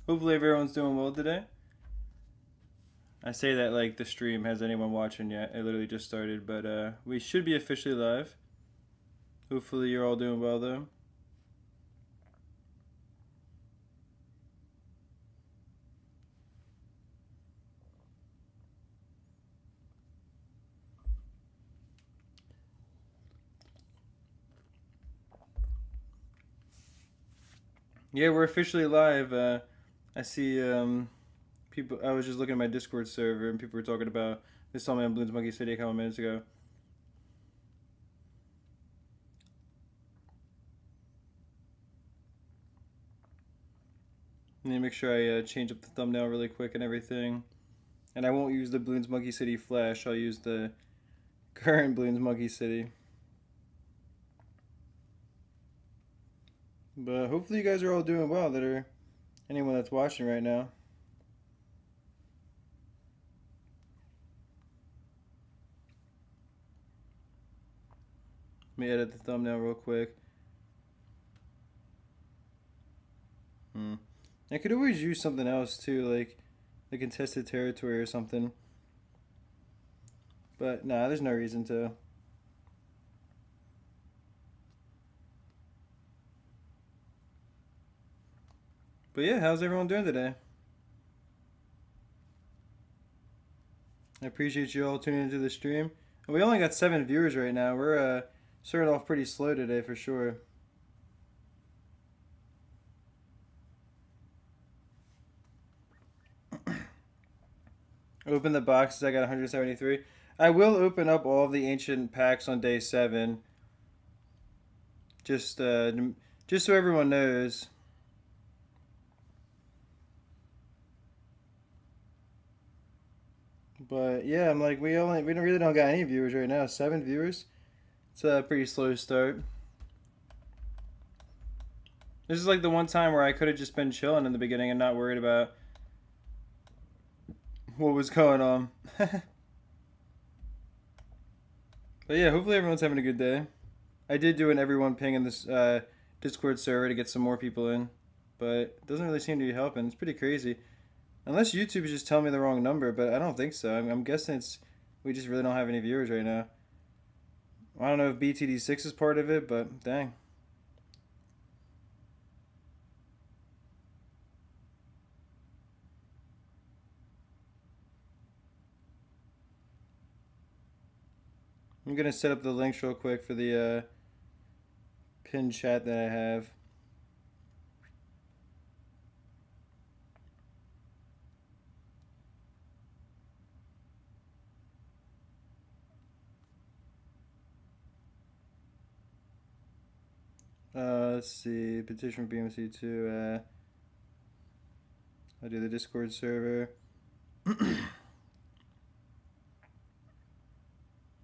Hopefully everyone's doing well today. I say that like the stream has anyone watching yet. It literally just started, but we should be officially live. Hopefully you're all doing well though. Yeah, we're officially live. I see people. I was just looking at my Discord server and people were talking about they saw me on Bloons Monkey City a couple minutes ago. I need to make sure I change up the thumbnail really quick and everything. And I won't use the Bloons Monkey City flash. I'll use the current Bloons Monkey City. But hopefully you guys are all doing well. That are anyone that's watching right now. Let me edit the thumbnail real quick. I could always use something else too, like the contested territory or something. But nah, there's no reason to. But yeah, how's everyone doing today? I appreciate you all tuning into the stream. We only got 7 viewers right now. We're starting off pretty slow today for sure. Open the boxes. I got 173. I will open up all of the ancient packs on day 7. Just so everyone knows. But yeah, I'm like we don't really don't got any viewers right now. 7 viewers. It's a pretty slow start. This is like the one time where I could have just been chilling in the beginning and not worried about what was going on. But yeah, hopefully everyone's having a good day. I did do an everyone ping in this Discord server to get some more people in, but it doesn't really seem to be helping. It's pretty crazy. Unless YouTube is just telling me the wrong number, but I don't think so. I'm guessing it's we just really don't have any viewers right now. I don't know if BTD6 is part of it, but dang. I'm gonna set up the links real quick for the pinned chat that I have. Let's see, petition for BMC2. I'll do the Discord server.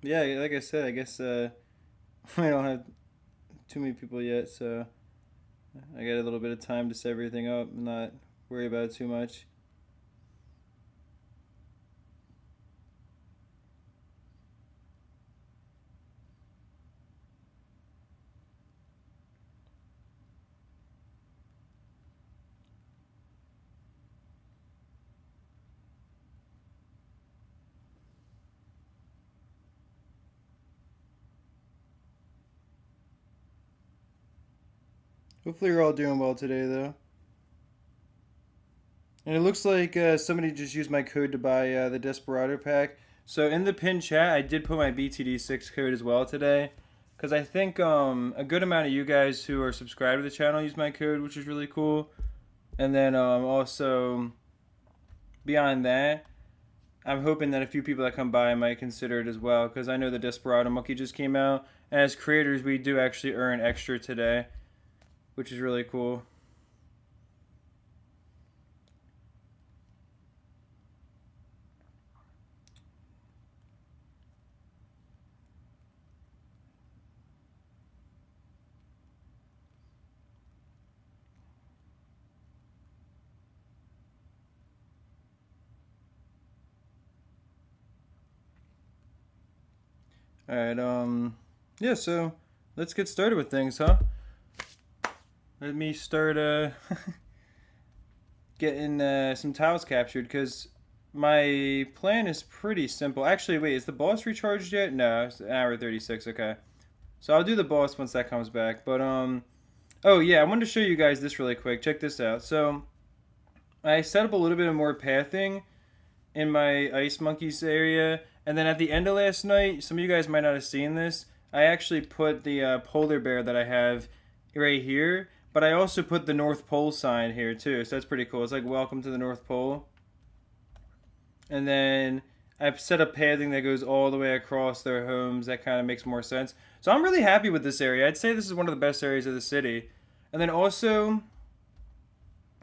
Yeah, like I said, I guess we don't have too many people yet, so I got a little bit of time to set everything up and not worry about it too much. Hopefully you're all doing well today, though. And it looks like somebody just used my code to buy the Desperado pack. So in the pin chat, I did put my BTD6 code as well today. Because I think a good amount of you guys who are subscribed to the channel use my code, which is really cool. And then also, beyond that, I'm hoping that a few people that come by might consider it as well. Because I know the Desperado Monkey just came out. And as creators, we do actually earn extra today, which is really cool. Alright, yeah, so let's get started with things, huh? Let me start, getting some tiles captured, because my plan is pretty simple. Actually, wait, is the boss recharged yet? No, it's an hour 36. Okay, so I'll do the boss once that comes back. But oh yeah, I wanted to show you guys this really quick. Check this out. So I set up a little bit of more pathing in my ice monkeys area, and then at the end of last night, some of you guys might not have seen this, I actually put the polar bear that I have right here, but I also put the North Pole sign here too, so that's pretty cool. It's like welcome to the North Pole. And then I've set up pathing that goes all the way across their homes. That kind of makes more sense. So I'm really happy with this area. I'd say this is one of the best areas of the city. And then also,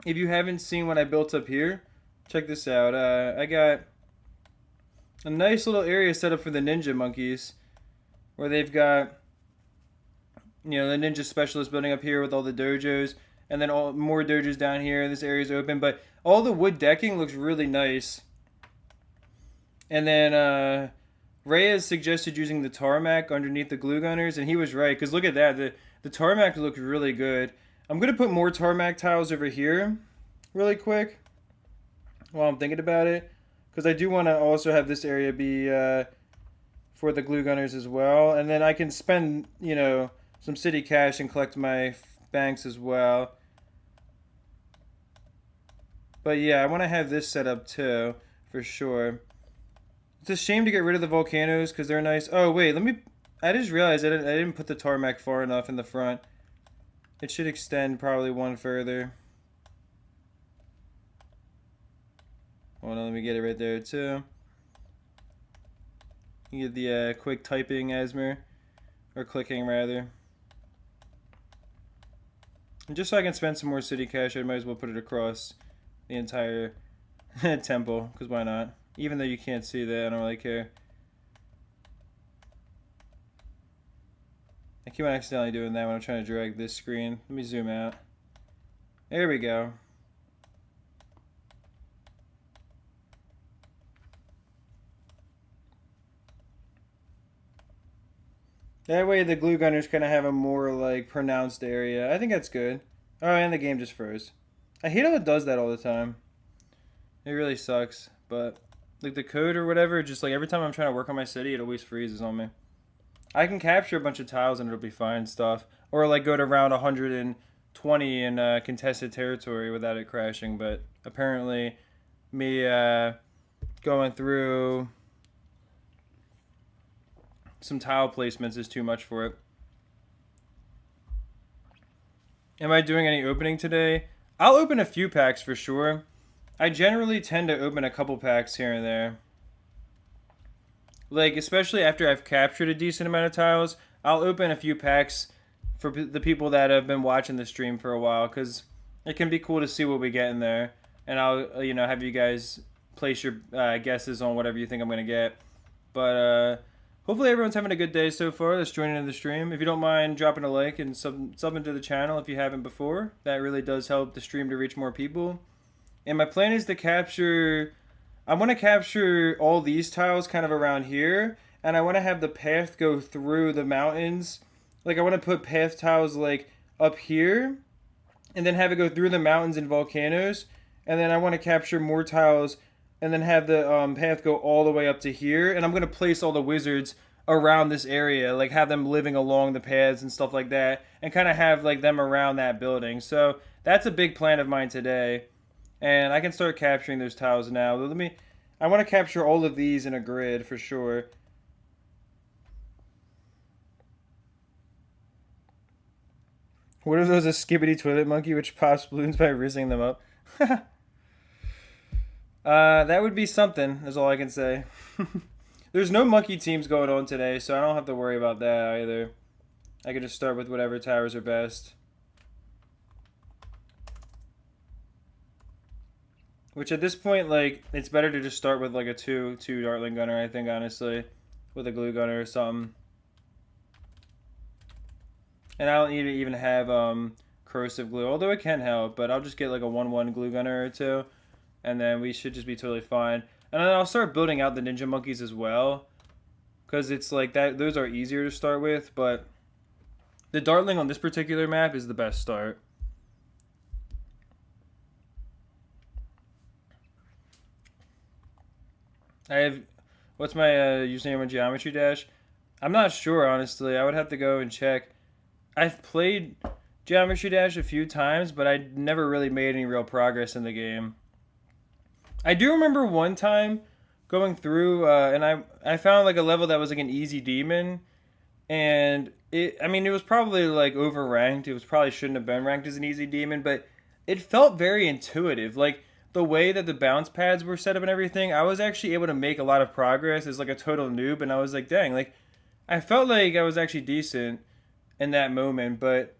if you haven't seen what I built up here, check this out. I got a nice little area set up for the ninja monkeys, where they've got, you know, the ninja specialist building up here with all the dojos, and then all more dojos down here. This area's open, but all the wood decking looks really nice. And then Reyes suggested using the tarmac underneath the glue gunners, and he was right, because look at that. The tarmac looks really good. I'm going to put more tarmac tiles over here really quick while I'm thinking about it, because I do want to also have this area be for the glue gunners as well. And then I can spend, you know, some city cash and collect my banks as well. But yeah, I want to have this set up too, for sure. It's a shame to get rid of the volcanoes because they're nice. Oh, wait, I just realized I didn't put the tarmac far enough in the front. It should extend probably one further. Hold on, let me get it right there too. You get the quick typing Asmer, or clicking rather. And just so I can spend some more city cash, I might as well put it across the entire temple, because why not? Even though you can't see that, I don't really care. I keep on accidentally doing that when I'm trying to drag this screen. Let me zoom out. There we go. That way the glue gunners kind of have a more like pronounced area. I think that's good. Oh, and the game just froze. I hate how it does that all the time. It really sucks. But like the code or whatever, just like every time I'm trying to work on my city, it always freezes on me. I can capture a bunch of tiles and it'll be fine stuff. Or like go to round 120 in contested territory without it crashing. But apparently me going through some tile placements is too much for it. Am I doing any opening today? I'll open a few packs for sure. I generally tend to open a couple packs here and there. Like, especially after I've captured a decent amount of tiles, I'll open a few packs for the people that have been watching the stream for a while, because it can be cool to see what we get in there. And I'll, you know, have you guys place your guesses on whatever you think I'm going to get. But, hopefully everyone's having a good day so far that's joining in the stream. If you don't mind dropping a like and subbing to the channel if you haven't before, that really does help the stream to reach more people. And my plan is to capture... I want to capture all these tiles kind of around here, and I want to have the path go through the mountains. Like, I want to put path tiles, like, up here, and then have it go through the mountains and volcanoes, and then I want to capture more tiles, and then have the path go all the way up to here, and I'm going to place all the wizards around this area, like, have them living along the paths and stuff like that, and kind of have, like, them around that building. So, that's a big plan of mine today. And I can start capturing those tiles now. I want to capture all of these in a grid for sure. What are those, a skibbity toilet monkey which pops balloons by rizzing them up? That would be something, is all I can say. There's no monkey teams going on today, so I don't have to worry about that either. I can just start with whatever towers are best. Which at this point, like, it's better to just start with like a two Dartling gunner, I think, honestly. With a glue gunner or something. And I don't need to even have corrosive glue, although it can help, but I'll just get like a 1-1 glue gunner or two. And then we should just be totally fine. And then I'll start building out the ninja monkeys as well. Because it's like that; those are easier to start with, but the Dartling on this particular map is the best start. I have. What's my username on Geometry Dash? I'm not sure, honestly. I would have to go and check. I've played Geometry Dash a few times, but I never really made any real progress in the game. I do remember one time going through, and I found like a level that was like an easy demon, and it was probably like overranked. It was probably shouldn't have been ranked as an easy demon, but it felt very intuitive. Like the way that the bounce pads were set up and everything, I was actually able to make a lot of progress as like a total noob, and I was like, dang, like I felt like I was actually decent in that moment, but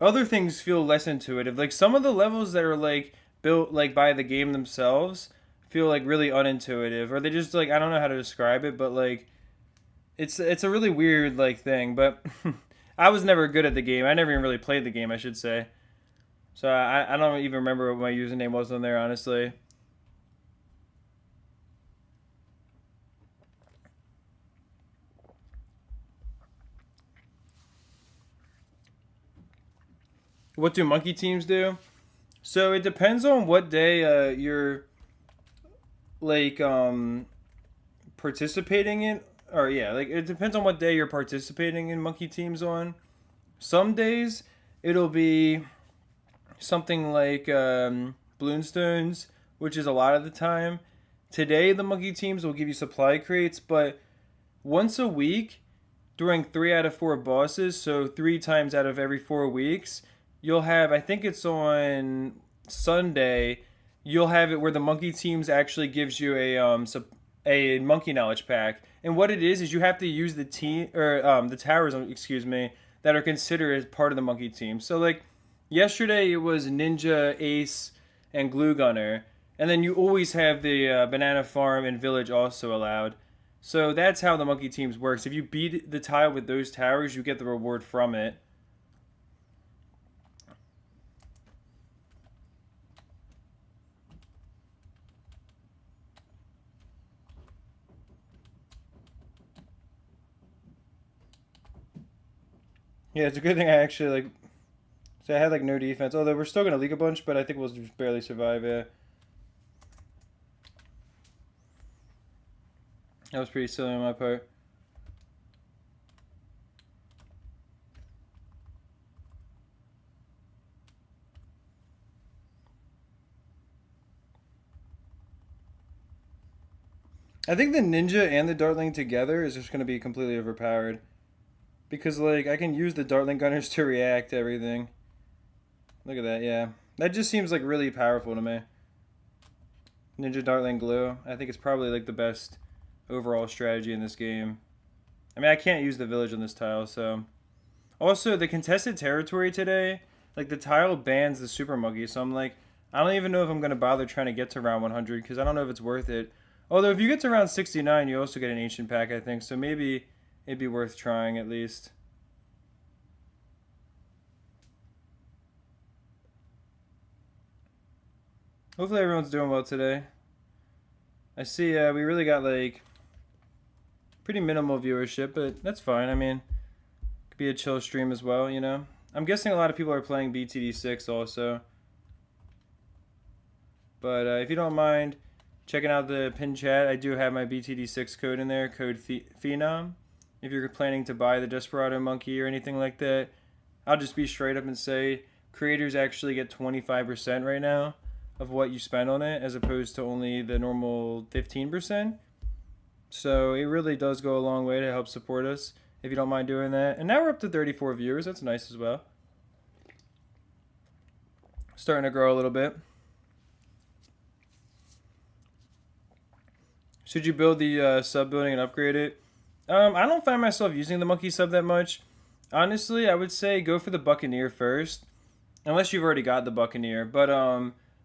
other things feel less intuitive. Like some of the levels that are like built like by the game themselves feel like really unintuitive, or they just like I don't know how to describe it, but like it's a really weird like thing. But I was never good at the game. I never even really played the game, I should say. So I don't even remember what my username was on there, honestly. What do monkey teams do? So it depends on what day you're like participating in, or yeah, like it depends on what day you're participating in monkey teams on. Some days it'll be something like Bloonstones, which is a lot of the time. Today the monkey teams will give you supply crates, but once a week during 3 out of 4 bosses, so 3 times out of every 4 weeks, you'll have, I think it's on Sunday, you'll have it where the monkey teams actually gives you a monkey knowledge pack. And what it is you have to use the team or the towers, excuse me, that are considered as part of the monkey team. So like yesterday it was Ninja, Ace, and Glue Gunner, and then you always have the Banana Farm and Village also allowed. So that's how the monkey teams works. If you beat the tile with those towers, you get the reward from it. Yeah, it's a good thing I actually like. So I had like no defense. Although we're still gonna leak a bunch, but I think we'll just barely survive. Yeah, that was pretty silly on my part. I think the ninja and the dartling together is just gonna be completely overpowered because like I can use the dartling gunners to react to everything. Look at that. Yeah, that just seems like really powerful to me. Ninja dartling glue. I think it's probably like the best overall strategy in this game. I mean, I can't use the village on this tile, so. Also, the contested territory today, like the tile bans the super monkey, so I'm like, I don't even know if I'm gonna bother trying to get to round 100 because I don't know if it's worth it. Although if you get to round 69, you also get an ancient pack, I think, so maybe it'd be worth trying at least. Hopefully everyone's doing well today. I see we really got like pretty minimal viewership, but that's fine. I mean, it could be a chill stream as well, you know. I'm guessing a lot of people are playing BTD6 also. But if you don't mind checking out the pin chat, I do have my BTD6 code in there, code Phenom. If you're planning to buy the Desperado Monkey or anything like that, I'll just be straight up and say creators actually get 25% right now of what you spend on it as opposed to only the normal 15%. So it really does go a long way to help support us if you don't mind doing that. And now we're up to 34 viewers. That's nice as well. Starting to grow a little bit. Should you build the sub building and upgrade it? I don't find myself using the monkey sub that much. Honestly, I would say go for the Buccaneer first, unless you've already got the Buccaneer. But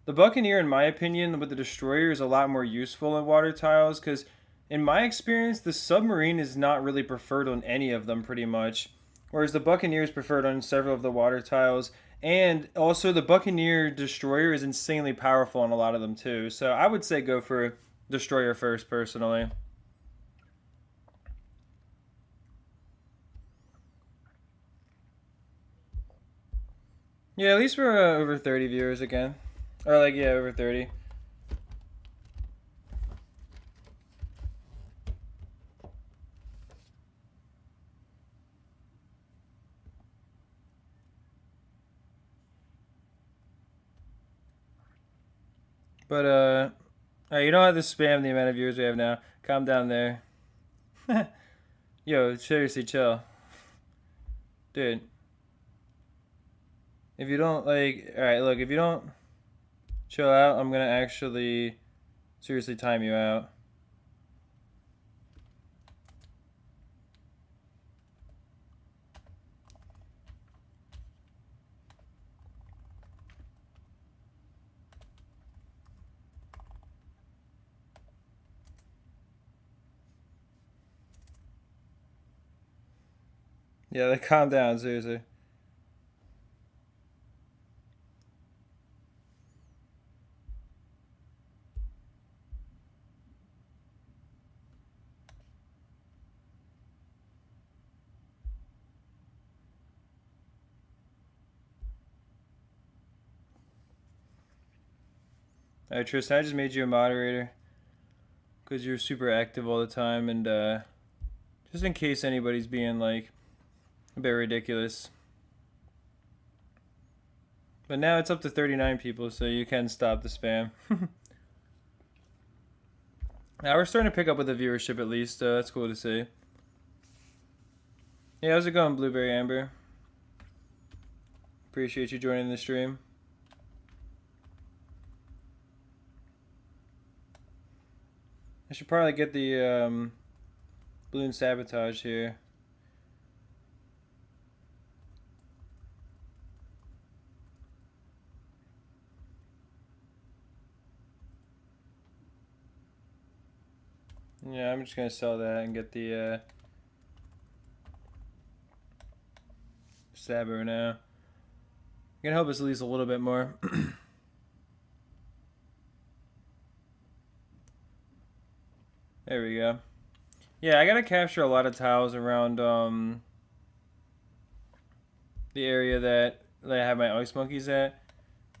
the Buccaneer, in my opinion, with the Destroyer is a lot more useful in water tiles because, in my experience, the Submarine is not really preferred on any of them pretty much, whereas the Buccaneer is preferred on several of the water tiles. And also, the Buccaneer Destroyer is insanely powerful on a lot of them too. So I would say go for Destroyer first, personally. Yeah, at least we're over 30 viewers again. Or, like, yeah, over 30. But alright, you don't have to spam the amount of viewers we have now. Calm down there. Yo, seriously, chill. Dude. If you don't like, alright, look, if you don't chill out, I'm gonna actually seriously time you out. Yeah, like, calm down, seriously. Alright, Tristan, I just made you a moderator because you're super active all the time, and just in case anybody's being like a bit ridiculous. But now it's up to 39 people, so you can stop the spam. Now we're starting to pick up with the viewership at least, so that's cool to see. Yeah, how's it going, Blueberry Amber? Appreciate you joining the stream. I should probably get the balloon sabotage here. Yeah, I'm just gonna sell that and get the Sabo now. Gonna help us at least a little bit more. There we go. Yeah, I gotta capture a lot of tiles around the area that I have my ice monkeys at,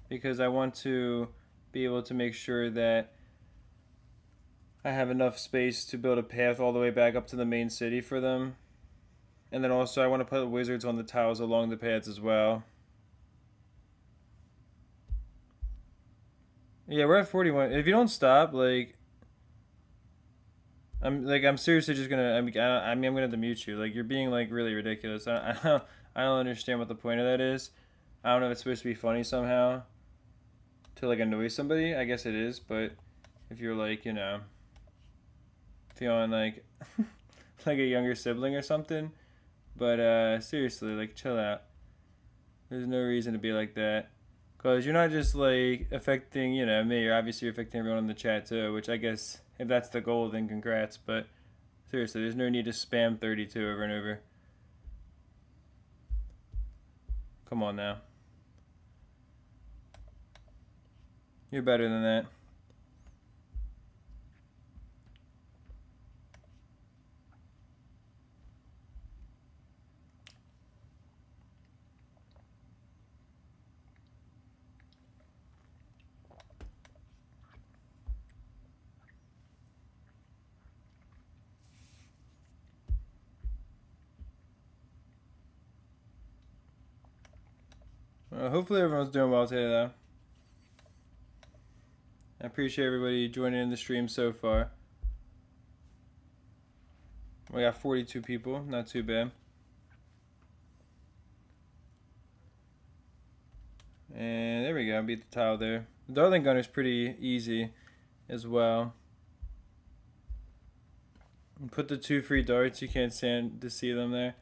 because I want to be able to make sure that I have enough space to build a path all the way back up to the main city for them. And then also I want to put wizards on the tiles along the paths as well. Yeah, we're at 41. If you don't stop, like, I'm seriously just gonna. I'm gonna have to mute you. Like, you're being like really ridiculous. I don't understand what the point of that is. I don't know if it's supposed to be funny somehow to like annoy somebody. I guess it is, but if you're like, you know, feeling like like a younger sibling or something, but seriously, like, chill out. There's no reason to be like that. Because you're not just like affecting, you know, me. You're obviously affecting everyone in the chat too, which I guess if that's the goal, then congrats. But seriously, there's no need to spam 32 over and over. Come on now. You're better than that. Hopefully everyone's doing well today, though. I appreciate everybody joining in the stream so far. We got 42 people, not too bad. And there we go, beat the tile there. The Darling Gunner's pretty easy as well. Put the 2 free darts, you can't stand to see them there.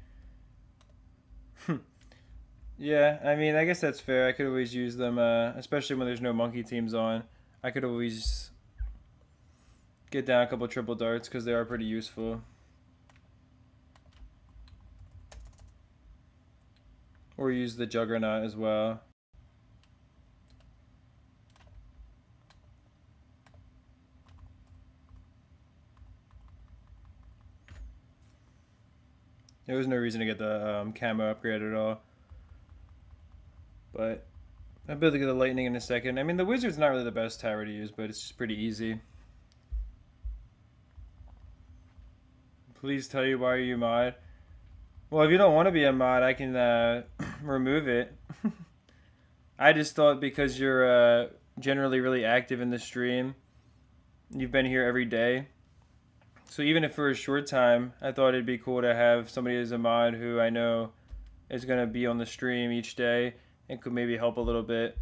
Yeah, I mean, I guess that's fair. I could always use them, especially when there's no monkey teams on. I could always get down a couple triple darts because they are pretty useful. Or use the Juggernaut as well. There was no reason to get the camo upgrade at all. But I'll be able to get the lightning in a second. I mean, the wizard's not really the best tower to use, but it's just pretty easy. Please tell you why you mod. Well, if you don't want to be a mod, I can remove it. I just thought because you're generally really active in the stream. You've been here every day. So even if for a short time, I thought it'd be cool to have somebody as a mod who I know is going to be on the stream each day and could maybe help a little bit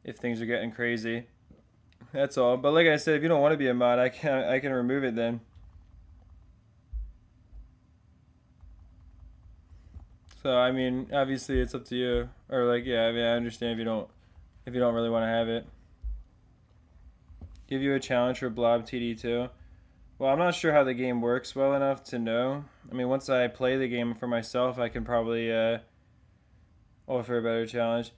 if things are getting crazy. That's all. But like I said, if you don't want to be a mod, I can remove it then. So I mean, obviously it's up to you. Or like, yeah, I mean, I understand if you don't really want to have it. Give you a challenge for Blob TD2. Well, I'm not sure how the game works well enough to know. I mean, once I play the game for myself, I can probably offer a better challenge.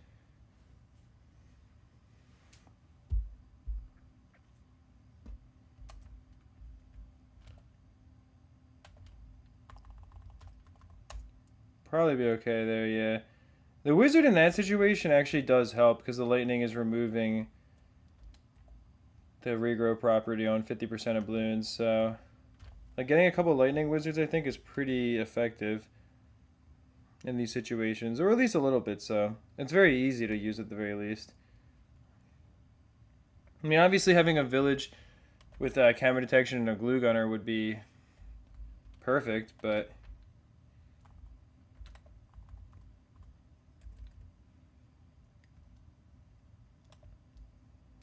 Probably be okay there, yeah. The wizard in that situation actually does help because the lightning is removing the regrow property on 50% of Bloons, so like getting a couple lightning wizards I think is pretty effective in these situations, or at least a little bit so. It's very easy to use at the very least. I mean, obviously having a village with camera detection and a glue gunner would be perfect, but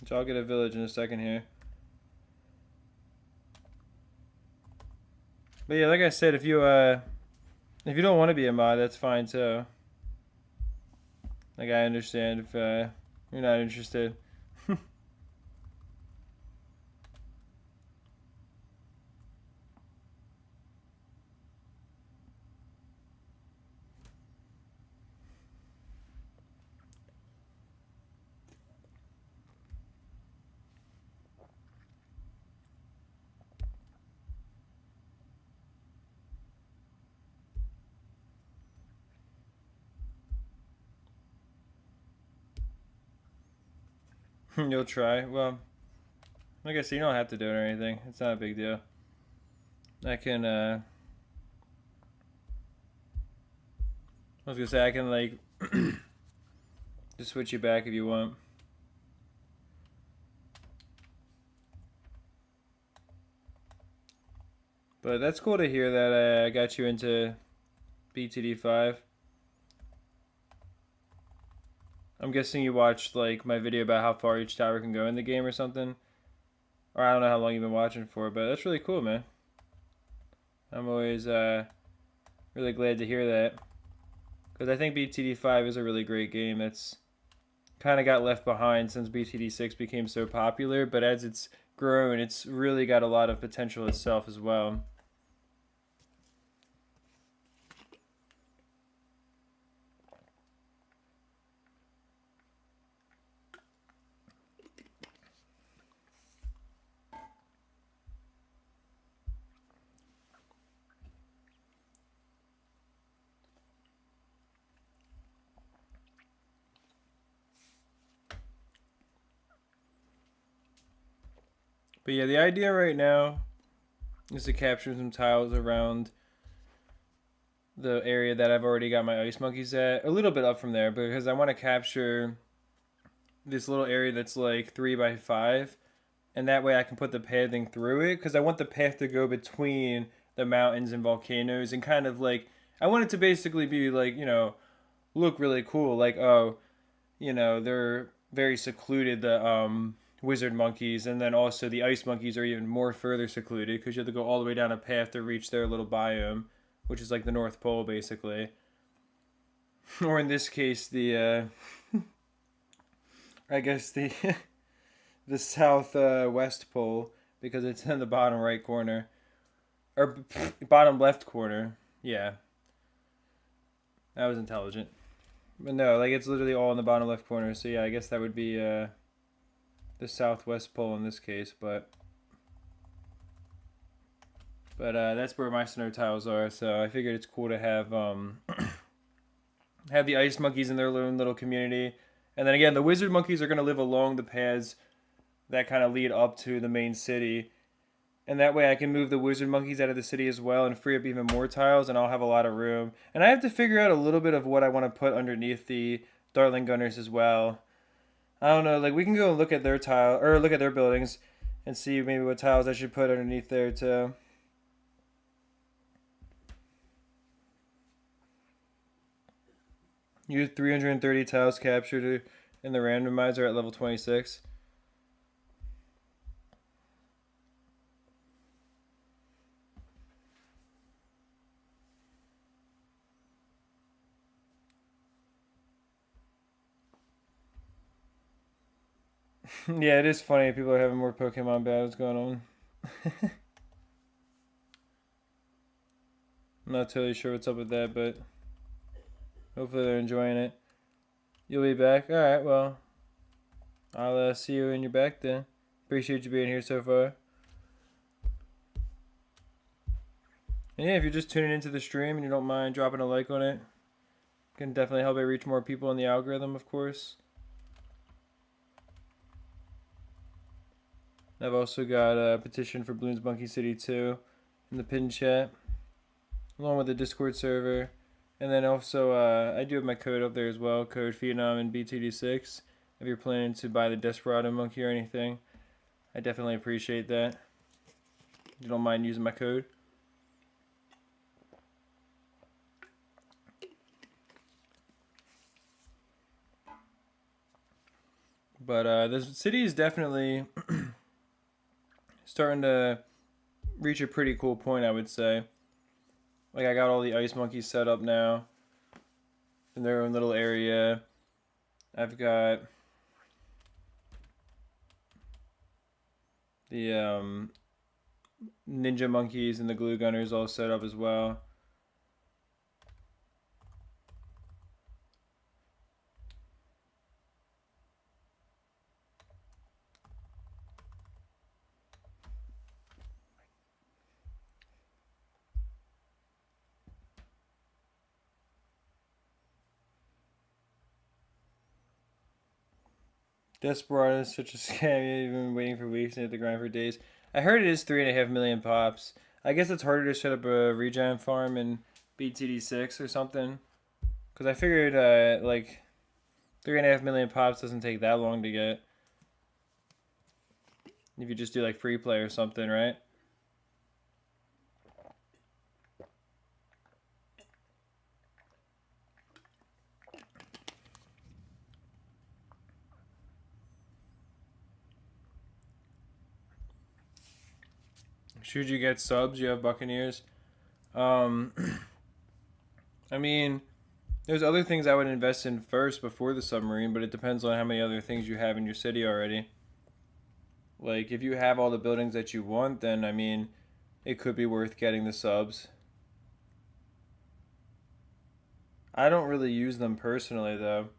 so I'll get a village in a second here. But yeah, like I said, if you don't want to be a mod, that's fine too. Like I understand if you're not interested. You'll try. Well, like I said, you don't have to do it or anything. It's not a big deal. I can, I was gonna say, I can, like, just switch you back if you want. But that's cool to hear that I got you into BTD5. I'm guessing you watched like my video about how far each tower can go in the game or something. Or I don't know how long you've been watching for, but that's really cool, man. I'm always really glad to hear that. Because I think BTD5 is a really great game. It's kind of got left behind since BTD6 became so popular, but as it's grown, it's really got a lot of potential itself as well. But yeah, the idea right now is to capture some tiles around the area that I've already got my ice monkeys at. A little bit up from there, because I want to capture this little area that's like 3x5. And that way I can put the pathing through it, because I want the path to go between the mountains and volcanoes and kind of like, I want it to basically be like, you know, look really cool. Like, oh, you know, they're very secluded, the wizard monkeys, and then also the ice monkeys are even more further secluded because you have to go all the way down a path to reach their little biome, which is like the North Pole basically. Or in this case, the I guess the the south west pole, because it's in the bottom right corner, or bottom left corner. Yeah, that was intelligent. But no, like it's literally all in the bottom left corner. So yeah, I guess that would be the southwest pole in this case, but that's where my snow tiles are. So I figured it's cool to have have the ice monkeys in their own little community, and then again, the wizard monkeys are going to live along the paths that kind of lead up to the main city, and that way I can move the wizard monkeys out of the city as well and free up even more tiles, and I'll have a lot of room. And I have to figure out a little bit of what I want to put underneath the Dartling Gunners as well. I don't know. Like we can go look at their tile or look at their buildings and see maybe what tiles I should put underneath there too. You 330 tiles captured in the randomizer at level 26. Yeah, it is funny. People are having more Pokemon battles going on. I'm not totally sure what's up with that, but hopefully they're enjoying it. You'll be back? Alright, well, I'll see you when you're back then. Appreciate you being here so far. And yeah, if you're just tuning into the stream and you don't mind dropping a like on it, can definitely help it reach more people in the algorithm, of course. I've also got a petition for Bloons Monkey City 2 in the pin chat, along with the Discord server. And then also, I do have my code up there as well, code Phenom and BTD6. If you're planning to buy the Desperado Monkey or anything, I definitely appreciate that. If you don't mind using my code. But this city is definitely starting to reach a pretty cool point, I would say. Like I got all the ice monkeys set up now in their own little area. I've got the ninja monkeys and the glue gunners all set up as well. Desperado is such a scam. You've been waiting for weeks and hit the grind for days. I heard it is 3.5 million pops. I guess it's harder to set up a regen farm in BTD6 or something. Because I figured like 3.5 million pops doesn't take that long to get. If you just do like free play or something, right? Should you get subs? You have Buccaneers. I mean, there's other things I would invest in first before the submarine, but it depends on how many other things you have in your city already. Like, if you have all the buildings that you want, then, I mean, it could be worth getting the subs. I don't really use them personally, though.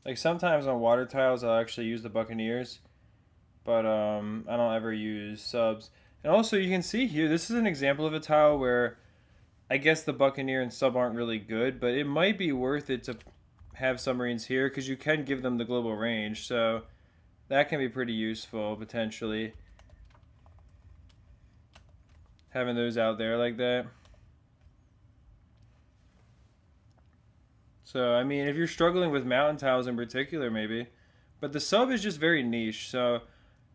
Like, sometimes on water tiles, I'll actually use the Buccaneers, but I don't ever use subs. And also, you can see here, this is an example of a tile where I guess the Buccaneer and sub aren't really good, but it might be worth it to have submarines here because you can give them the global range, so that can be pretty useful potentially. Having those out there like that. So, I mean, if you're struggling with mountain tiles in particular, maybe. But the sub is just very niche, so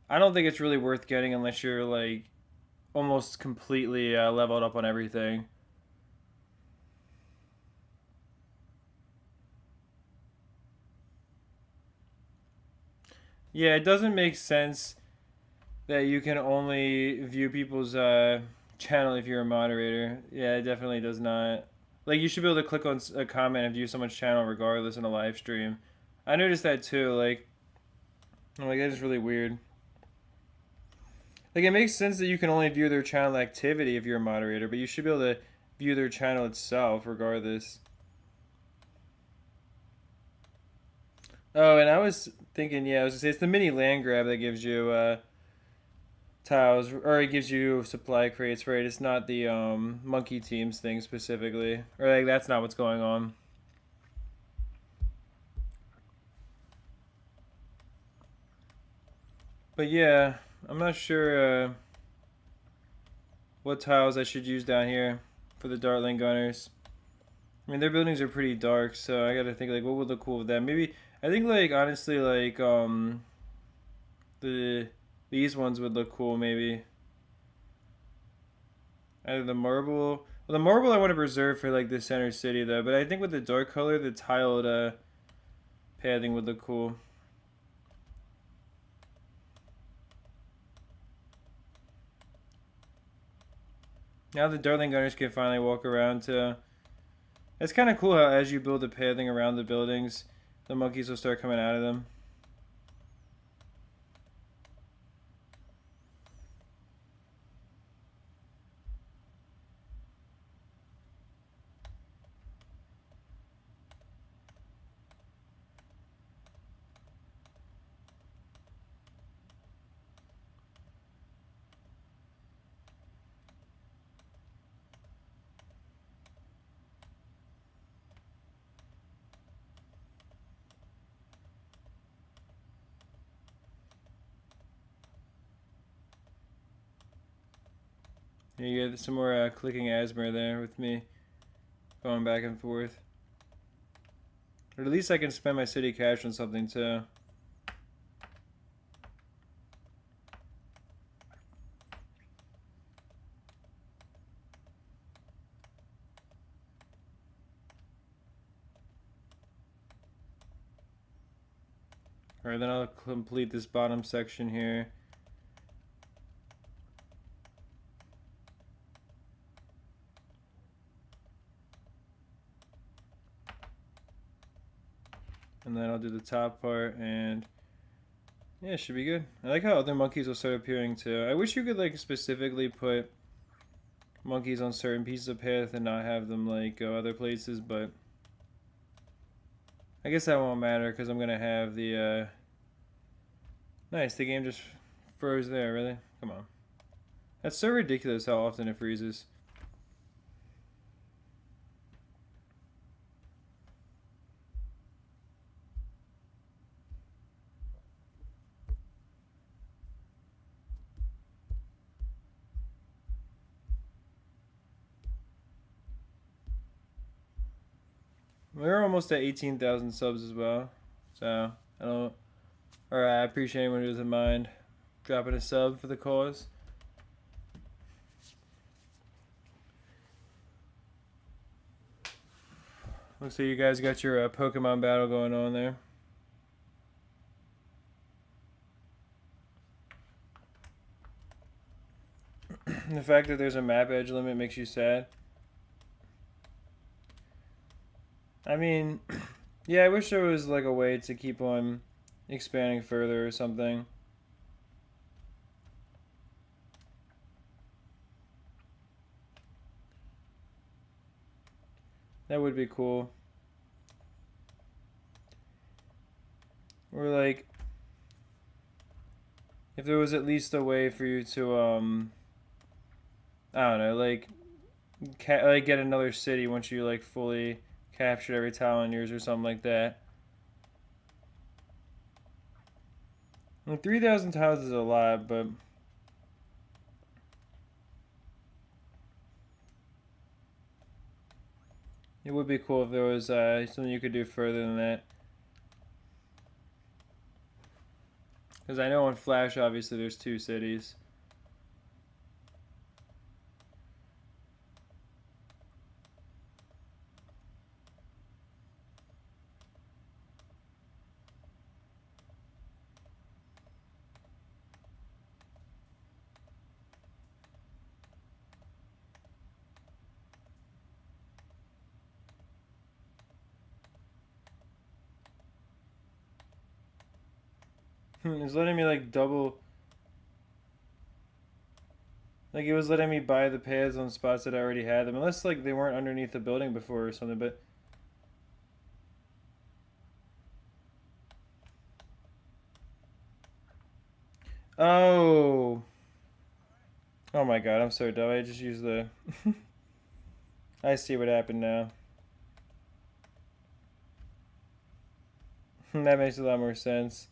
I don't think it's really worth getting unless you're like almost completely leveled up on everything. Yeah, it doesn't make sense that you can only view people's channel if you're a moderator. Yeah, it definitely does not. Like, you should be able to click on a comment and view someone's channel regardless in a live stream. I noticed that too. Like, that is really weird. Like, it makes sense that you can only view their channel activity if you're a moderator, but you should be able to view their channel itself regardless. Oh, and I was thinking, yeah, I was gonna say it's the mini land grab that gives you tiles, or it gives you supply crates, right? It's not the monkey teams thing specifically, or like that's not what's going on. But yeah, I'm not sure what tiles I should use down here for the Dartling Gunners. I mean, their buildings are pretty dark, so I gotta think like what would look cool with that. Maybe I think like honestly like the these ones would look cool maybe. Either the marble. Well, the marble I want to preserve for like the center city though, but I think with the dark color, the tiled padding would look cool. Now the Darling Gunners can finally walk around too. It's kind of cool how as you build the padding around the buildings, the monkeys will start coming out of them. You get some more clicking asthma there with me going back and forth. Or at least I can spend my city cash on something too. Alright, then I'll complete this bottom section here. And then I'll do the top part, and yeah, it should be good. I like how other monkeys will start appearing too. I wish you could like specifically put monkeys on certain pieces of path and not have them like go other places, but I guess that won't matter because I'm gonna have the nice, the game just froze there, really? Come on. That's so ridiculous how often it freezes. We're almost at 18,000 subs as well, so I appreciate anyone who doesn't mind dropping a sub for the cause. Looks like you guys got your Pokemon battle going on there. The fact that there's a map edge limit makes you sad. I mean, yeah, I wish there was like a way to keep on expanding further or something. That would be cool. Or like, if there was at least a way for you to I don't know, like get another city once you like fully captured every tile in yours or something like that. Like 3,000 tiles is a lot, but it would be cool if there was something you could do further than that. Because I know on Flash, obviously, there's 2 cities. It's letting me like double. Like it was letting me buy the pads on spots that I already had them, unless like they weren't underneath the building before or something. But oh, oh my God, I'm so dumb. I just used the. I see what happened now. That makes a lot more sense.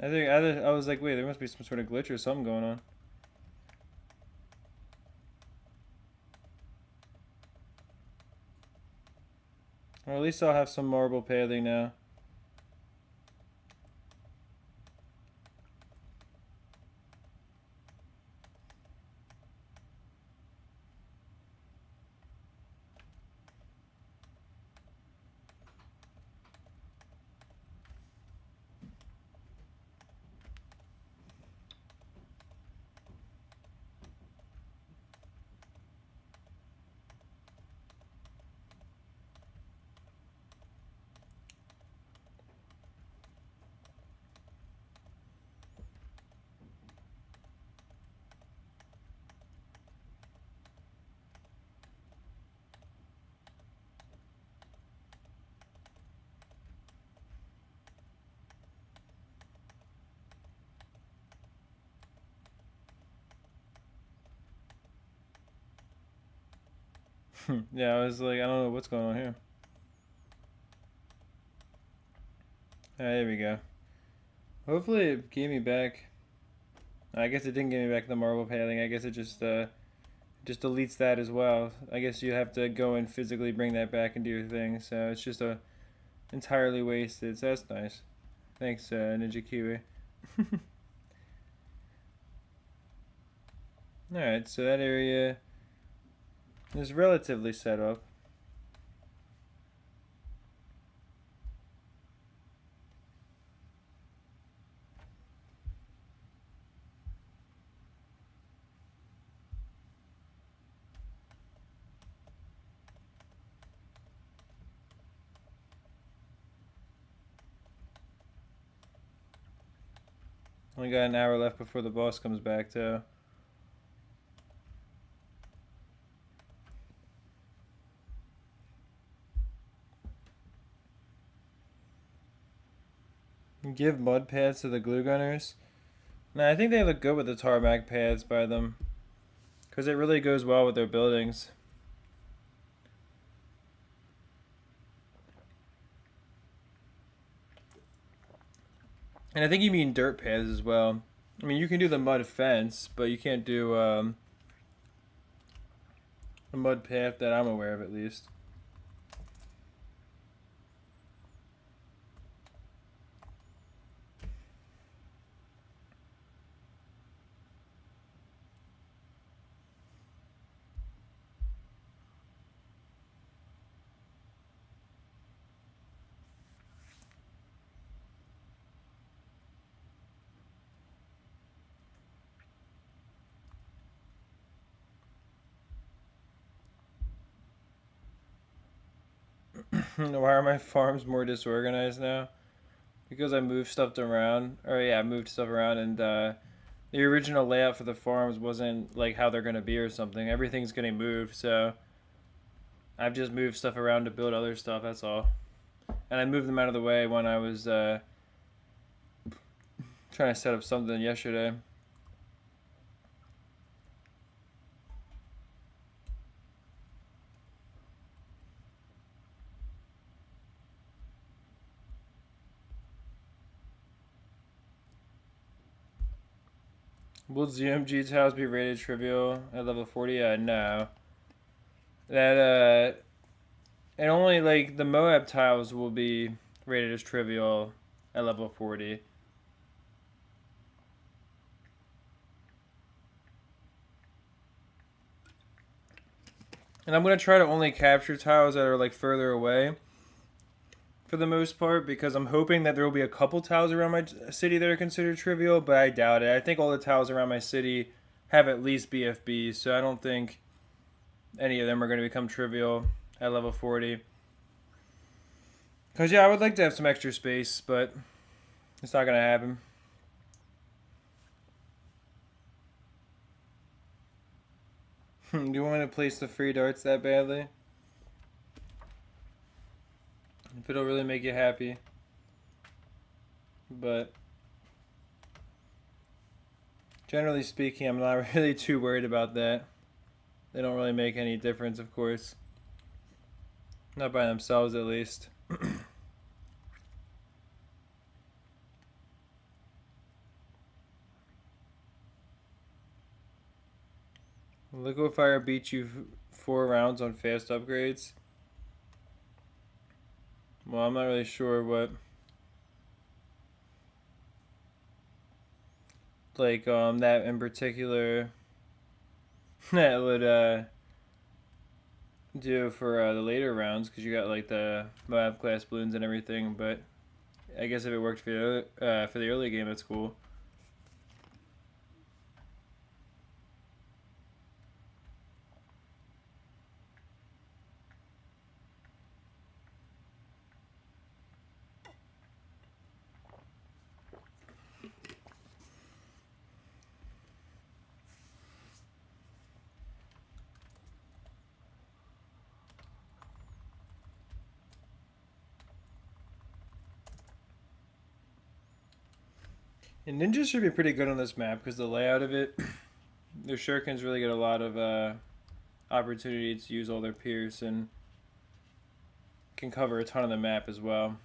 I was like, wait, there must be some sort of glitch or something going on. Or at least I'll have some marble paling now. Yeah, I was like, I don't know what's going on here. Alright, there we go. Hopefully it gave me back. I guess it didn't give me back the marble paling. I guess it just deletes that as well. I guess you have to go and physically bring that back and do your thing. So it's just entirely wasted. So that's nice. Thanks, Ninja Kiwi. Alright, so that area is relatively set up. Only got an hour left before the boss comes back, too. Give mud pads to the glue gunners. Nah, I think they look good with the tarmac pads by them. Because it really goes well with their buildings. And I think you mean dirt pads as well. I mean, you can do the mud fence, but you can't do a mud path that I'm aware of, at least. Why are my farms more disorganized now? Because I moved stuff around. Or yeah, I moved stuff around, and the original layout for the farms wasn't like how they're gonna be or something. Everything's getting moved, so I've just moved stuff around to build other stuff. That's all. And I moved them out of the way when I was trying to set up something yesterday. Will ZMG tiles be rated trivial at level 40? No. That and only like the Moab tiles will be rated as trivial at level 40. And I'm gonna try to only capture tiles that are like further away for the most part, because I'm hoping that there will be a couple tiles around my city that are considered trivial, but I doubt it. I think all the tiles around my city have at least BFBs, so I don't think any of them are going to become trivial at level 40. Because, yeah, I would like to have some extra space, but it's not going to happen. Do you want me to place the free darts that badly? If it'll really make you happy. But generally speaking, I'm not really too worried about that. They don't really make any difference, of course. Not by themselves, at least. Liquefier beat you 4 rounds on fast upgrades. Well, I'm not really sure what, like, that in particular that would do for the later rounds, because you got like the Moab class Bloons and everything. But I guess if it worked for the early game, that's cool. And ninjas should be pretty good on this map because the layout of it, their shurikens really get a lot of opportunity to use all their pierce and can cover a ton of the map as well.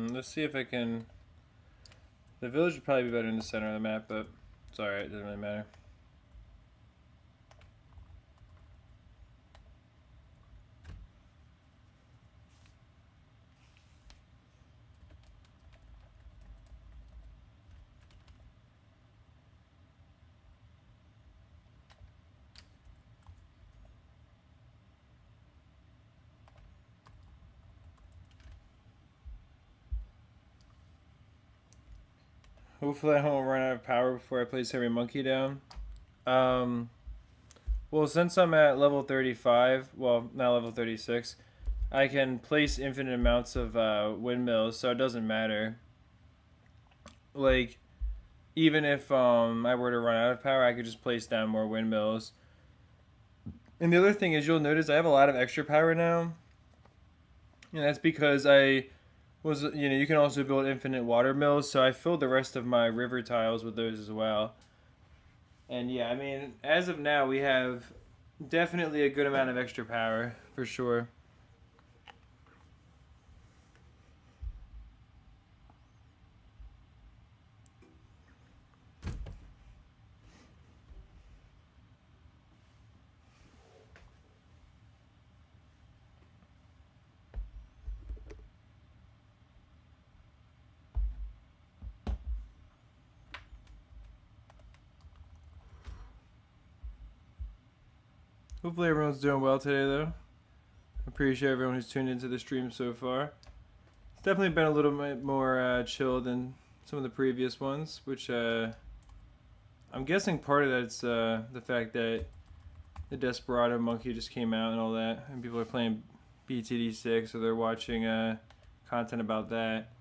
Let's see if I can. The village would probably be better in the center of the map, but it's alright, it doesn't really matter. Hopefully I won't run out of power before I place every monkey down. Well, since I'm at level 35, well, now level 36, I can place infinite amounts of windmills, so it doesn't matter. Like, even if I were to run out of power, I could just place down more windmills. And the other thing is, you'll notice I have a lot of extra power now. And that's because you can also build infinite water mills, so I filled the rest of my river tiles with those as well. And yeah, I mean, as of now, we have definitely a good amount of extra power, for sure. Hopefully everyone's doing well today, though. I appreciate everyone who's tuned into the stream so far. It's definitely been a little bit more chill than some of the previous ones, which I'm guessing part of that's the fact that the Desperado monkey just came out and all that, and people are playing BTD6, so they're watching content about that.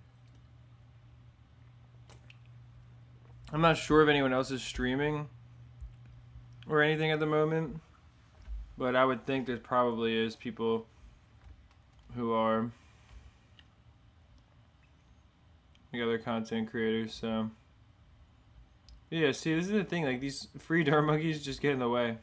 I'm not sure if anyone else is streaming or anything at the moment, but I would think there probably is people who are like other content creators. So yeah, see, this is the thing, like these free dirt monkeys just get in the way.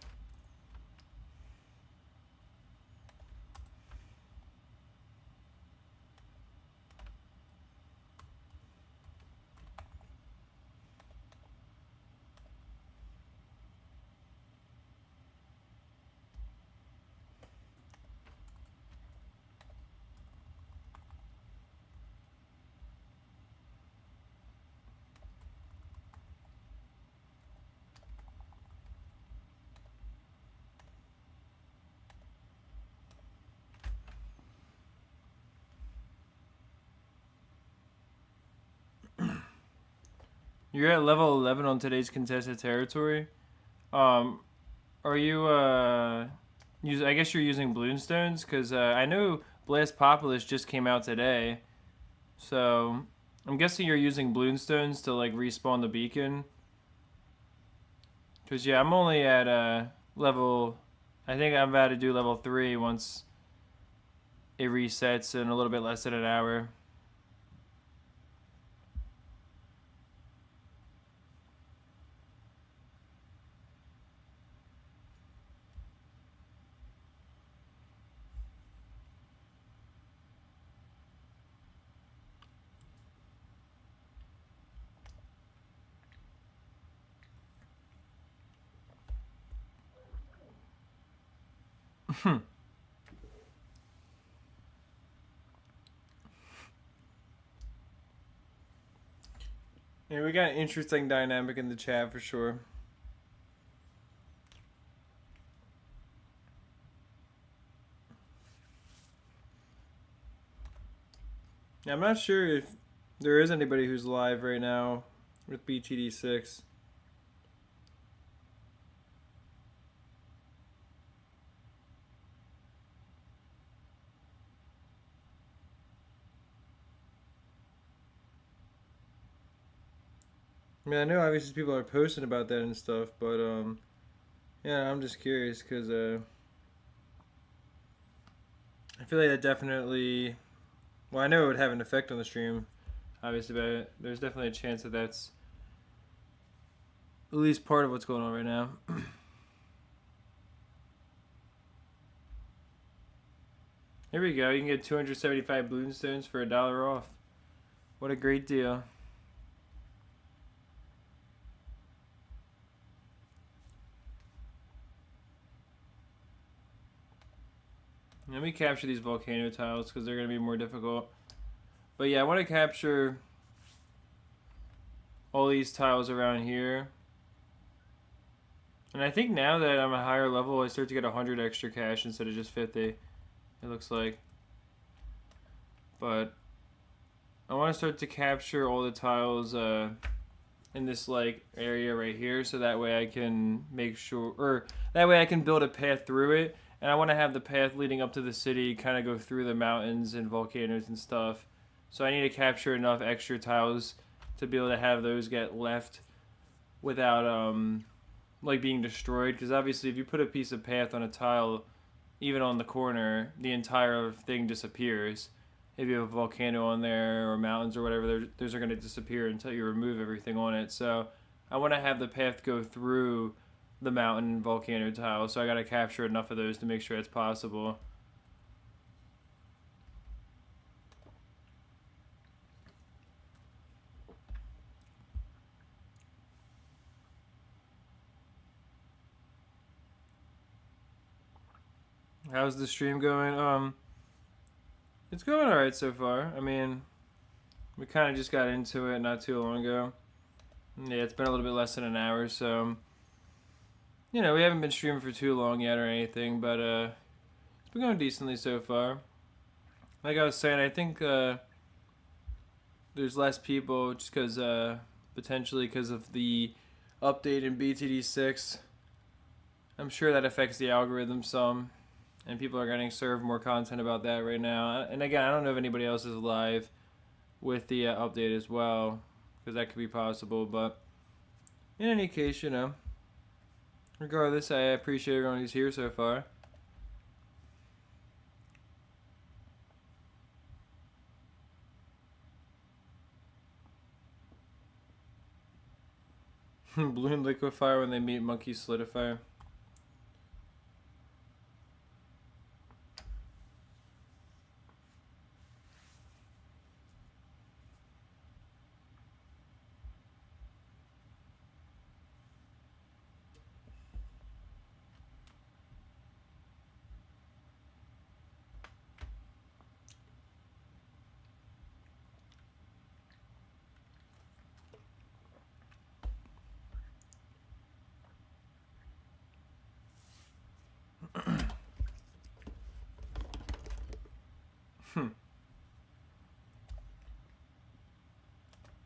You're at level 11 on today's contested territory. Are you I guess you're using Bloonstones, because I know Blast Populous just came out today, so I'm guessing you're using Bloonstones to like respawn the beacon. Because yeah, I'm only at level I think I'm about to do level 3 once it resets in a little bit less than an hour. Yeah, we got an interesting dynamic in the chat for sure. Yeah, I'm not sure if there is anybody who's live right now with BTD6. I mean, I know obviously people are posting about that and stuff, but yeah, I'm just curious because I feel like that definitely. Well, I know it would have an effect on the stream, obviously, but there's definitely a chance that that's at least part of what's going on right now. Here we go. You can get 275 Bloons stones for $1 off. What a great deal. Let me capture these volcano tiles because they're going to be more difficult. But yeah, I want to capture all these tiles around here. And I think now that I'm a higher level, I start to get 100 extra cash instead of just 50. It looks like. But I want to start to capture all the tiles in this like area right here, so that way I can make sure, or that way I can build a path through it. And I want to have the path leading up to the city kind of go through the mountains and volcanoes and stuff. So I need to capture enough extra tiles to be able to have those get left without like being destroyed. Because obviously if you put a piece of path on a tile, even on the corner, the entire thing disappears. If you have a volcano on there or mountains or whatever, those are going to disappear until you remove everything on it. So I want to have the path go through the mountain volcano tile, so I got to capture enough of those to make sure it's possible. How's the stream going? It's going alright so far. I mean, we kind of just got into it not too long ago. Yeah, it's been a little bit less than an hour, so you know, we haven't been streaming for too long yet or anything, but it's been going decently so far. Like I was saying, I think there's less people just because potentially because of the update in BTD6. I'm sure that affects the algorithm some, and people are getting served more content about that right now. And again, I don't know if anybody else is live with the update as well, because that could be possible. But in any case, you know, regardless, I appreciate everyone who's here so far. Bloon liquefy when they meet monkey solidify.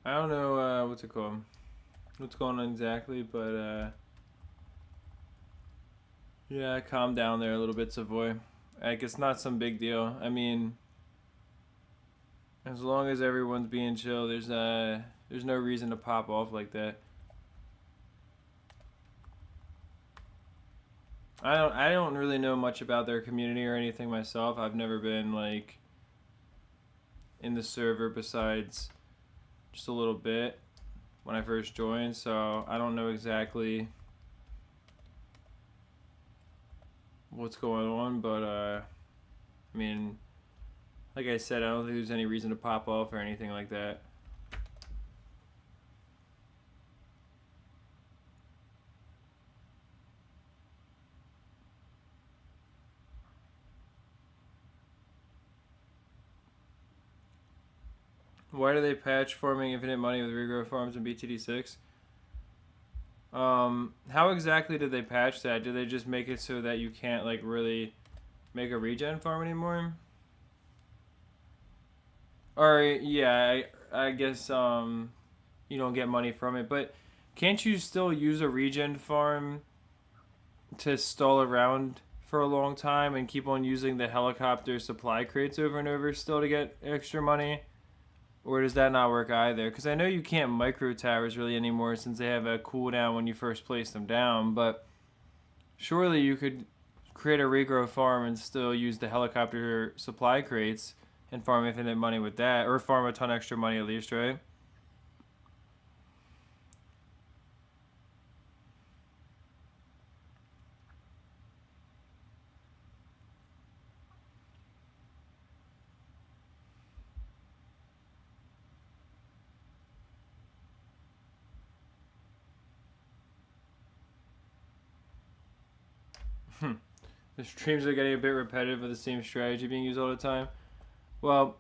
I don't know what's it called, what's going on exactly, but yeah, calm down there a little bit, Savoy. Like, it's not some big deal. I mean, as long as everyone's being chill, there's no reason to pop off like that. I don't really know much about their community or anything myself. I've never been like in the server besides just a little bit when I first joined, so I don't know exactly what's going on, but I mean, like I said, I don't think there's any reason to pop off or anything like that. Why do they patch farming infinite money with regrow farms in BTD6? How exactly did they patch that? Did they just make it so that you can't like really make a regen farm anymore? Or yeah, I guess you don't get money from it, but can't you still use a regen farm to stall around for a long time and keep on using the helicopter supply crates over and over still to get extra money? Or does that not work either? Because I know you can't micro towers really anymore since they have a cooldown when you first place them down, but surely you could create a regrow farm and still use the helicopter supply crates and farm infinite money with that, or farm a ton extra money at least, right? The streams are getting a bit repetitive with the same strategy being used all the time. Well,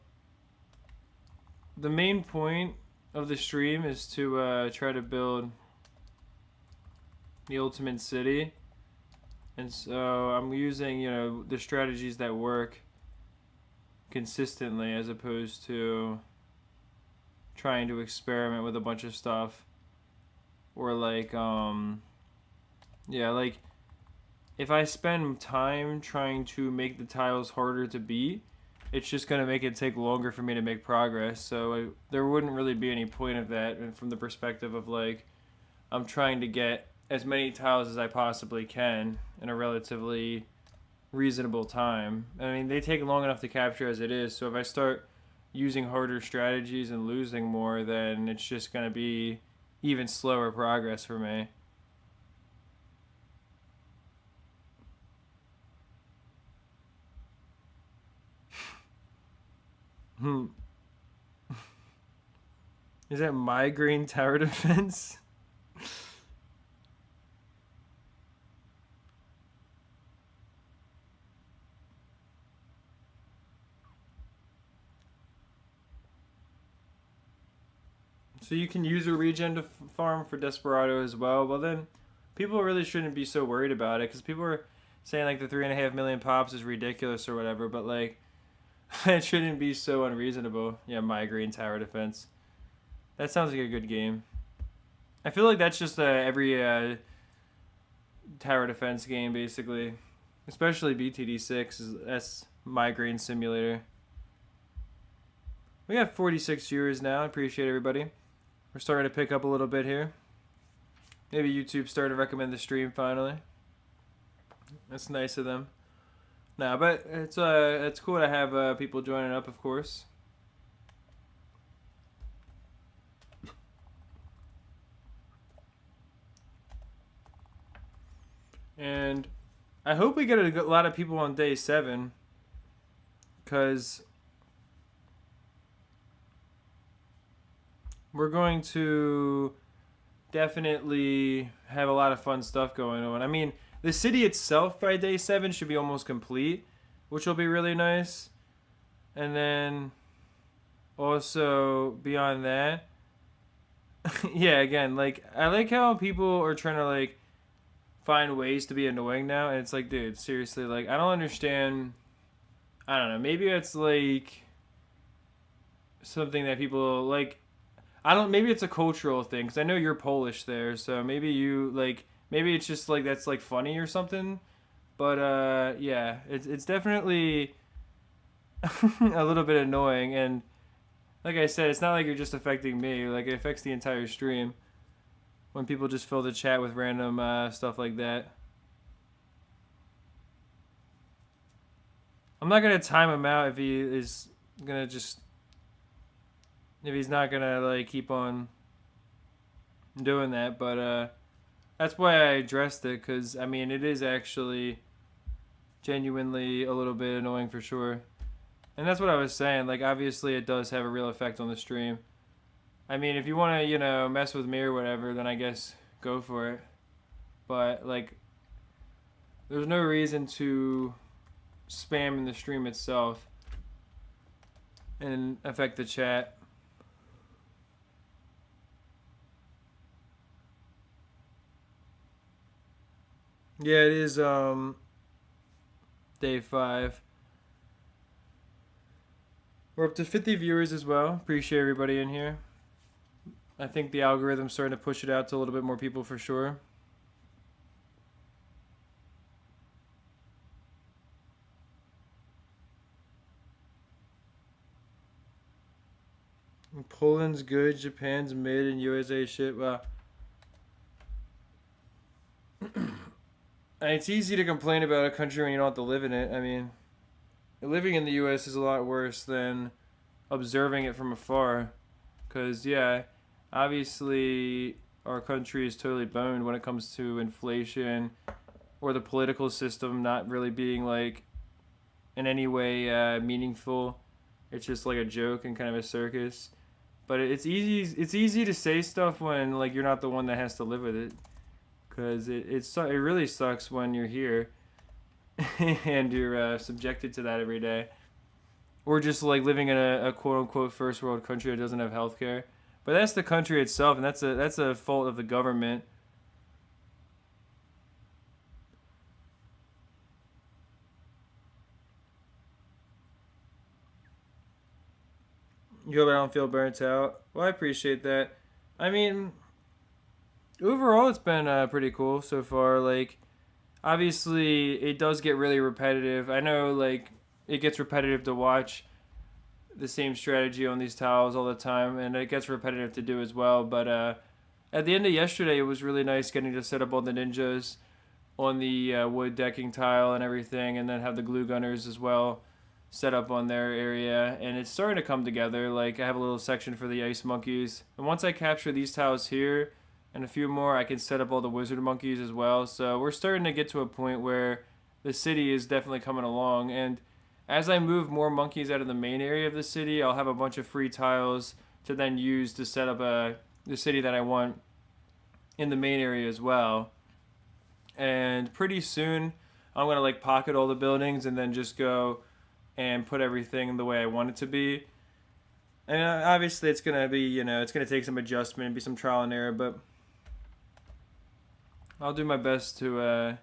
the main point of the stream is to try to build the ultimate city, and so I'm using the strategies that work consistently as opposed to trying to experiment with a bunch of stuff, or like yeah, like if I spend time trying to make the tiles harder to beat, it's just going to make it take longer for me to make progress. So there wouldn't really be any point of that. And from the perspective of like, I'm trying to get as many tiles as I possibly can in a relatively reasonable time. I mean, they take long enough to capture as it is. So if I start using harder strategies and losing more, then it's just going to be even slower progress for me. Hmm. Is that migraine tower defense? So you can use a regen to farm for Desperado as well. Well then, people really shouldn't be so worried about it because people are saying like the 3.5 million pops is ridiculous or whatever. But like, it shouldn't be so unreasonable. Yeah, migraine tower defense. That sounds like a good game. I feel like that's just every tower defense game basically, especially BTD6. That's migraine simulator. We have 46 viewers now. I appreciate everybody. We're starting to pick up a little bit here. Maybe YouTube started to recommend the stream finally. That's nice of them. Nah, but it's cool to have people joining up, of course. And I hope we get a lot of people on day 7, because we're going to definitely have a lot of fun stuff going on. I mean, the city itself by day 7 should be almost complete, which will be really nice. And then also beyond that, yeah, again, like I like how people are trying to like find ways to be annoying now, and it's like, dude, seriously, like I don't understand. I don't know, maybe it's like something that people like. I don't. Maybe it's a cultural thing because I know you're Polish there, so maybe you like. Maybe it's just like that's like funny or something. But yeah, it's definitely a little bit annoying, and like I said, it's not like you're just affecting me. Like it affects the entire stream when people just fill the chat with random stuff like that. I'm not gonna time him out if he is gonna just if he's not gonna like keep on doing that. But that's why I addressed it, because I mean it is actually genuinely a little bit annoying for sure. And that's what I was saying. Like obviously it does have a real effect on the stream. I mean if you want to mess with me or whatever, then I guess go for it. But like there's no reason to spam in the stream itself and affect the chat. Yeah, it is day 5. We're up to 50 viewers as well. Appreciate everybody in here. I think the algorithm's starting to push it out to a little bit more people for sure. Poland's good, Japan's mid, and USA shit. Wow. And it's easy to complain about a country when you don't have to live in it. I mean, living in the US is a lot worse than observing it from afar. Because, yeah, obviously our country is totally boned when it comes to inflation or the political system not really being, like, in any way meaningful. It's just like a joke and kind of a circus. But it's easy to say stuff when, like, you're not the one that has to live with it. Because it really sucks when you're here and you're subjected to that every day. Or just like living in a quote unquote first world country that doesn't have healthcare. But that's the country itself, and that's a fault of the government. You hope I don't feel burnt out. Well, I appreciate that. I mean, overall, it's been pretty cool so far. Like, obviously, it does get really repetitive. I know, like, it gets repetitive to watch the same strategy on these tiles all the time, and it gets repetitive to do as well. But at the end of yesterday, it was really nice getting to set up all the ninjas on the wood decking tile and everything, and then have the glue gunners as well set up on their area. And it's starting to come together. Like, I have a little section for the ice monkeys, and once I capture these tiles here and a few more, I can set up all the wizard monkeys as well. So we're starting to get to a point where the city is definitely coming along. And as I move more monkeys out of the main area of the city, I'll have a bunch of free tiles to then use to set up the city that I want in the main area as well. And pretty soon, I'm going to like pocket all the buildings and then just go and put everything the way I want it to be. And obviously it's going to be, it's going to take some adjustment and be some trial and error, but I'll do my best to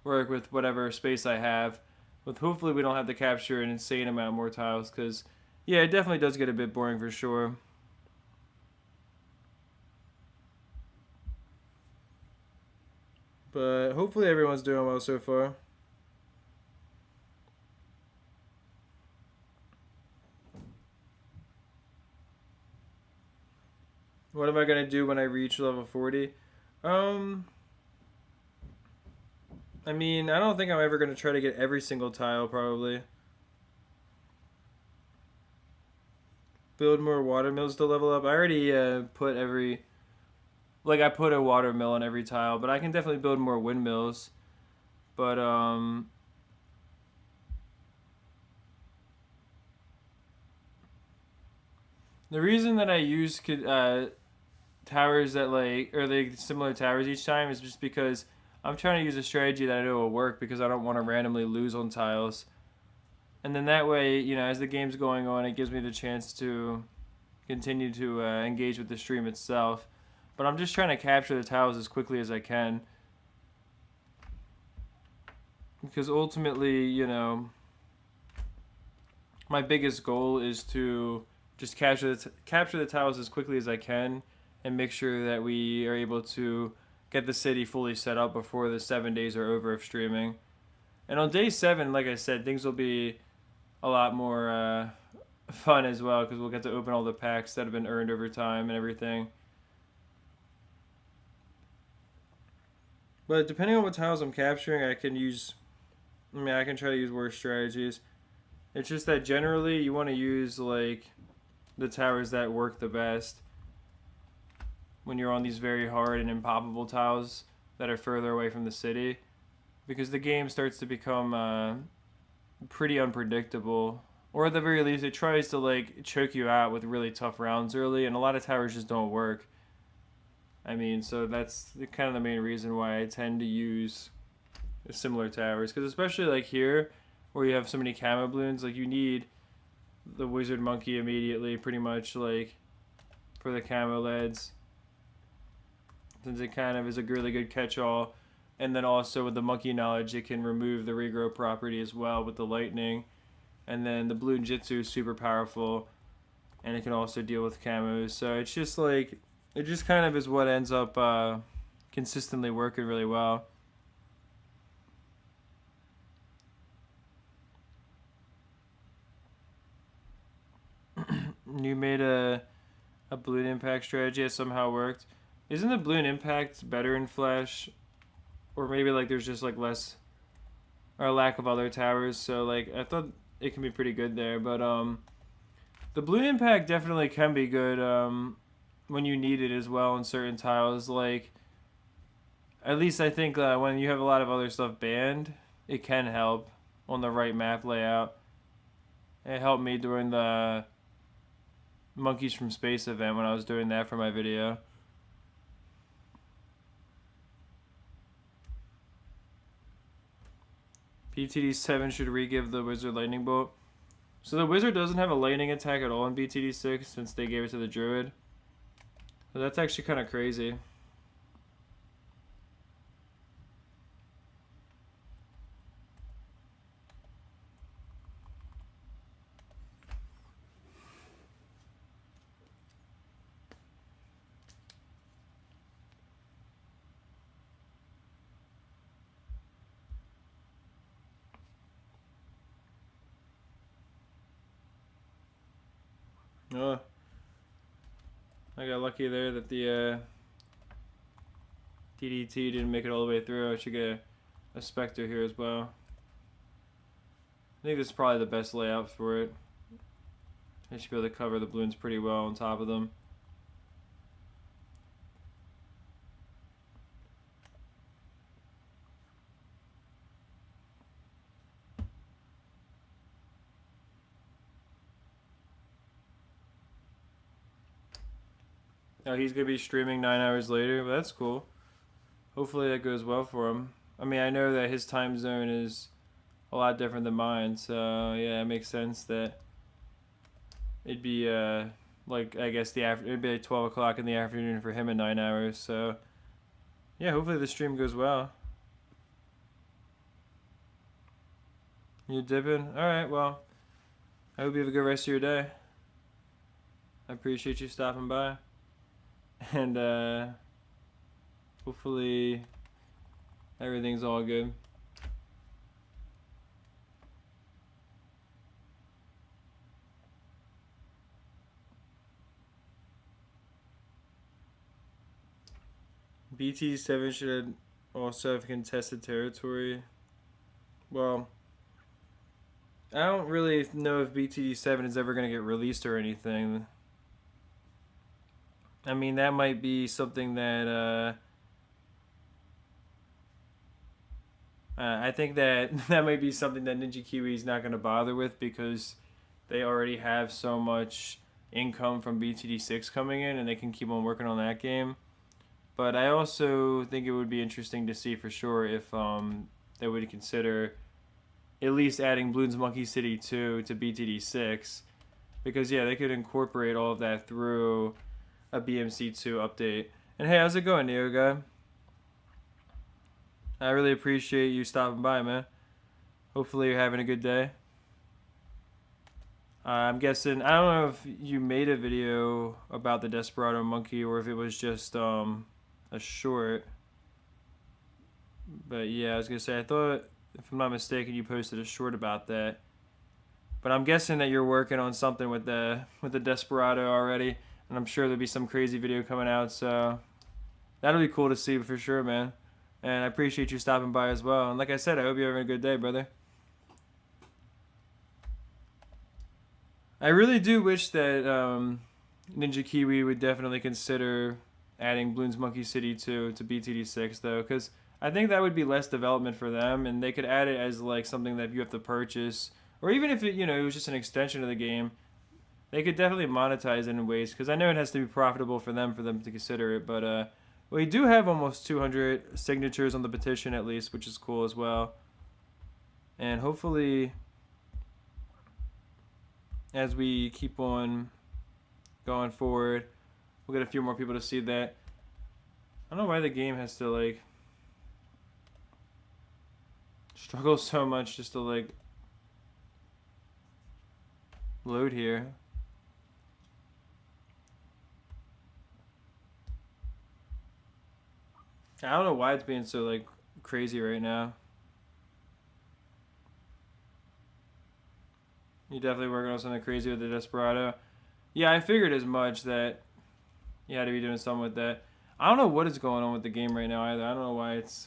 work with whatever space I have. With hopefully we don't have to capture an insane amount more tiles, because yeah, it definitely does get a bit boring for sure. But hopefully everyone's doing well so far. What am I going to do when I reach level 40? I mean, I don't think I'm ever going to try to get every single tile, probably. Build more watermills to level up. I already put every... Like, I put a watermill on every tile, but I can definitely build more windmills. But, the reason that I use towers that, like... Or, like, similar towers each time is just because I'm trying to use a strategy that I know will work, because I don't want to randomly lose on tiles. And then that way, as the game's going on, it gives me the chance to continue to engage with the stream itself. But I'm just trying to capture the tiles as quickly as I can. Because ultimately, my biggest goal is to just capture the tiles as quickly as I can and make sure that we are able to get the city fully set up before the 7 days are over of streaming. And on day 7, like I said, things will be a lot more fun as well, because we'll get to open all the packs that have been earned over time and everything. But depending on what tiles I'm capturing, I can try to use worse strategies. It's just that generally you want to use like the towers that work the best when you're on these very hard and impoppable tiles that are further away from the city, because the game starts to become pretty unpredictable, or at the very least it tries to like choke you out with really tough rounds early, and a lot of towers just don't work. I mean, so that's kind of the main reason why I tend to use similar towers, because especially like here where you have so many camo balloons, like you need the wizard monkey immediately pretty much, like for the camo leads, since it kind of is a really good catch-all. And then also with the monkey knowledge, it can remove the regrow property as well with the lightning. And then the balloon jitsu is super powerful, and it can also deal with camos. So it's just like, it just kind of is what ends up consistently working really well. You made a balloon impact strategy that somehow worked. Isn't the balloon impact better in Flash? Or maybe like there's just like less or a lack of other towers, so like I thought it can be pretty good there. But the balloon impact definitely can be good when you need it as well in certain tiles. Like at least I think when you have a lot of other stuff banned, it can help on the right map layout. It helped me during the Monkeys from Space event when I was doing that for my video. BTD 7 should re-give the wizard lightning bolt. So the wizard doesn't have a lightning attack at all in BTD 6 since they gave it to the druid. So that's actually kind of crazy. Oh, I got lucky there that the DDT didn't make it all the way through. I should get a Spectre here as well. I think this is probably the best layout for it. I should be able to cover the balloons pretty well on top of them. Oh, he's going to be streaming 9 hours later, but that's cool. Hopefully that goes well for him. I mean, I know that his time zone is a lot different than mine, so yeah, it makes sense that it'd be like, I guess it'd be like 12 o'clock in the afternoon for him in 9 hours, so yeah, hopefully the stream goes well. You dipping? Alright, well, I hope you have a good rest of your day. I appreciate you stopping by. And hopefully everything's all good. BT7 should also have contested territory. Well, I don't really know if BTD7 is ever going to get released or anything. I mean, that might be something that I think that that might be something that Ninja Kiwi's not going to bother with, because they already have so much income from BTD6 coming in, and they can keep on working on that game. But I also think it would be interesting to see for sure if they would consider at least adding Bloons Monkey City 2 to BTD6, because yeah, they could incorporate all of that through a BMC2 update. And hey, how's it going, Neo guy? I really appreciate you stopping by, man. Hopefully you're having a good day. I'm guessing, I don't know if you made a video about the Desperado Monkey or if it was just a short. But yeah, I was gonna say, I thought, if I'm not mistaken, you posted a short about that. But I'm guessing that you're working on something with the Desperado already, and I'm sure there'll be some crazy video coming out, so that'll be cool to see for sure, man. And I appreciate you stopping by as well. And like I said, I hope you're having a good day, brother. I really do wish that Ninja Kiwi would definitely consider adding Bloons Monkey City 2 to BTD6 though, because I think that would be less development for them, and they could add it as like something that you have to purchase, or even if it was just an extension of the game, they could definitely monetize it in ways. Because I know it has to be profitable for them to consider it, but we do have almost 200 signatures on the petition at least, which is cool as well, and hopefully as we keep on going forward, we'll get a few more people to see that. I don't know why the game has to like struggle so much just to like load here. I don't know why it's being so like crazy right now. You definitely working on something crazy with the Desperado. Yeah, I figured as much that you had to be doing something with that. I don't know what is going on with the game right now either. I don't know why it's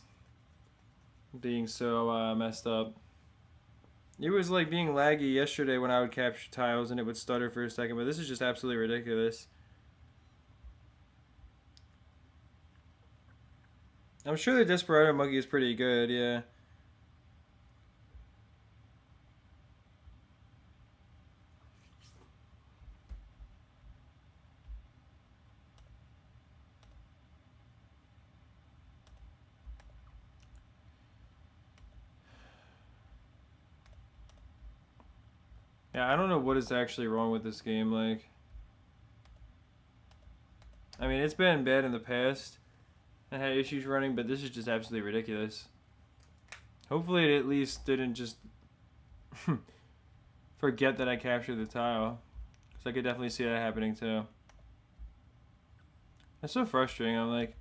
being so messed up. It was like being laggy yesterday when I would capture tiles and it would stutter for a second, but this is just absolutely ridiculous. I'm sure the Desperado monkey is pretty good, yeah. Yeah, I don't know what is actually wrong with this game. Like, I mean, it's been bad in the past. I had issues running, but this is just absolutely ridiculous. Hopefully, it at least didn't just forget that I captured the tile. Because I could definitely see that happening too. That's so frustrating. I'm like,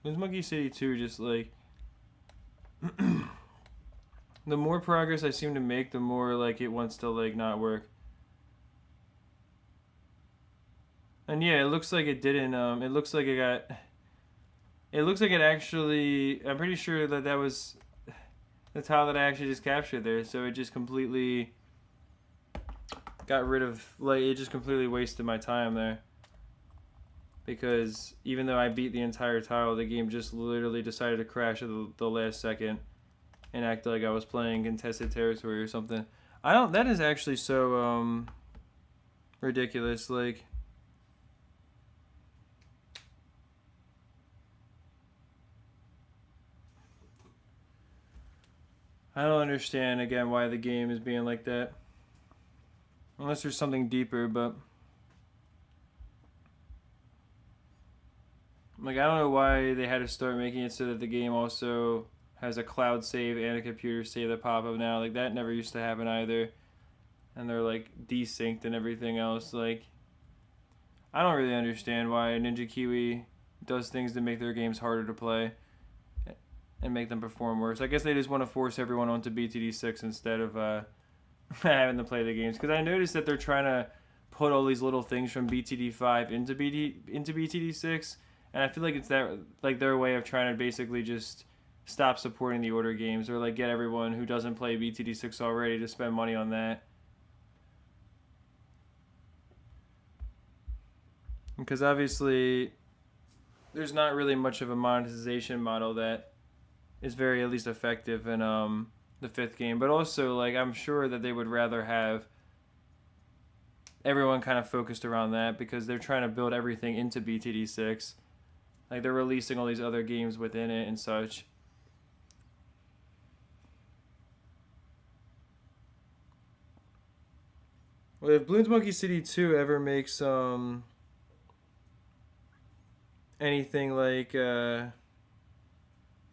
this Monkey City 2 just like. The more progress I seem to make, the more like it wants to like not work. And yeah, it looks like it didn't. It looks like it got. It looks like it actually. I'm pretty sure that that was the tile that I actually just captured there. So it just completely got rid of. Like it just completely wasted my time there. Because even though I beat the entire tile, the game just literally decided to crash at the last second and act like I was playing contested territory or something. I don't. That is actually so ridiculous. Like. I don't understand again why the game is being like that. Unless there's something deeper, but like I don't know why they had to start making it so that the game also has a cloud save and a computer save that pop up now. Like that never used to happen either. And they're like desynced and everything else. Like I don't really understand why Ninja Kiwi does things to make their games harder to play and make them perform worse. I guess they just want to force everyone onto BTD6 instead of having to play the games. Because I noticed that they're trying to put all these little things from BTD5 into BTD6, and I feel like it's that like their way of trying to basically just stop supporting the order games or like get everyone who doesn't play BTD6 already to spend money on that. Because obviously there's not really much of a monetization model that is very at least effective in the fifth game, but also like I'm sure that they would rather have everyone kind of focused around that because they're trying to build everything into BTD6. Like they're releasing all these other games within it and such. Well, if Bloons Monkey City 2 ever makes anything like yeah,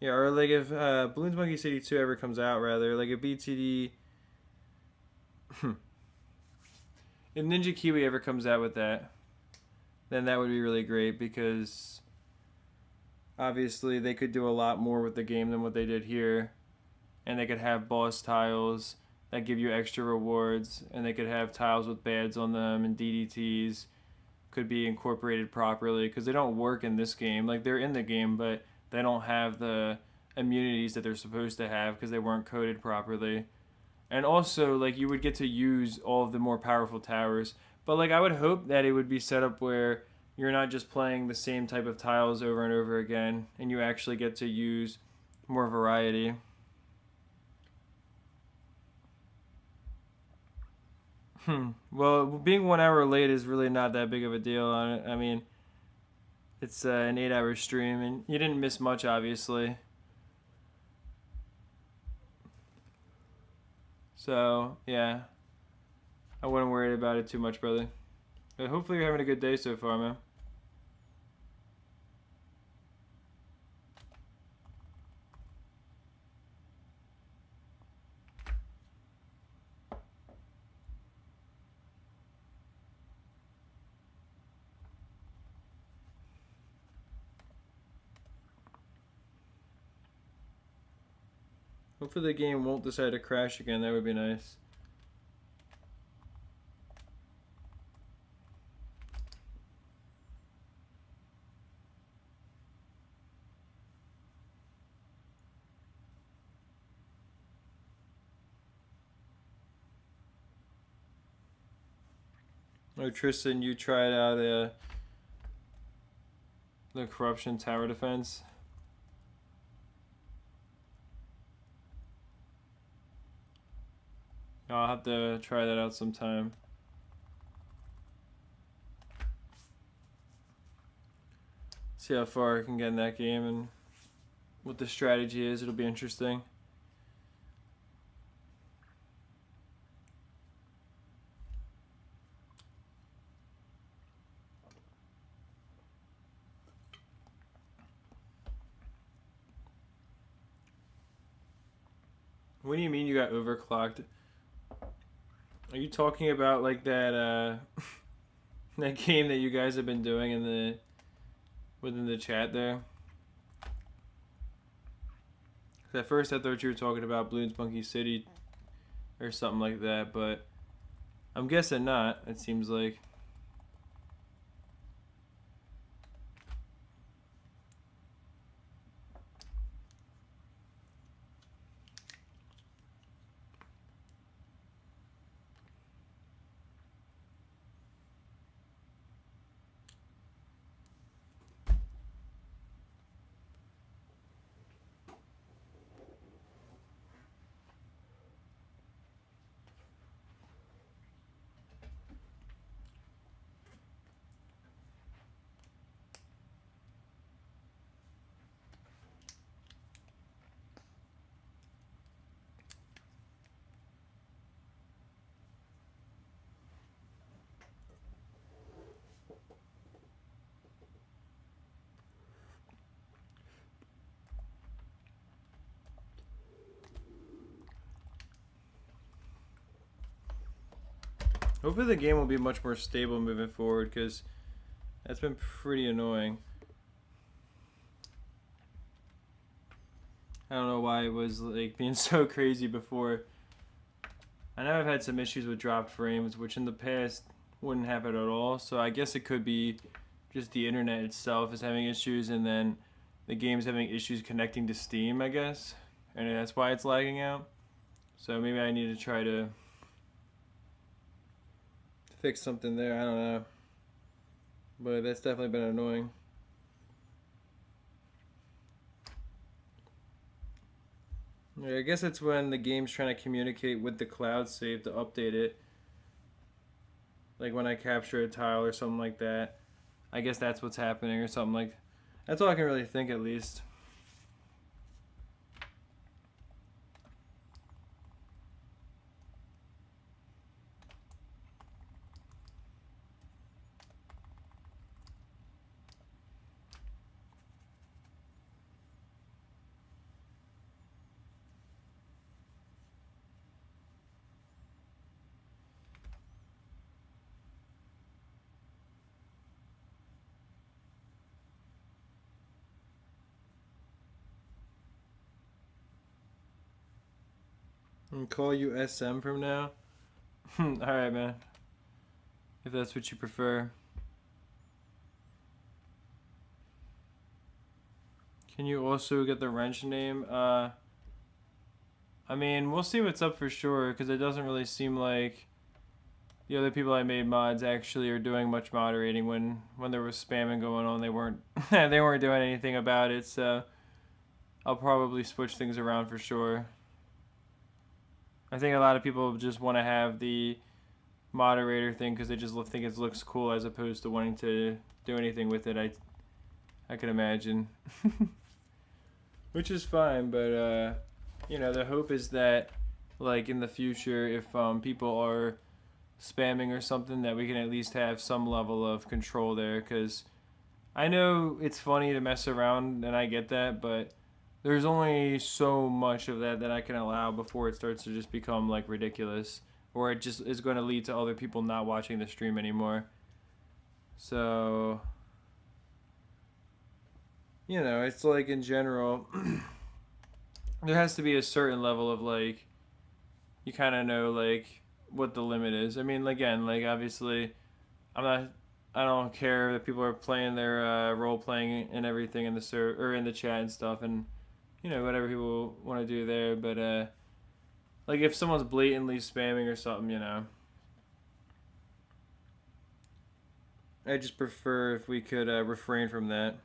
or like if Bloons Monkey City 2 ever comes out, rather, like if BTD. If Ninja Kiwi ever comes out with that, then that would be really great because obviously they could do a lot more with the game than what they did here. And they could have boss tiles that give you extra rewards, and they could have tiles with bads on them and DDTs could be incorporated properly because they don't work in this game. Like they're in the game, but they don't have the immunities that they're supposed to have because they weren't coded properly. And also, like, you would get to use all of the more powerful towers. But, like, I would hope that it would be set up where you're not just playing the same type of tiles over and over again, and you actually get to use more variety. Well, being 1 hour late is really not that big of a deal. I mean, it's an 8 hour stream, and you didn't miss much, obviously. So, yeah, I wouldn't worry about it too much, brother. But hopefully you're having a good day so far, man. Hopefully the game won't decide to crash again. That would be nice. Oh, Tristan, you tried out the corruption tower defense. I'll have to try that out sometime. See how far I can get in that game and what the strategy is. It'll be interesting. What do you mean you got overclocked? Are you talking about like that that game that you guys have been doing in the within the chat there? 'Cause at first I thought you were talking about Bloons Monkey City or something like that, but I'm guessing not. It seems like. Hopefully the game will be much more stable moving forward, because that's been pretty annoying. I don't know why it was like being so crazy before. I know I've had some issues with dropped frames, which in the past wouldn't happen at all. So I guess it could be just the internet itself is having issues, and then the game's having issues connecting to Steam, I guess. And that's why it's lagging out. So maybe I need to try to fix something there. I don't know. But that's definitely been annoying. Yeah, I guess it's when the game's trying to communicate with the cloud save to update it. Like when I capture a tile or something like that. I guess that's what's happening or something like. That's all I can really think, at least. And call you SM from now? Alright, man. If that's what you prefer. Can you also get the wrench name? I I mean, we'll see what's up for sure, because it doesn't really seem like the other people I made mods actually are doing much moderating. When there was spamming going on, they weren't they weren't doing anything about it. So I'll probably switch things around for sure. I think a lot of people just want to have the moderator thing because they just think it looks cool as opposed to wanting to do anything with it. I can imagine, which is fine. But you know, the hope is that like in the future, if people are spamming or something, that we can at least have some level of control there. Because I know it's funny to mess around, and I get that, but there's only so much of that I can allow before it starts to just become like ridiculous, or it just is going to lead to other people not watching the stream anymore. So, you know, it's like in general, there has to be a certain level of like, you kind of know like what the limit is. I mean, again, like obviously, I don't care that people are playing their role playing and everything in the or in the chat and stuff, and you know, whatever people want to do there. But like if someone's blatantly spamming or something, you know, I just prefer if we could refrain from that.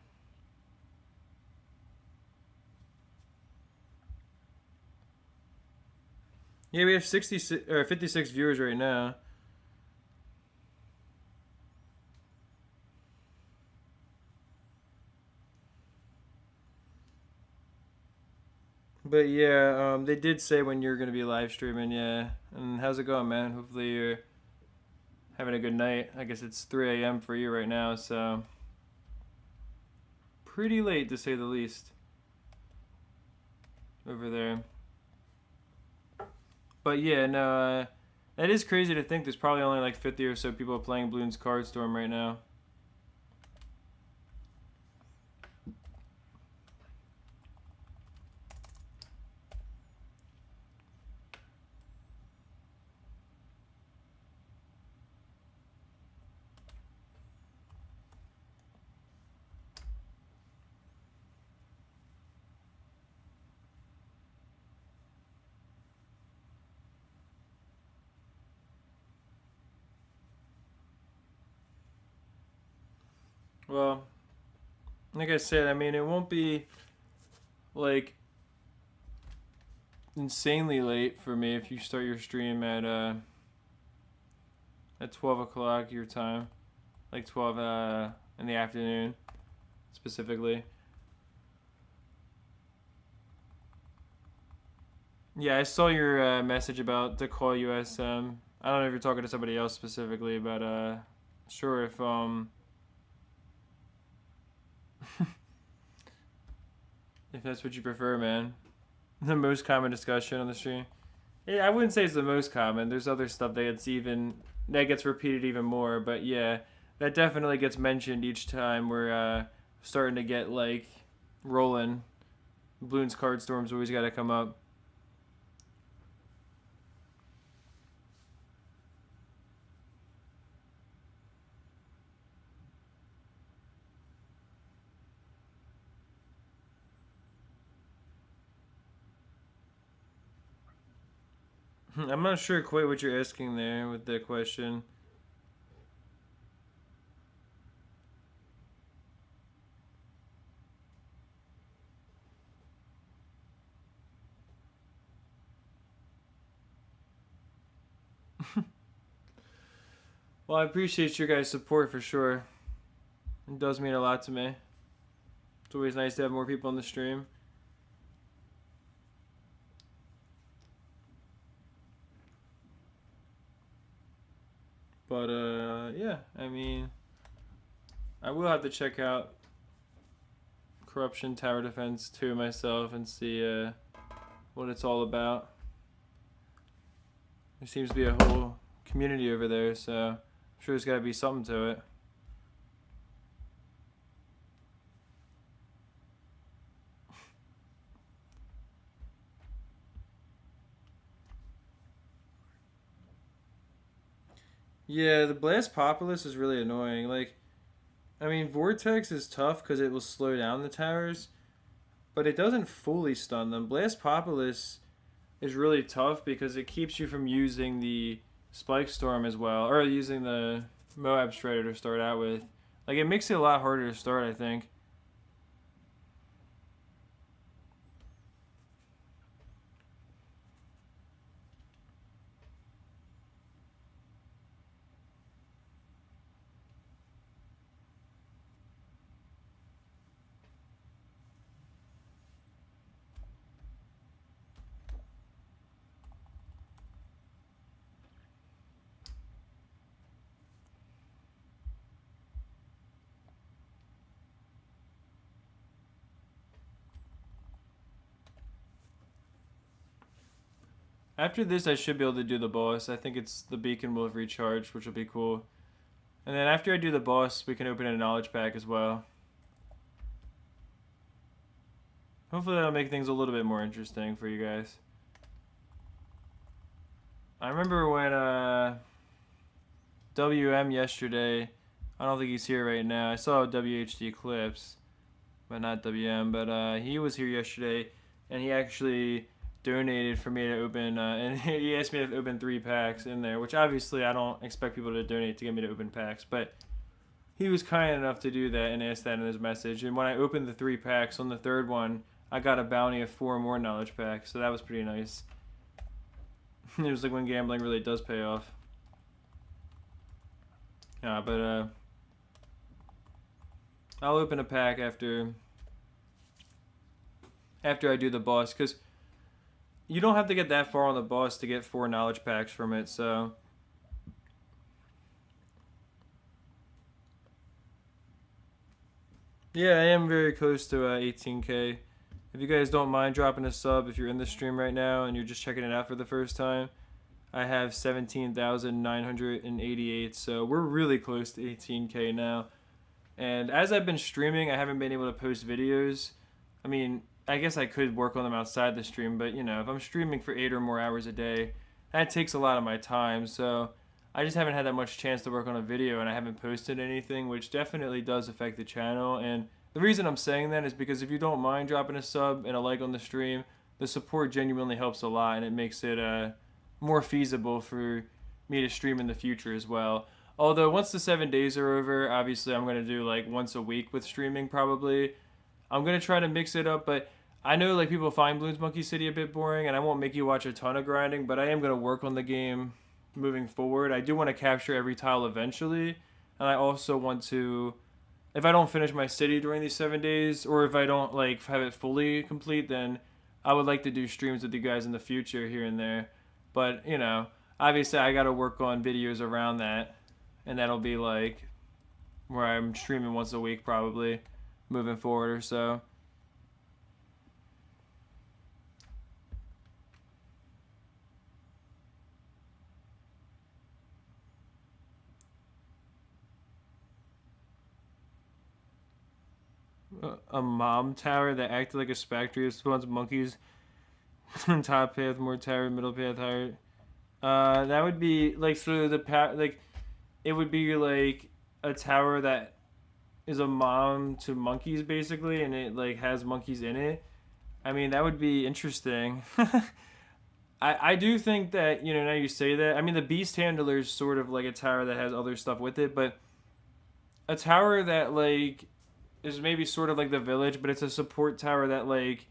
Yeah, we have 66 or 56 viewers right now. But yeah, they did say when you're gonna be live streaming, yeah. And how's it going, man? Hopefully you're having a good night. I guess it's 3 a.m. for you right now, so pretty late to say the least over there. But yeah, no, that is crazy to think there's probably only like 50 or so people playing Bloons Card Storm right now. Well, like I said, I mean, it won't be like insanely late for me if you start your stream at 12 o'clock your time, like 12 in the afternoon specifically. Yeah, I saw your message about to call USM. I don't know if you're talking to somebody else specifically, but sure, if if that's what you prefer, man. The most common discussion on the stream. Yeah, I wouldn't say it's the most common. There's other stuff that gets repeated even more, but yeah, that definitely gets mentioned each time we're starting to get like rolling. Bloons Card Storm's always got to come up. I'm not sure quite what you're asking there with the question. Well, I appreciate your guys' support for sure. It does mean a lot to me. It's always nice to have more people on the stream. But yeah, I mean, I will have to check out Corruption Tower Defense 2 myself and see what it's all about. There seems to be a whole community over there, so I'm sure there's got to be something to it. Yeah, the Blast Populace is really annoying. Like, I mean, Vortex is tough because it will slow down the towers, but it doesn't fully stun them. Blast Populace, is really tough because it keeps you from using the Spike Storm as well, or using the Moab Strider to start out with. Like, it makes it a lot harder to start, I think. After this, I should be able to do the boss. I think it's the beacon will have recharged, which will be cool. And then after I do the boss, we can open a knowledge pack as well. Hopefully that'll make things a little bit more interesting for you guys. I remember when WM yesterday, I don't think he's here right now. I saw WHD Clips, but not WM. But he was here yesterday, and he actually donated for me to open, and he asked me to open 3 packs in there, which obviously I don't expect people to donate to get me to open packs, but he was kind enough to do that and asked that in his message. And when I opened the 3 packs, on the 3rd one, I got a bounty of 4 more knowledge packs, so that was pretty nice. It was like when gambling really does pay off. But I'll open a pack after I do the boss, because you don't have to get that far on the boss to get 4 knowledge packs from it, so. Yeah, I am very close to 18K. If you guys don't mind dropping a sub if you're in the stream right now and you're just checking it out for the first time, I have 17,988, so we're really close to 18K now. And as I've been streaming, I haven't been able to post videos. I mean, I guess I could work on them outside the stream, but you know, if I'm streaming for 8 or more hours a day, that takes a lot of my time, so I just haven't had that much chance to work on a video, and I haven't posted anything, which definitely does affect the channel. And the reason I'm saying that is because if you don't mind dropping a sub and a like on the stream, the support genuinely helps a lot, and it makes it more feasible for me to stream in the future as well. Although once the 7 days are over, obviously I'm going to do like once a week with streaming probably. I'm going to try to mix it up, but I know like people find Bloons Monkey City a bit boring, and I won't make you watch a ton of grinding, but I am going to work on the game moving forward. I do want to capture every tile eventually, and I also want to, if I don't finish my city during these 7 days, or if I don't like have it fully complete, then I would like to do streams with you guys in the future here and there. But, you know, obviously I got to work on videos around that, and that'll be like where I'm streaming once a week probably moving forward or so. A mom tower that acted like a spectre spawns monkeys. Top path, more tower, middle path, higher. That would be like, so the like it would be like a tower that is a mom to monkeys basically, and it like has monkeys in it. I mean, that would be interesting. I do think that, you know, now you say that, I mean, the beast handler is sort of like a tower that has other stuff with it, but a tower that like is maybe sort of like the village, but it's a support tower that like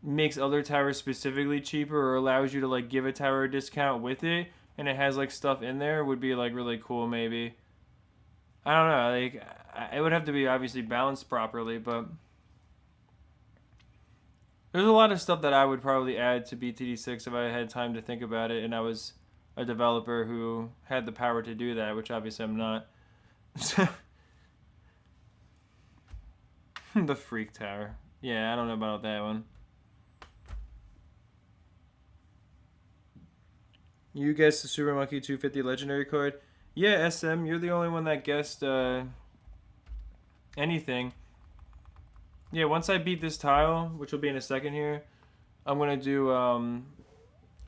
makes other towers specifically cheaper, or allows you to like give a tower a discount with it, and it has like stuff in there, would be like really cool maybe. I don't know, like it would have to be obviously balanced properly, but there's a lot of stuff that I would probably add to BTD6 if I had time to think about it and I was a developer who had the power to do that, which obviously I'm not. The Freak Tower. Yeah, I don't know about that one. You guessed the Super Monkey 250 Legendary card. Yeah, SM, you're the only one that guessed anything. Yeah, once I beat this tile, which will be in a second here, I'm going to do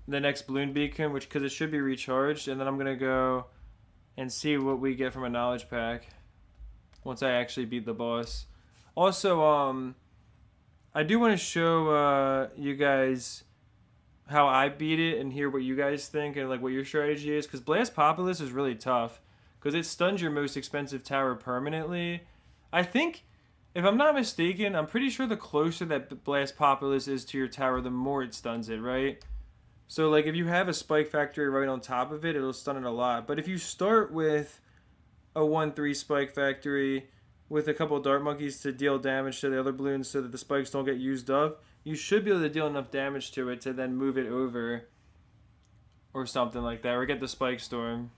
the next Bloon Beacon, which, because it should be recharged, and then I'm going to go and see what we get from a knowledge pack once I actually beat the boss. Also, I do want to show you guys how I beat it and hear what you guys think and like what your strategy is. Because Blast Populous is really tough because it stuns your most expensive tower permanently. I think, if I'm not mistaken, I'm pretty sure the closer that Blast Populous is to your tower, the more it stuns it, right? So like if you have a Spike Factory right on top of it, it'll stun it a lot. But if you start with a 1-3 Spike Factory with a couple of Dart Monkeys to deal damage to the other balloons so that the spikes don't get used up, you should be able to deal enough damage to it to then move it over or something like that, or get the Spike Storm.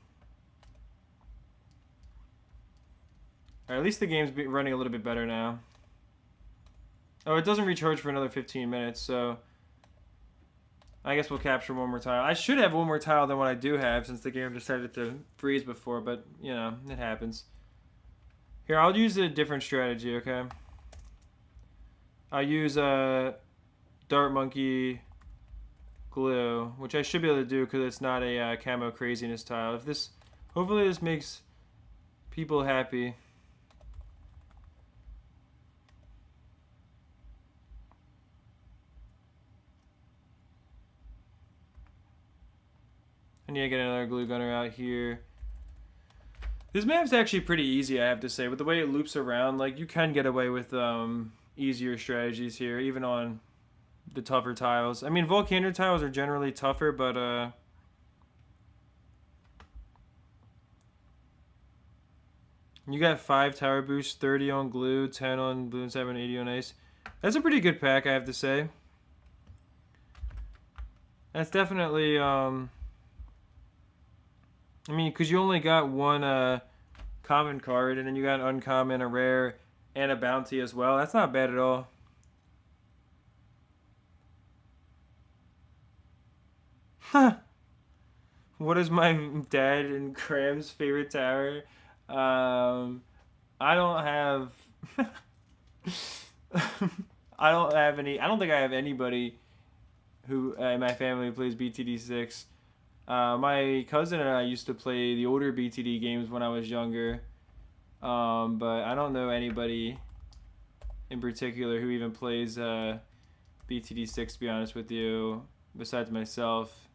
Or at least the game's running a little bit better now. Oh, it doesn't recharge for another 15 minutes, so I guess we'll capture one more tile. I should have one more tile than what I do have since the game decided to freeze before, but, you know, it happens. Here, I'll use a different strategy, okay? I'll use a Dart Monkey Glue, which I should be able to do because it's not a camo craziness tile. If this, hopefully this makes people happy. I need to get another glue gunner out here. This map's actually pretty easy, I have to say. With the way it loops around, like, you can get away with easier strategies here, even on the tougher tiles. I mean, Volcano tiles are generally tougher, but you got 5 tower boosts, 30 on glue, 10 on Bloons, 7, 80 on ice. That's a pretty good pack, I have to say. That's definitely I mean, because you only got one common card, and then you got an uncommon, a rare, and a bounty as well. That's not bad at all. Huh. What is my dad and Cram's favorite tower? I don't have... I don't have any... I don't think I have anybody who in my family plays BTD6. My cousin and I used to play the older BTD games when I was younger, but I don't know anybody in particular who even plays BTD6, to be honest with you, besides myself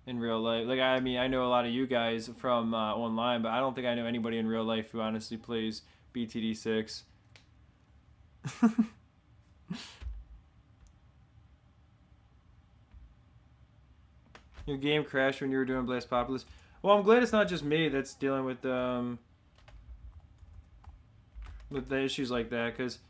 in real life. Like, I mean, I know a lot of you guys from online, but I don't think I know anybody in real life who honestly plays BTD6. Your game crashed when you were doing Blast Populous. Well, I'm glad it's not just me that's dealing with the issues like that, because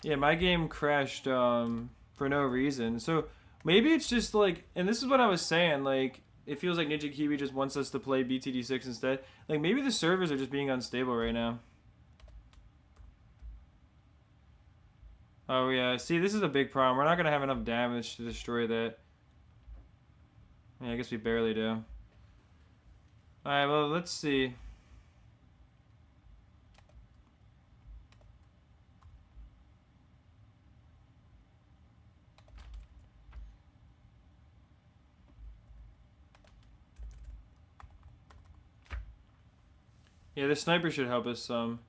yeah, my game crashed for no reason. So maybe it's just like, and this is what I was saying, like, it feels like Ninja Kiwi just wants us to play BTD6 instead. Like, maybe the servers are just being unstable right now. Oh yeah, see, this is a big problem. We're not gonna have enough damage to destroy that. Yeah, I guess we barely do. Alright, well, let's see. Yeah, the sniper should help us some.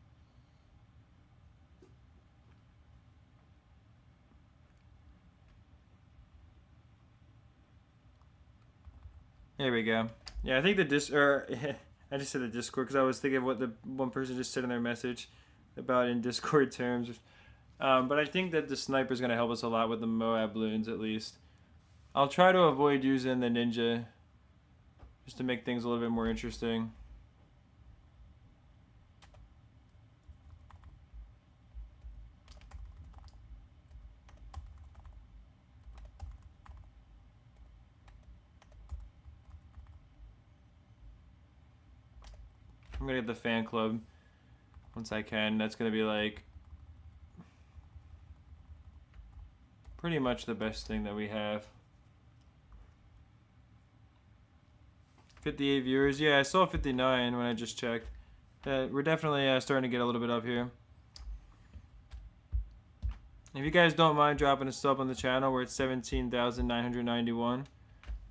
There we go. Yeah, I think the I just said the Discord because I was thinking of what the one person just said in their message about in Discord terms. But I think that the sniper is going to help us a lot with the Moab Bloons, at least. I'll try to avoid using the ninja just to make things a little bit more interesting. I'm gonna get the fan club once I can. That's gonna be like pretty much the best thing that we have. 58 viewers. Yeah, I saw 59 when I just checked. We're definitely starting to get a little bit up here. If you guys don't mind dropping a sub on the channel, we're at 17,991,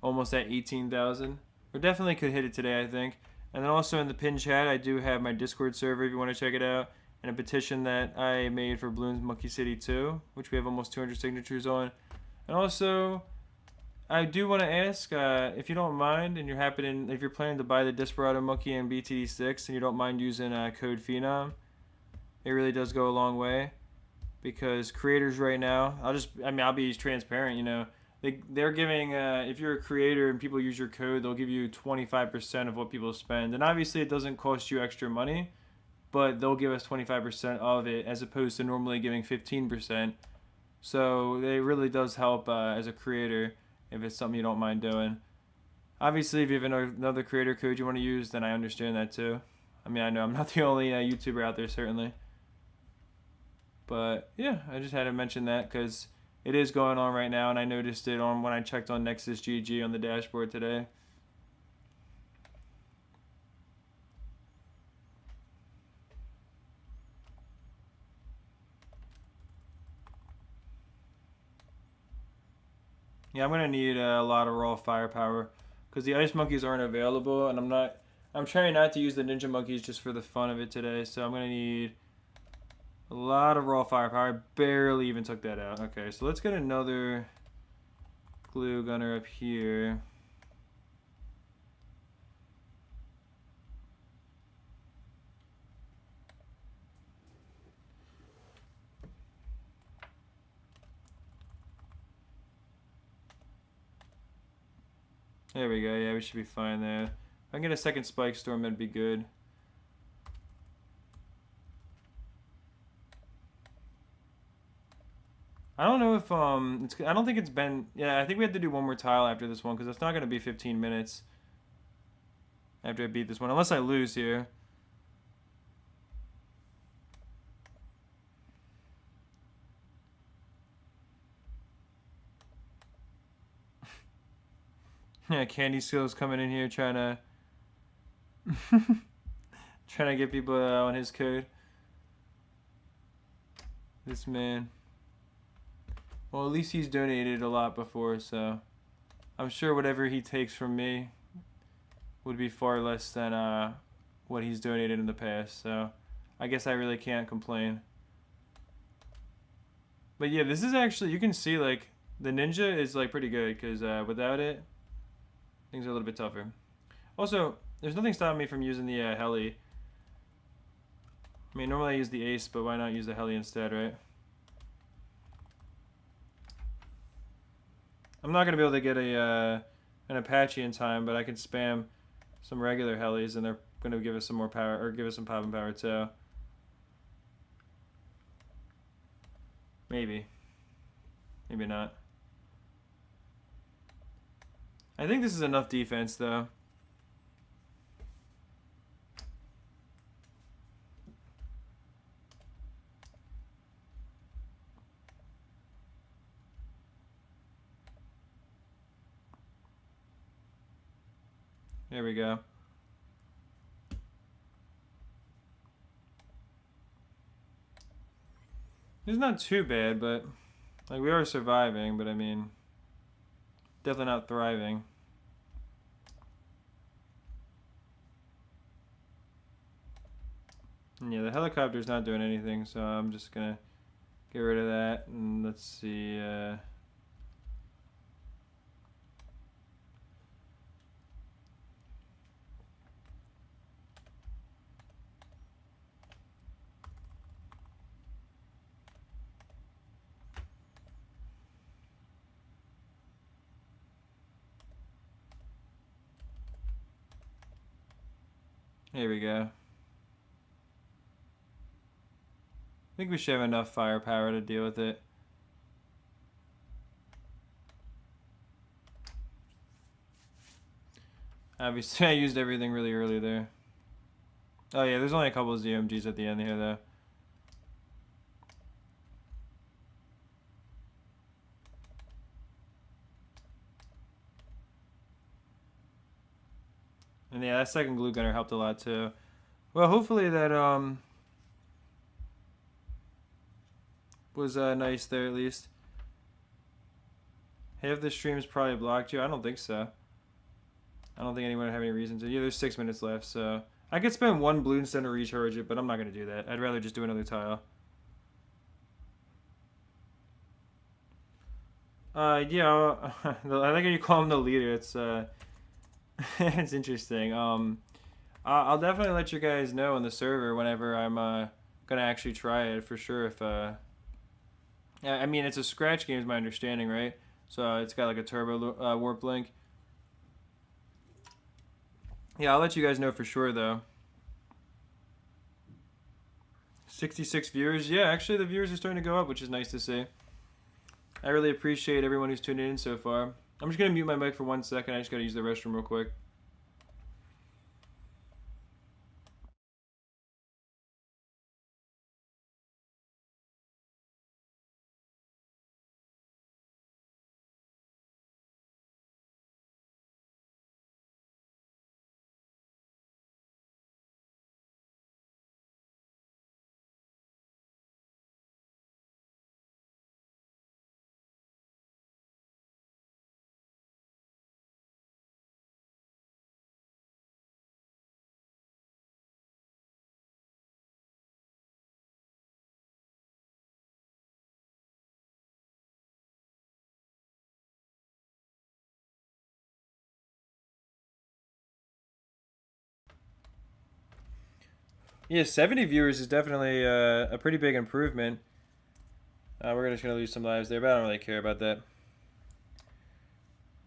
almost at 18,000. We definitely could hit it today, I think. And then also in the pin chat, I do have my Discord server if you want to check it out, and a petition that I made for Bloons Monkey City 2, which we have almost 200 signatures on. And also, I do want to ask, if you don't mind, and if you're planning to buy the Desperado Monkey and BTD6, and you don't mind using code Phenom, it really does go a long way. Because creators right now, I'll be transparent. They're giving, if you're a creator and people use your code, they'll give you 25% of what people spend, and obviously it doesn't cost you extra money, but they'll give us 25% of it as opposed to normally giving 15%. So it really does help as a creator if it's something you don't mind doing. Obviously, if you have another creator code you want to use, then I understand that too. I know I'm not the only YouTuber out there, certainly. But yeah, I just had to mention that because it is going on right now, and I noticed it when I checked on Nexus GG on the dashboard today. Yeah, I'm gonna need a lot of raw firepower because the ice monkeys aren't available, and I'm trying not to use the ninja monkeys just for the fun of it today. So I'm gonna need a lot of raw firepower. I barely even took that out. Okay, so let's get another glue gunner up here. There we go. Yeah, we should be fine there. If I can get a second spike storm, that'd be good. I don't know if I don't think it's been. Yeah, I think we have to do one more tile after this one because it's not gonna be 15 minutes after I beat this one, unless I lose here. Yeah, Candy Skills coming in here trying to trying to get people on his code. This man. Well, at least he's donated a lot before, so I'm sure whatever he takes from me would be far less than what he's donated in the past. So I guess I really can't complain. But yeah, this is actually, you can see like the ninja is like pretty good because without it, things are a little bit tougher. Also, there's nothing stopping me from using the heli. I mean, normally I use the ace, but why not use the heli instead, right? I'm not going to be able to get an Apache in time, but I can spam some regular helis, and they're going to give us some more power, or give us some popping power too. Maybe. Maybe not. I think this is enough defense, though. There we go. It's not too bad, but like we are surviving, but I mean, definitely not thriving. And yeah, the helicopter's not doing anything, so I'm just gonna get rid of that. And let's see. Here we go. I think we should have enough firepower to deal with it. Obviously, I used everything really early there. Oh yeah, there's only a couple of ZMGs at the end here, though. And yeah, that second glue gunner helped a lot, too. Well, hopefully that, was nice there at least. Half the stream's probably blocked you. I don't think so. I don't think anyone would have any reason to. Yeah, there's 6 minutes left, so I could spend one Bloons stone to recharge it, but I'm not gonna do that. I'd rather just do another tile. Yeah, I like how you call him the leader. It's it's interesting. I'll definitely let you guys know on the server whenever I'm gonna actually try it for sure. If I mean it's a scratch game is my understanding, right? So it's got like a turbo warp link. Yeah, I'll let you guys know for sure though. 66 viewers. Yeah, actually the viewers are starting to go up, which is nice to see. I really appreciate everyone who's tuning in so far. I'm just gonna mute my mic for 1 second. I just gotta use the restroom real quick. Yeah, 70 viewers is definitely a pretty big improvement. We're just gonna lose some lives there, but I don't really care about that.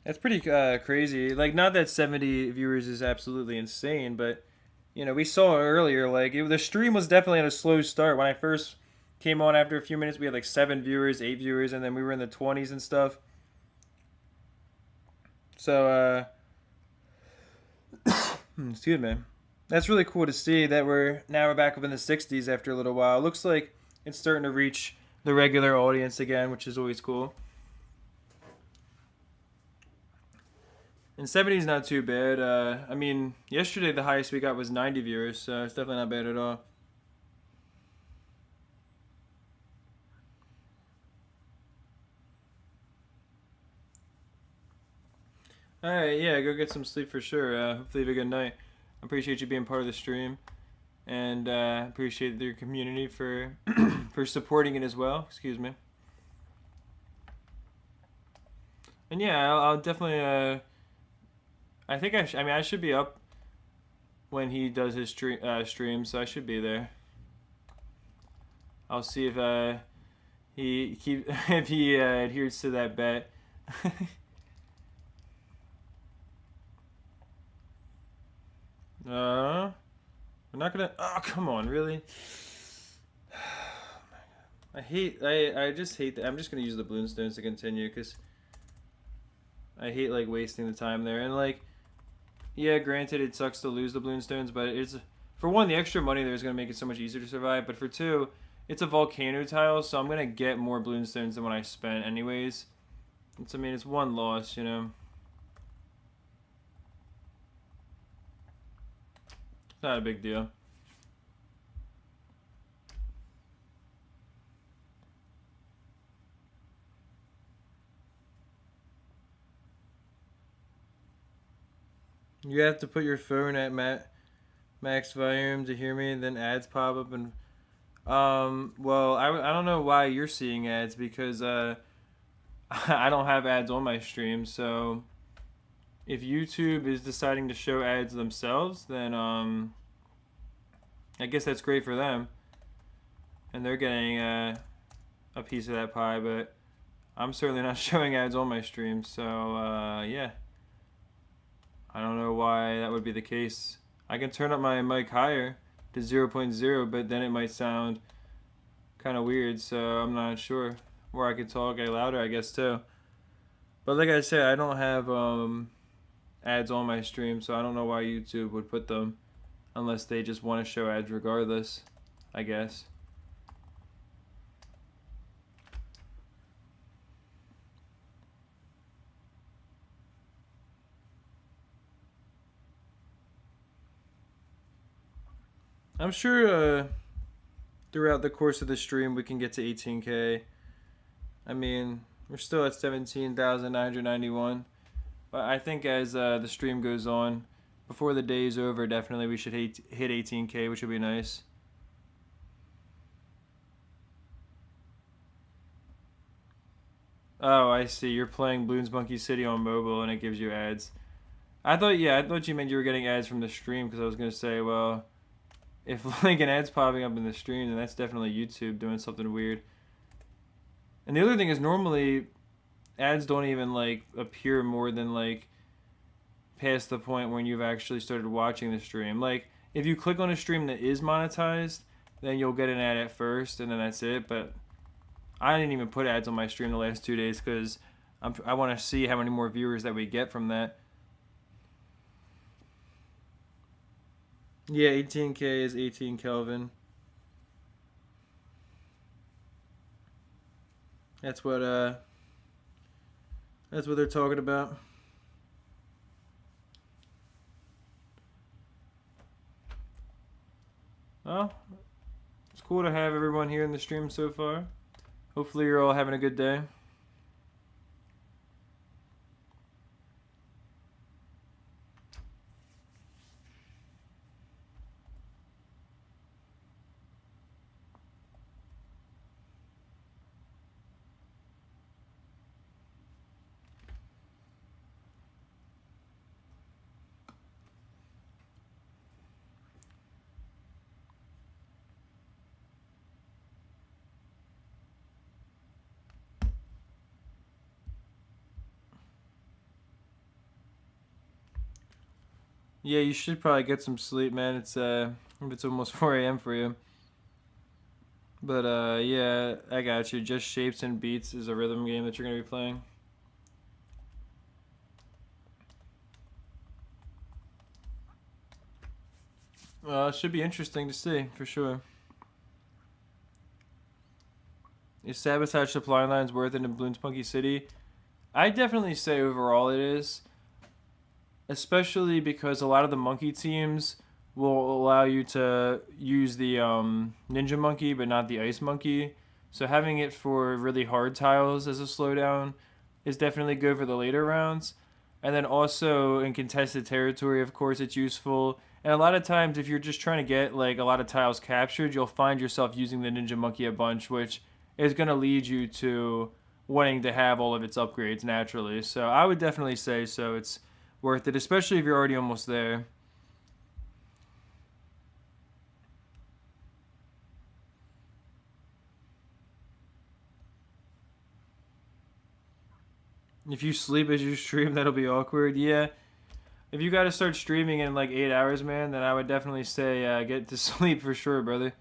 That's pretty crazy. Like, not that 70 viewers is absolutely insane, but you know, we saw earlier, like the stream was definitely at a slow start. When I first came on, after a few minutes, we had like 7 viewers, 8 viewers, and then we were in the 20s and stuff. So, excuse me. That's really cool to see that we're back up in the 60s after a little while. Looks like it's starting to reach the regular audience again, which is always cool. And 70 is not too bad. I mean, yesterday the highest we got was 90 viewers, so it's definitely not bad at all. All right, yeah, go get some sleep for sure. Hopefully, you have a good night. I appreciate you being part of the stream, and appreciate your community for for supporting it as well. Excuse me. And yeah, I'll definitely. I think I mean, I should be up when he does his stream, so I should be there. I'll see if if he adheres to that bet. We're not gonna. Oh, come on, really? I just hate that. I'm just gonna use the Bloons stones to continue because I hate like wasting the time there. And like, yeah, granted, it sucks to lose the Bloons stones, but it's for one, the extra money there is gonna make it so much easier to survive. But for two, it's a volcano tile, so I'm gonna get more Bloons stones than what I spent anyways. I mean, it's one loss, you know. It's not a big deal. You have to put your phone at max volume to hear me, then ads pop up and well, I don't know why you're seeing ads because I don't have ads on my stream. So if YouTube is deciding to show ads themselves, then I guess that's great for them, and they're getting a piece of that pie. But I'm certainly not showing ads on my stream. So yeah, I don't know why that would be the case. I can turn up my mic higher to 0.0, but then it might sound kind of weird, so I'm not sure. Or I could talk louder, I guess, too. But like I said, I don't have ads on my stream, so I don't know why YouTube would put them unless they just want to show ads regardless, I guess. I'm sure throughout the course of the stream we can get to 18K. I mean, we're still at 17,991. But I think as the stream goes on, before the day is over, definitely we should hit 18K, which would be nice. Oh, I see. You're playing Bloons Monkey City on mobile and it gives you ads. I thought you meant you were getting ads from the stream because I was gonna say, well, if like an ad's popping up in the stream, then that's definitely YouTube doing something weird. And the other thing is normally ads don't even like appear more than like past the point when you've actually started watching the stream. Like if you click on a stream that is monetized, then you'll get an ad at first, and then that's it. But I didn't even put ads on my stream the last 2 days because I want to see how many more viewers that we get from that. Yeah, 18K is 18 Kelvin. That's what they're talking about. Well, it's cool to have everyone here in the stream so far. Hopefully you're all having a good day. Yeah, you should probably get some sleep, man. It's almost 4 a.m. for you. But yeah, I got you. Just Shapes and Beats is a rhythm game that you're gonna be playing. It should be interesting to see for sure. Is Sabotage Supply Lines worth it in Bloons Monkey City? I definitely say overall it is, especially because a lot of the monkey teams will allow you to use the ninja monkey but not the ice monkey. So having it for really hard tiles as a slowdown is definitely good for the later rounds. And then also in contested territory, of course, it's useful. And a lot of times, if you're just trying to get like a lot of tiles captured, you'll find yourself using the ninja monkey a bunch, which is going to lead you to wanting to have all of its upgrades naturally. So I would definitely say so. It's worth it, especially if you're already almost there. If you sleep as you stream, that'll be awkward. Yeah. If you got to start streaming in like 8 hours, man, then I would definitely say get to sleep for sure, brother.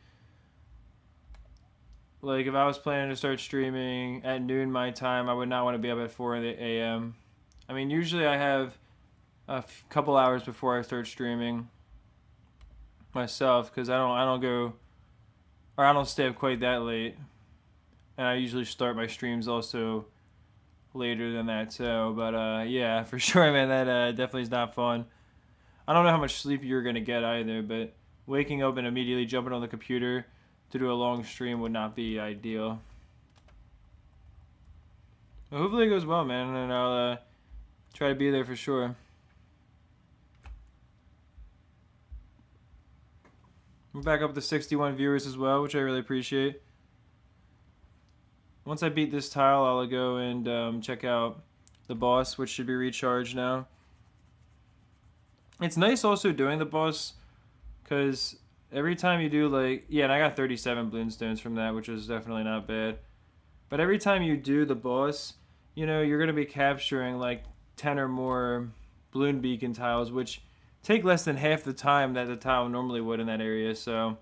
Like if I was planning to start streaming at noon my time, I would not want to be up at 4 a.m. I mean, usually I have a couple hours before I start streaming myself because I don't go or I don't stay up quite that late, and I usually start my streams also later than that too. But yeah, for sure, man, that definitely is not fun. I don't know how much sleep you're gonna get either, but waking up and immediately jumping on the computer to do a long stream would not be ideal. But hopefully it goes well, man, and I'll try to be there for sure. We're back up to 61 viewers as well, which I really appreciate. Once I beat this tile, I'll go and check out the boss, which should be recharged now. It's nice also doing the boss, because every time you do, like, yeah, and I got 37 Bloonstones from that, which was definitely not bad. But every time you do the boss, you know, you're going to be capturing, like, 10 or more Bloon Beacon tiles, which take less than half the time that the tile normally would in that area, so...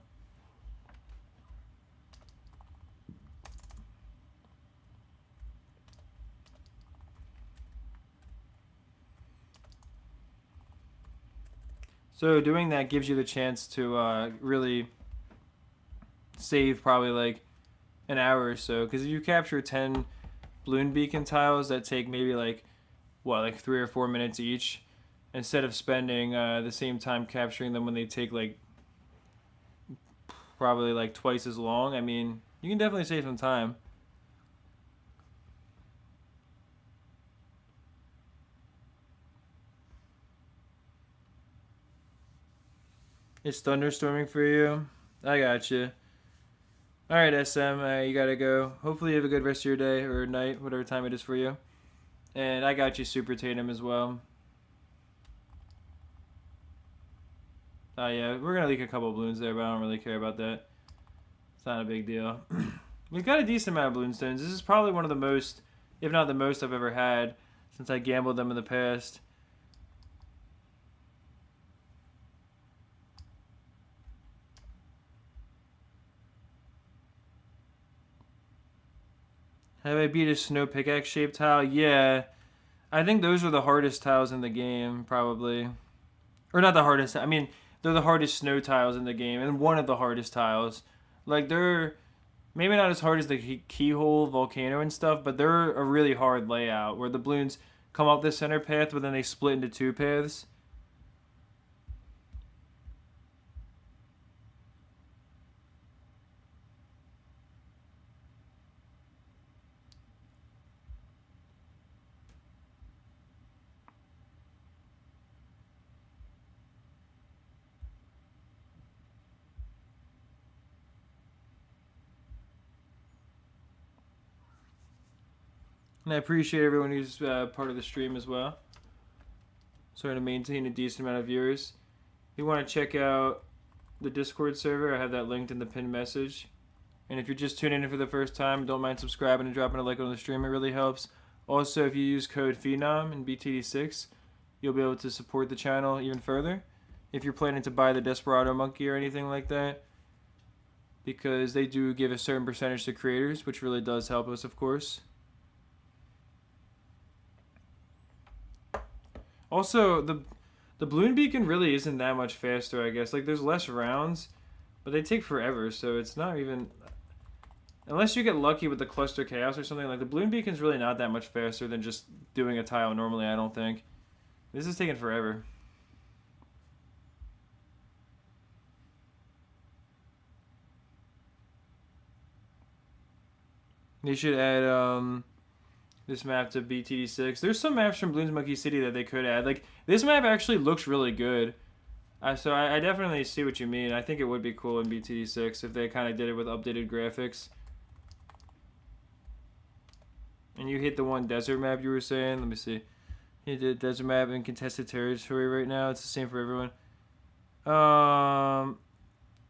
So doing that gives you the chance to really save probably like an hour or so. Because if you capture 10 Bloon Beacon tiles that take maybe like, what, like 3 or 4 minutes each, instead of spending the same time capturing them when they take like probably like twice as long, I mean, you can definitely save some time. It's thunderstorming for you? I got you. All right, SM, you gotta go. Hopefully you have a good rest of your day or night, whatever time it is for you. And I got you Super Tatum as well. Yeah, we're gonna leak a couple balloons there, but I don't really care about that. It's not a big deal. We've got a decent amount of balloon stones. This is probably one of the most, if not the most, I've ever had since I gambled them in the past. Have I beat a snow pickaxe shaped tile? Yeah. I think those are the hardest tiles in the game, probably. Or not the hardest. I mean, they're the hardest snow tiles in the game, and one of the hardest tiles. Like, they're maybe not as hard as the keyhole, volcano, and stuff, but they're a really hard layout where the balloons come up the center path, but then they split into two paths. And I appreciate everyone who's part of the stream as well. Trying to maintain a decent amount of viewers. If you want to check out the Discord server, I have that linked in the pinned message. And if you're just tuning in for the first time, don't mind subscribing and dropping a like on the stream. It really helps. Also, if you use code PHENOM in BTD6, you'll be able to support the channel even further. If you're planning to buy the Desperado Monkey or anything like that, because they do give a certain percentage to creators, which really does help us, of course. Also, the balloon beacon really isn't that much faster, I guess. Like, there's less rounds, but they take forever, so it's not even... Unless you get lucky with the cluster chaos or something, like, the balloon beacon's really not that much faster than just doing a tile normally, I don't think. This is taking forever. They should add, this map to BTD6. There's some maps from Bloons Monkey City that they could add. Like, this map actually looks really good. So I definitely see what you mean. I think it would be cool in BTD6 if they kind of did it with updated graphics. And you hit the one desert map you were saying. Let me see. You did desert map in contested territory right now. It's the same for everyone.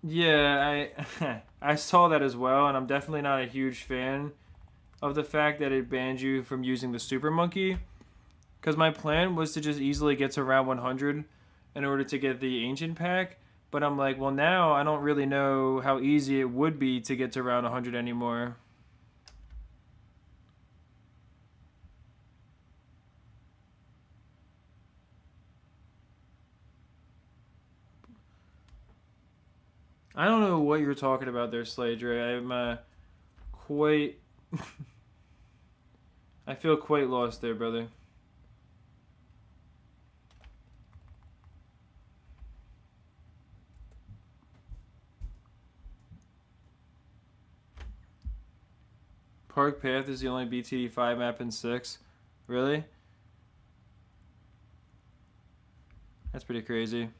Yeah, I saw that as well, and I'm definitely not a huge fan of the fact that it banned you from using the Super Monkey, because my plan was to just easily get to round 100 in order to get the Ancient Pack, but I'm like, well, now I don't really know how easy it would be to get to round 100 anymore. I don't know what you're talking about there, Slaydre. I'm quite... I feel quite lost there, brother. Park Path is the only BTD5 map in 6. Really? That's pretty crazy.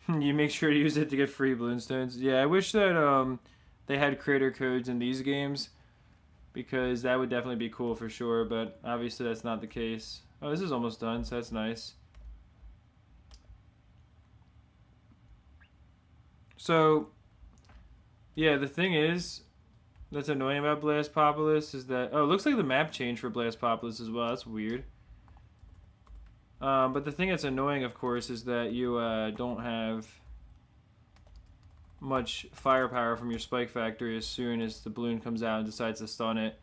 You make sure to use it to get free Bloonstones. Yeah, I wish that they had creator codes in these games, because that would definitely be cool for sure, but obviously that's not the case. Oh, this is almost done, so that's nice. So, yeah, the thing is, that's annoying about Blastpopolis is that... Oh, it looks like the map changed for Blastpopolis as well. That's weird. But the thing that's annoying, of course, is that you don't have much firepower from your Spike Factory as soon as the balloon comes out and decides to stun it.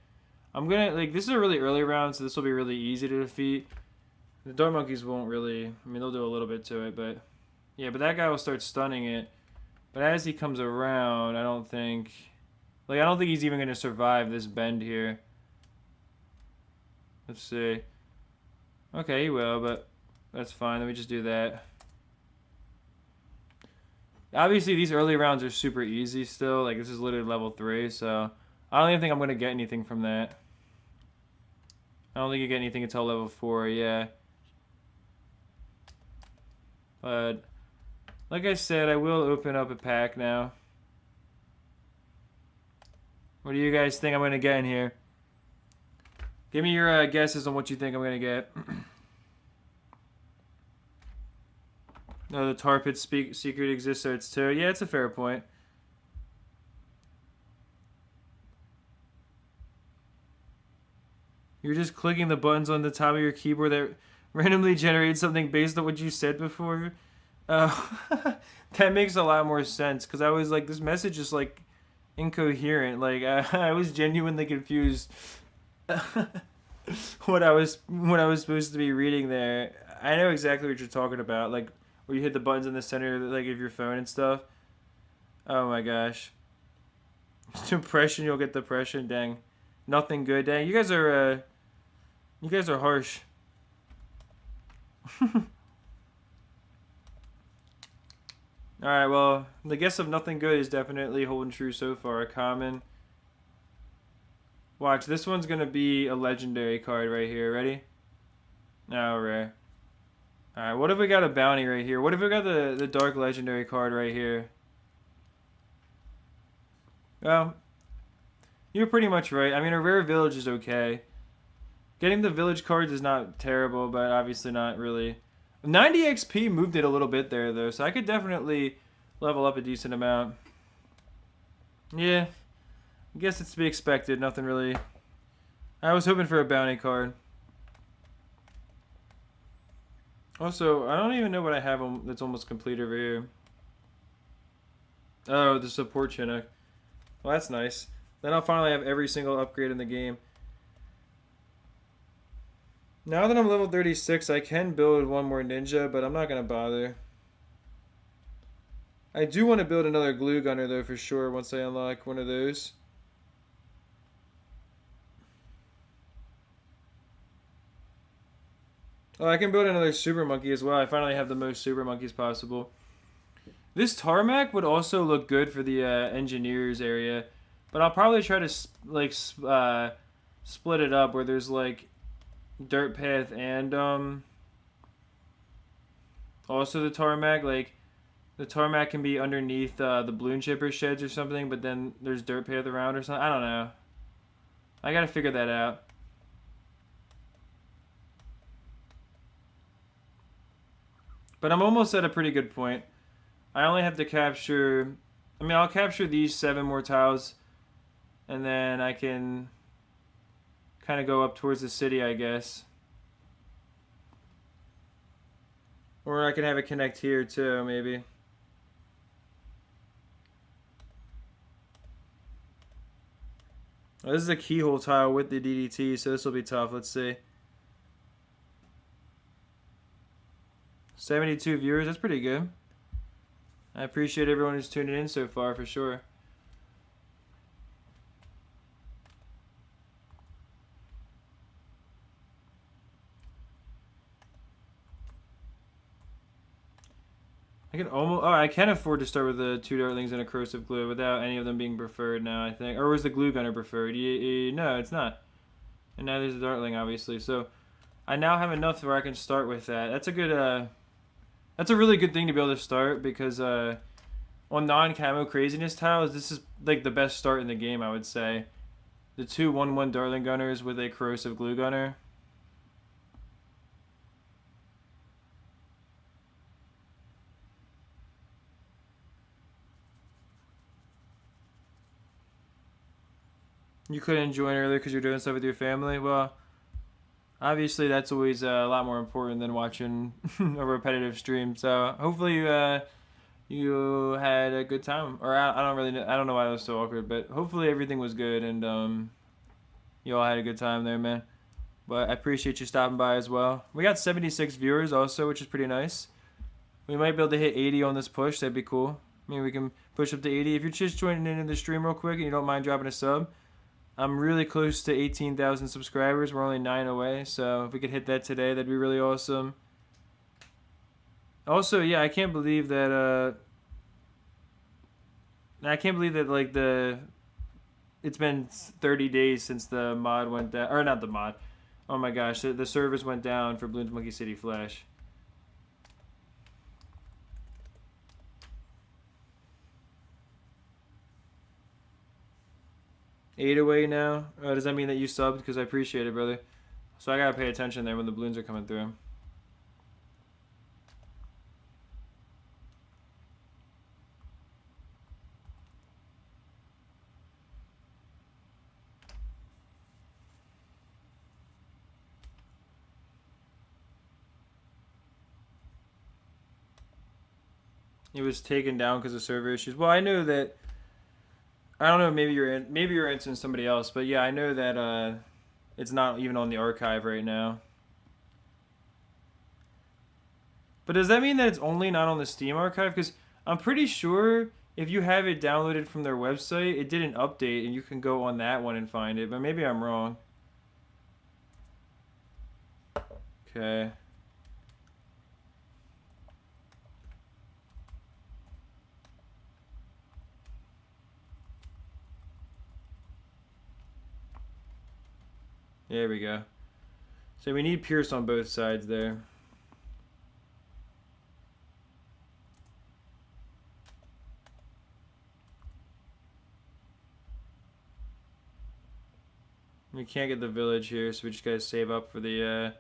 I'm gonna, like, this is a really early round, so this will be really easy to defeat. The Dart Monkeys won't really, I mean, they'll do a little bit to it, but... Yeah, but that guy will start stunning it. But as he comes around, I don't think... Like, I don't think he's even going to survive this bend here. Let's see. Okay, he will, but that's fine. Let me just do that. Obviously, these early rounds are super easy still. Like, this is literally level 3, so... I don't even think I'm going to get anything from that. I don't think you get anything until level 4, yeah. But, like I said, I will open up a pack now. What do you guys think I'm gonna get in here? Give me your guesses on what you think I'm gonna get. No, the tar pit secret exists, so it's 2. Yeah, it's a fair point. You're just clicking the buttons on the top of your keyboard that randomly generates something based on what you said before. That makes a lot more sense, because I was like, this message is like incoherent. Like I was genuinely confused what I was supposed to be reading there. I know exactly what you're talking about, like where you hit the buttons in the center like of your phone and stuff. Oh my gosh. Depression, you'll get depression, dang. Nothing good, dang. You guys are harsh. Alright, well, the guess of nothing good is definitely holding true so far. Common. Watch, this one's gonna be a legendary card right here. Ready? Oh, rare. Alright, what if we got a bounty right here? What if we got the dark legendary card right here? Well, you're pretty much right. I mean, a rare village is okay. Getting the village cards is not terrible, but obviously not really. 90 XP moved it a little bit there, though, so I could definitely level up a decent amount. Yeah, I guess it's to be expected. Nothing really. I was hoping for a bounty card. Also, I don't even know what I have that's almost complete over here. Oh, the support Chinook. Well, that's nice. Then I'll finally have every single upgrade in the game. Now that I'm level 36, I can build one more ninja, but I'm not going to bother. I do want to build another glue gunner, though, for sure, once I unlock one of those. Oh, I can build another super monkey as well. I finally have the most super monkeys possible. This tarmac would also look good for the engineers area, but I'll probably try to split it up where there's like dirt path and also the tarmac. Like the tarmac can be underneath the balloon chipper sheds or something, but then there's dirt path around or something. I don't know. I gotta figure that out. But I'm almost at a pretty good point. I only have to capture... I mean, I'll capture these 7 more tiles, and then I can kind of go up towards the city, I guess. Or I can have it connect here, too, maybe. Oh, this is a keyhole tile with the DDT, so this will be tough. Let's see. 72 viewers, that's pretty good. I appreciate everyone who's tuning in so far, for sure. I can afford to start with the 2 dartlings and a corrosive glue without any of them being preferred now, I think. Or was the glue gunner preferred? No, it's not. And now there's a dartling, obviously. So I now have enough where I can start with that. That's a good, that's a really good thing to be able to start, because on non-camo craziness tiles, this is like the best start in the game, I would say. The 2 1/1 dartling gunners with a corrosive glue gunner. You couldn't join earlier because you're doing stuff with your family? Well, obviously that's always a lot more important than watching a repetitive stream. So hopefully you had a good time. Or I don't really know, I don't know why it was so awkward, but hopefully everything was good and you all had a good time there, man. But I appreciate you stopping by as well. We got 76 viewers also, which is pretty nice. We might be able to hit 80 on this push. That'd be cool. I mean, we can push up to 80. If you're just joining in the stream real quick and you don't mind dropping a sub, I'm really close to 18,000 subscribers. We're only 9 away, so if we could hit that today, that'd be really awesome. Also, yeah, I can't believe that like it's been 30 days since the mod went down, or not the mod. Oh my gosh, the servers went down for Bloons Monkey City Flash. 8 away now. Does that mean that you subbed? Because I appreciate it, brother. So I gotta pay attention there when the balloons are coming through. It was taken down because of server issues. Well, I knew that. I don't know. Maybe you're answering somebody else, but yeah, I know that it's not even on the archive right now. But does that mean that it's only not on the Steam archive? Because I'm pretty sure if you have it downloaded from their website, it didn't update, and you can go on that one and find it. But maybe I'm wrong. Okay. There we go. So we need Pierce on both sides there. We can't get the village here, so we just gotta save up for the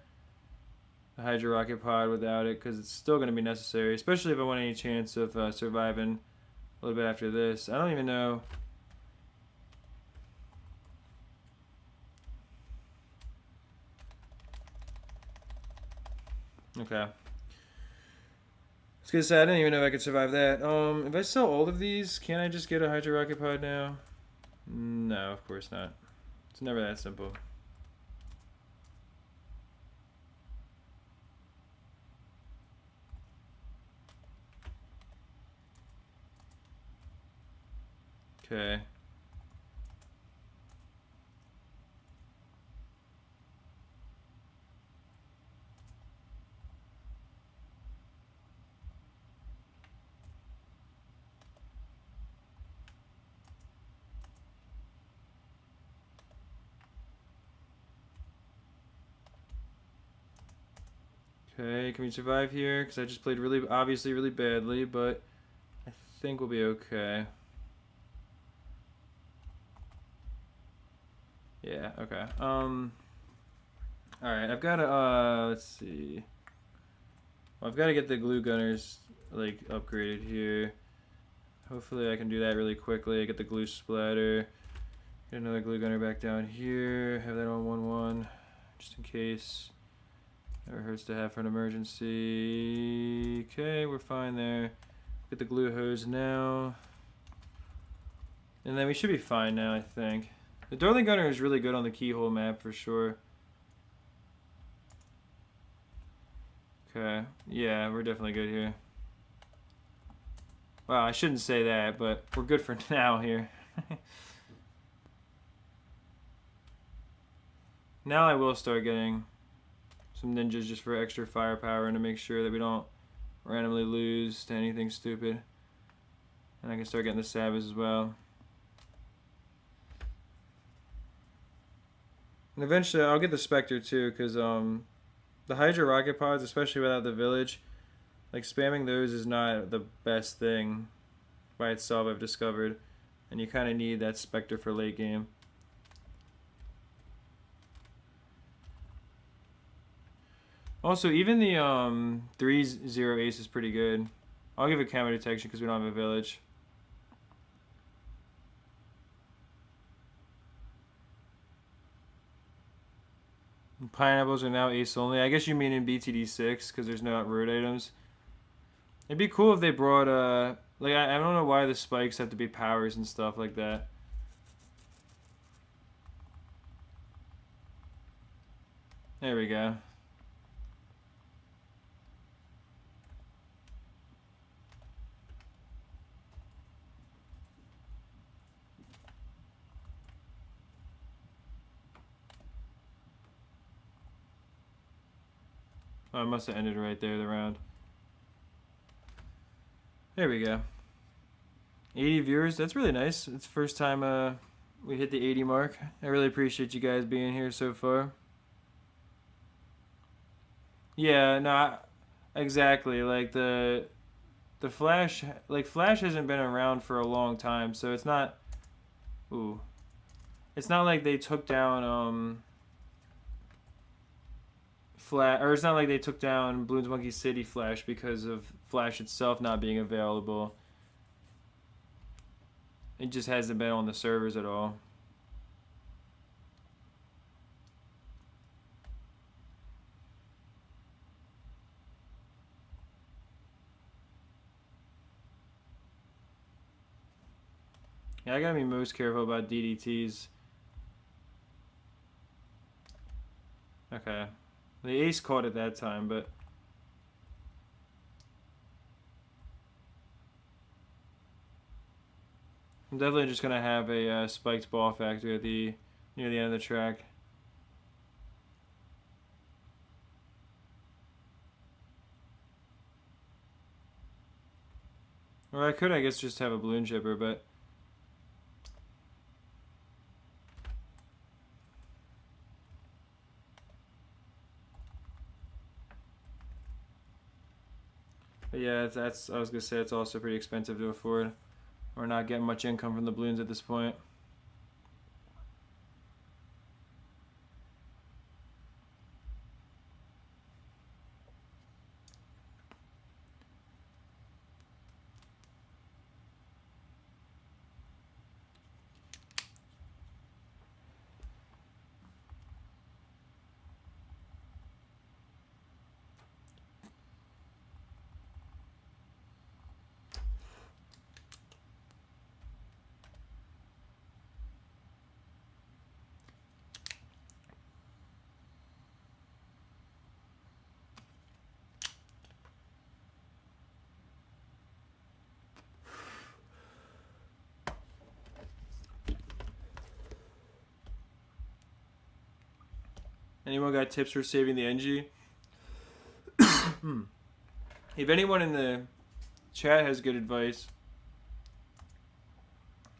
Hydro Rocket Pod without it, because it's still gonna be necessary, especially if I want any chance of surviving a little bit after this. I don't even know. Okay. I was gonna say, I didn't even know if I could survive that. If I sell all of these, can I just get a Hydro Rocket Pod now? No, of course not. It's never that simple. Okay. Okay, can we survive here? Because I just played obviously really badly, but I think we'll be okay. Yeah, okay. Alright, I've got to, let's see. Well, I've got to get the glue gunners, like, upgraded here. Hopefully I can do that really quickly. Get the glue splatter. Get another glue gunner back down here. Have that on 1-1, just in case. Never hurts to have for an emergency. Okay, we're fine there. Get the glue hose now. And then we should be fine now, I think. The Darling Gunner is really good on the keyhole map for sure. Okay, yeah, we're definitely good here. Well, I shouldn't say that, but we're good for now here. Now I will start getting some ninjas just for extra firepower and to make sure that we don't randomly lose to anything stupid. And I can start getting the Sabbaths as well. And eventually I'll get the Spectre too, because the Hydro Rocket Pods, especially without the village, like spamming those is not the best thing by itself, I've discovered. And you kind of need that Spectre for late game. Also, even the 3-0 ace is pretty good. I'll give it camo detection because we don't have a village. And pineapples are now ace only. I guess you mean in BTD6 because there's no road items. It'd be cool if they brought like I don't know why the spikes have to be powers and stuff like that. There we go. Oh, I must have ended right there, the round. There we go. 80 viewers, that's really nice. It's the first time we hit the 80 mark. I really appreciate you guys being here so far. Yeah, no, exactly. Like the Flash, like Flash hasn't been around for a long time, so it's not. Ooh, it's not like they took down it's not like they took down Bloons Monkey City Flash because of Flash itself not being available. It just hasn't been on the servers at all. Yeah, I gotta be most careful about DDTs. Okay. The ace caught it that time, but... I'm definitely just gonna have a spiked ball factor at near the end of the track. Or I could, I guess, just have a balloon chipper, but... But yeah, that's I was gonna say it's also pretty expensive to afford. We're not getting much income from the balloons at this point. Anyone got tips for saving the NG? If anyone in the chat has good advice,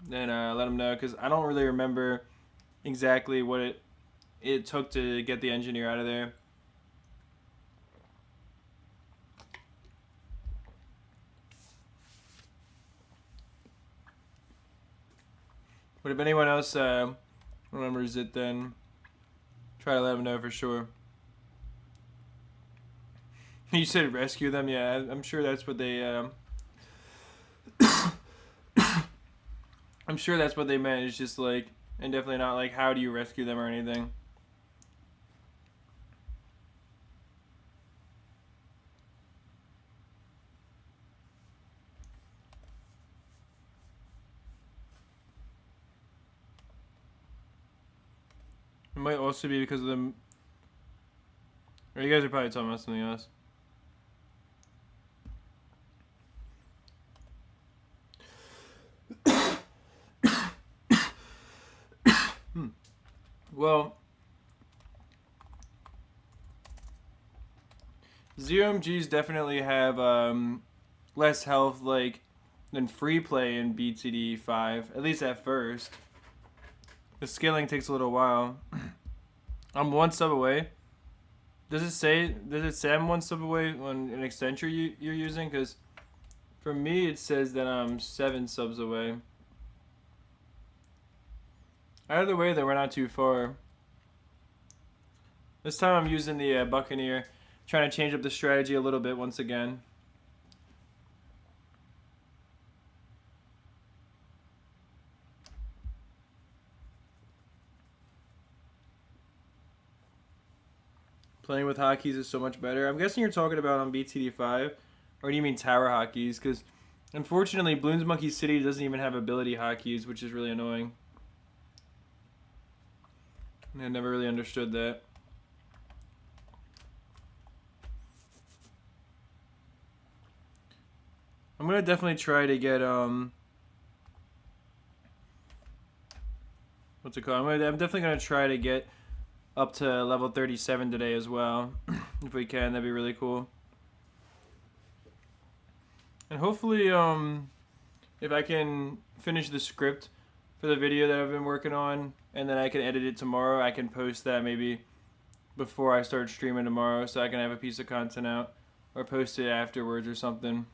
then let them know, because I don't really remember exactly what it took to get the engineer out of there. But if anyone else remembers it, then try to let them know for sure. You said rescue them? Yeah, I'm sure that's what they... I'm sure that's what they meant. It's just like... And definitely not like, how do you rescue them or anything. It might also be because of them... Or you guys are probably talking about something else. Well, Zero MGs definitely have less health than free play in BTD 5, at least at first. The scaling takes a little while. I'm 1 sub away. Does it say I'm 1 sub away on an extension you're using? Because for me it says that I'm 7 subs away. Either way, though, we're not too far. This time I'm using the Buccaneer, trying to change up the strategy a little bit once again. Playing with hotkeys is so much better. I'm guessing you're talking about on BTD 5, or do you mean tower hotkeys? Because unfortunately, Bloons Monkey City doesn't even have ability hotkeys, which is really annoying. I never really understood that. I'm gonna definitely try to get what's it called? I'm definitely gonna try to get up to level 37 today as well. If we can, that'd be really cool. And hopefully, if I can finish the script for the video that I've been working on, and then I can edit it tomorrow, I can post that maybe before I start streaming tomorrow, so I can have a piece of content out, or post it afterwards or something.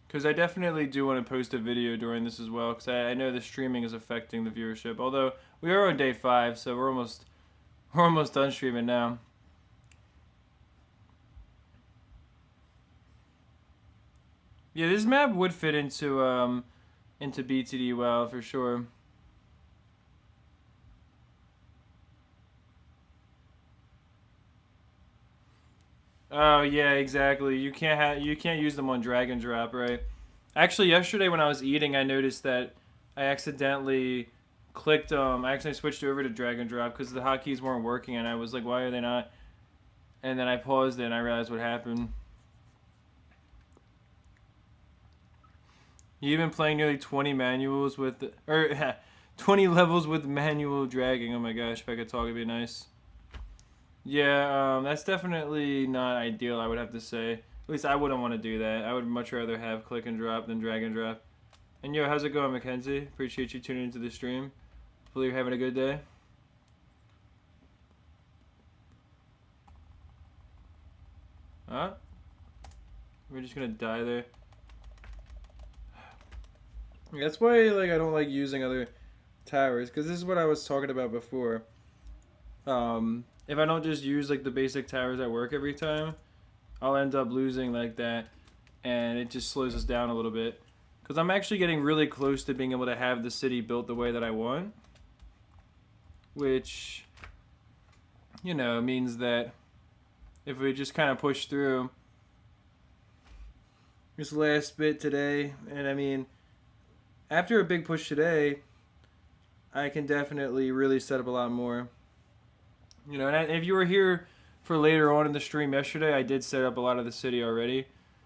Because I definitely do want to post a video during this as well, because I know the streaming is affecting the viewership. Although we are on day 5, so we're almost done streaming now. Yeah, this map would fit into BTD well for sure. Oh yeah, exactly. You can't use them on drag and drop, right? Actually, yesterday when I was eating, I noticed that I accidentally I accidentally switched over to drag and drop because the hotkeys weren't working, and I was like, why are they not? And then I paused it and I realized what happened. You've been playing nearly 20 manuals with, or 20 levels with manual dragging. Oh my gosh, if I could talk, it'd be nice. Yeah, that's definitely not ideal, I would have to say. At least I wouldn't want to do that. I would much rather have click and drop than drag and drop. And yo, how's it going, Mackenzie? Appreciate you tuning into the stream. Hopefully you're having a good day. Huh? We're just gonna die there. That's why like I don't like using other towers, because this is what I was talking about before. If I don't just use like the basic towers that work every time, I'll end up losing like that, and it just slows us down a little bit. Because I'm actually getting really close to being able to have the city built the way that I want, which, you know, means that if we just kind of push through this last bit today, and I mean, after a big push today, I can definitely really set up a lot more. You know, and if you were here for later on in the stream yesterday, I did set up a lot of the city already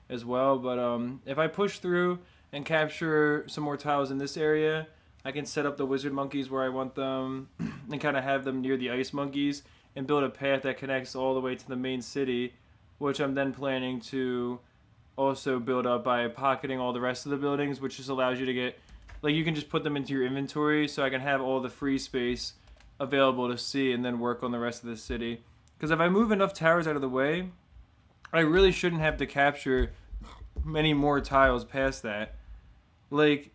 as well. But if I push through and capture some more tiles in this area, I can set up the wizard monkeys where I want them and kind of have them near the ice monkeys and build a path that connects all the way to the main city, which I'm then planning to also build up by pocketing all the rest of the buildings, which just allows you to get, like, you can just put them into your inventory so I can have all the free space available to see and then work on the rest of the city. Because if I move enough towers out of the way, I really shouldn't have to capture many more tiles past that. Like,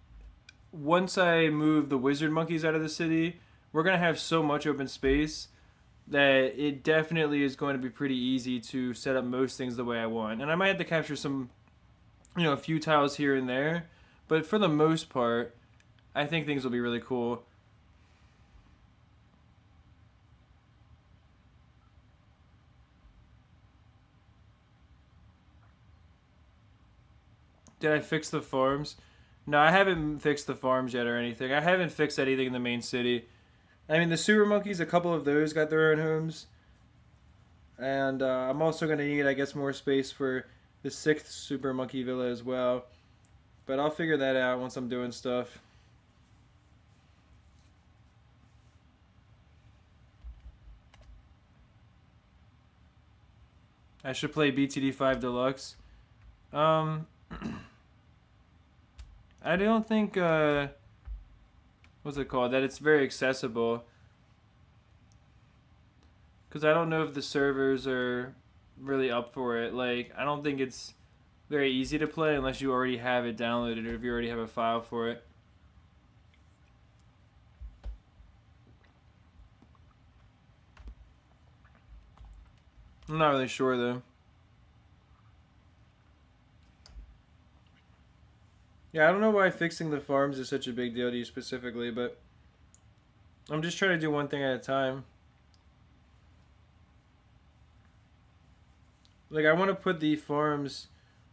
once I move the wizard monkeys out of the city, we're going to have so much open space that it definitely is going to be pretty easy to set up most things the way I want. And I might have to capture some, you know, a few tiles here and there, but for the most part, I think things will be really cool. Did I fix the farms? No, I haven't fixed the farms yet or anything. I haven't fixed anything in the main city. I mean, the sewer monkeys, a couple of those got their own homes. And I'm also going to need, I guess, more space for the 6th super monkey villa as well. But I'll figure that out once I'm doing stuff. I should play BTD 5 Deluxe. I don't think, what's it called? That it's very accessible. Because I don't know if the servers are really up for it. Like, I don't think it's very easy to play unless you already have it downloaded or if you already have a file for it. I'm not really sure though. Yeah, I don't know why fixing the farms is such a big deal to you specifically, but I'm just trying to do one thing at a time. Like, I want to put the farms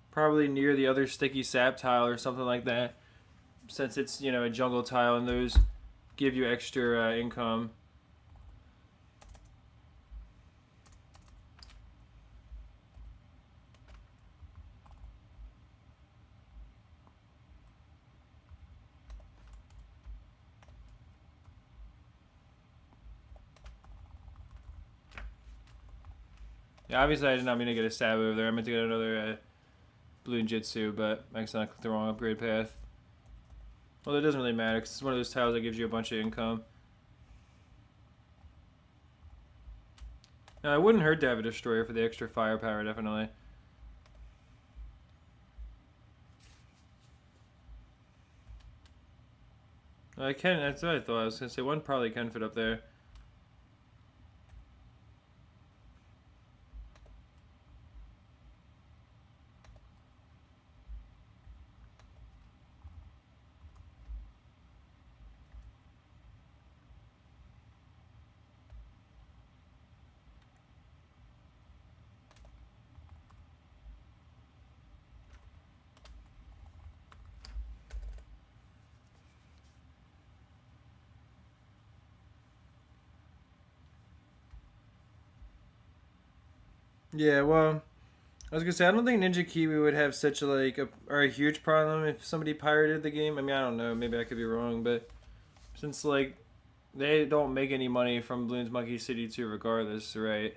probably near the other sticky sap tile or something like that, since it's, you know, a jungle tile and those give you extra income. Yeah, obviously I did not mean to get a stab over there. I meant to get another Bloon Jitsu, but I accidentally clicked the wrong upgrade path. Well, it doesn't really matter because it's one of those tiles that gives you a bunch of income. Now, it wouldn't hurt to have a destroyer for the extra firepower, definitely. I can. That's what I thought. I was gonna say one probably can fit up there. Yeah, well, I was gonna say I don't think Ninja Kiwi would have such a huge problem if somebody pirated the game. I mean, I don't know, maybe I could be wrong, but since like they don't make any money from Bloons Monkey City 2 regardless, right?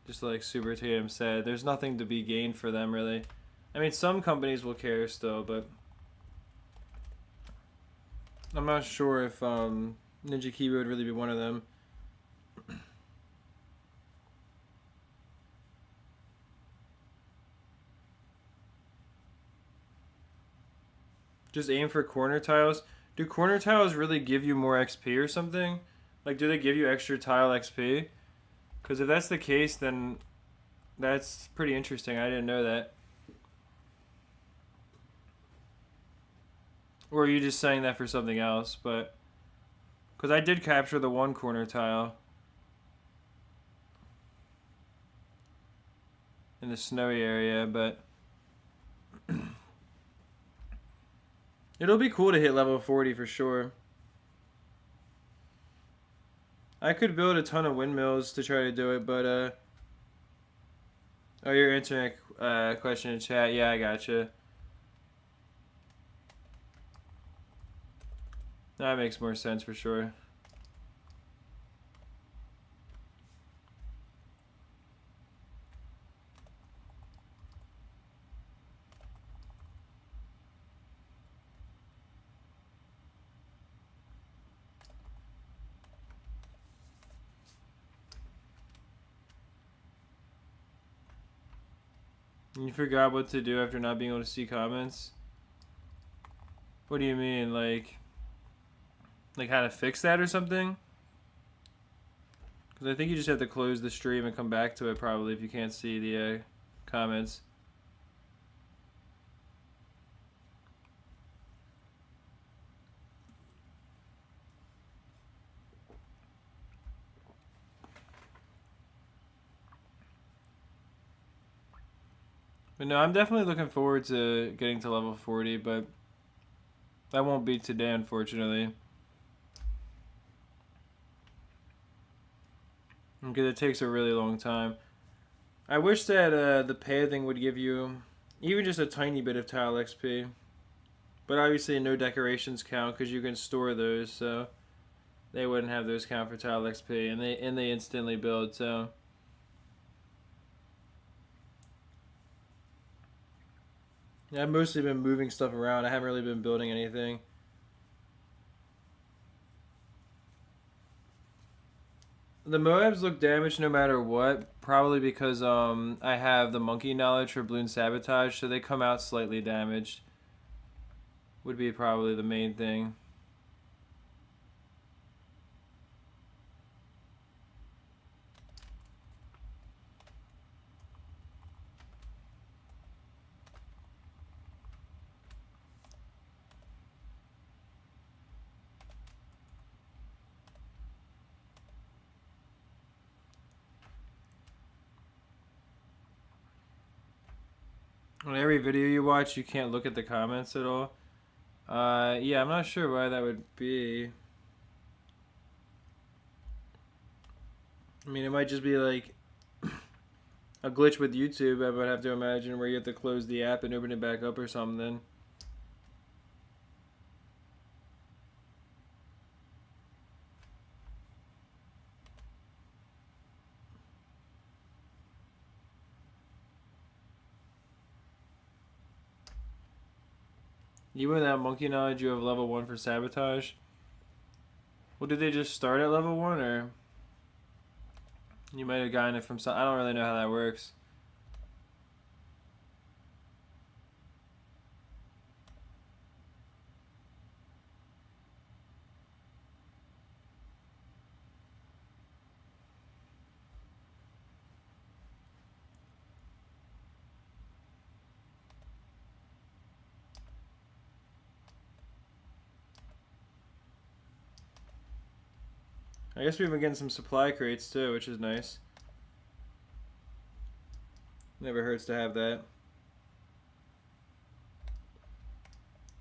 Just like Super Tatum said, there's nothing to be gained for them really. I mean, some companies will care still, but I'm not sure if Ninja Kiwi would really be one of them. Just aim for corner tiles. Do corner tiles really give you more XP or something? Like, do they give you extra tile XP? Because if that's the case, then that's pretty interesting. I didn't know that. Or are you just saying that for something else? But because I did capture the one corner tile in the snowy area, but it'll be cool to hit level 40 for sure. I could build a ton of windmills to try to do it, but oh, you're answering a question in chat. Yeah, I gotcha. That makes more sense for sure. You forgot what to do after not being able to see comments? What do you mean? Like how to fix that or something? Because I think you just have to close the stream and come back to it probably if you can't see the comments. But no, I'm definitely looking forward to getting to level 40, but that won't be today, unfortunately. Because it takes a really long time. I wish that the pay thing would give you even just a tiny bit of tile XP. But obviously no decorations count because you can store those, so they wouldn't have those count for tile XP, and they instantly build, so yeah, I've mostly been moving stuff around. I haven't really been building anything. The Moabs look damaged no matter what, probably because I have the monkey knowledge for Bloon Sabotage, so they come out slightly damaged. Would be probably the main thing. On every video you watch, you can't look at the comments at all. Yeah, I'm not sure why that would be. I mean, it might just be like a glitch with YouTube, I would have to imagine, where you have to close the app and open it back up or something. Even with that monkey knowledge, you have level 1 for Sabotage. Well, did they just start at level 1, or you might have gotten it from some... I don't really know how that works. I guess we've been getting some supply crates too, which is nice. Never hurts to have that.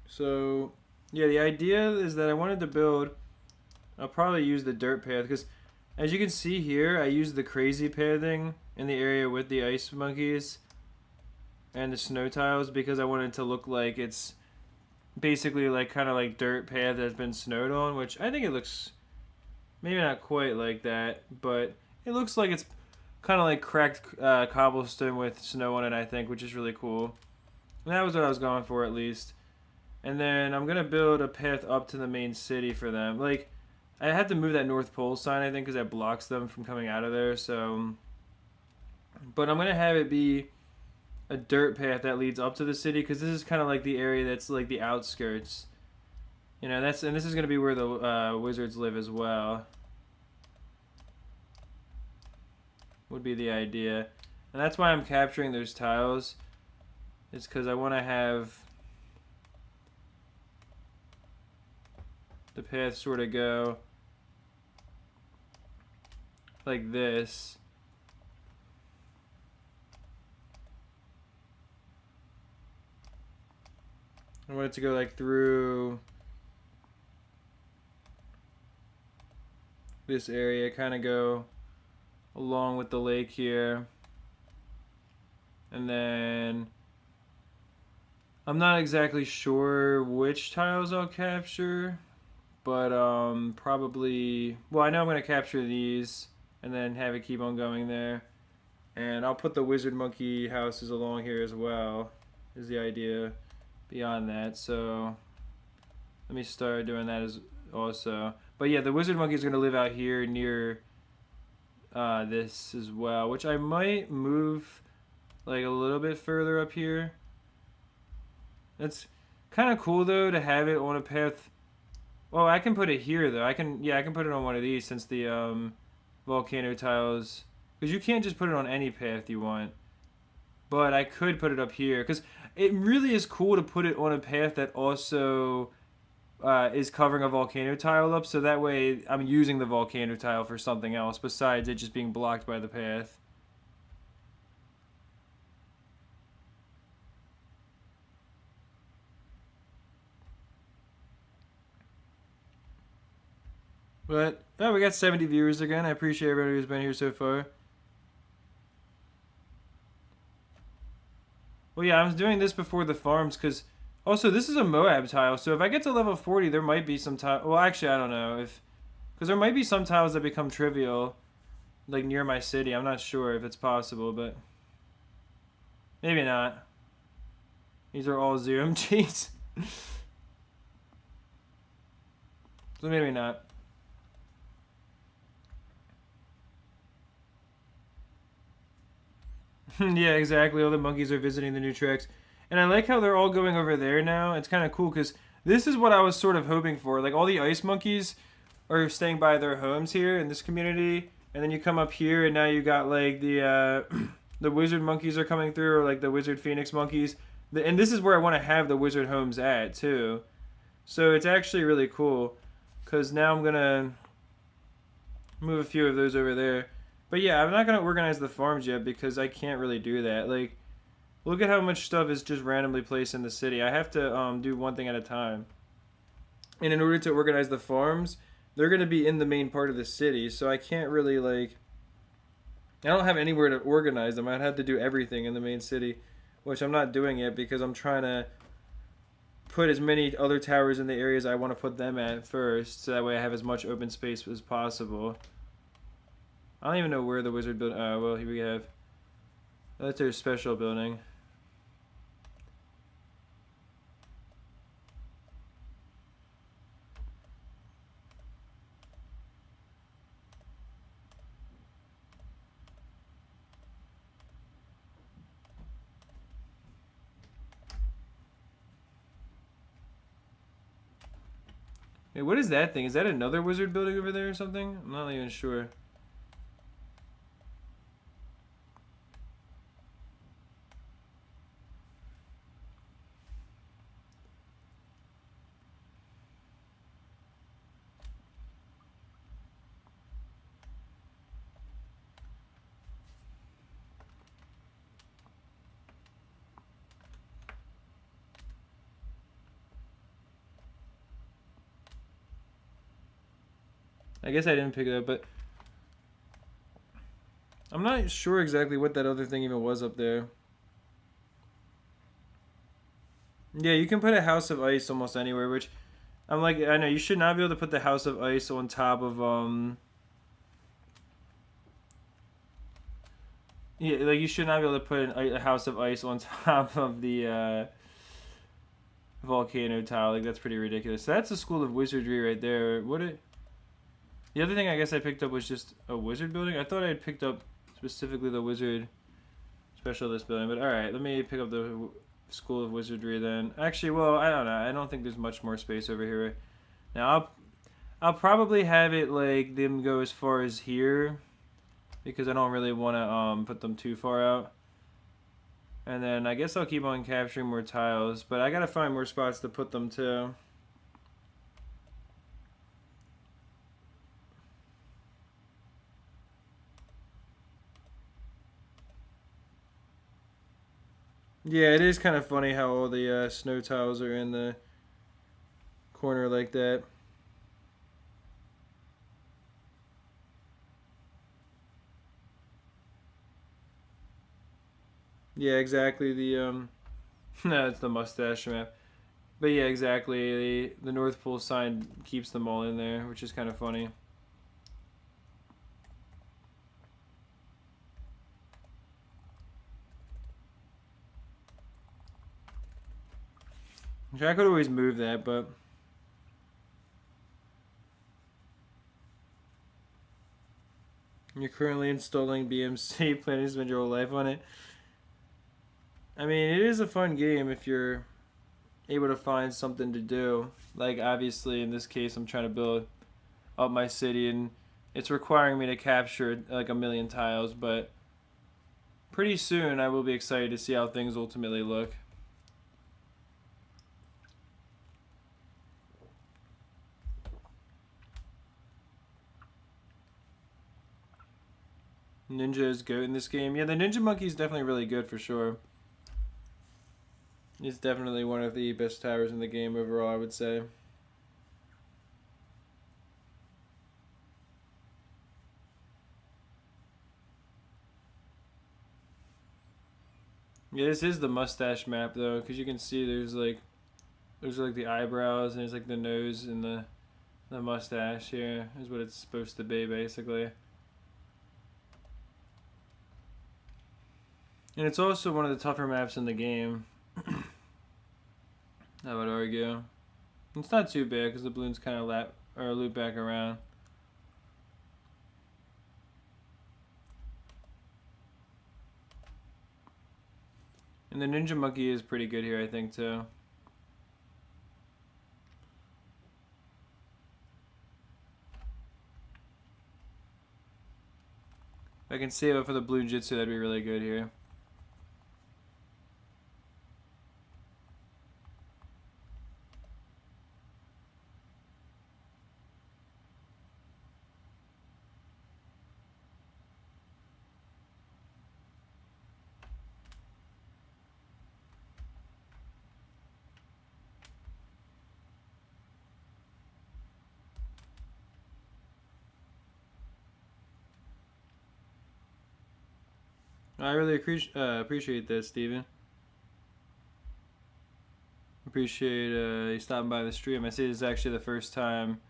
So, yeah, the idea is that I wanted to build... I'll probably use the dirt path, because as you can see here, I used the crazy pathing in the area with the ice monkeys and the snow tiles because I wanted it to look like it's basically like kind of like dirt path that's been snowed on, which I think it looks maybe not quite like that, but it looks like it's kind of like cracked cobblestone with snow on it, I think, which is really cool. And that was what I was going for, at least. And then I'm gonna build a path up to the main city for them. Like, I had to move that North Pole sign, I think, because that blocks them from coming out of there. So, but I'm gonna have it be a dirt path that leads up to the city, because this is kind of like the area that's like the outskirts. You know, and this is gonna be where the wizards live as well. Would be the idea, and that's why I'm capturing those tiles. It's because I want to have the path sort of go like this. I want it to go like through this area, kind of go along with the lake here. And then I'm not exactly sure which tiles I'll capture, but probably, well, I know I'm going to capture these and then have it keep on going there. And I'll put the wizard monkey houses along here as well, is the idea beyond that. So let me start doing that as also. But yeah, the wizard monkey is going to live out here near this as well, which I might move like a little bit further up here. It's kind of cool though to have it on a path. Well, I can put it here though. I can put it on one of these since the volcano tiles, because you can't just put it on any path you want. But I could put it up here because it really is cool to put it on a path that also is covering a volcano tile up, so that way I'm using the volcano tile for something else besides it just being blocked by the path. But, oh, we got 70 viewers again. I appreciate everybody who's been here so far. Well, yeah, I was doing this before the farms because... Also, this is a Moab tile, so if I get to level 40, there might be some tile... Well, actually, I don't know. Because there might be some tiles that become trivial, like near my city. I'm not sure if it's possible, but... Maybe not. These are all Zoom cheats. So maybe not. Yeah, exactly. All the monkeys are visiting the new tracks. And I like how they're all going over there now. It's kind of cool because this is what I was sort of hoping for. Like, all the ice monkeys are staying by their homes here in this community. And then you come up here and now you got, like, the the wizard monkeys are coming through, or, like, the wizard phoenix monkeys. And this is where I want to have the wizard homes at, too. So it's actually really cool because now I'm going to move a few of those over there. But yeah, I'm not going to organize the farms yet because I can't really do that. Like, look at how much stuff is just randomly placed in the city. I have to do one thing at a time. And in order to organize the farms, they're going to be in the main part of the city. So I can't really, like... I don't have anywhere to organize them. I'd have to do everything in the main city, which I'm not doing yet because I'm trying to put as many other towers in the areas I want to put them at first. So that way I have as much open space as possible. I don't even know where the wizard building... Oh, well, here we have... That's their special building. Hey, what is that thing? Is that another wizard building over there or something? I'm not even sure. I guess I didn't pick it up, but I'm not sure exactly what that other thing even was up there. Yeah, you can put a house of ice almost anywhere, which I'm like, I know you should not be able to put the house of ice on top of yeah, like you should not be able to put a house of ice on top of the volcano tile. Like that's pretty ridiculous. So that's a school of wizardry right there. What it? The other thing I guess I picked up was just a wizard building. I thought I had picked up specifically the wizard specialist building, but all right, let me pick up the school of wizardry then. Actually, well, I don't know. I don't think there's much more space over here. Now I'll probably have it like them go as far as here because I don't really want to put them too far out. And then I guess I'll keep on capturing more tiles, but I gotta find more spots to put them too. Yeah, it is kind of funny how all the snow tiles are in the corner like that. Yeah, exactly. No, it's the mustache map. But yeah, exactly. The North Pole sign keeps them all in there, which is kind of funny. I could always move that, but you're currently installing BMC, planning to spend your whole life on it. I mean, it is a fun game if you're able to find something to do. Like, obviously, in this case, I'm trying to build up my city, and it's requiring me to capture like a million tiles, but pretty soon I will be excited to see how things ultimately look. Ninja is good in this game. Yeah, the Ninja Monkey is definitely really good for sure. He's definitely one of the best towers in the game overall, I would say. Yeah, this is the mustache map though, because you can see there's like the eyebrows and there's like the nose and the mustache here is what it's supposed to be basically. And it's also one of the tougher maps in the game. I would argue. It's not too bad because the balloons kind of loop back around. And the Ninja Monkey is pretty good here, I think, too. If I can save it for the Blue Jitsu, that'd be really good here. I really appreciate this, Steven. Appreciate you stopping by the stream. I see this is actually the first time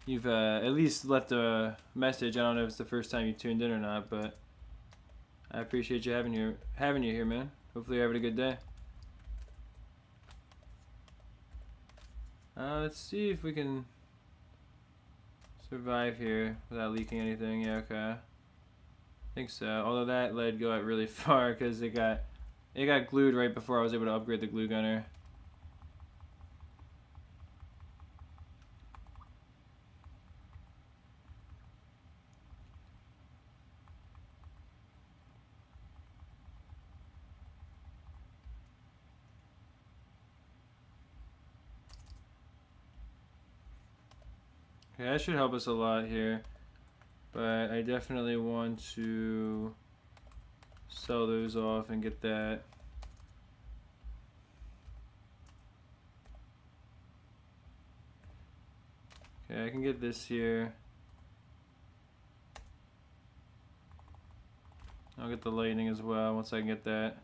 you've at least left a message. I don't know if it's the first time you tuned in or not, but I appreciate you having you here, man. Hopefully you're having a good day. Let's see if we can survive here without leaking anything. Yeah, okay. I think so. Although that lead go out really far because it got glued right before I was able to upgrade the glue gunner. Okay, that should help us a lot here. But I definitely want to sell those off and get that. Okay, I can get this here. I'll get the lightning as well once I can get that.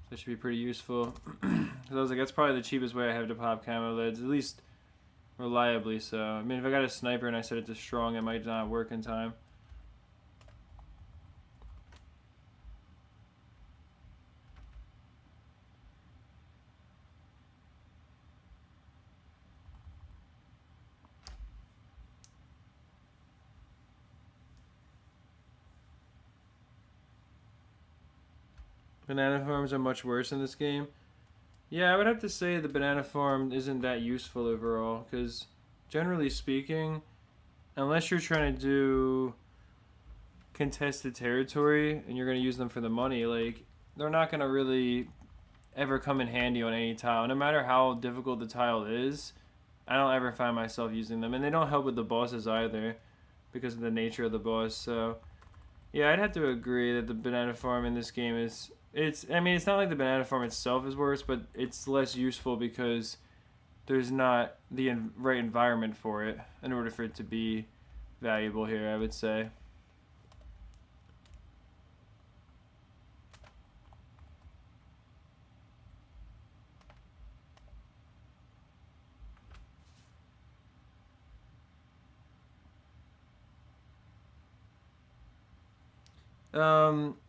That should be pretty useful. Because I was like, that's probably the cheapest way I have to pop camo lids, at least reliably so. I mean, if I got a sniper and I set it to strong, it might not work in time. Banana farms are much worse in this game. Yeah, I would have to say the banana farm isn't that useful overall, because generally speaking, unless you're trying to do contested territory and you're going to use them for the money, like, they're not going to really ever come in handy on any tile. No matter how difficult the tile is, I don't ever find myself using them. And they don't help with the bosses either, because of the nature of the boss. So, yeah, I'd have to agree that the banana farm in this game is... I mean, it's not like the banana farm itself is worse, but it's less useful because there's not the right environment for it in order for it to be valuable here, I would say.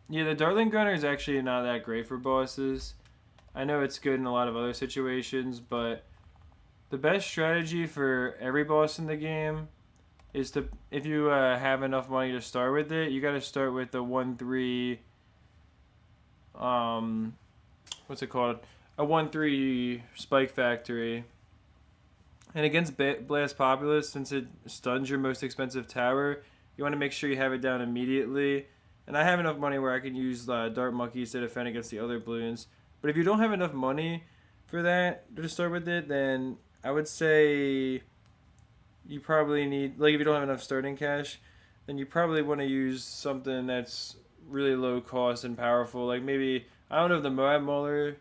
Yeah, the Dartling Gunner is actually not that great for bosses. I know it's good in a lot of other situations, but the best strategy for every boss in the game is to, if you have enough money to start with it, you got to start with the 1-3, what's it called? A 1-3 Spike Factory. And against Blast Populous, since it stuns your most expensive tower, you want to make sure you have it down immediately. And I have enough money where I can use Dart Monkeys to defend against the other Bloons. But if you don't have enough money for that to start with it, then I would say you probably need, like, if you don't have enough starting cash, then you probably want to use something that's really low cost and powerful. Like maybe, I don't know if the Moab Mauler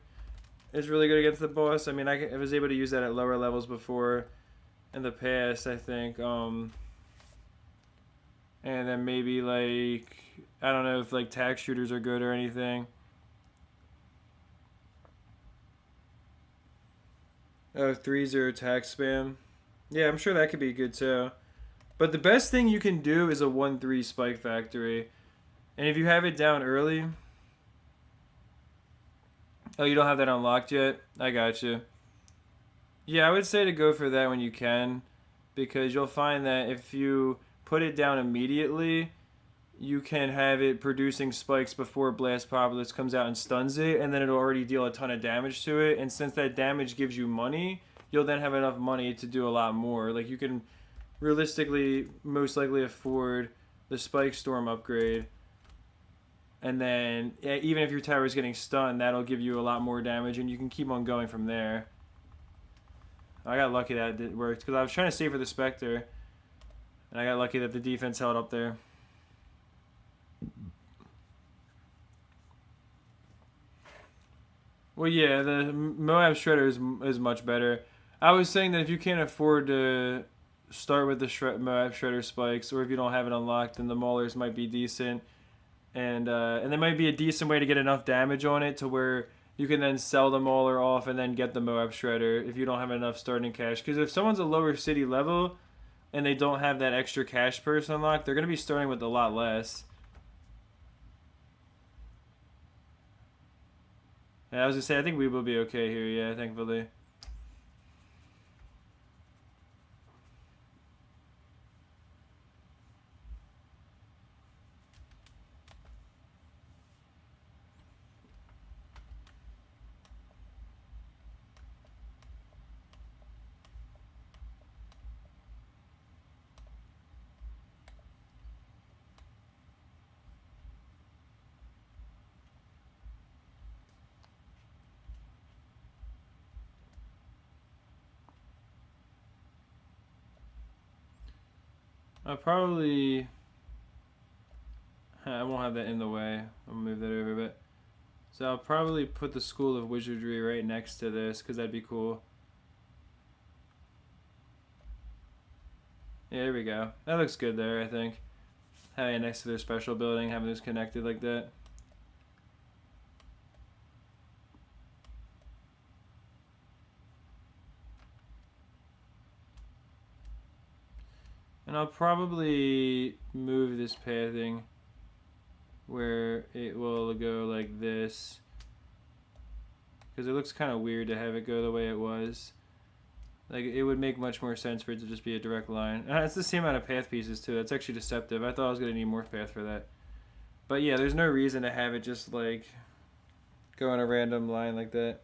is really good against the boss. I mean, I was able to use that at lower levels before in the past, I think. And then maybe, like, I don't know if, like, tax shooters are good or anything. Oh, 3-0 tax spam. Yeah, I'm sure that could be good too. But the best thing you can do is a 1-3 Spike Factory. And if you have it down early... Oh, you don't have that unlocked yet? I got you. Yeah, I would say to go for that when you can. Because you'll find that if you put it down immediately, you can have it producing spikes before Blast Populous comes out and stuns it, and then it'll already deal a ton of damage to it. And since that damage gives you money, you'll then have enough money to do a lot more. Like, you can realistically most likely afford the Spike Storm upgrade. And then, even if your tower is getting stunned, that'll give you a lot more damage, and you can keep on going from there. I got lucky that it worked, because I was trying to save for the Spectre, and I got lucky that the defense held up there. Well, yeah, the Moab Shredder is much better. I was saying that if you can't afford to start with the Moab Shredder spikes, or if you don't have it unlocked, then the Maulers might be decent. And there might be a decent way to get enough damage on it to where you can then sell the Mauler off and then get the Moab Shredder if you don't have enough starting cash. Because if someone's a lower city level and they don't have that extra cash purse unlocked, they're going to be starting with a lot less. Yeah, I was going to say, I think we will be okay here, yeah, thankfully. I won't have that in the way. I'll move that over a bit. So I'll probably put the School of Wizardry right next to this, because that'd be cool. Yeah, there we go. That looks good there, I think. having it next to their special building, having those connected like that. And I'll probably move this pathing where it will go like this, because it looks kind of weird to have it go the way it was. Like, it would make much more sense for it to just be a direct line. And it's the same amount of path pieces too. That's actually deceptive. I thought I was going to need more path for that. But yeah, there's no reason to have it just like go on a random line like that.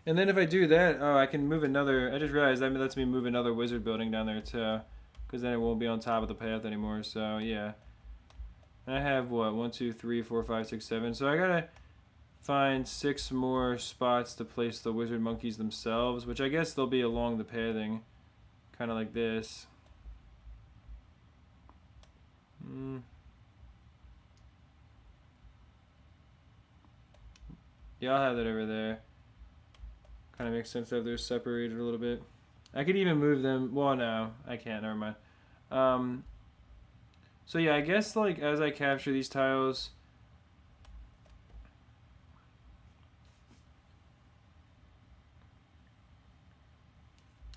And then if I do that, oh, I can move another. I just realized that lets me move another wizard building down there too, because then it won't be on top of the path anymore. So yeah. And I have what, 1, 2, 3, 4, 5, 6, 7. So I gotta find 6 more spots to place the wizard monkeys themselves, which I guess they'll be along the pathing, kind of like this. Yeah, I'll have that over there. Kind of makes sense that they're separated a little bit. I could even move them. Well, no, I can't. Never mind. So yeah, I guess like as I capture these tiles,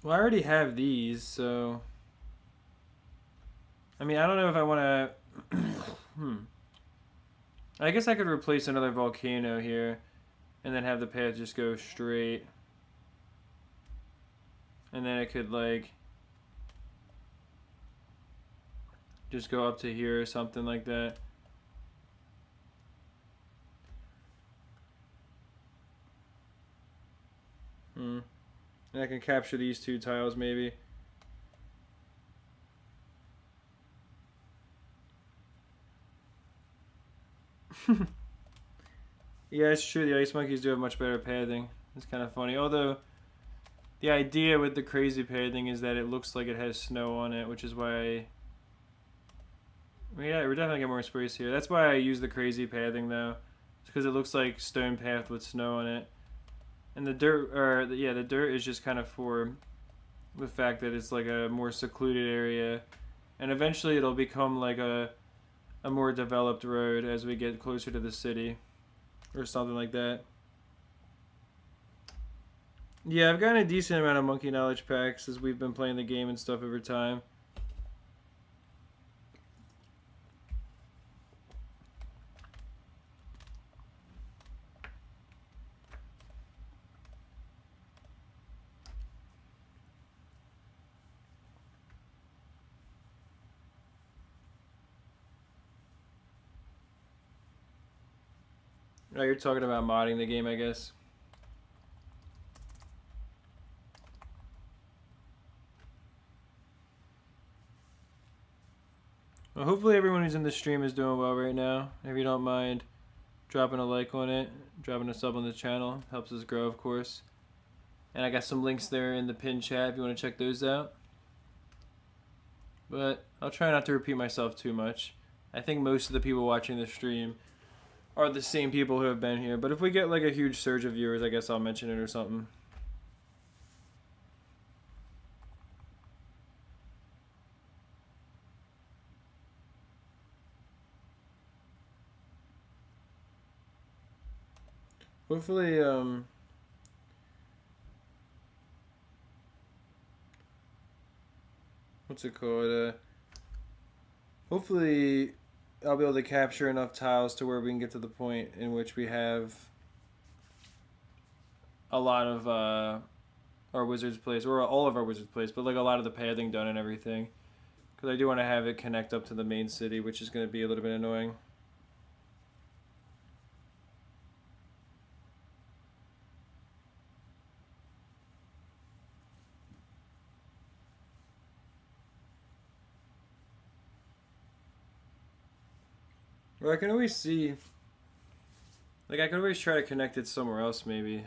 well, I already have these, so I mean, I don't know if I want to. I guess I could replace another volcano here, and then have the path just go straight, and then it could like just go up to here or something like that. And I can capture these 2 tiles maybe. Yeah, it's true. The ice monkeys do have much better pathing. It's kind of funny. Although, the idea with the crazy pathing is that it looks like it has snow on it, which is why yeah, we're definitely get more space here. That's why I use the crazy pathing though. It's because it looks like stone path with snow on it. And the dirt, the dirt is just kind of for the fact that it's like a more secluded area. And eventually it'll become like a more developed road as we get closer to the city. Or something like that. Yeah, I've gotten a decent amount of monkey knowledge packs as we've been playing the game and stuff over time. Oh, you're talking about modding the game, I guess. Well, hopefully everyone who's in the stream is doing well right now. If you don't mind dropping a like on it, dropping a sub on the channel, helps us grow, of course. And I got some links there in the pinned chat if you want to check those out. But I'll try not to repeat myself too much. I think most of the people watching the stream are the same people who have been here. But if we get like a huge surge of viewers, I guess I'll mention it or something. Hopefully, what's it called? Hopefully I'll be able to capture enough tiles to where we can get to the point in which we have a lot of our wizard's place, or all of our wizard's place, but like a lot of the pathing done and everything. Because I do want to have it connect up to the main city, which is going to be a little bit annoying. Or I can always see, like I could always try to connect it somewhere else maybe.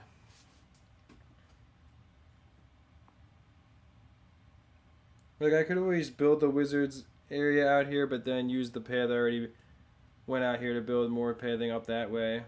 Like I could always build the wizard's area out here, but then use the path I already went out here to build more pathing up that way.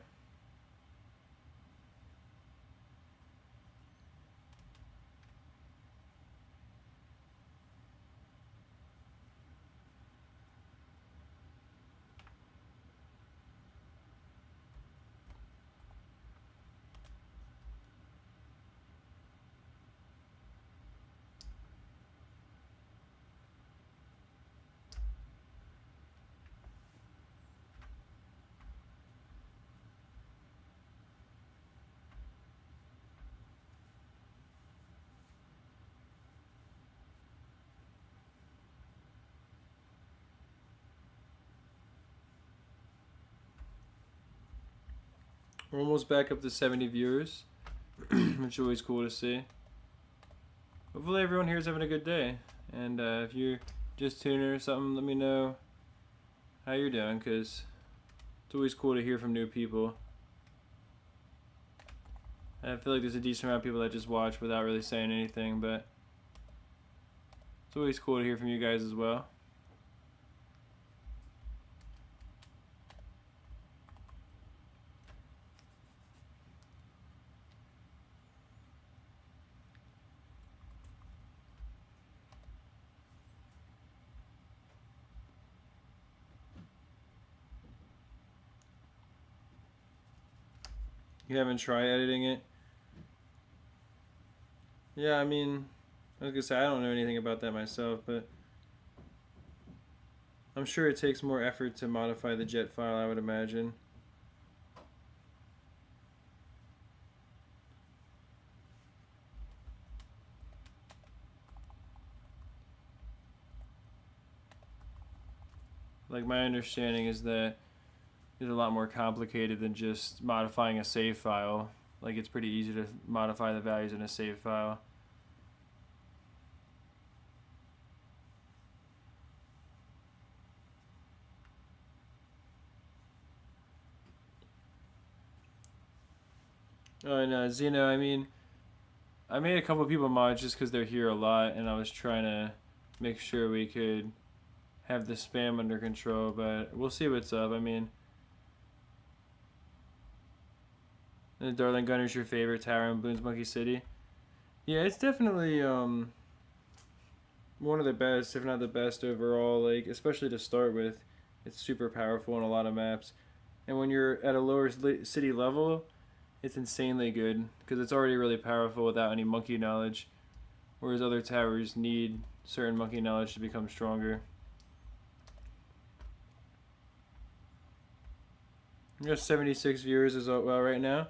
We're almost back up to 70 viewers, which is always cool to see. Hopefully everyone here is having a good day. And if you're just tuning or something, let me know how you're doing, because it's always cool to hear from new people. I feel like there's a decent amount of people that just watch without really saying anything, but it's always cool to hear from you guys as well. You haven't tried editing it? Yeah, I mean, I was gonna say I don't know anything about that myself, but I'm sure it takes more effort to modify the jet file, I would imagine. Like, my understanding is that it's a lot more complicated than just modifying a save file. Like, it's pretty easy to modify the values in a save file. Oh, and Zeno, I mean, I made a couple of people mods just because they're here a lot, and I was trying to make sure we could have the spam under control, but we'll see what's up. I mean, the Darling Gunner's your favorite tower in Bloons Monkey City? Yeah, it's definitely one of the best, if not the best overall, like, especially to start with. It's super powerful on a lot of maps. And when you're at a lower city level, it's insanely good, because it's already really powerful without any monkey knowledge, whereas other towers need certain monkey knowledge to become stronger. We got 76 viewers as well right now.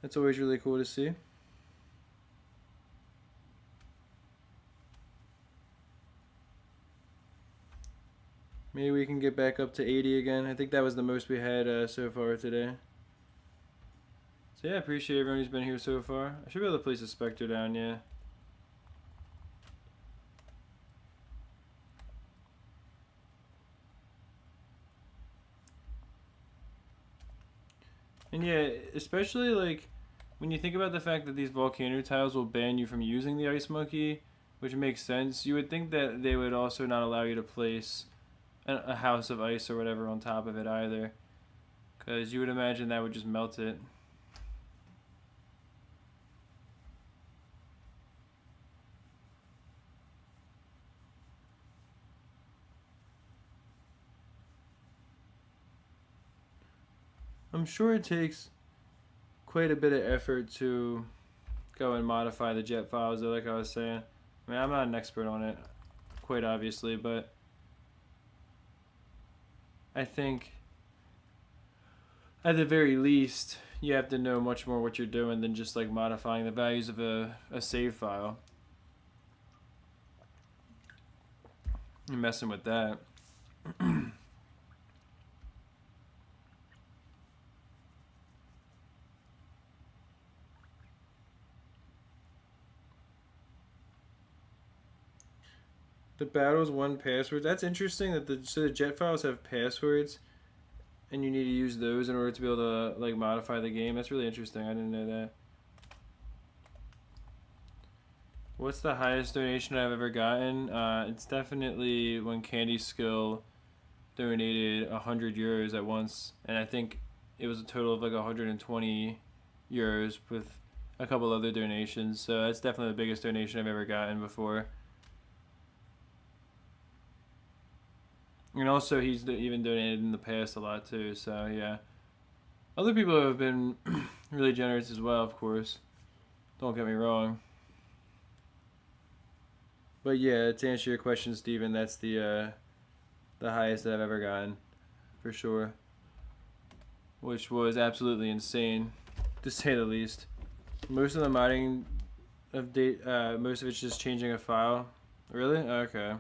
That's always really cool to see. Maybe we can get back up to 80 again. I think that was the most we had so far today. So yeah, I appreciate everyone who's been here so far. I should be able to place a Spectre down, yeah. And yeah, especially like when you think about the fact that these volcano tiles will ban you from using the Ice Monkey, which makes sense, you would think that they would also not allow you to place a house of ice or whatever on top of it either, because you would imagine that would just melt it. I'm sure it takes quite a bit of effort to go and modify the jet files, though, like I was saying. I mean, I'm not an expert on it, quite obviously, but I think at the very least you have to know much more what you're doing than just like modifying the values of a save file and messing with that. The battles one password. That's interesting that the jet files have passwords, and you need to use those in order to be able to like modify the game. That's really interesting. I didn't know that. What's the highest donation I've ever gotten? It's definitely when Candy Skill donated 100 euros at once, and I think it was a total of like 120 euros with a couple other donations. So that's definitely the biggest donation I've ever gotten before. And also, he's even donated in the past a lot too. So yeah, other people have been really generous as well, of course. Don't get me wrong. But yeah, to answer your question, Steven, that's the highest that I've ever gotten, for sure. Which was absolutely insane, to say the least. Most of the modding of most of it's just changing a file. Really? Okay.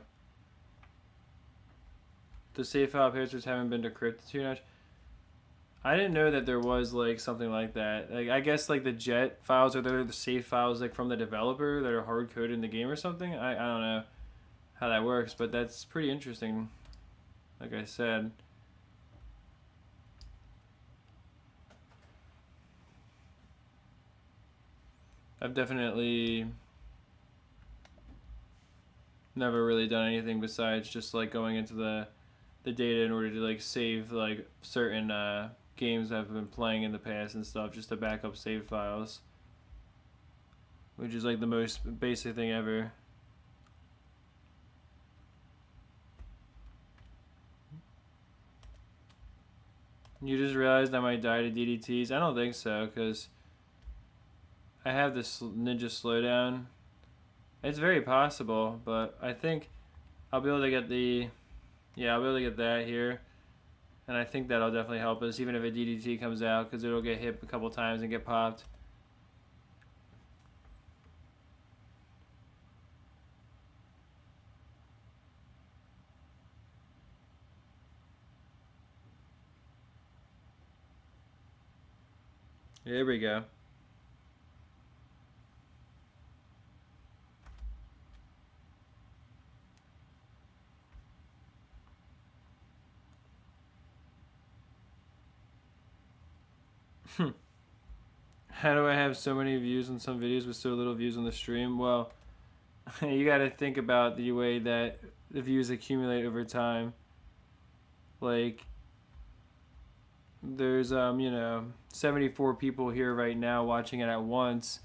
The save file passwords haven't been decrypted too much. I didn't know that there was like something like that. Like I guess like the jet files are the save files like from the developer that are hard coded in the game or something. I don't know how that works, but that's pretty interesting. Like I said. I've definitely never really done anything besides just like going into the data in order to like save like certain games I've been playing in the past and stuff just to back up save files, which is like the most basic thing ever. You just realized I might die to DDTs? I don't think so, because I have this ninja slowdown. It's very possible, but I think I'll be able to get the... Yeah, I'll be able to get that here. And I think that'll definitely help us, even if a DDT comes out, because it'll get hit a couple times and get popped. Here we go. How do I have so many views on some videos with so little views on the stream? Well, you got to think about the way that the views accumulate over time. Like, there's 74 people here right now watching it at once.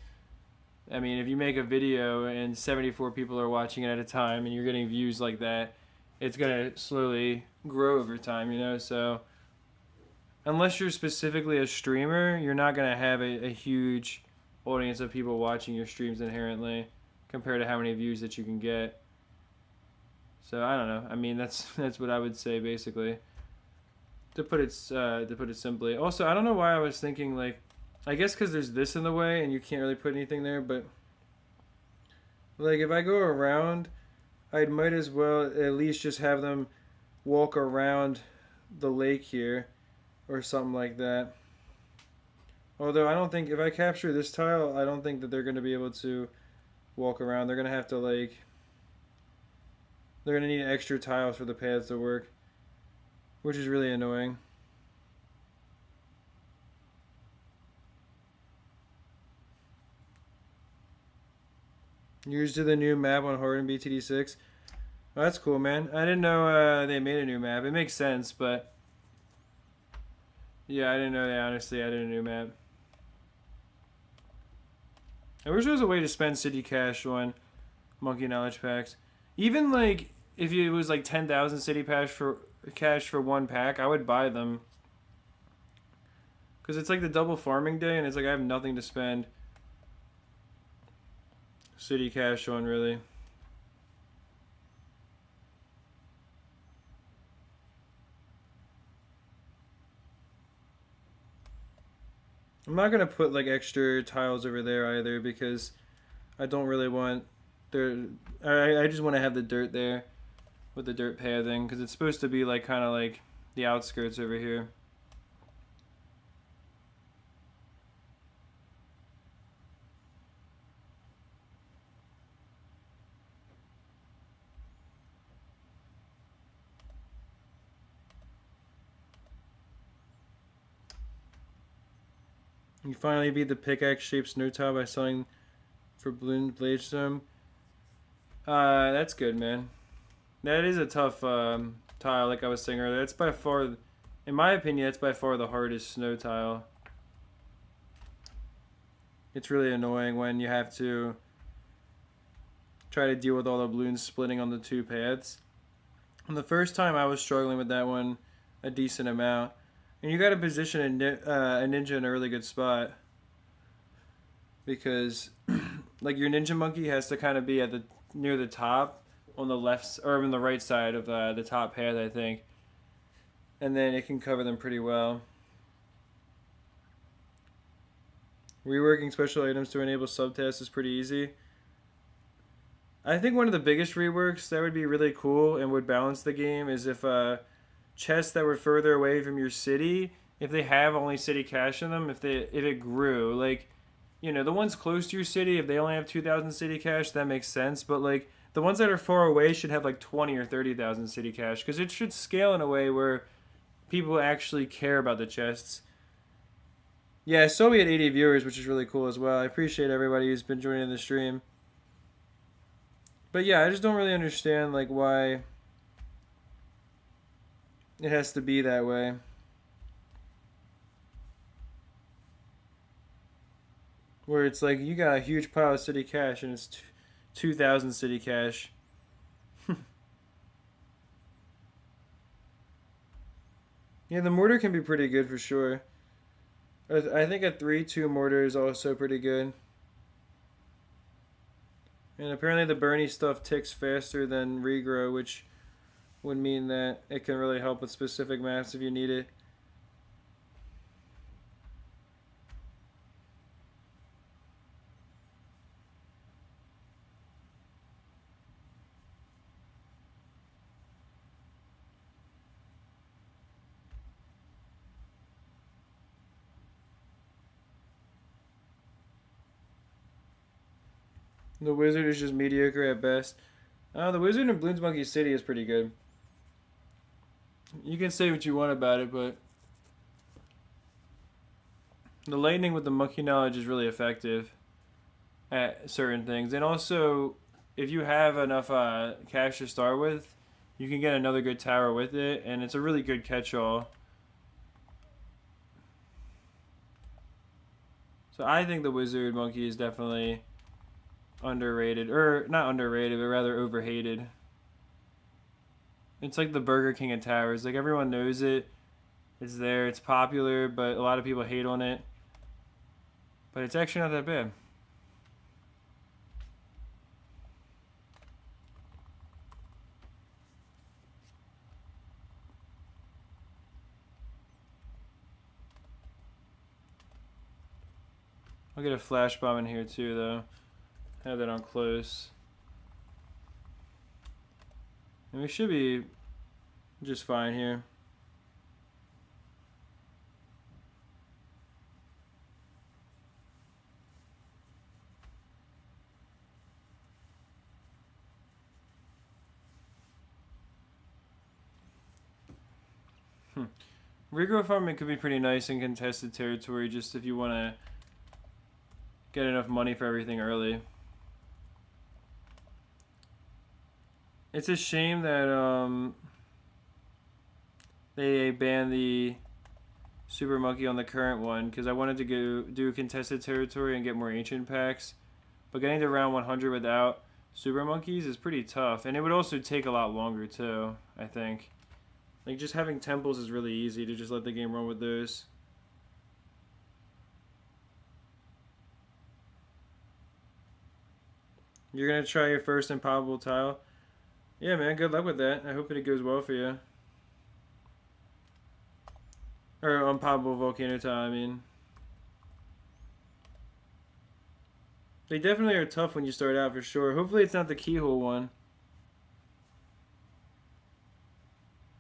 I mean, if you make a video and 74 people are watching it at a time and you're getting views like that, it's going to slowly grow over time, so unless you're specifically a streamer, you're not going to have a huge audience of people watching your streams inherently compared to how many views that you can get. So I don't know. I mean, that's what I would say basically. To put it simply. Also, I don't know why I was thinking like, I guess because there's this in the way and you can't really put anything there. But like if I go around, I might as well at least just have them walk around the lake here, or something like that. Although I don't think if I capture this tile, I don't think that they're going to be able to walk around. They're going to have to like. They're going to need extra tiles for the paths to work, which is really annoying. Used to the new map on hard in BTD6. Oh, that's cool, man. I didn't know they made a new map. It makes sense, but yeah, I didn't know they honestly added a new map. I wish there was a way to spend city cash on monkey knowledge packs. Even like if it was like 10,000 city cash for one pack, I would buy them. Because it's like the double farming day, and it's like I have nothing to spend city cash on, really. I'm not going to put like extra tiles over there either, because I don't really want... I just want to have the dirt there with the dirt pathing, because it's supposed to be like kind of like the outskirts over here. You finally beat the pickaxe shaped snow tile by selling for Bloons Bladestone. That's good, man. That is a tough tile, like I was saying earlier. That's by far, in my opinion, that's by far the hardest snow tile. It's really annoying when you have to try to deal with all the balloons splitting on the two paths. And the first time I was struggling with that one a decent amount. And you got to position a ninja in a really good spot, because like your ninja monkey has to kind of be at the near the top on the left or on the right side of the top path, I think, and then it can cover them pretty well. Reworking special items to enable subtasks is pretty easy. I think one of the biggest reworks that would be really cool and would balance the game is if chests that were further away from your city if they have only city cash in them, if it grew, like, you know, the ones close to your city, if they only have 2,000 city cash, that makes sense. But like the ones that are far away should have like 20 or 30,000 city cash because it should scale in a way where people actually care about the chests. Yeah, I saw we had 80 viewers, which is really cool as well. I appreciate everybody who's been joining the stream. But yeah, I just don't really understand like why it has to be that way. Where it's like you got a huge pile of city cash and it's 2,000 city cash. Yeah, the mortar can be pretty good for sure. I think a 3-2 mortar is also pretty good. And apparently the Bernie stuff ticks faster than regrow, which would mean that it can really help with specific maps if you need it. The Wizard is just mediocre at best. The Wizard in Bloons Monkey City is pretty good. You can say what you want about it, but the lightning with the monkey knowledge is really effective at certain things. And also, if you have enough cash to start with, you can get another good tower with it, and it's a really good catch-all. So I think the Wizard Monkey is definitely underrated, or not underrated, but rather overhated. It's like the Burger King of towers. Like everyone knows it. It's there. It's popular, but a lot of people hate on it. But it's actually not that bad. I'll get a flash bomb in here too, though. Have that on close. And we should be just fine here. Regrow farming could be pretty nice in contested territory, just if you want to get enough money for everything early. It's a shame that they banned the Super Monkey on the current one, because I wanted to go do contested territory and get more ancient packs. But getting to round 100 without Super Monkeys is pretty tough. And it would also take a lot longer too, I think. Like, just having temples is really easy to just let the game run with those. You're going to try your first improbable tile? Yeah, man, good luck with that. I hope it goes well for you. Or improbable volcano tile, I mean. They definitely are tough when you start out, for sure. Hopefully it's not the keyhole one.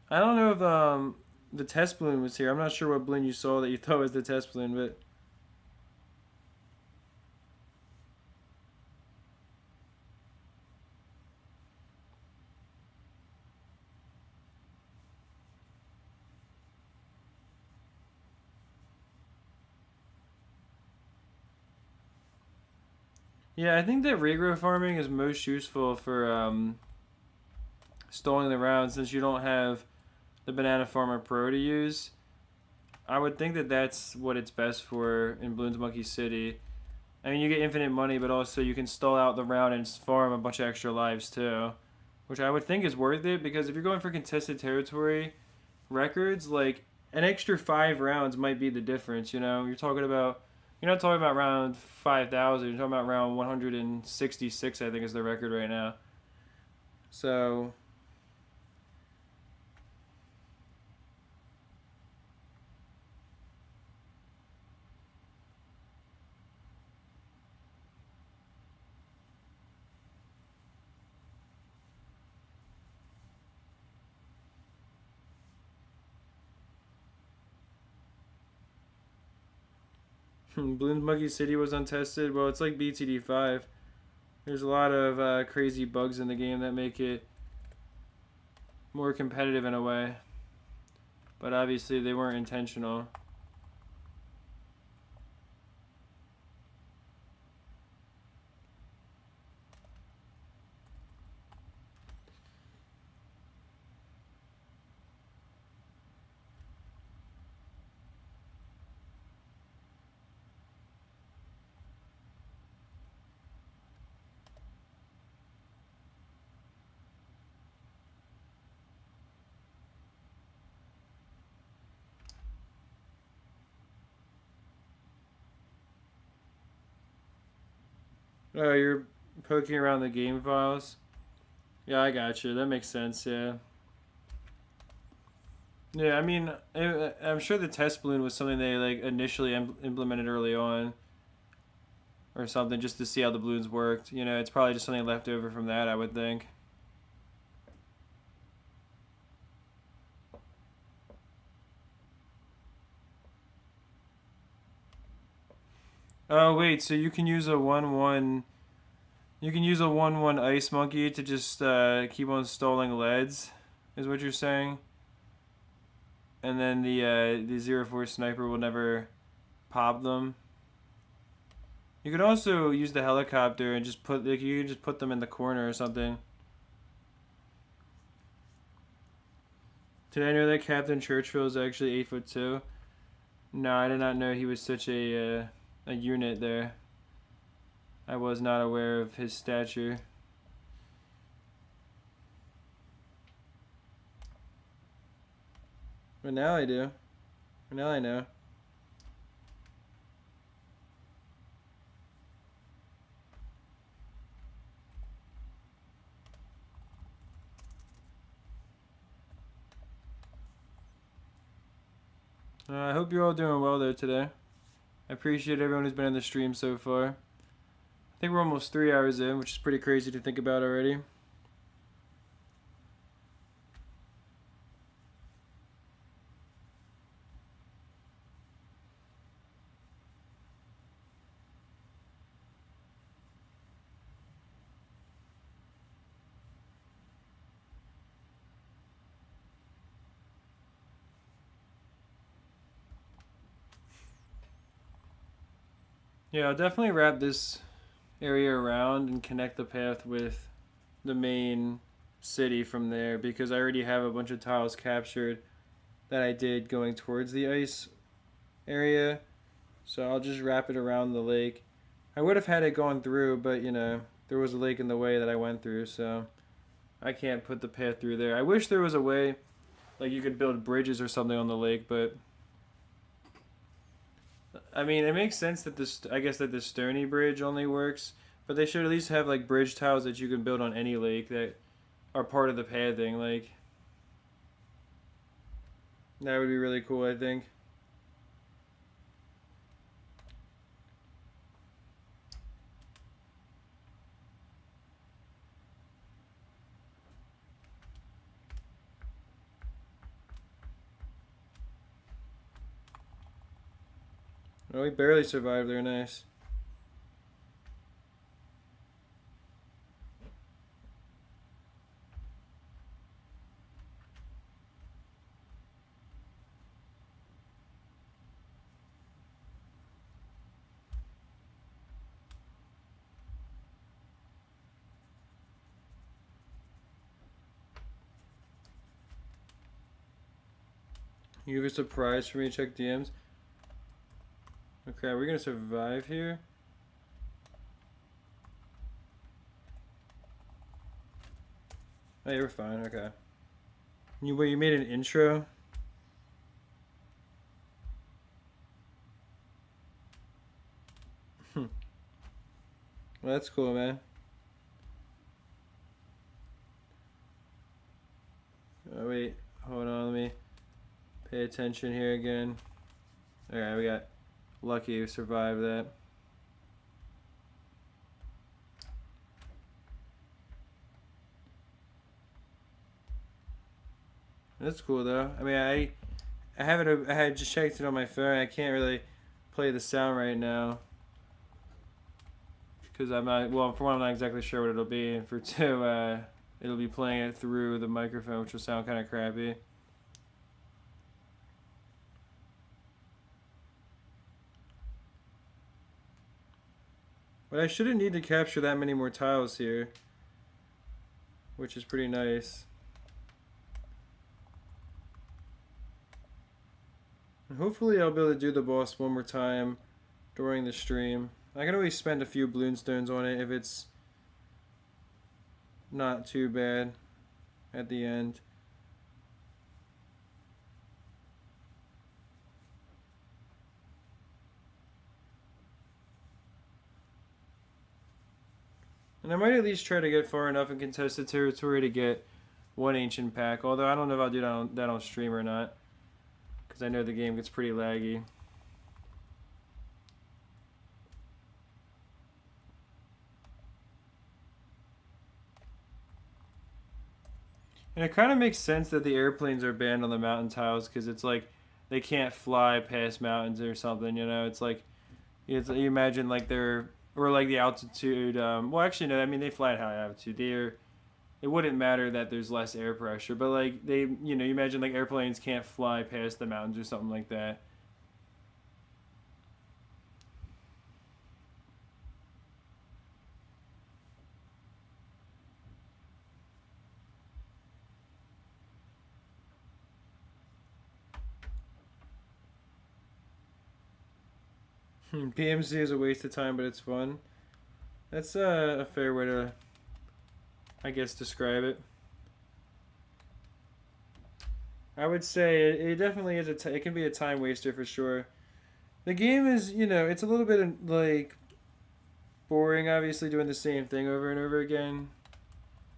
I don't know if the test balloon was here. I'm not sure what balloon you saw that you thought was the test balloon, but... Yeah, I think that regrow farming is most useful for stalling the round, since you don't have the Banana Farmer Pro to use. I would think that that's what it's best for in Bloons Monkey City. I mean, you get infinite money, but also you can stall out the round and farm a bunch of extra lives too, which I would think is worth it, because if you're going for contested territory records, like an extra 5 rounds might be the difference. You know, you're not talking about round 5,000. You're talking about round 166. I think is the record right now. So. Bloons Monkey City was untested. Well, it's like BTD5. There's a lot of crazy bugs in the game that make it more competitive in a way. But obviously they weren't intentional. Oh, you're poking around the game files? Yeah, I got you. That makes sense, yeah. Yeah, I mean, I'm sure the test balloon was something they like initially implemented early on or something just to see how the balloons worked. You know, it's probably just something left over from that, I would think. Oh, wait, so you can use a 1-1. You can use a 1-1 ice monkey to just keep on stalling leads, is what you're saying? And then the 0-4 sniper will never pop them. You could also use the helicopter and just put like you can just put them in the corner or something. Did I know that Captain Churchill is actually 8'2"? No, I did not know he was such a unit there. I was not aware of his stature. But now I do. Now I know. I hope you're all doing well there today. I appreciate everyone who's been in the stream so far. I think we're almost 3 hours in, which is pretty crazy to think about already. Yeah, I'll definitely wrap this area around and connect the path with the main city from there because I already have a bunch of tiles captured that I did going towards the ice area. So I'll just wrap it around the lake. I would have had it gone through, but you know, there was a lake in the way that I went through, so I can't put the path through there. I wish there was a way like you could build bridges or something on the lake, but I mean, it makes sense that this. I guess that the Stony Bridge only works, but they should at least have like bridge tiles that you can build on any lake that are part of the pathing. Like that would be really cool. I think. Oh, we barely survived there. Nice. You have a surprise for me to check DMs? Okay, are we gonna survive here? Oh, you were fine. Okay. You made an intro? Well, that's cool, man. Oh, wait. Hold on. Let me pay attention here again. Alright, we got lucky to survive that. That's cool though. I mean, I have it. I had just checked it on my phone. I can't really play the sound right now. Because I'm not, well, for one, I'm not exactly sure what it'll be. And for two, it'll be playing it through the microphone, which will sound kind of crappy. But I shouldn't need to capture that many more tiles here, which is pretty nice. And hopefully I'll be able to do the boss one more time during the stream. I can always spend a few Bloonstones on it if it's not too bad at the end. And I might at least try to get far enough in contested territory to get one ancient pack. Although I don't know if I'll do that on stream or not, because I know the game gets pretty laggy. And it kind of makes sense that the airplanes are banned on the mountain tiles, because it's like they can't fly past mountains or something, you know? It's like, you imagine like they're, or like the altitude, well actually no, I mean they fly at high altitude. It wouldn't matter that there's less air pressure, but like they, you know, you imagine like airplanes can't fly past the mountains or something like that. PMC is a waste of time, but it's fun. That's a fair way to, I guess, describe it. I would say it definitely is it can be a time waster for sure. The game is, you know, it's a little bit like boring, obviously, doing the same thing over and over again.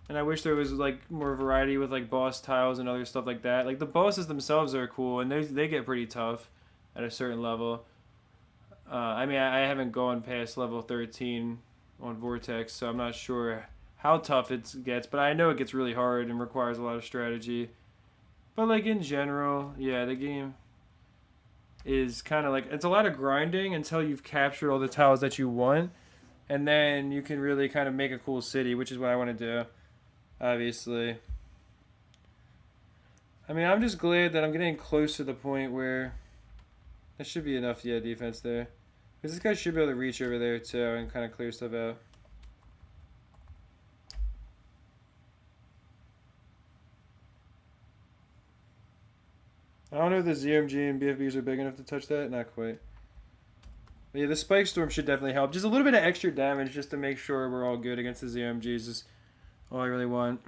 And I wish there was like more variety with like boss tiles and other stuff like that. Like the bosses themselves are cool, and they get pretty tough at a certain level. I mean, I haven't gone past level 13 on Vortex, so I'm not sure how tough it gets, but I know it gets really hard and requires a lot of strategy. But like in general, yeah, the game is kind of like, it's a lot of grinding until you've captured all the tiles that you want, and then you can really kind of make a cool city, which is what I want to do, obviously. I mean, I'm just glad that I'm getting close to the point where that should be enough, yeah, defense there. Because this guy should be able to reach over there, too, and kind of clear stuff out. I don't know if the ZMG and BFBs are big enough to touch that. Not quite. But yeah, the Spike Storm should definitely help. Just a little bit of extra damage just to make sure we're all good against the ZMGs is all I really want.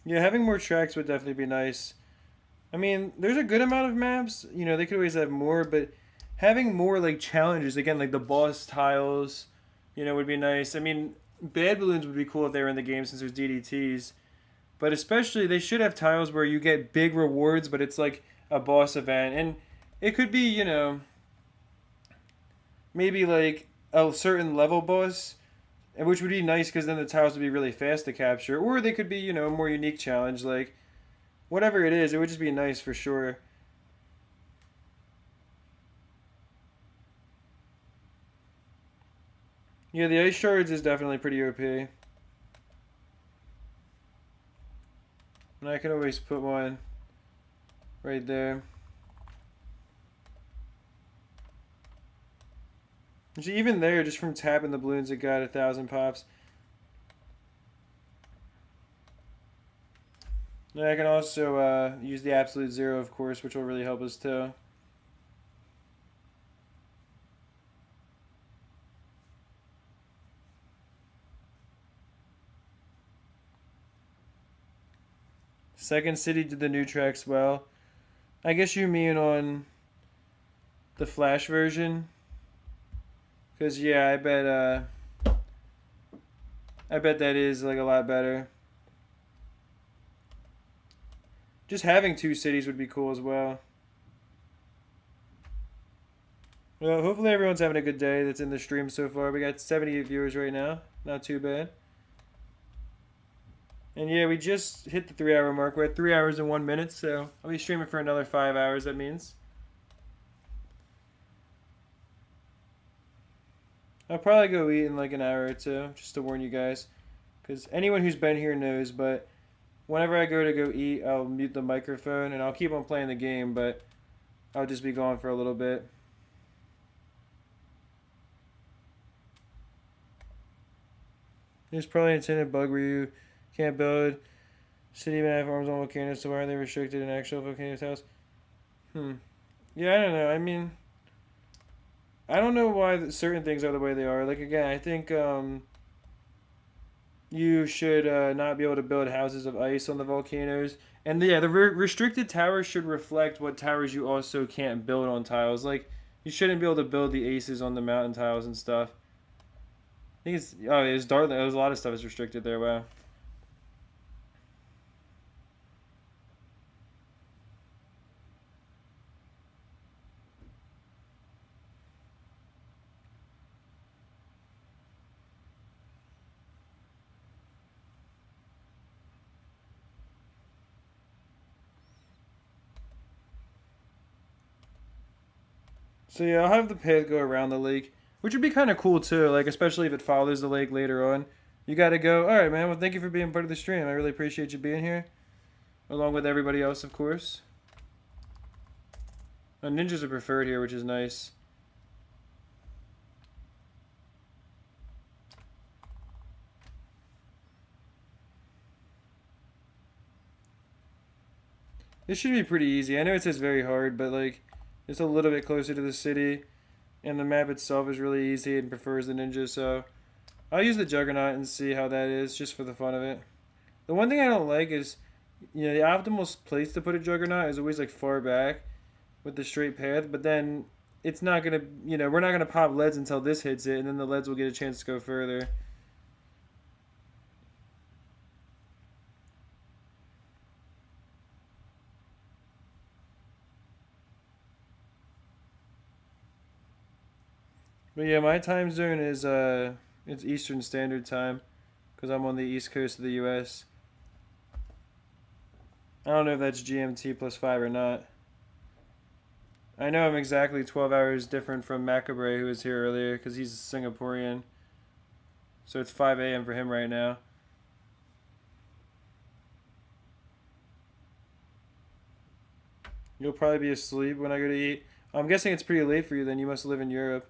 Yeah, having more tracks would definitely be nice. I mean, there's a good amount of maps. You know, they could always have more, but having more, like, challenges, again, like the boss tiles, you know, would be nice. I mean, bad balloons would be cool if they were in the game since there's DDTs. But especially, they should have tiles where you get big rewards, but it's like a boss event. And it could be, you know, maybe like a certain level boss, which would be nice because then the tiles would be really fast to capture. Or they could be, you know, a more unique challenge. Like, whatever it is, it would just be nice for sure. Yeah, the ice shards is definitely pretty OP. And I can always put one right there. See, even there, just from tapping the balloons, it got 1,000 pops. And I can also use the absolute zero, of course, which will really help us too. Second City did the new tracks well. I guess you mean on the Flash version. Because, yeah, I bet that is, like, a lot better. Just having two cities would be cool as well. Well, hopefully everyone's having a good day that's in the stream so far. We got 78 viewers right now. Not too bad. And yeah, we just hit the 3 hour mark. We're at 3 hours and 1 minute, so I'll be streaming for another 5 hours, that means. I'll probably go eat in like an hour or two, just to warn you guys. Because anyone who's been here knows, but whenever I go eat, I'll mute the microphone and I'll keep on playing the game, but I'll just be gone for a little bit. There's probably an intended bug where you can't build city even have arms on volcanoes, so why are they restricted in actual volcanoes house? Yeah, I don't know. I mean, I don't know why certain things are the way they are. Like, again, I think you should not be able to build houses of ice on the volcanoes. And yeah, the restricted towers should reflect what towers you also can't build on tiles. Like, you shouldn't be able to build the aces on the mountain tiles and stuff. I think it's Dartland. There's a lot of stuff is restricted there. Wow. So yeah, I'll have the path go around the lake, which would be kind of cool too. Like especially if it follows the lake later on. You got to go. All right, man. Well, thank you for being part of the stream. I really appreciate you being here, along with everybody else, of course. Ninjas are preferred here, which is nice. This should be pretty easy. I know it says very hard, but like it's a little bit closer to the city, and the map itself is really easy and prefers the ninja. So I'll use the Juggernaut and see how that is, just for the fun of it. The one thing I don't like is, the optimal place to put a Juggernaut is always like far back with the straight path, but then it's not gonna, we're not gonna pop leads until this hits it, and then the leads will get a chance to go further. But yeah, my time zone is it's Eastern Standard Time, because I'm on the East Coast of the U.S. I don't know if that's GMT plus 5 or not. I know I'm exactly 12 hours different from Macabre, who was here earlier, because he's Singaporean. So it's 5 a.m. for him right now. You'll probably be asleep when I go to eat. I'm guessing it's pretty late for you then. You must live in Europe.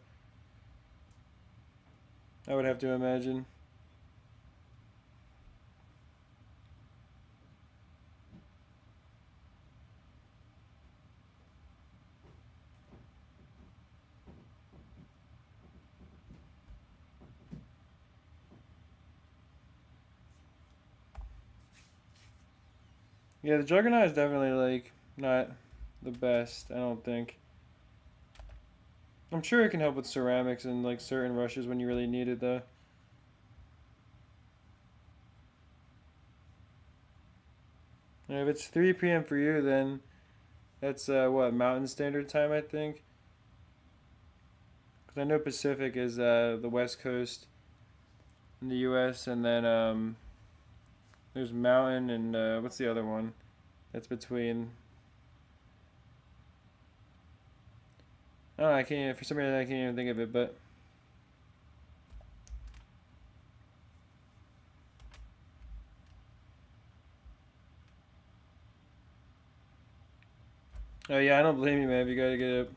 I would have to imagine. Yeah, the Juggernaut is definitely like not the best, I don't think. I'm sure it can help with ceramics and like certain rushes when you really need it though. And if it's 3 p.m. for you, then that's what, Mountain Standard Time, I think. Because I know Pacific is the West Coast in the U.S. and then there's Mountain and what's the other one? That's between. Oh, I can't. For some reason, I can't even think of it. But oh yeah, I don't blame you, man. If you gotta get up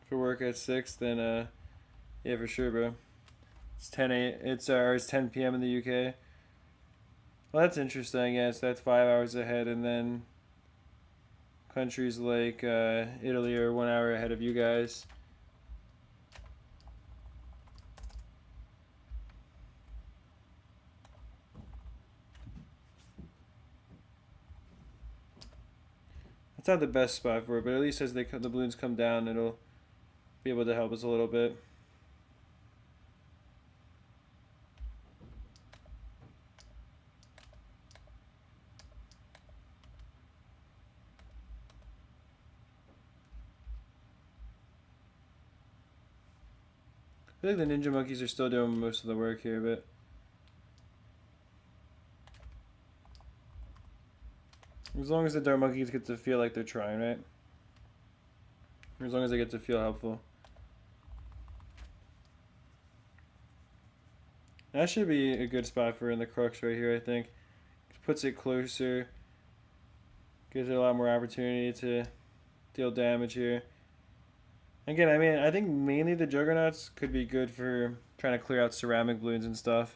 for work at 6, then yeah, for sure, bro. It's 10 it's 10 p.m. in the UK. Well, that's interesting. Yeah, so that's 5 hours ahead, and then countries like Italy are 1 hour ahead of you guys. That's not the best spot for it, but at least as the balloons come down, it'll be able to help us a little bit. I feel like the ninja monkeys are still doing most of the work here, but As long as the dart monkeys get to feel like they're trying, right? As long as they get to feel helpful. That should be a good spot for in the crux right here, I think. Puts it closer. Gives it a lot more opportunity to deal damage here. Again, I mean, I think mainly the Juggernauts could be good for trying to clear out ceramic balloons and stuff.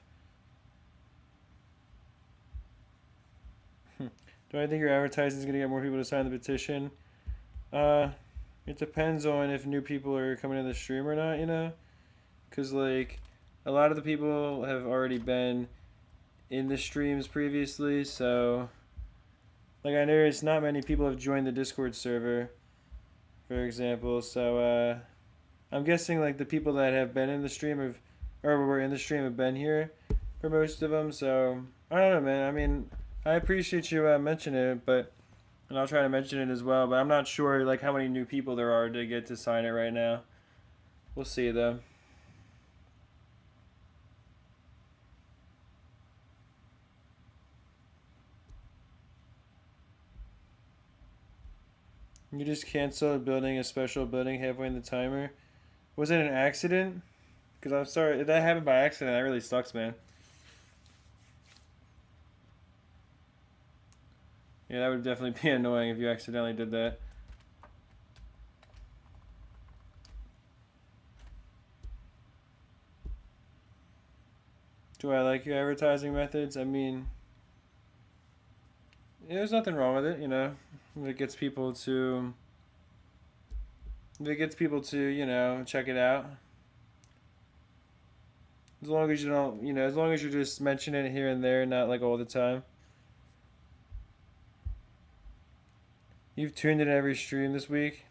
Do I think your advertising is going to get more people to sign the petition? It depends on if new people are coming to the stream or not, you know? Because, like, a lot of the people have already been in the streams previously, so... Like, I noticed not many people have joined the Discord server, for example, so, I'm guessing, like, the people that have been in the stream have... Or were in the stream have been here for most of them, so... I don't know, man. I mean, I appreciate you mentioning it, but... And I'll try to mention it as well, but I'm not sure, like, how many new people there are to get to sign it right now. We'll see, though. You just canceled building a special building halfway in the timer. Was it an accident? Because I'm sorry, if that happened by accident, that really sucks, man. Yeah, that would definitely be annoying if you accidentally did that. Do I like your advertising methods? I mean, yeah, there's nothing wrong with it, you know. If it gets people to, you know, check it out. As long as you don't, you know, as long as you're just mentioning it here and there, not like all the time. You've tuned in every stream this week.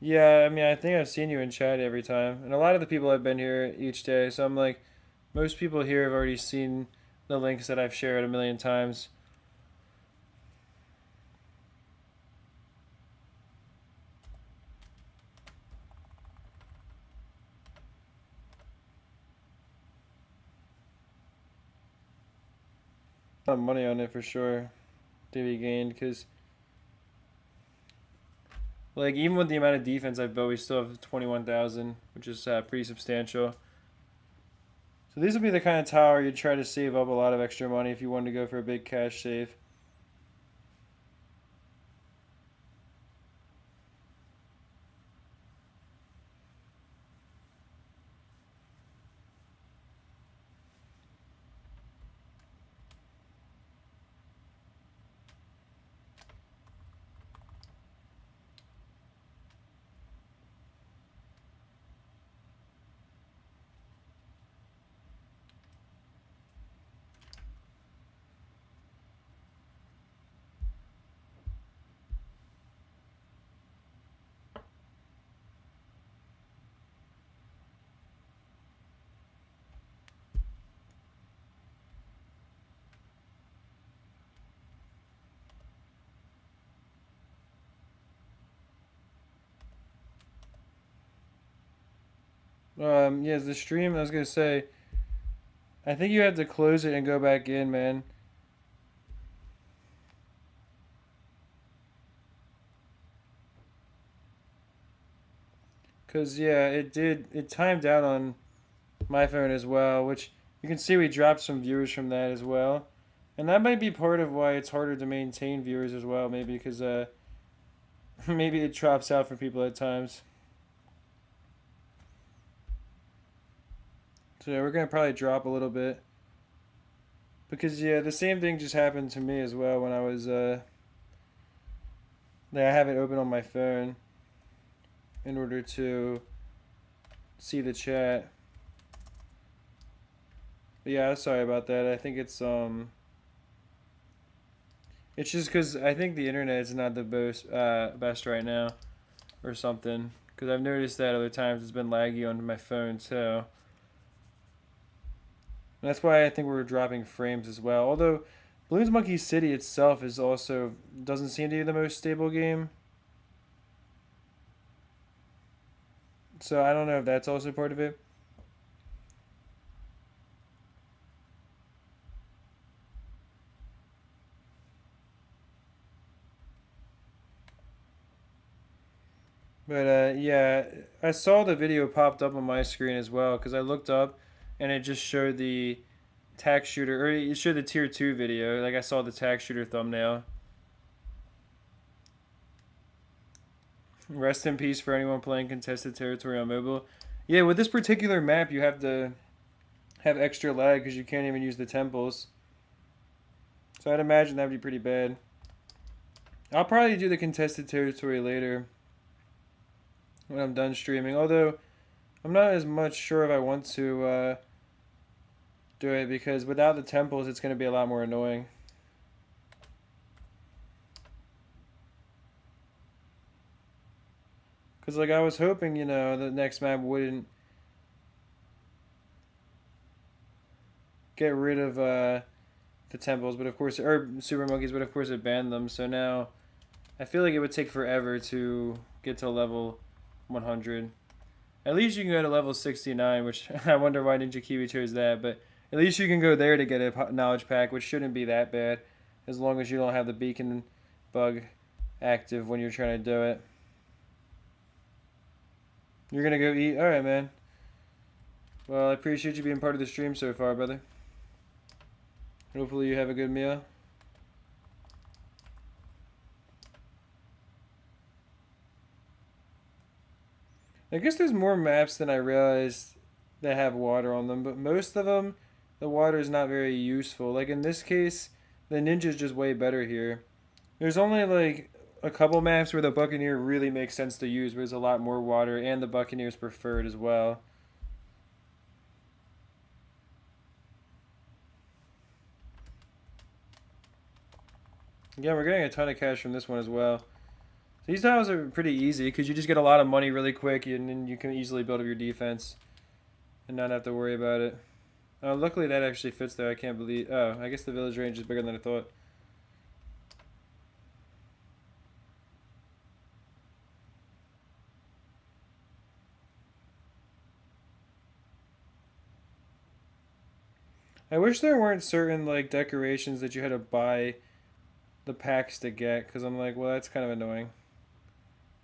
Yeah, I mean, I think I've seen you in chat every time, and a lot of the people have been here each day. So I'm like, most people here have already seen the links that I've shared a million times. A lot of money on it for sure to be gained, because like even with the amount of defense I've built, we still have 21,000, which is pretty substantial. So these would be the kind of tower you'd try to save up a lot of extra money if you wanted to go for a big cash save. Yeah, the stream, I was gonna say, I think you have to close it and go back in, man. Cause yeah, it timed out on my phone as well, which you can see we dropped some viewers from that as well. And that might be part of why it's harder to maintain viewers as well, maybe because maybe it drops out for people at times. So yeah, we're gonna probably drop a little bit. Because yeah, the same thing just happened to me as well when I was I have it open on my phone in order to see the chat. But yeah, sorry about that. I think it's just because I think the internet is not the best right now, or something. Because I've noticed that other times it's been laggy on my phone too. And that's why I think we're dropping frames as well. Although Bloons Monkey City itself is also doesn't seem to be the most stable game. So I don't know if that's also part of it. Yeah, I saw the video popped up on my screen as well because I looked up and it just showed the tack shooter, or it showed the tier 2 video. Like I saw the tack shooter thumbnail. Rest in peace for anyone playing contested territory on mobile. Yeah, with this particular map, you have to have extra lag because you can't even use the temples. So I'd imagine that'd be pretty bad. I'll probably do the contested territory later when I'm done streaming. Although I'm not as much sure if I want to do it because without the temples, it's going to be a lot more annoying. Because like I was hoping, you know, the next map wouldn't get rid of the temples, but of course, or super monkeys, but of course it banned them. So now I feel like it would take forever to get to level 100. At least you can go to level 69, which I wonder why Ninja Kiwi chose that, but at least you can go there to get a knowledge pack, which shouldn't be that bad, as long as you don't have the beacon bug active when you're trying to do it. You're gonna go eat? Alright, man. Well, I appreciate you being part of the stream so far, brother. Hopefully you have a good meal. I guess there's more maps than I realized that have water on them, but most of them, the water is not very useful. Like in this case, the Ninja's just way better here. There's only like a couple maps where the Buccaneer really makes sense to use, where there's a lot more water, and the Buccaneer's preferred as well. Again, we're getting a ton of cash from this one as well. These tiles are pretty easy because you just get a lot of money really quick and then you can easily build up your defense and not have to worry about it. Luckily that actually fits though. I can't believe... Oh, I guess the village range is bigger than I thought. I wish there weren't certain like decorations that you had to buy the packs to get because I'm like, well, that's kind of annoying.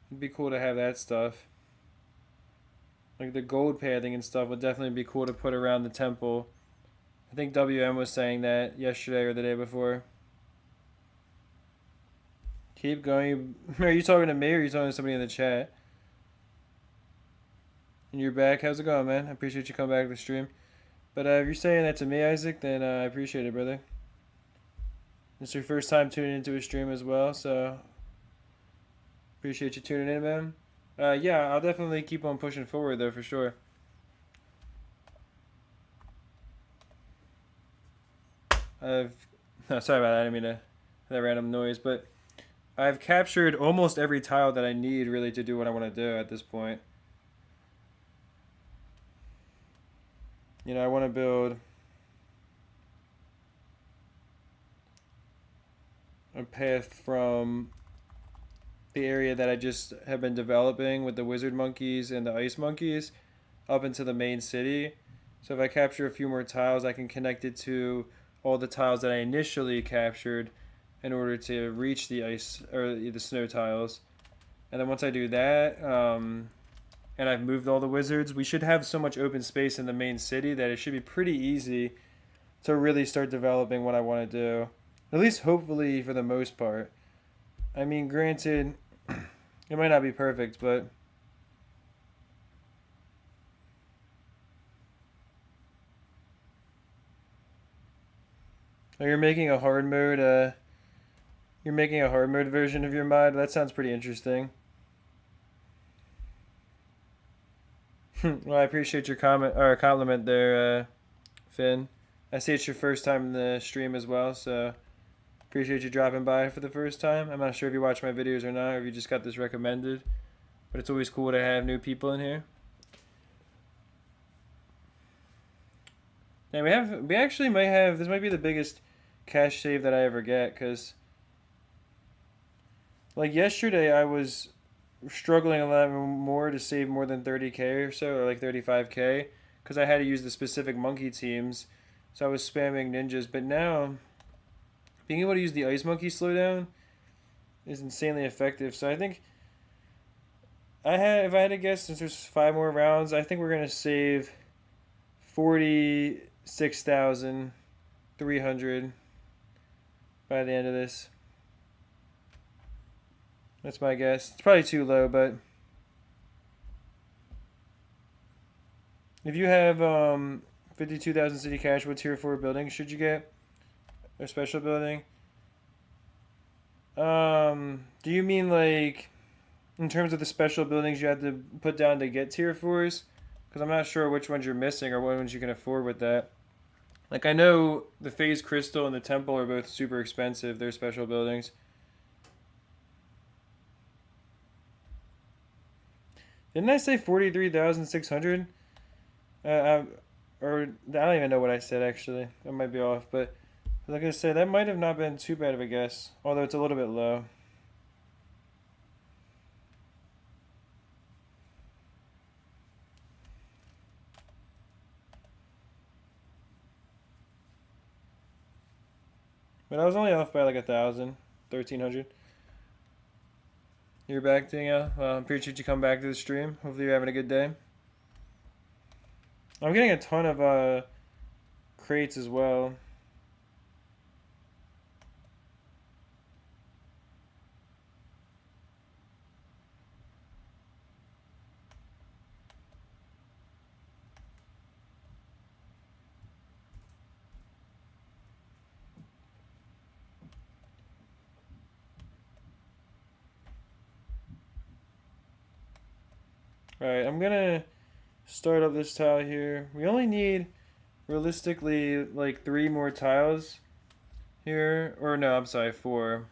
It'd be cool to have that stuff. Like the gold padding and stuff would definitely be cool to put around the temple. I think WM was saying that yesterday or the day before. Keep going. Are you talking to me or are you talking to somebody in the chat? And you're back. How's it going, man? I appreciate you coming back to the stream. But if you're saying that to me, Isaac, then I appreciate it, brother. It's your first time tuning into a stream as well, so appreciate you tuning in, man. Yeah, I'll definitely keep on pushing forward, though, for sure. No, sorry about that. I didn't mean to that random noise, but I've captured almost every tile that I need, really, to do what I want to do at this point. You know, I want to build a path from the area that I just have been developing with the wizard monkeys and the ice monkeys up into the main city. So if I capture a few more tiles, I can connect it to all the tiles that I initially captured in order to reach the ice or the snow tiles. And then once I do that, and I've moved all the wizards, we should have so much open space in the main city that it should be pretty easy to really start developing what I want to do. At least hopefully for the most part. I mean, granted, it might not be perfect, but oh, you're making a hard mode, you're making a hard mode version of your mod? That sounds pretty interesting. Well, I appreciate your comment or compliment there, Finn. I see it's your first time in the stream as well, so appreciate you dropping by for the first time. I'm not sure if you watch my videos or not, or if you just got this recommended, but it's always cool to have new people in here. And we actually might have, this might be the biggest cash save that I ever get, because like yesterday I was struggling a lot more to save more than 30k or so, or like 35k, because I had to use the specific monkey teams, so I was spamming ninjas. But now being able to use the ice monkey slowdown is insanely effective. So I think if I had to guess, since there's 5 more rounds, I think we're gonna save 46,300 by the end of this. That's my guess. It's probably too low, but if you have 52,000 city cash, what tier 4 building should you get? Or special building? Do you mean like in terms of the special buildings you have to put down to get tier 4s? Because I'm not sure which ones you're missing or what ones you can afford with that. Like I know the Phase Crystal and the Temple are both super expensive. They're special buildings. Didn't I say 43,600? Or I don't even know what I said actually. I might be off, but like I said, that might have not been too bad of a guess, although it's a little bit low. But I was only off by like 1,000, 1,300. You're back, Danielle. Well, I appreciate you coming back to the stream. Hopefully you're having a good day. I'm getting a ton of crates as well. Alright, I'm gonna start up this tile here. We only need realistically like 3 more tiles here. Or no, I'm sorry, 4.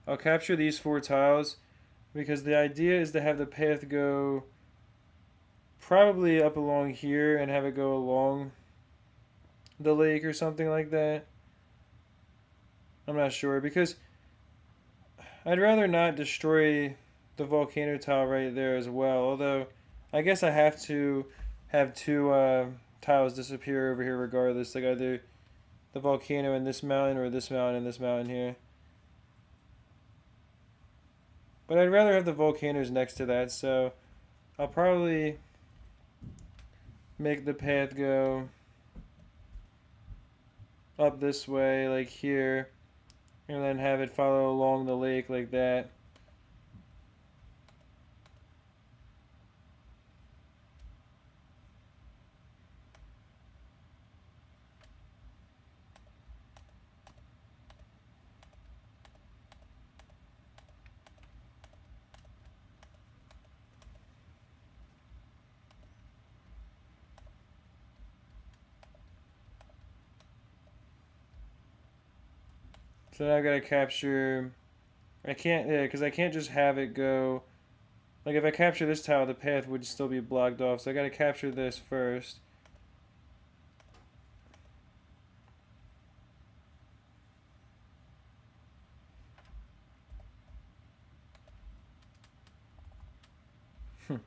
I'll capture these 4 tiles because the idea is to have the path go probably up along here and have it go along the lake or something like that. I'm not sure because I'd rather not destroy the volcano tile right there as well. Although I guess I have to have 2 tiles disappear over here regardless. Like either the volcano in this mountain or this mountain and this mountain here. But I'd rather have the volcanoes next to that, so I'll probably make the path go up this way, like here, and then have it follow along the lake like that. So now I gotta capture. I can't, yeah, because I can't just have it go. Like if I capture this tile, the path would still be blocked off. So I gotta capture this first. I'm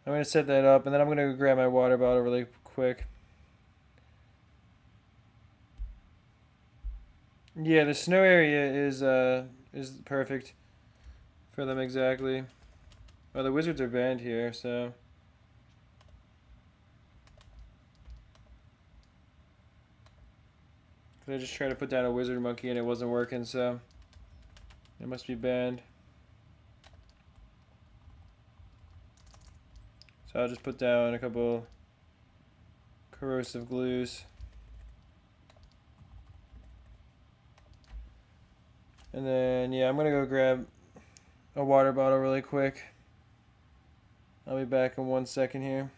gonna set that up, and then I'm gonna go grab my water bottle really quick. Yeah, the snow area is perfect for them exactly. Oh, the wizards are banned here, so. I just tried to put down a wizard monkey and it wasn't working, so it must be banned. So I'll just put down a couple corrosive glues. And then, yeah, I'm gonna go grab a water bottle really quick. I'll be back in 1 second here.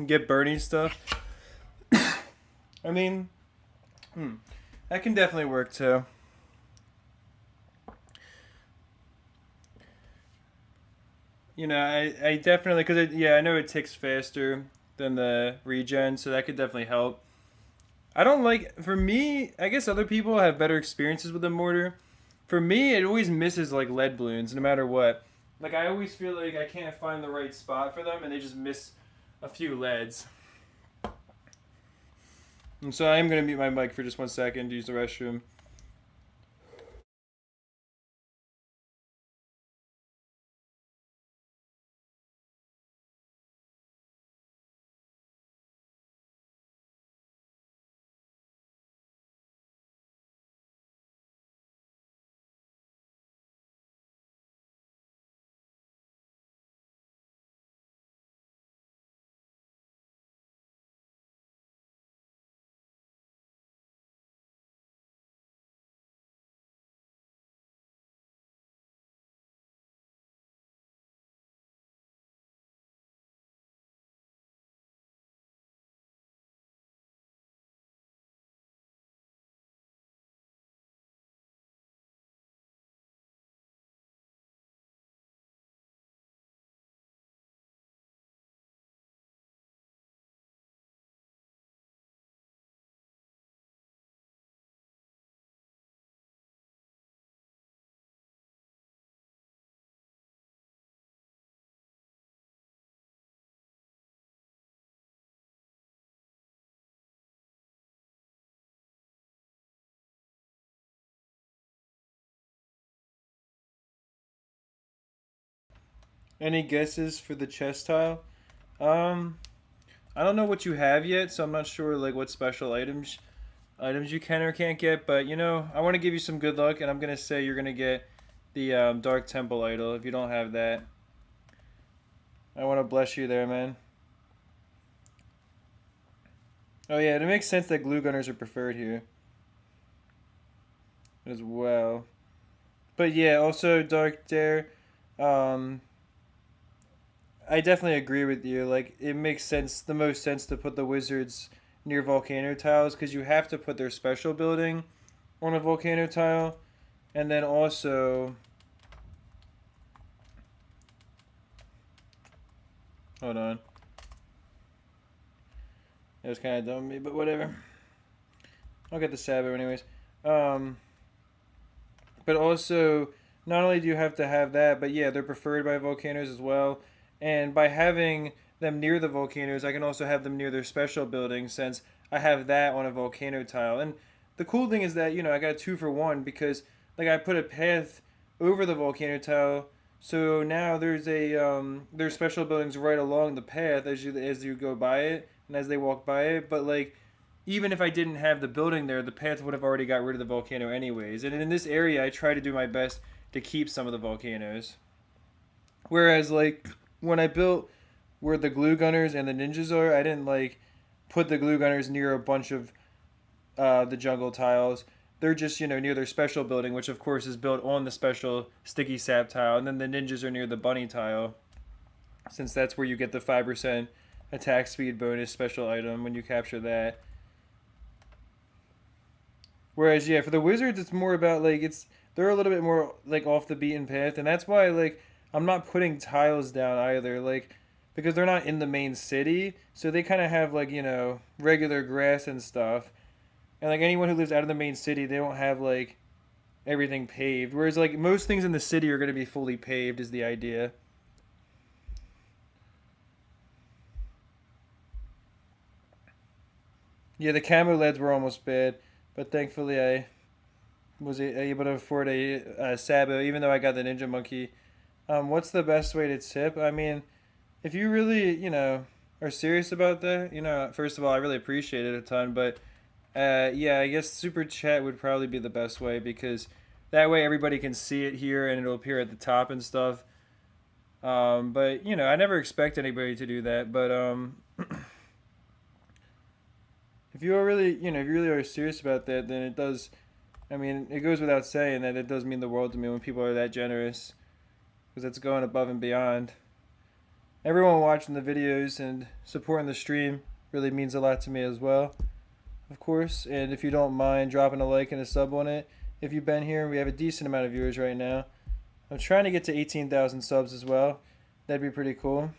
get Bernie stuff. I mean, that can definitely work too. I definitely, because yeah, I know it ticks faster than the regen, so that could definitely help. I don't like, for me, I guess other people have better experiences with the mortar. For me, it always misses like lead balloons, no matter what. Like, I always feel like I can't find the right spot for them, and they just miss a few leads. And so I am going to mute my mic for just 1 second to use the restroom. Any guesses for the chest tile? Um, I don't know what you have yet, so I'm not sure like what special items you can or can't get. But I want to give you some good luck, and I'm gonna say you're gonna get the Dark Temple idol if you don't have that. I want to bless you there, man. Oh yeah, it makes sense that glue gunners are preferred here as well. But yeah, also Dark Dare. Um, I definitely agree with you. Like it makes sense, the most sense to put the wizards near volcano tiles because you have to put their special building on a volcano tile, and then also hold on, it was kind of dumb of me, but whatever. I'll get the Sabo anyways. Um, but also, not only do you have to have that, but yeah, they're preferred by volcanoes as well. And by having them near the volcanoes, I can also have them near their special buildings since I have that on a volcano tile. And the cool thing is that, I got a 2-for-1 because, like, I put a path over the volcano tile. So now there's special buildings right along the path as you go by it and as they walk by it. But like even if I didn't have the building there, the path would have already got rid of the volcano anyways. And in this area, I try to do my best to keep some of the volcanoes. Whereas, like, when I built where the glue gunners and the ninjas are, I didn't, like, put the glue gunners near a bunch of the jungle tiles. They're just, near their special building, which, of course, is built on the special sticky sap tile. And then the ninjas are near the bunny tile, since that's where you get the 5% attack speed bonus special item when you capture that. Whereas yeah, for the Wizards, it's more about like they're a little bit more like off the beaten path, and that's why like I'm not putting tiles down either, like because they're not in the main city, so they kind of have like regular grass and stuff, and like anyone who lives out of the main city, they don't have like everything paved. Whereas like most things in the city are going to be fully paved, is the idea. Yeah, the camo LEDs were almost bad, but thankfully I was able to afford a Sabo, even though I got the Ninja Monkey. What's the best way to tip? I mean, if you really, are serious about that, first of all, I really appreciate it a ton. But yeah, I guess super chat would probably be the best way because that way everybody can see it here and it'll appear at the top and stuff. But I never expect anybody to do that. But if you are really, if you really are serious about that, then it does. I mean, it goes without saying that it does mean the world to me when people are that generous because it's going above and beyond. everyone watching the videos and supporting the stream really means a lot to me as well, of course. And if you don't mind dropping a like and a sub on it, if you've been here, we have a decent amount of viewers right now. I'm trying to get to 18,000 subs as well. That'd be pretty cool.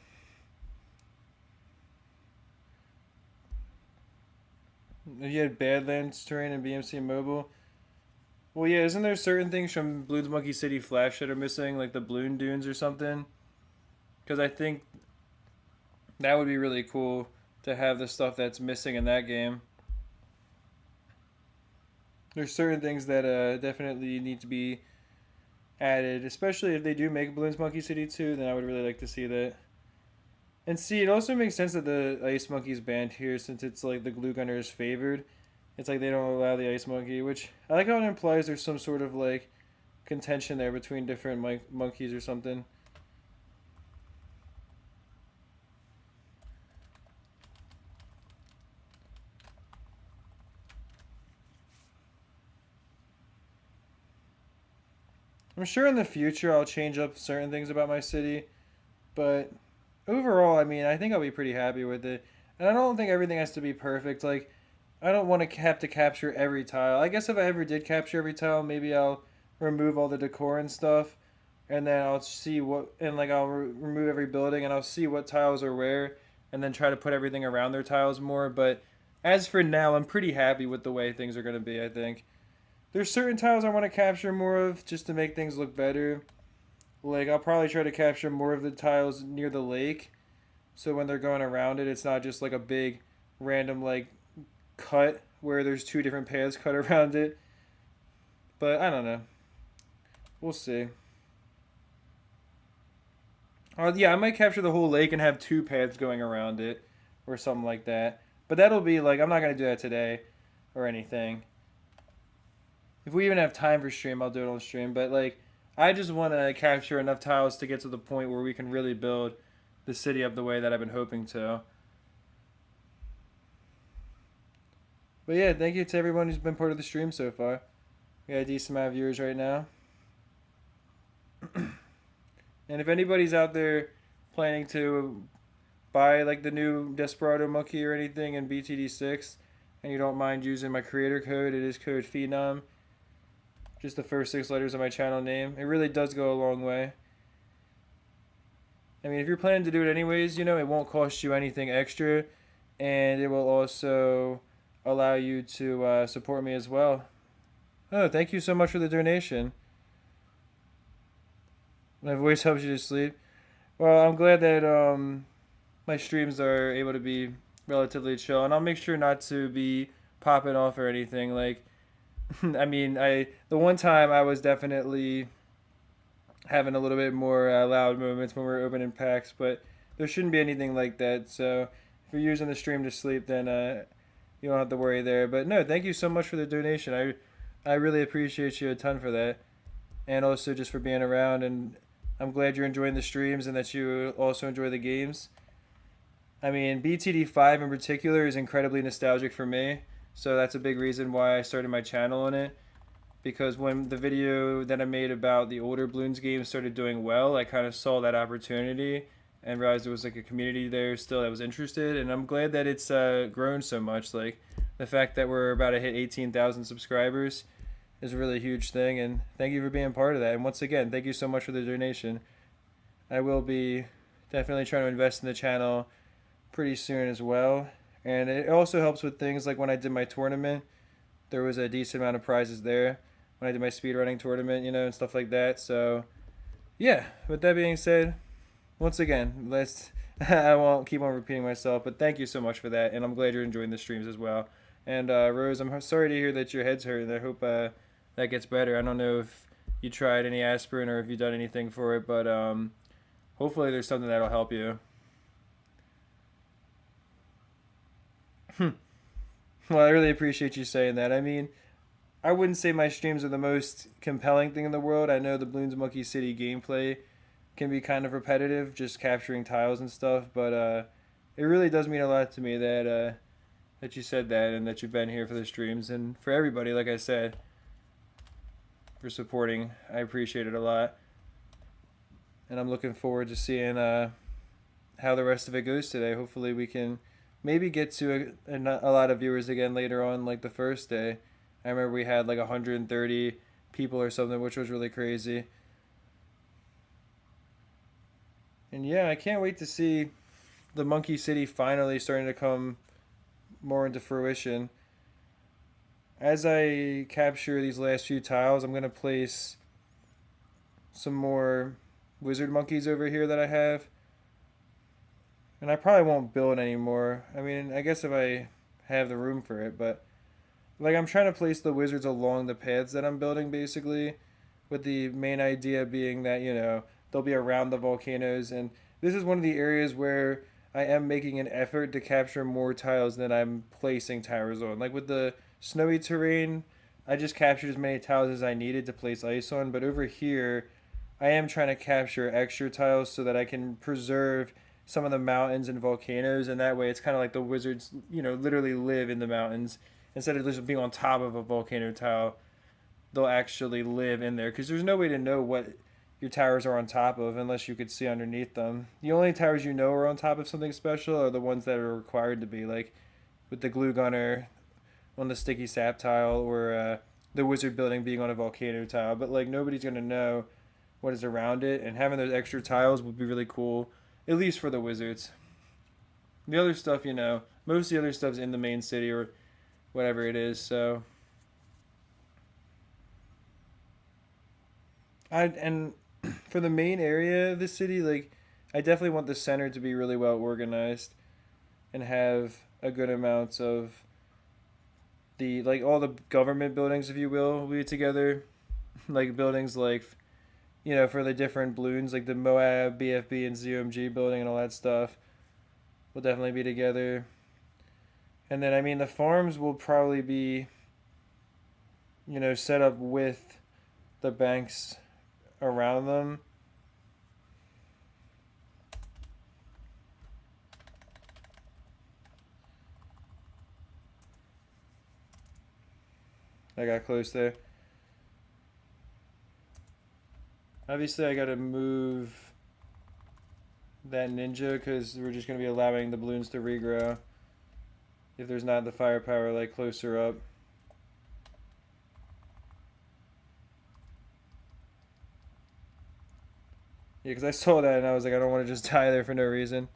You had Badlands terrain and BMC Mobile. Well, yeah, isn't there certain things from Bloons Monkey City Flash that are missing, like the Bloon Dunes or something? Because I think that would be really cool to have the stuff that's missing in that game. There's certain things that definitely need to be added, especially if they do make Bloons Monkey City 2, then I would really like to see that. And see, it also makes sense that the Ice Monkey's banned here since it's like the Glue Gunner is favored. It's like they don't allow the Ice Monkey, which I like how it implies there's some sort of like contention there between different monkeys or something. I'm sure in the future I'll change up certain things about my city, but overall, I mean, I think I'll be pretty happy with it. And I don't think everything has to be perfect. Like, I don't want to have to capture every tile. I guess if I ever did capture every tile, maybe I'll remove all the decor and stuff, and then I'll see what, and like I'll remove every building, and I'll see what tiles are where, and then try to put everything around their tiles more. But as for now, I'm pretty happy with the way things are going to be, I think. There's certain tiles I want to capture more of just to make things look better. Like, I'll probably try to capture more of the tiles near the lake. So when they're going around it, it's not just like a big random, like, cut where there's two different paths cut around it. But I don't know. We'll see. Yeah, I might capture the whole lake and have two paths going around it or something like that. But that'll be like, I'm not going to do that today or anything. If we even have time for stream, I'll do it on stream. But like, I just want to capture enough tiles to get to the point where we can really build the city up the way that I've been hoping to. But yeah, thank you to everyone who's been part of the stream so far. We got a decent amount of viewers right now. And if anybody's out there planning to buy like the new Desperado Monkey or anything in BTD6, and you don't mind using my creator code, it is code Phenom. Just the first 6 letters of my channel name. It really does go a long way. I mean, if you're planning to do it anyways, you know, it won't cost you anything extra. And it will also allow you to support me as well. Oh, thank you so much for the donation. My voice helps you to sleep. Well, I'm glad that my streams are able to be relatively chill. And I'll make sure not to be popping off or anything. Like, I mean, the one time I was definitely having a little bit more loud moments when we were opening packs, but there shouldn't be anything like that. So if you're using the stream to sleep, then you don't have to worry there. But no, thank you so much for the donation. I really appreciate you a ton for that, and also just for being around. And I'm glad you're enjoying the streams and that you also enjoy the games. I mean, BTD5 in particular is incredibly nostalgic for me. So that's a big reason why I started my channel on it. Because when the video that I made about the older Bloons games started doing well, I kind of saw that opportunity and realized there was like a community there still that was interested. And I'm glad that it's grown so much. Like the fact that we're about to hit 18,000 subscribers is a really huge thing. And thank you for being part of that. And once again, thank you so much for the donation. I will be definitely trying to invest in the channel pretty soon as well. And it also helps with things like when I did my tournament, there was a decent amount of prizes there. When I did my speedrunning tournament, you know, and stuff like that. So, yeah, with that being said, once again, I won't keep on repeating myself, but thank you so much for that. And I'm glad you're enjoying the streams as well. And Rose, I'm sorry to hear that your head's hurt, and I hope that gets better. I don't know if you tried any aspirin or if you've done anything for it, but hopefully there's something that'll help you. Well, I really appreciate you saying that. I mean, I wouldn't say my streams are the most compelling thing in the world. I know the Bloons Monkey City gameplay can be kind of repetitive, just capturing tiles and stuff, but it really does mean a lot to me that that you said that and that you've been here for the streams, and for everybody, like I said, for supporting. I appreciate it a lot, and I'm looking forward to seeing how the rest of it goes today. Hopefully, we can maybe get to a lot of viewers again later on, like the first day. I remember we had like 130 people or something, which was really crazy. And yeah, I can't wait to see the Monkey City finally starting to come more into fruition. As I capture these last few tiles, I'm going to place some more wizard monkeys over here that I have. And I probably won't build anymore. I mean, I guess if I have the room for it, but like I'm trying to place the wizards along the paths that I'm building basically, with the main idea being that, they'll be around the volcanoes, and this is one of the areas where I am making an effort to capture more tiles than I'm placing towers on. Like with the snowy terrain, I just captured as many tiles as I needed to place ice on, but over here I am trying to capture extra tiles so that I can preserve some of the mountains and volcanoes, and that way it's kind of like the wizards, literally live in the mountains instead of just being on top of a volcano tile. They'll actually live in there because there's no way to know what your towers are on top of unless you could see underneath them. The only towers you know are on top of something special are the ones that are required to be, like with the glue gunner on the sticky sap tile, or the wizard building being on a volcano tile. But like nobody's gonna know what is around it, and having those extra tiles would be really cool, at least for the wizards. The other stuff, most of the other stuff's in the main city or whatever it is. So and for the main area of the city, like I definitely want the center to be really well organized and have a good amount of the, like, all the government buildings, if you will be together. Like buildings like, for the different Bloons, like the Moab, BFB, and ZOMG building and all that stuff will definitely be together. And then, I mean, the farms will probably be, set up with the banks around them. I got close there. Obviously, I gotta move that ninja because we're just gonna be allowing the balloons to regrow if there's not the firepower like closer up. Yeah, because I saw that and I was like, I don't want to just die there for no reason.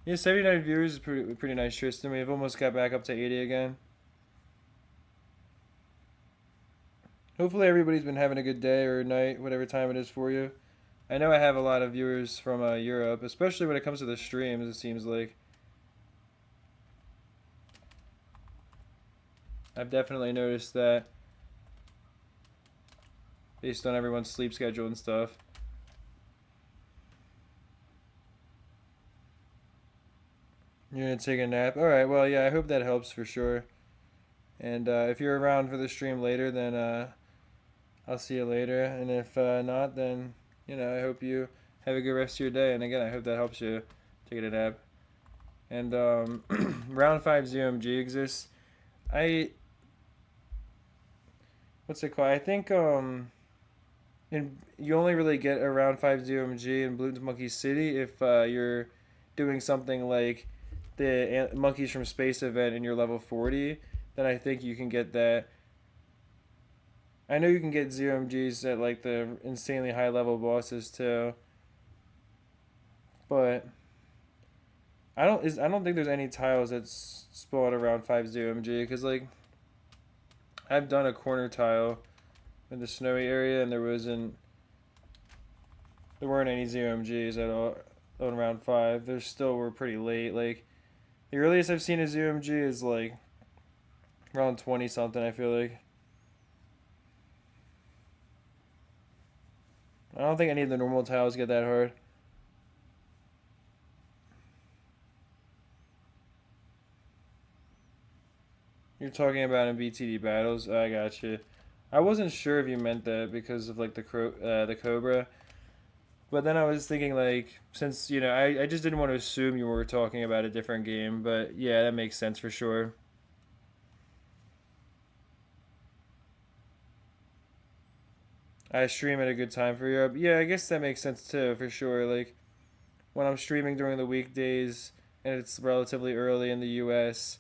Yeah, 79 viewers is pretty nice, Tristan. We've almost got back up to 80 again. Hopefully everybody's been having a good day or night, whatever time it is for you. I know I have a lot of viewers from Europe, especially when it comes to the streams, it seems like. I've definitely noticed that based on everyone's sleep schedule and stuff. You're gonna take a nap? Alright, well, yeah, I hope that helps for sure. And if you're around for the stream later, then I'll see you later. And if not, then, I hope you have a good rest of your day. And again, I hope that helps you take a nap. And round 5 ZOMG exists. What's it called? I think you only really get a round 5 ZOMG in Bloons Monkey City if you're doing something like the Monkeys from Space event and you're level 40. Then I think you can get that. I know you can get ZOMGs at like the insanely high level bosses too. But I don't think there's any tiles that spawn around 5 ZOMG because, like, I've done a corner tile in the snowy area and there weren't any ZOMGs at all on round 5. There still were pretty late. Like the earliest I've seen a ZOMG is like around 20 something, I feel like. I don't think any of the normal tiles get that hard. You're talking about in BTD battles? I got you. I wasn't sure if you meant that because of like the Cobra. But then I was thinking, like, since, I just didn't want to assume you were talking about a different game. But yeah, that makes sense for sure. I stream at a good time for Europe. Yeah, I guess that makes sense too, for sure. Like, when I'm streaming during the weekdays and it's relatively early in the U.S.,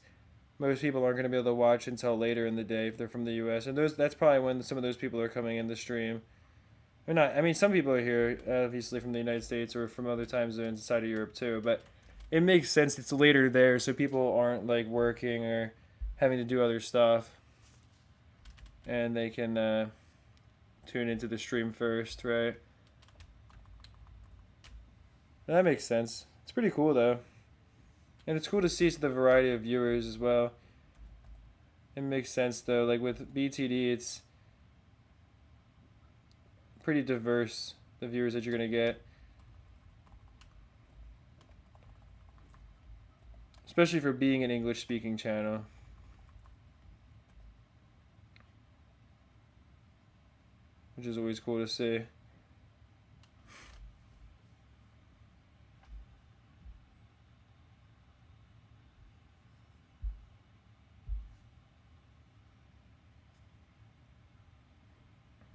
most people aren't going to be able to watch until later in the day if they're from the U.S. And that's probably when some of those people are coming in the stream. Or not. I mean, some people are here, obviously from the United States or from other time zones inside of Europe too. But it makes sense. It's later there, so people aren't like working or having to do other stuff, and they can tune into the stream first, right? That makes sense. It's pretty cool though, and it's cool to see the variety of viewers as well. It makes sense though. Like with BTD, it's pretty diverse, the viewers that you're gonna get, especially for being an English speaking channel. Which is always cool to see.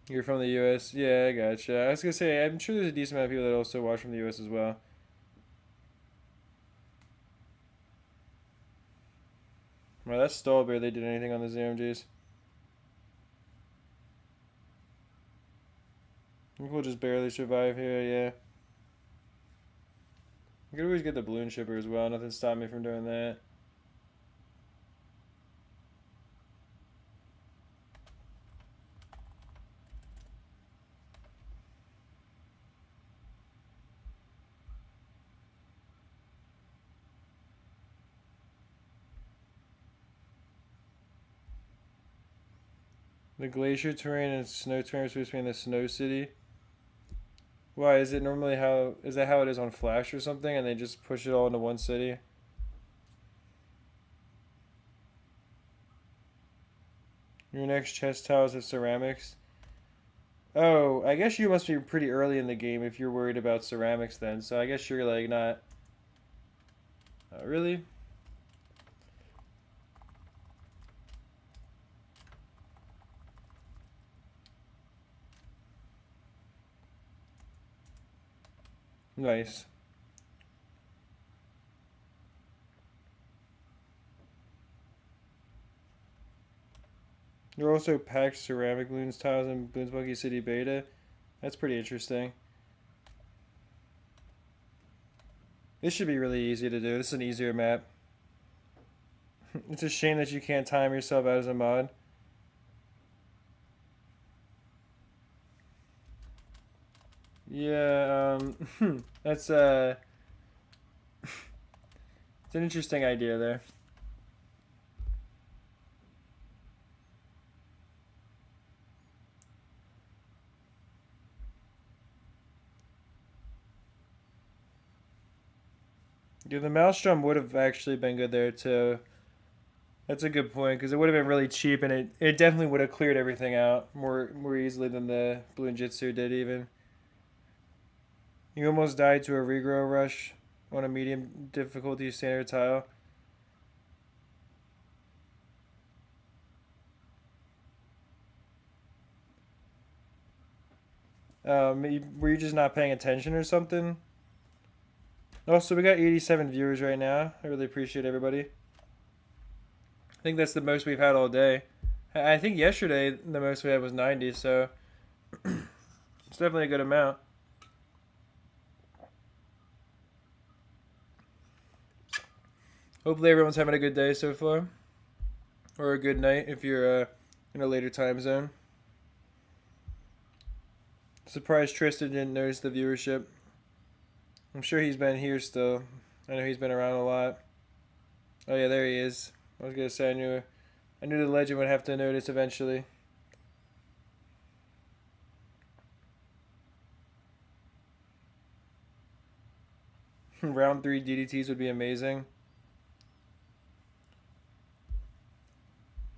You're from the U.S.? Yeah, I gotcha. I was gonna say, I'm sure there's a decent amount of people that also watch from the U.S. as well. Well, that's stall barely did anything on the ZMGs. I think we'll just barely survive here, yeah. I could always get the balloon shipper as well. Nothing stopped me from doing that. The glacier terrain and snow terrain are supposed to be in the snow city. Why is it normally how is that how it is on Flash or something, and they just push it all into one city? Your next chest tiles have ceramics. Oh, I guess you must be pretty early in the game if you're worried about ceramics then. So I guess you're like not. Really? Nice. There are also packed ceramic Bloons tiles in Bloons Monkey City Beta. That's pretty interesting. This should be really easy to do. This is an easier map. It's a shame that you can't time yourself out as a mod. Yeah, that's it's an interesting idea there. Yeah, the Maelstrom would have actually been good there too. That's a good point because it would have been really cheap and it definitely would have cleared everything out more easily than the Bloon Jitsu did even. You almost died to a regrow rush on a medium difficulty standard tile. Were you just not paying attention or something? Also, we got 87 viewers right now. I really appreciate everybody. I think that's the most we've had all day. I think yesterday the most we had was 90, so it's definitely a good amount. Hopefully everyone's having a good day so far. Or a good night if you're in a later time zone. Surprised Tristan didn't notice the viewership. I'm sure he's been here still. I know he's been around a lot. Oh yeah, there he is. I was gonna say I knew the legend would have to notice eventually. Round 3 DDTs would be amazing.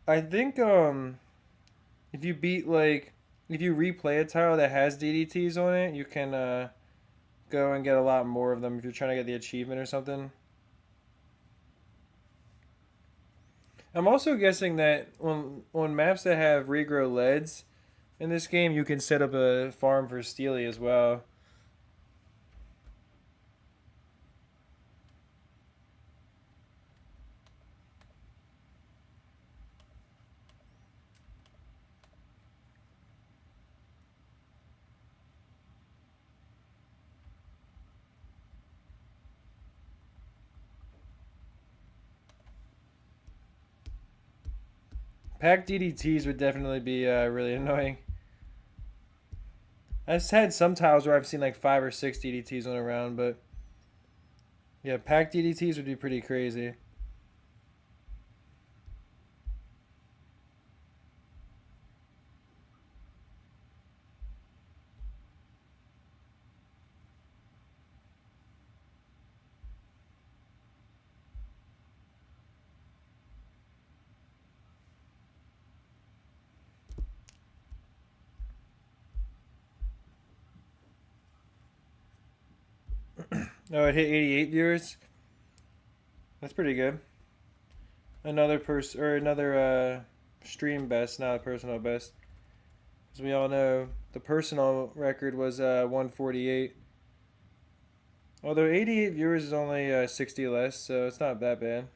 I think if you beat like if you replay a tile that has DDTs on it, you can go and get a lot more of them if you're trying to get the achievement or something. I'm also guessing that on maps that have regrow leads in this game, you can set up a farm for Steely as well. Pack DDTs would definitely be really annoying. I've had some tiles where I've seen like 5 or 6 DDTs on a round, but yeah, pack DDTs would be pretty crazy. Oh, it hit 88 viewers. That's pretty good. Another person or another stream best, not a personal best. As we all know, the personal record was 148. Although 88 viewers is only 60 less, so it's not that bad.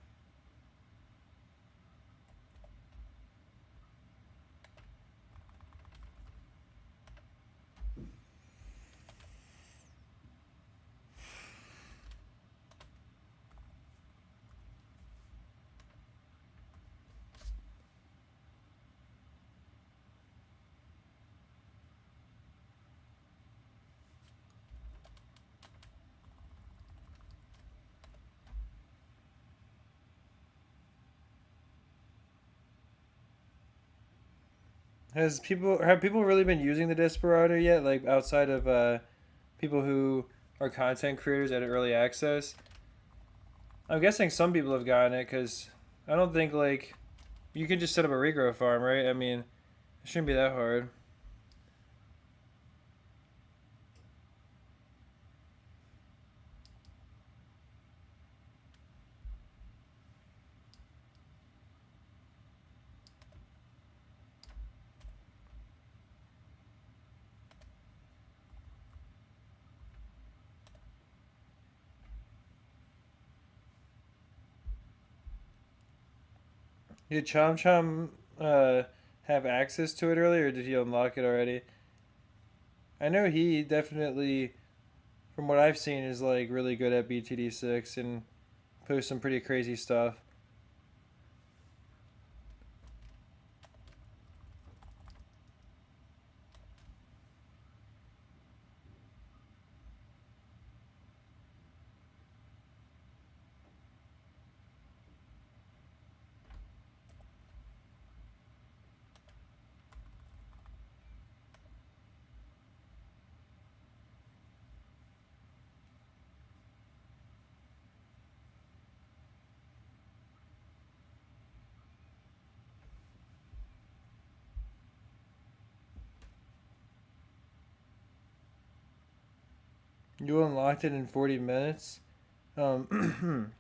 Have people really been using the Desperado yet? Like outside of people who are content creators at early access? I'm guessing some people have gotten it because I don't think like you can just set up a regrow farm, right? I mean, it shouldn't be that hard. Did Chom Chom have access to it earlier, or did he unlock it already? I know he definitely, from what I've seen, is like really good at BTD6 and posts some pretty crazy stuff. You unlocked it in 40 minutes. Excuse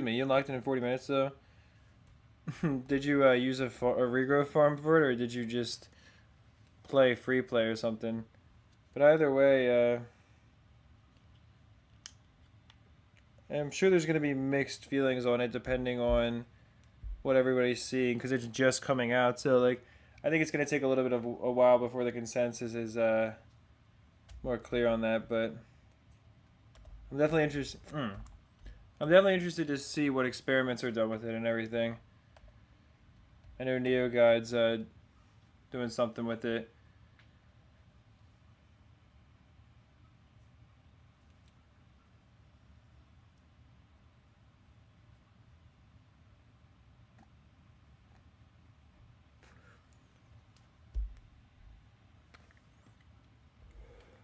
me. You unlocked it in 40 minutes though. Did you use a regrow farm for it, or did you just play free play or something? But either way, I'm sure there's going to be mixed feelings on it depending on what everybody's seeing because it's just coming out. So like, I think it's going to take a little bit of a while before the consensus is more clear on that. But I'm definitely interested. I'm definitely interested to see what experiments are done with it and everything. I know Neo Guide's doing something with it.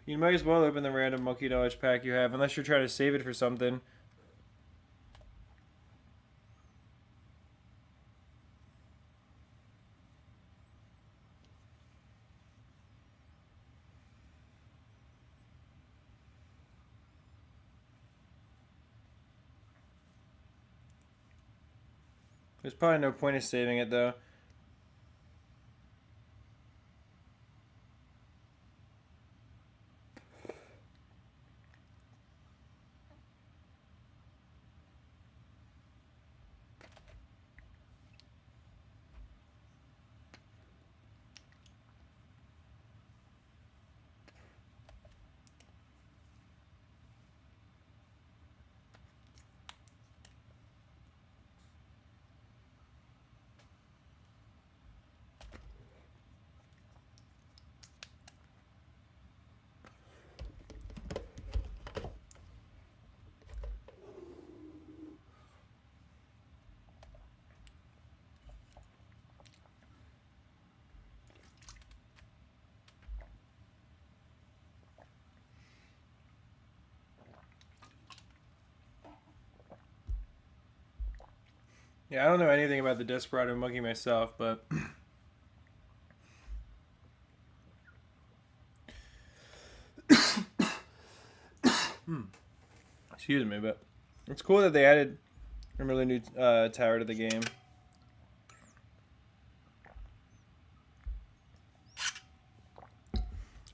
You might as well open the random monkey knowledge pack you have, unless you're trying to save it for something. There's probably no point of saving it though. Yeah, I don't know anything about the Desperado monkey myself, but excuse me, but it's cool that they added a really new tower to the game.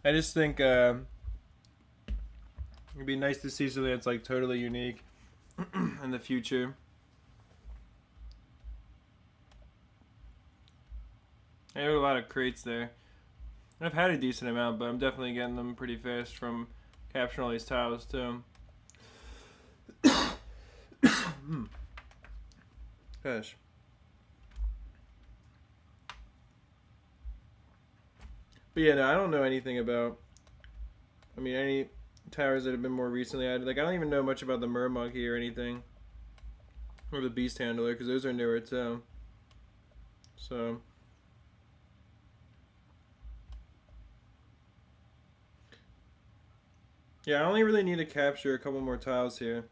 I just think it'd be nice to see something that's like totally unique in the future. I have a lot of crates there. I've had a decent amount, but I'm definitely getting them pretty fast from capturing all these tiles too. Gosh. But yeah, no, I don't know anything about. I mean, any towers that have been more recently added. Like, I don't even know much about the Mer Monkey or anything, or the Beast Handler, because those are newer too. So. Yeah, I only really need to capture a couple more tiles here.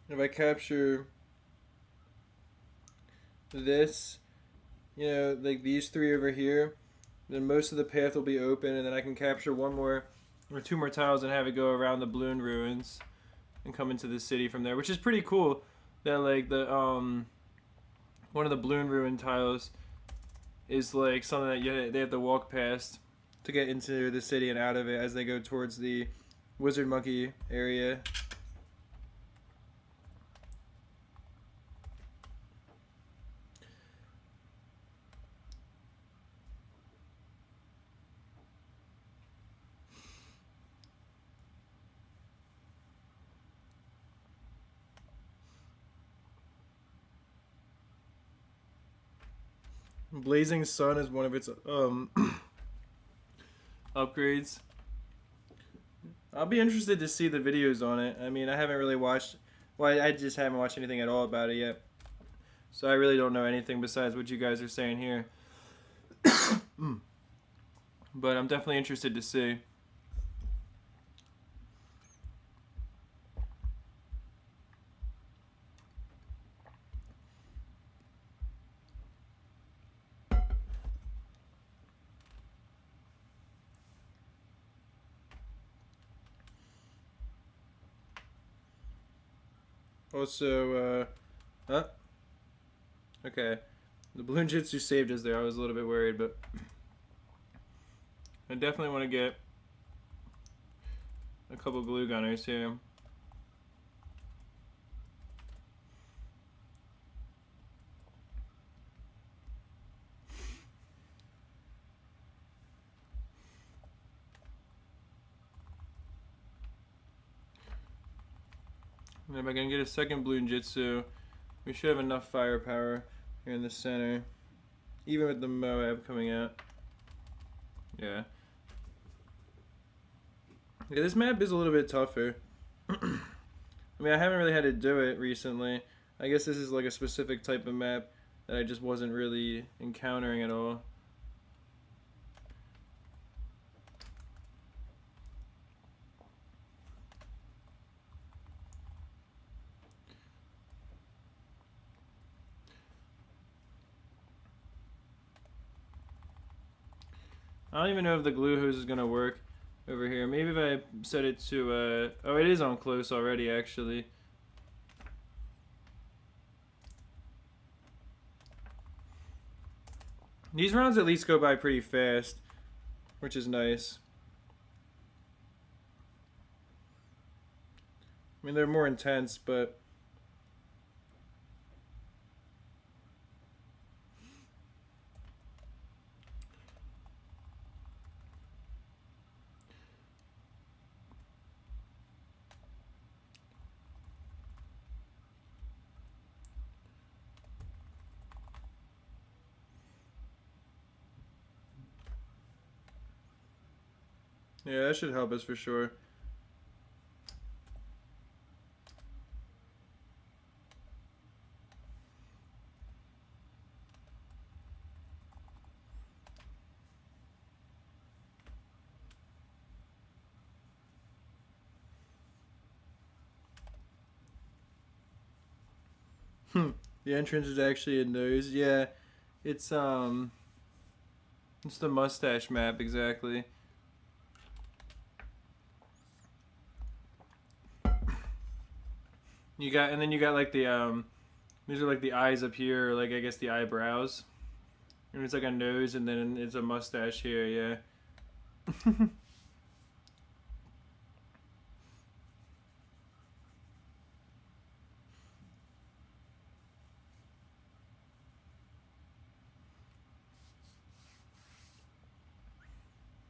If I capture this, you know, like these three over here, then most of the path will be open, and then I can capture one more or two more tiles and have it go around the Bloon ruins and come into the city from there, which is pretty cool. That like the one of the Bloon ruin tiles is like something that they have to walk past to get into the city and out of it as they go towards the Wizard Monkey area. Blazing Sun is one of its upgrades. I'll be interested to see the videos on it. I mean, I haven't really watched. Well, I just haven't watched anything at all about it yet. So I really don't know anything besides what you guys are saying here. But I'm definitely interested to see. Also, okay. The Balloon Jitsu saved us there. I was a little bit worried, but I definitely want to get a couple glue gunners here. And if I can get a second Bloon Jitsu, we should have enough firepower here in the center. Even with the Moab coming out. Yeah. Yeah, this map is a little bit tougher. I mean, I haven't really had to do it recently. I guess this is like a specific type of map that I just wasn't really encountering at all. I don't even know if the glue hose is gonna work over here. Maybe if I set it to, oh, it is on close already, actually. These rounds at least go by pretty fast, which is nice. I mean, they're more intense, but yeah, that should help us for sure. The entrance is actually a nose. Yeah, it's it's the mustache map exactly. You got, and then you got like the these are like the eyes up here, or like I guess the eyebrows, and it's like a nose, and then it's a mustache here. Yeah.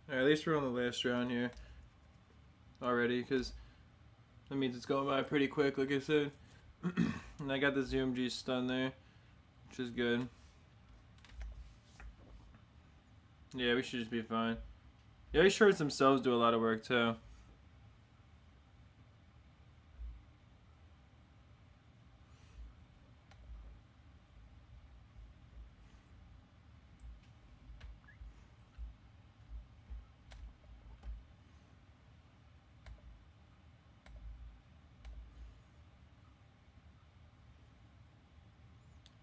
Alright, at least we're on the last round here already, because that means it's going by pretty quick, like I said. And I got the Zoom G stun there, which is good. Yeah, we should just be fine. Yeah, these shorts themselves do a lot of work too.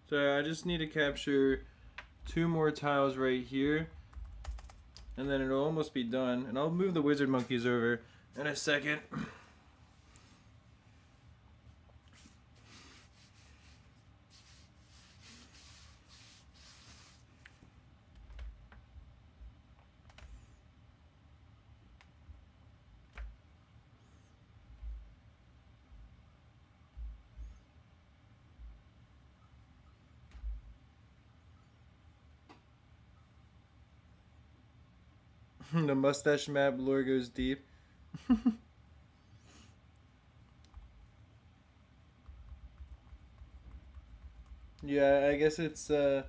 So I just need to capture 2 more tiles right here, and then it'll almost be done. And I'll move the wizard monkeys over in a second. The mustache map lore goes deep. Yeah, I guess it's I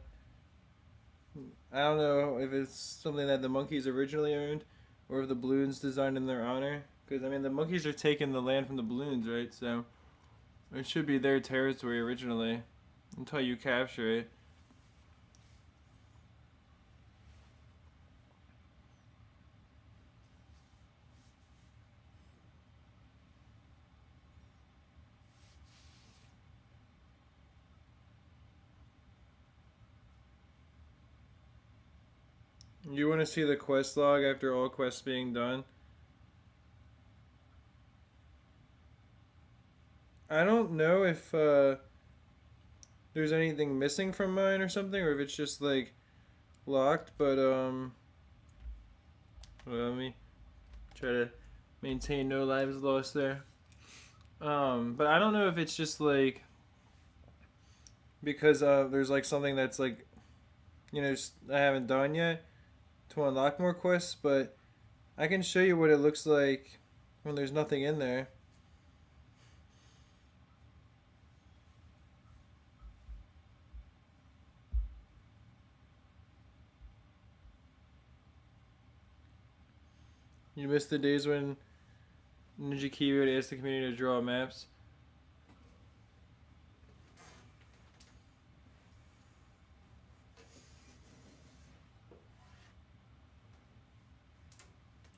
don't know if it's something that the monkeys originally owned, or if the Bloons designed in their honor. Because I mean, the monkeys are taking the land from the Bloons, right? So it should be their territory originally, until you capture it. You want to see the quest log after all quests being done? I don't know if there's anything missing from mine or something, or if it's just like locked. But well, let me try to maintain no lives lost there. But I don't know if it's just like because there's like something that's like, you know, I haven't done yet to unlock more quests, but I can show you what it looks like when there's nothing in there. You missed the days when Ninja Kiwi would ask the community to draw maps.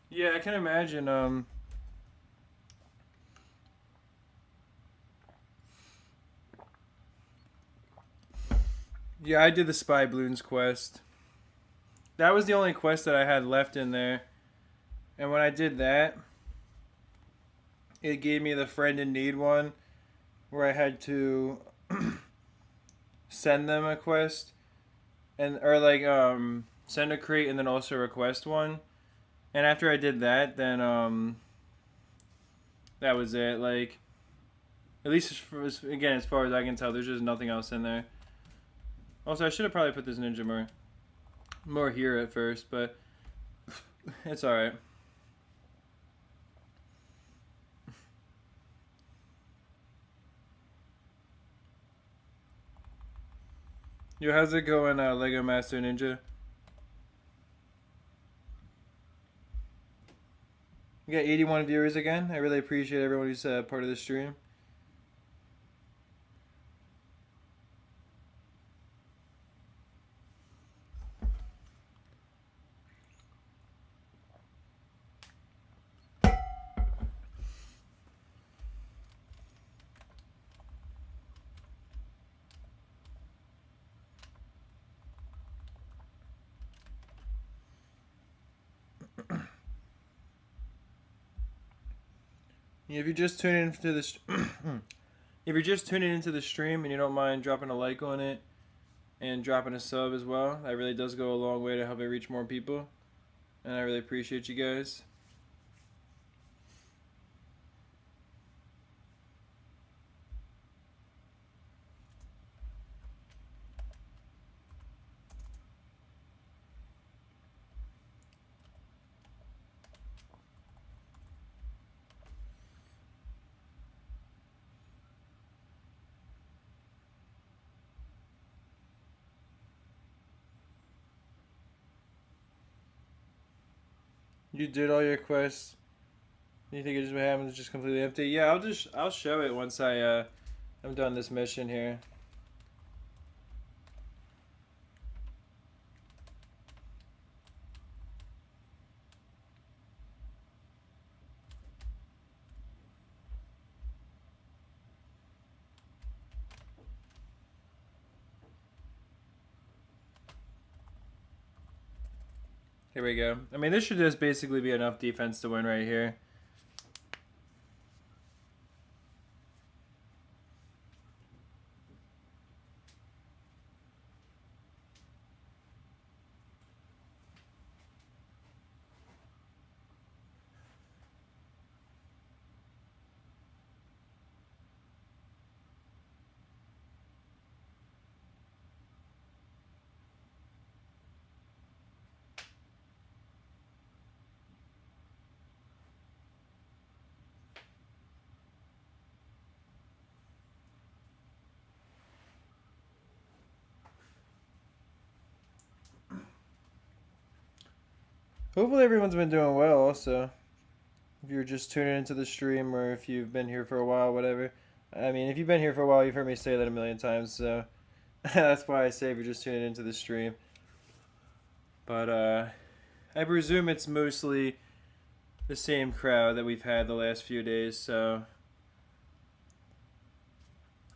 Yeah, I can imagine. Yeah, I did the Spy Bloons quest. That was the only quest that I had left in there. And when I did that, it gave me the friend in need one, where I had to send them a quest, and or like send a crate and then also request one. And after I did that, then that was it. Like, at least again, as far as I can tell, there's just nothing else in there. Also, I should have probably put this ninja more here at first, but it's all right. Yo, how's it going, Lego Master Ninja? We got 81 viewers again. I really appreciate everyone who's part of the stream. If you're just tuning into this, if you're just tuning into the stream and you don't mind dropping a like on it and dropping a sub as well, that really does go a long way to help it reach more people, and I really appreciate you guys. You did all your quests. You think it just happens just completely empty? Yeah, I'll show it once I'm done this mission here. Here we go. I mean, this should just basically be enough defense to win right here. Hopefully everyone's been doing well also. If you're just tuning into the stream or if you've been here for a while, whatever. I mean, if you've been here for a while, you've heard me say that a million times, so that's why I say if you're just tuning into the stream. But I presume it's mostly the same crowd that we've had the last few days, so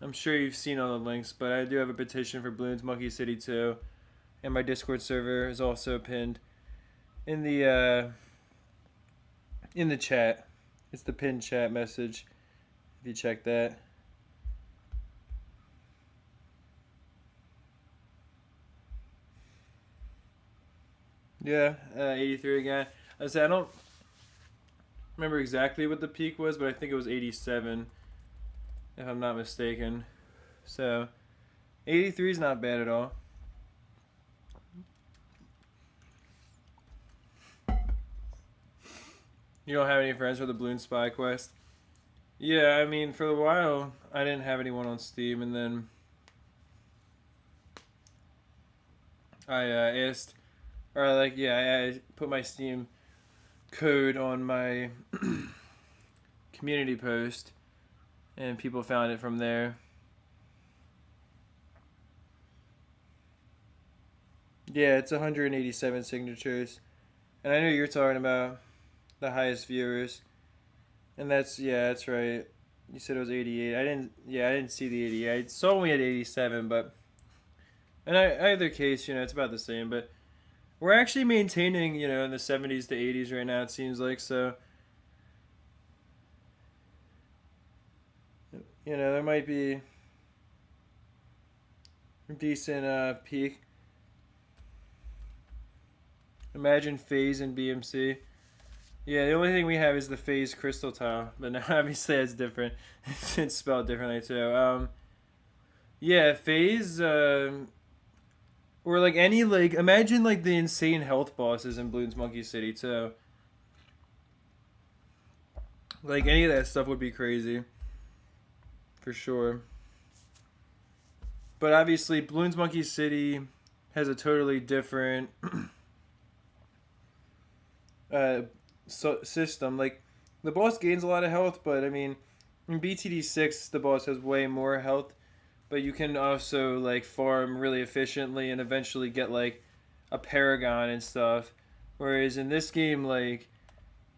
I'm sure you've seen all the links, but I do have a petition for Bloons Monkey City 2, and my Discord server is also pinned in the chat. It's the pinned chat message, if you check that. Yeah, 83 again. I said I don't remember exactly what the peak was, but I think it was 87, if I'm not mistaken. So 83 is not bad at all. You don't have any friends for the Bloons Spy quest? Yeah, I mean, for a while, I didn't have anyone on Steam, and then I asked, or I put my Steam code on my community post, and people found it from there. Yeah, it's 187 signatures, and I know you're talking about the highest viewers, and that's right. You said it was 88. I didn't see the 88. I saw we had 87, but in either case, it's about the same. But we're actually maintaining, in the 70s to 80s right now. It seems like so. There might be a decent peak. Imagine phase in BMC. Yeah, the only thing we have is the phase crystal tile, but now obviously that's different. It's spelled differently too. Yeah, phase, or imagine the insane health bosses in Bloons Monkey City too. Any of that stuff would be crazy, for sure. But obviously, Bloons Monkey City has a totally different system. The boss gains a lot of health, but I mean, in BTD 6 the boss has way more health, but you can also farm really efficiently and eventually get a paragon and stuff, whereas in this game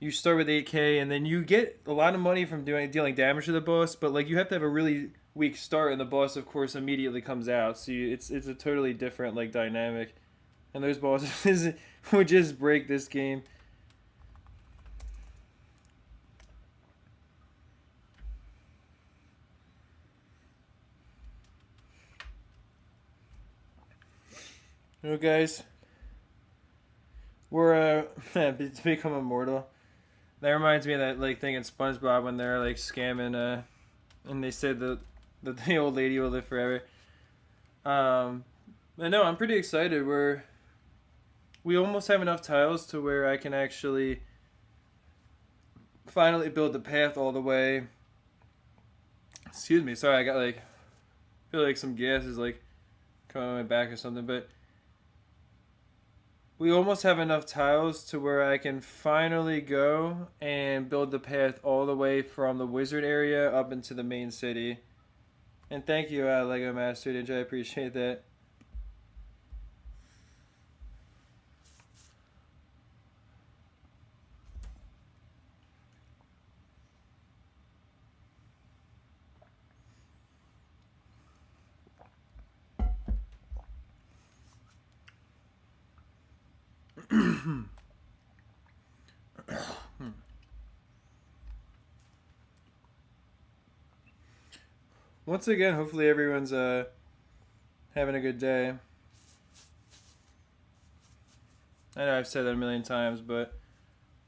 you start with 8k and then you get a lot of money from dealing damage to the boss, but you have to have a really weak start and the boss of course immediately comes out, so it's a totally different dynamic, and those bosses would just break this game. You know, guys, we're to become immortal. That reminds me of that like thing in SpongeBob when they're like scamming, and they said that the old lady will live forever. But no, I'm pretty excited. We almost have enough tiles to where I can actually finally build the path all the way. Excuse me, sorry, I got like feel like some gas is like coming on my back or something, but we almost have enough tiles to where I can finally go and build the path all the way from the wizard area up into the main city. And thank you, Lego Master Ninja. I appreciate that. Once again, hopefully everyone's having a good day. I know I've said that a million times, but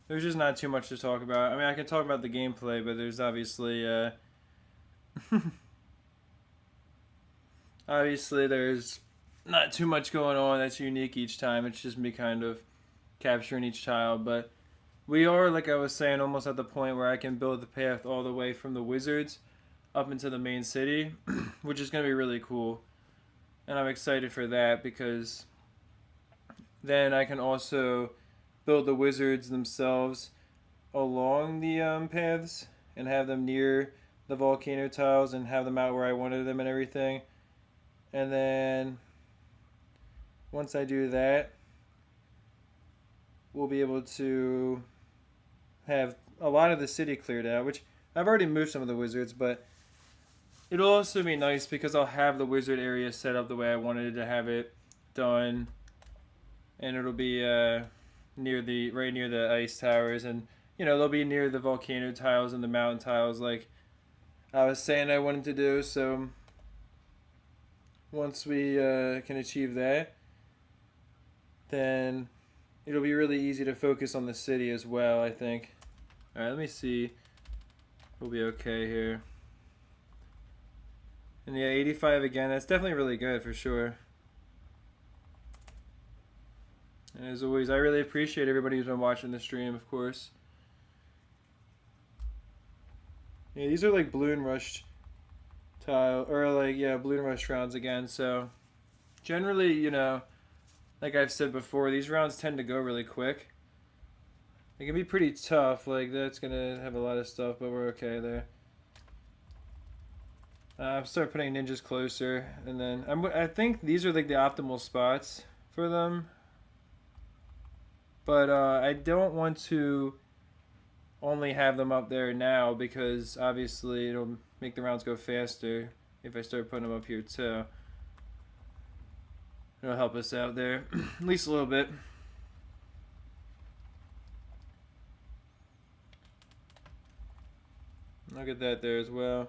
there's just not too much to talk about. I mean, I can talk about the gameplay, but there's obviously obviously there's not too much going on that's unique each time. It's just me kind of capturing each child, but we are, like I was saying, almost at the point where I can build the path all the way from the wizards up into the main city, which is going to be really cool. And I'm excited for that because then I can also build the wizards themselves along the paths and have them near the volcano tiles and have them out where I wanted them and everything. And then once I do that, we'll be able to have a lot of the city cleared out, which I've already moved some of the wizards, but it'll also be nice because I'll have the wizard area set up the way I wanted to have it done, and it'll be right near the ice towers, and they'll be near the volcano tiles and the mountain tiles, like I was saying I wanted to do. So once we can achieve that, then it'll be really easy to focus on the city as well, I think. Alright, let me see. We'll be okay here. And yeah, 85 again. That's definitely really good for sure. And as always, I really appreciate everybody who's been watching the stream, of course. Yeah, these are like Bloon Rush tile, or like, yeah, Bloon Rush rounds again. So generally, like I've said before, these rounds tend to go really quick. It can be pretty tough. Like, that's going to have a lot of stuff, but we're okay there. I'm start putting ninjas closer, and then I think these are like the optimal spots for them. But I don't want to only have them up there now because obviously it'll make the rounds go faster if I start putting them up here too. It'll help us out there, at least a little bit. I'll get that there as well.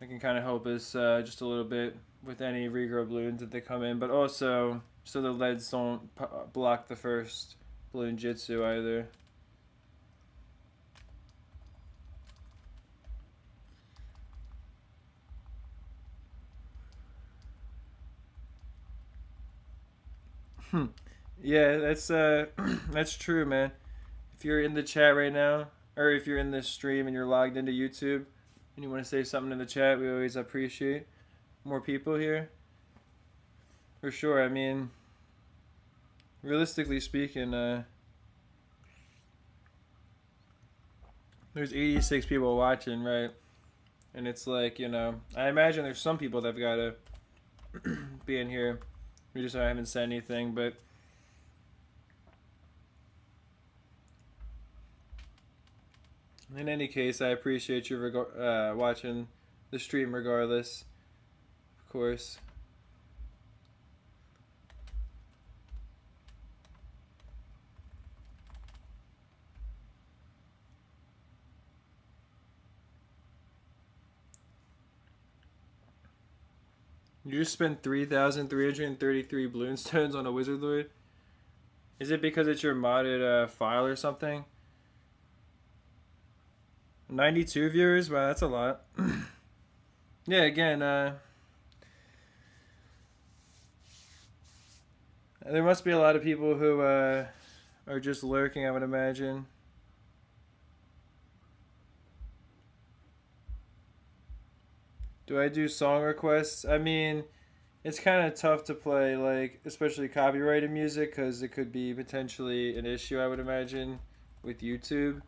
That can kind of help us just a little bit with any regrow balloons that they come in, but also so the leads don't block the first balloon jitsu either. Yeah, that's that's true, man. If you're in the chat right now, or if you're in this stream and you're logged into YouTube and you want to say something in the chat, we always appreciate more people here. For sure. I mean, realistically speaking, there's 86 people watching, right? And it's like, I imagine there's some people that've got to be in here. We just haven't said anything, but in any case, I appreciate you watching the stream regardless, of course. You just spent 3,333 balloon stones on a wizard lord. Is it because it's your modded file or something? 92 viewers? Wow, that's a lot. Yeah, again, there must be a lot of people who are just lurking, I would imagine. Do I do song requests? I mean, it's kind of tough to play, like, especially copyrighted music, because it could be potentially an issue, I would imagine, with YouTube.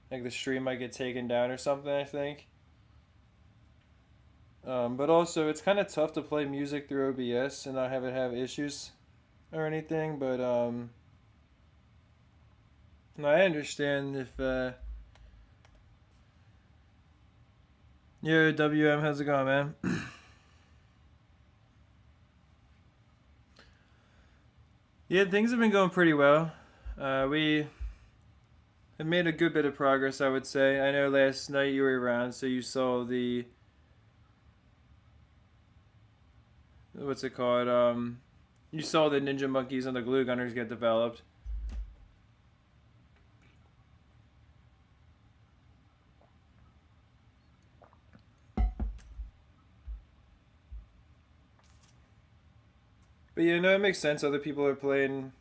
Like, the stream might get taken down or something, I think. But also, it's kind of tough to play music through OBS and not have it have issues or anything, but, no, I understand if, yo, WM, how's it going, man? Yeah, things have been going pretty well. We have made a good bit of progress, I would say. I know last night you were around, so you saw the, what's it called? You saw the ninja monkeys and the glue gunners get developed. But yeah, no, it makes sense. Other people are playing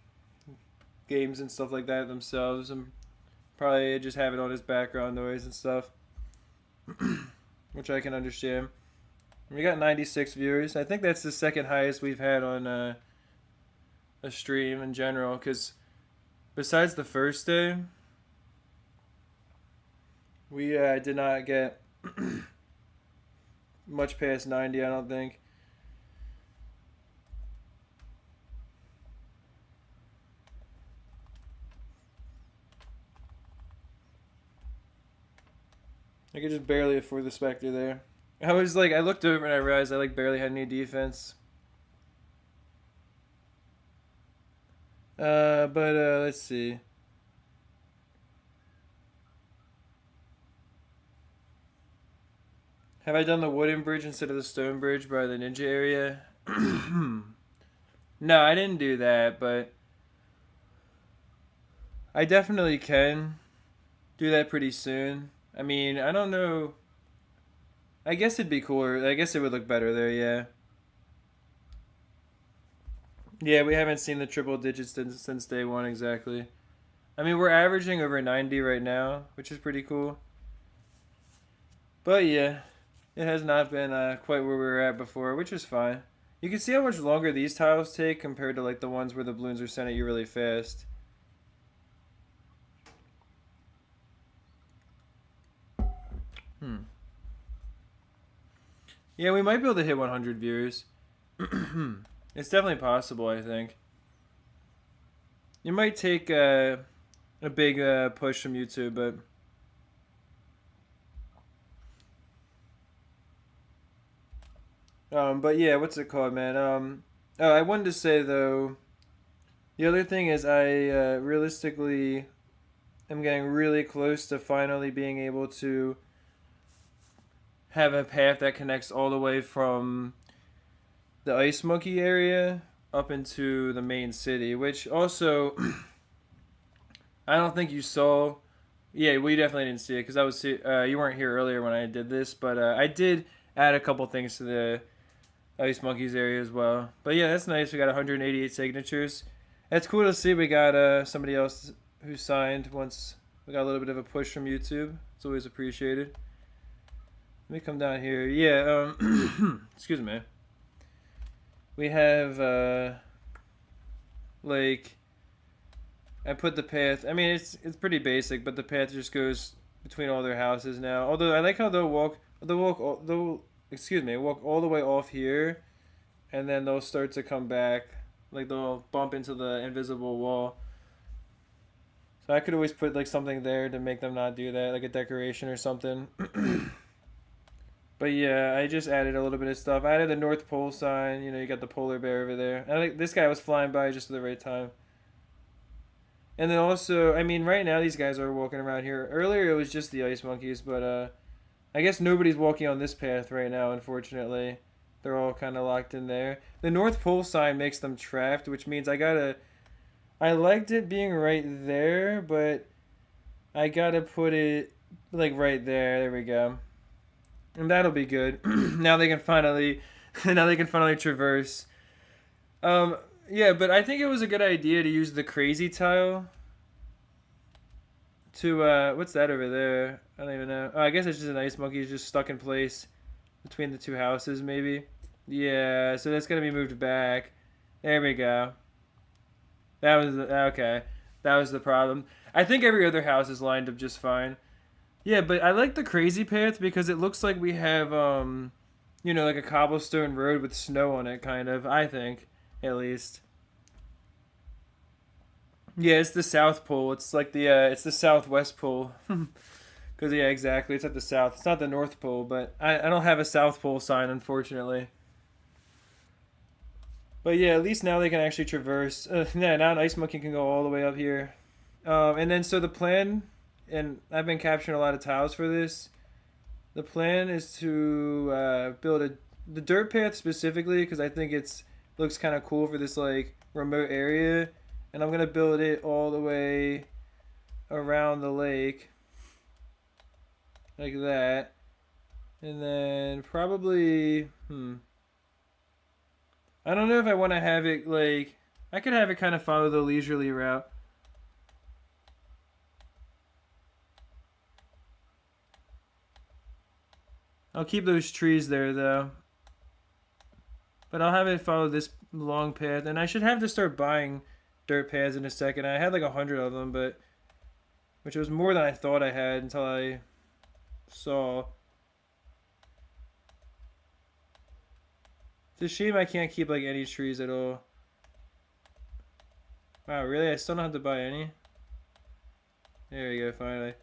games and stuff like that themselves, and probably just have it on as background noise and stuff, which I can understand. We got 96 viewers. I think that's the second highest we've had on a stream in general, because besides the first day, we did not get much past 90, I don't think. I could just barely afford the Spectre there. I was like, I looked over and I realized I like barely had any defense. But let's see. Have I done the wooden bridge instead of the stone bridge by the ninja area? No, I didn't do that, but I definitely can do that pretty soon. I mean, I don't know. I guess it'd be cooler. I guess it would look better there, yeah. Yeah, we haven't seen the triple digits since day one exactly. I mean, we're averaging over 90 right now, which is pretty cool. But yeah, it has not been quite where we were at before, which is fine. You can see how much longer these tiles take compared to like the ones where the balloons are sent at you really fast. Yeah, we might be able to hit 100 viewers. It's definitely possible, I think. It might take a big push from YouTube, but yeah, what's it called, man? Oh, I wanted to say though, the other thing is I realistically am getting really close to finally being able to have a path that connects all the way from the Ice Monkey area up into the main city, which also I don't think you saw. Yeah, we definitely didn't see it because I was you weren't here earlier when I did this, but I did add a couple things to the Ice Monkeys area as well. But yeah, that's nice. We got 188 signatures. That's cool to see. We got somebody else who signed once we got a little bit of a push from YouTube. It's always appreciated. Let me come down here. Yeah, excuse me. We have, like, I put the path, I mean, it's pretty basic, but the path just goes between all their houses now. Although, I like how they'll walk all the way off here, and then they'll start to come back. Like, they'll bump into the invisible wall. So I could always put, like, something there to make them not do that, like a decoration or something. But yeah, I just added a little bit of stuff. I added the North Pole sign. You know, you got the polar bear over there. And like this guy was flying by just at the right time. And then also, I mean, right now these guys are walking around here. Earlier it was just the ice monkeys, but I guess nobody's walking on this path right now, unfortunately. They're all kind of locked in there. The North Pole sign makes them trapped, which means I gotta. I liked it being right there, but I gotta put it like right there. There we go, and that'll be good. Now they can finally, now they can finally traverse. Um, yeah, but I think it was a good idea to use the crazy tile. To what's that over there? I don't even know. Oh, I guess it's just an ice monkey. He's just stuck in place between the two houses, maybe. Yeah, so that's gonna be moved back. There we go. That was okay. That was the problem. I think every other house is lined up just fine. Yeah, but I like the crazy path because it looks like we have like a cobblestone road with snow on it, kind of. I think, at least. Yeah, it's the South Pole. It's like it's the Southwest Pole. Because yeah, exactly. It's at the south. It's not the North Pole, but I don't have a South Pole sign, unfortunately. But yeah, at least now they can actually traverse. Yeah, now an ice monkey can go all the way up here. And then so the plan, and I've been capturing a lot of tiles for this. The plan is to build the dirt path specifically because I think it's looks kind of cool for this like remote area, and I'm gonna build it all the way around the lake like that, and then probably I don't know if I want to have it like I could have it kind of follow the leisurely route. I'll keep those trees there though. But I'll have it follow this long path, and I should have to start buying dirt paths in a second. I had like 100 of them, but which was more than I thought I had until I saw. It's a shame I can't keep like any trees at all. Wow, really? I still don't have to buy any? There we go, finally.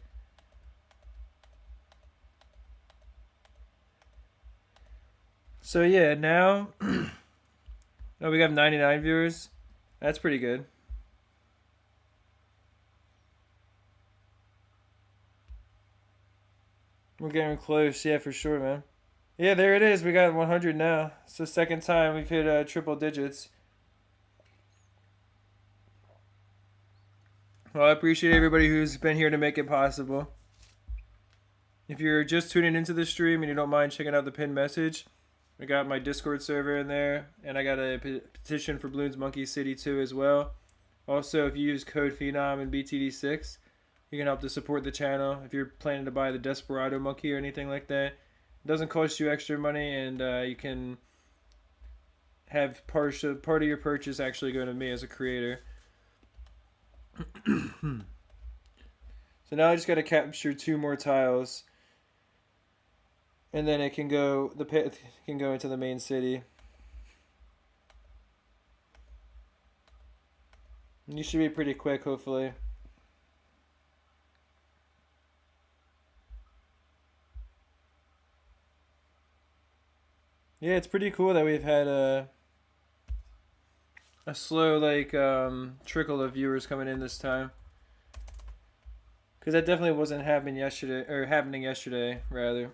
So yeah, now oh, we got 99 viewers. That's pretty good. We're getting close, yeah, for sure, man. Yeah, there it is. We got 100 now. It's the second time we've hit triple digits. Well, I appreciate everybody who's been here to make it possible. If you're just tuning into the stream and you don't mind checking out the pinned message, I got my Discord server in there, and I got a petition for Bloons Monkey City 2 as well. Also, if you use code Phenom and BTD6, you can help to support the channel if you're planning to buy the Desperado Monkey or anything like that. It doesn't cost you extra money, and you can have part of your purchase actually go to me as a creator. So now I just got to capture 2 more tiles, and then it can go. The pit can go into the main city. And you should be pretty quick, hopefully. Yeah, it's pretty cool that we've had a slow like trickle of viewers coming in this time. Because that definitely wasn't happening yesterday, rather.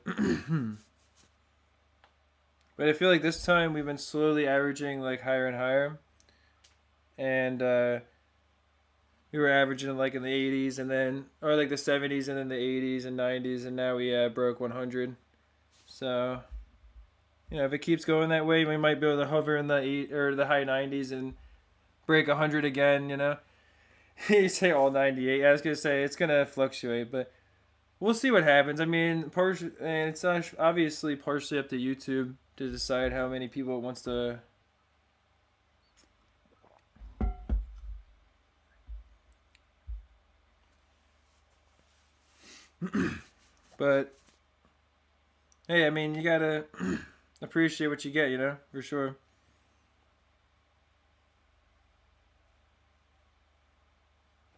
But I feel like this time we've been slowly averaging like higher and higher. And we were averaging like in the 80s and then, or like the 70s and then the 80s and 90s, and now we broke 100. So, if it keeps going that way, we might be able to hover in the high 90s and break 100 again, You say all 98. I was going to say it's going to fluctuate, but we'll see what happens. I mean, and it's obviously partially up to YouTube to decide how many people it wants to. But hey, I mean, you gotta appreciate what you get, for sure.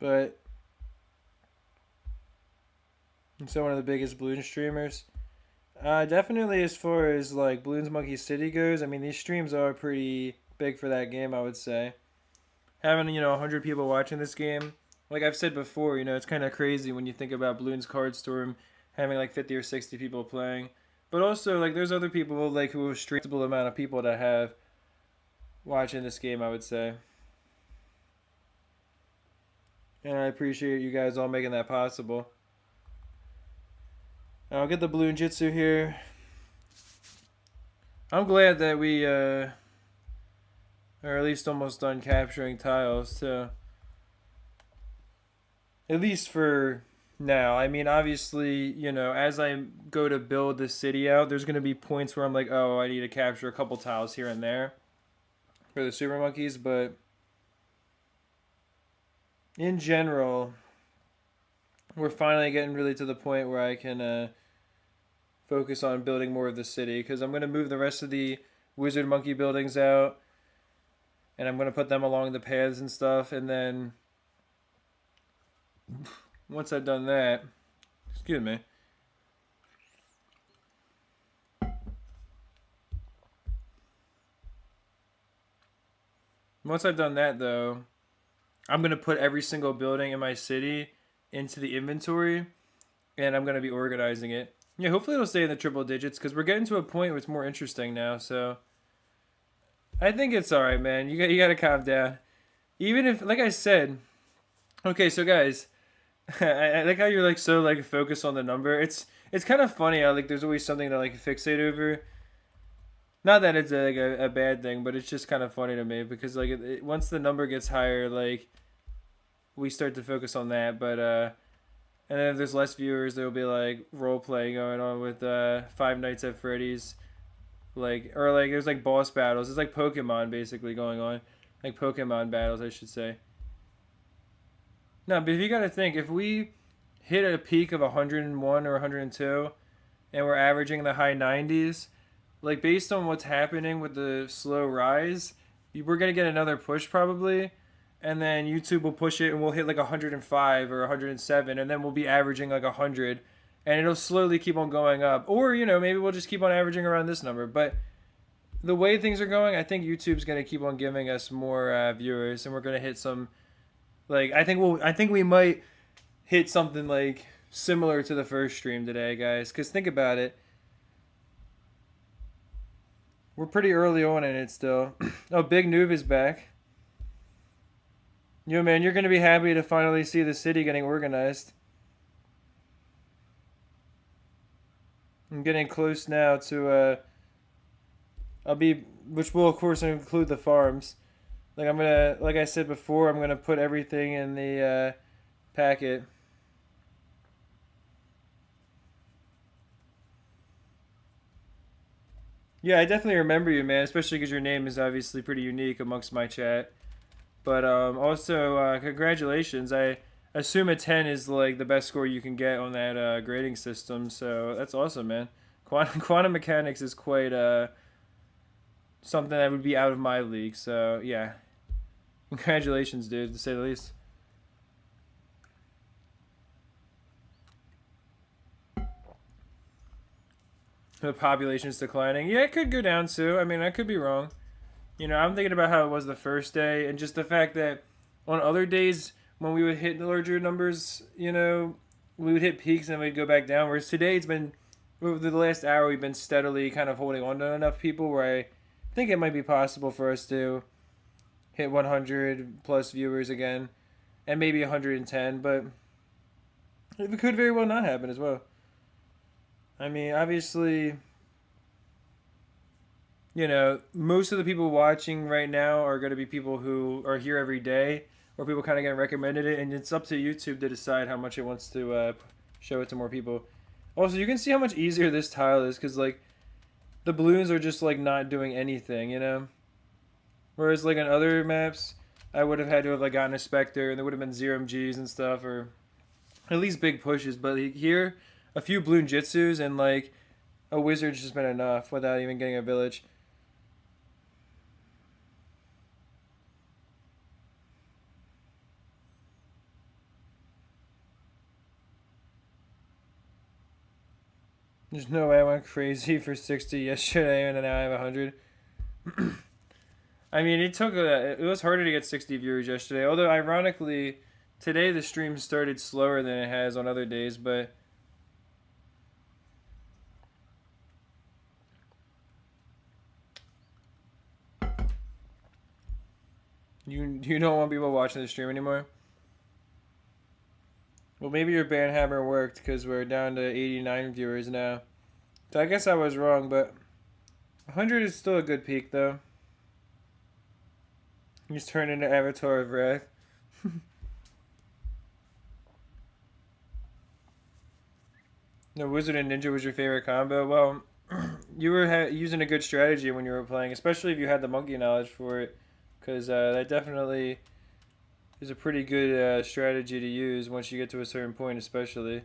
But I'm still one of the biggest Bloons streamers. Definitely as far as like Bloons Monkey City goes, I mean, these streams are pretty big for that game, I would say. Having 100 people watching this game, like I've said before, it's kind of crazy when you think about Bloons Card Storm having like 50 or 60 people playing. But also, like, there's other people like who are restrictable amount of people that have watching this game, I would say. And I appreciate you guys all making that possible. I'll get the Bloon Jitsu here. I'm glad that we are at least almost done capturing tiles too. At least for now. I mean, obviously, you know, as I go to build the city out, there's going to be points where I'm like, oh, I need to capture a couple tiles here and there for the super monkeys, but in general, we're finally getting really to the point where I can focus on building more of the city, because I'm going to move the rest of the wizard monkey buildings out, and I'm going to put them along the paths and stuff, and then once I've done that, excuse me, once I've done that though, I'm going to put every single building in my city into the inventory, and I'm going to be organizing it. Yeah, hopefully it'll stay in the triple digits, because we're getting to a point where it's more interesting now, so I think it's alright, man. You got to calm down. Even if, like I said, okay, so guys, I like how you're like so like focused on the number. It's kind of funny how like there's always something to like fixate over. Not that it's a bad thing, but it's just kind of funny to me, because like once the number gets higher, like we start to focus on that. But and then if there's less viewers, there will be like role play going on with Five Nights at Freddy's, like, or like there's like boss battles. It's like Pokemon basically going on, like Pokemon battles, I should say. No, but if you got to think, if we hit a peak of 101 or 102, and we're averaging the high 90s, like based on what's happening with the slow rise, we're gonna get another push probably, and then YouTube will push it, and we'll hit like 105 or 107, and then we'll be averaging like 100, and it'll slowly keep on going up. Or, you know, maybe we'll just keep on averaging around this number. But the way things are going, I think YouTube's gonna keep on giving us more viewers, and we're gonna hit some, like, I think we might hit something like similar to the first stream today, guys. Because think about it, we're pretty early on in it still. Oh, Big Noob is back. Yo, man, you're gonna be happy to finally see the city getting organized. I'm getting close now to which will of course include the farms. Like like I said before, I'm gonna put everything in the packet. Yeah, I definitely remember you, man. Especially because your name is obviously pretty unique amongst my chat. But also, congratulations. I assume a 10 is like the best score you can get on that grading system. So that's awesome, man. Quantum mechanics is quite something that would be out of my league. So yeah, congratulations, dude, to say the least. The population is declining. Yeah, it could go down too. I mean, I could be wrong. You know, I'm thinking about how it was the first day, and just the fact that on other days when we would hit larger numbers, you know, we would hit peaks and we'd go back down. Whereas today, it's been, over the last hour, we've been steadily kind of holding on to enough people where I think it might be possible for us to hit 100 plus viewers again, and maybe 110, but it could very well not happen as well. I mean, obviously, you know, most of the people watching right now are going to be people who are here every day, or people kind of getting recommended it, and it's up to YouTube to decide how much it wants to show it to more people. Also, you can see how much easier this tile is, because, like, the balloons are just, like, not doing anything, you know? Whereas, like, on other maps, I would have had to have, like, gotten a Spectre, and there would have been 0 MGs and stuff, or at least big pushes. But here, a few Bloon Jitsus and, like, a Wizard's just been enough without even getting a village. There's no way I went crazy for 60 yesterday and now I have 100. I mean, it was harder to get 60 viewers yesterday. Although, ironically, today the stream started slower than it has on other days. But You don't want people watching the stream anymore? Well, maybe your banhammer worked because we're down to 89 viewers now. So I guess I was wrong, but 100 is still a good peak, though. You just turn into Avatar of Wrath. No, Wizard and Ninja was your favorite combo? Well, you were using a good strategy when you were playing, especially if you had the monkey knowledge for it, because that definitely is a pretty good strategy to use once you get to a certain point, especially.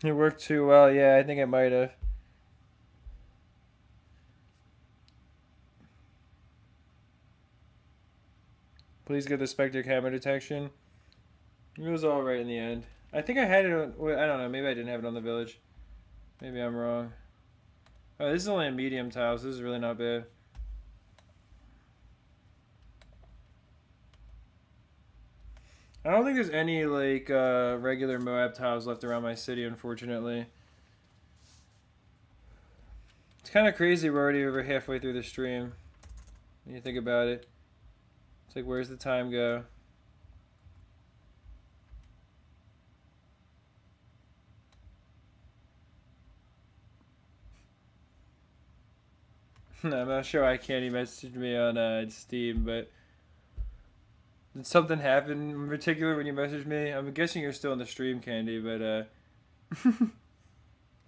It worked too well, yeah, I think it might have. Please get the Spectre camera detection. It was alright in the end. I think I had it on, I don't know, maybe I didn't have it on the village. Maybe I'm wrong. Oh, this is only a medium tile, so this is really not bad. I don't think there's any like regular Moab tiles left around my city, unfortunately. It's kind of crazy we're already over halfway through the stream. When you think about it. It's like, where's the time go? I'm not sure why Candy messaged me on Steam, but did something happen in particular when you messaged me? I'm guessing you're still in the stream, Candy, but I'm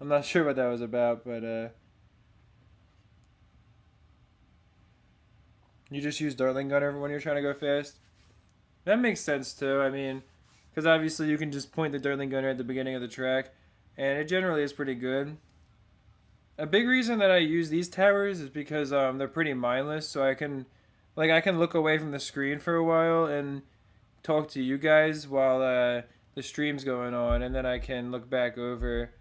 not sure what that was about, but you just use Dartling Gunner when you're trying to go fast? That makes sense too, I mean, because obviously you can just point the Dartling Gunner at the beginning of the track, and it generally is pretty good. A big reason that I use these towers is because they're pretty mindless, so I can look away from the screen for a while and talk to you guys while the stream's going on, and then I can look back over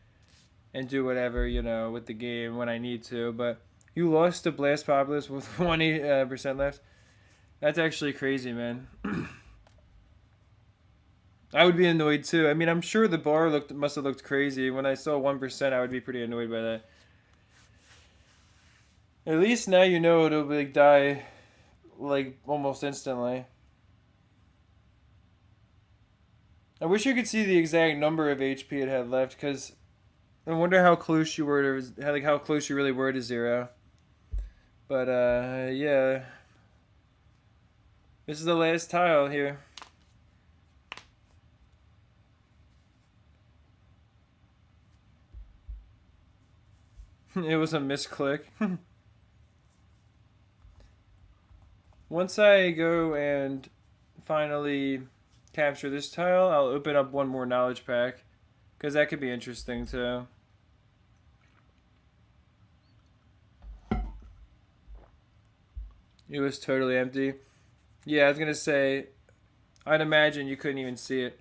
and do whatever, you know, with the game when I need to. But you lost to Blast Populous with 20% left. That's actually crazy, man. I would be annoyed too. I mean, I'm sure the bar must have looked crazy. When I saw 1%, I would be pretty annoyed by that. At least now you know it'll like die like almost instantly. I wish you could see the exact number of HP it had left, because I wonder how close you were to how close you really were to 0. But yeah, this is the last tile here. It was a misclick. Once I go and finally capture this tile, I'll open up one more knowledge pack, because that could be interesting too. It was totally empty. Yeah, I was gonna say, I'd imagine you couldn't even see it.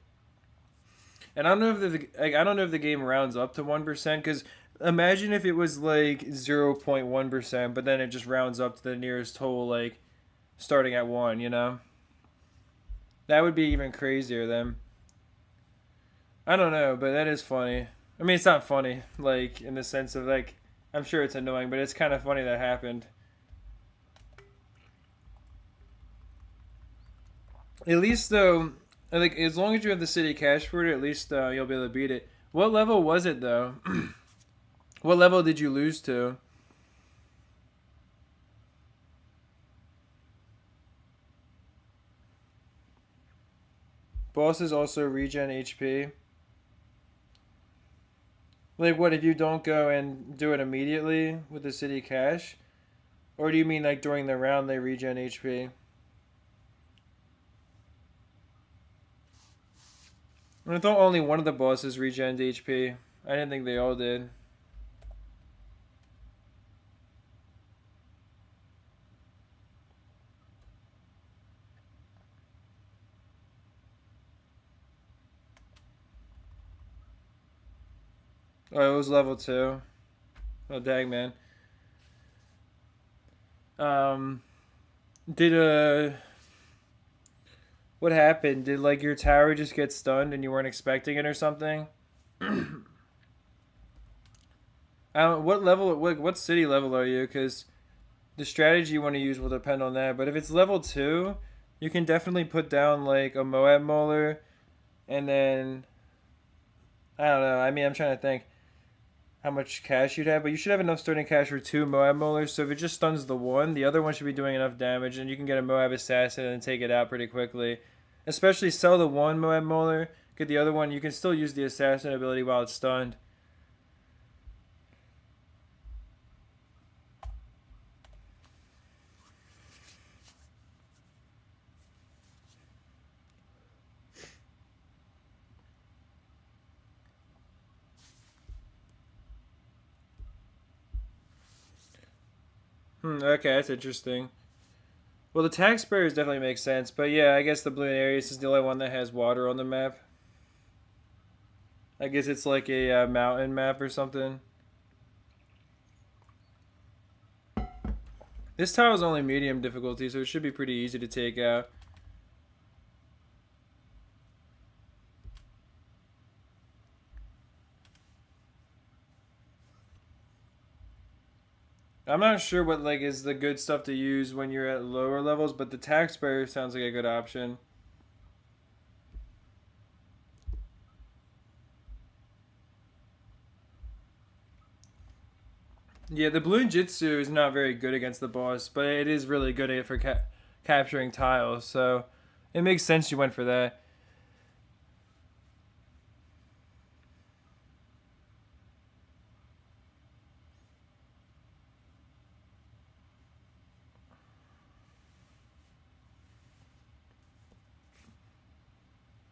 And I don't know if the game rounds up to 1%, because imagine if it was like 0.1%, but then it just rounds up to the nearest whole, like starting at 1, you know? That would be even crazier then. I don't know, but that is funny. I mean, it's not funny, like, in the sense of, like, I'm sure it's annoying, but it's kind of funny that happened. At least, though, like, as long as you have the city cash for it, at least you'll be able to beat it. What level was it, though? What level did you lose to? Bosses also regen HP. Like, what if you don't go and do it immediately with the city cash? Or do you mean, like, during the round they regen HP? I thought only one of the bosses regened HP. I didn't think they all did. Oh, it was level 2. Oh dang, man. Um, did what happened? Did like your tower just get stunned and you weren't expecting it or something? I don't. What level? What city level are you? Because the strategy you want to use will depend on that. But if it's level 2, you can definitely put down like a Moab Molar, and then I don't know. I mean, I'm trying to think how much cash you'd have, but you should have enough starting cash for 2 Moab Molars. So if it just stuns the one, the other one should be doing enough damage, and you can get a Moab Assassin and take it out pretty quickly. Especially sell the one Moab Molar, get the other one. You can still use the Assassin ability while it's stunned. Okay, that's interesting. Well, the tax barriers definitely make sense, but yeah, I guess the Bloon Areas is the only one that has water on the map. I guess it's like a mountain map or something. This tile is only medium difficulty, so it should be pretty easy to take out. I'm not sure what like is the good stuff to use when you're at lower levels, but the tax barrier sounds like a good option. Yeah, the Bloon Jitsu is not very good against the boss, but it is really good at for capturing tiles, so it makes sense you went for that.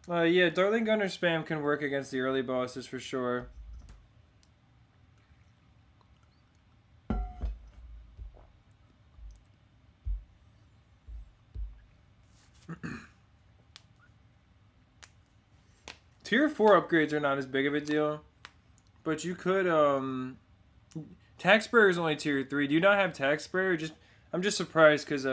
Yeah, Darling Gunner spam can work against the early bosses for sure. Tier 4 upgrades are not as big of a deal, but you could tax barrier is only tier 3. Do you not have tax barrier? Just I'm just surprised because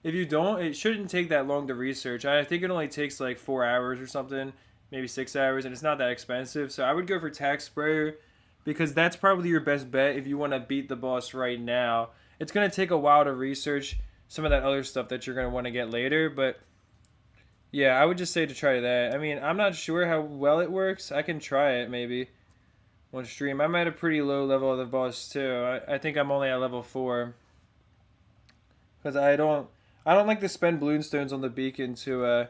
if you don't, it shouldn't take that long to research. I think it only takes like 4 hours or something, maybe 6 hours, and it's not that expensive. So I would go for tax barrier because that's probably your best bet if you want to beat the boss right now. It's gonna take a while to research some of that other stuff that you're gonna want to get later, but yeah, I would just say to try that. I mean, I'm not sure how well it works. I can try it maybe one stream. I'm at a pretty low level of the boss too. I think I'm only at level 4 because I don't like to spend bloon stones on the beacon to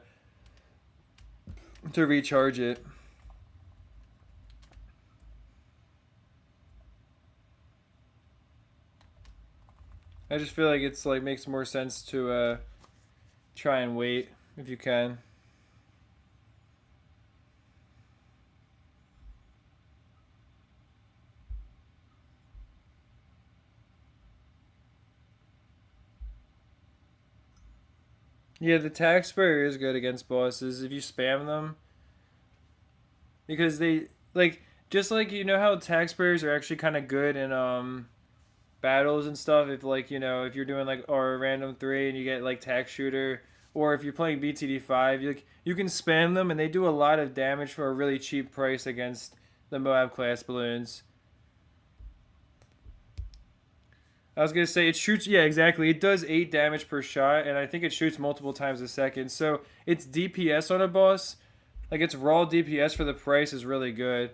recharge it. I just feel like it's like makes more sense to try and wait if you can. Yeah, the tax barrier is good against bosses if you spam them because they like just like you know how tax barriers are actually kind of good in battles and stuff. If like if you're doing like or random 3 and you get like tax shooter, or if you're playing BTD 5, you can spam them and they do a lot of damage for a really cheap price against the Moab class balloons. I was gonna say it shoots. Yeah, exactly. It does 8 damage per shot, and I think it shoots multiple times a second. So its DPS on a boss, like its raw DPS for the price, is really good.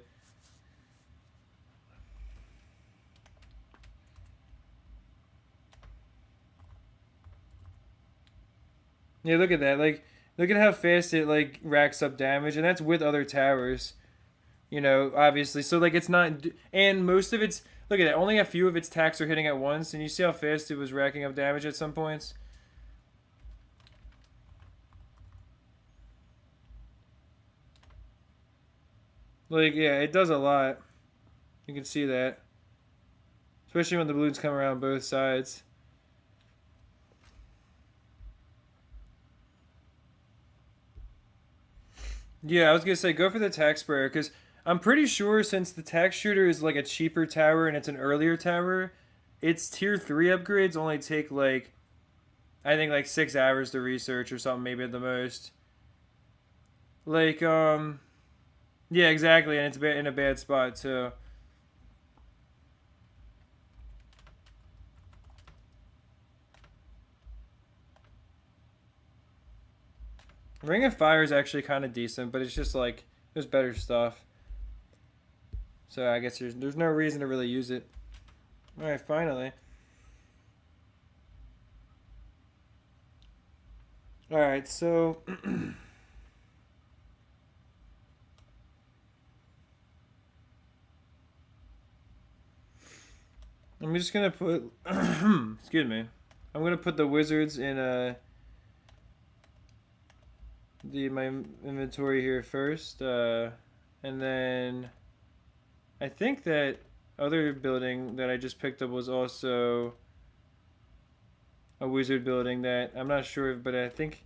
Yeah, look at that. Like, look at how fast it like racks up damage, and that's with other towers. Obviously. So like it's not, and most of its look at that. Only a few of its attacks are hitting at once, and you see how fast it was racking up damage at some points. Like yeah, it does a lot. You can see that, especially when the balloons come around both sides. Yeah, I was gonna say go for the tax barrier because I'm pretty sure since the tax shooter is like a cheaper tower and it's an earlier tower, its tier 3 upgrades only take like, I think like 6 hours to research or something, maybe at the most. Like, yeah, exactly, and it's in a bad spot too. Ring of Fire is actually kind of decent, but it's just like there's better stuff. So I guess there's no reason to really use it. All right, finally. All right, so I'm just gonna put. Excuse me. I'm gonna put the wizards in my inventory here first, and then I think that other building that I just picked up was also a wizard building that I'm not sure of, but I think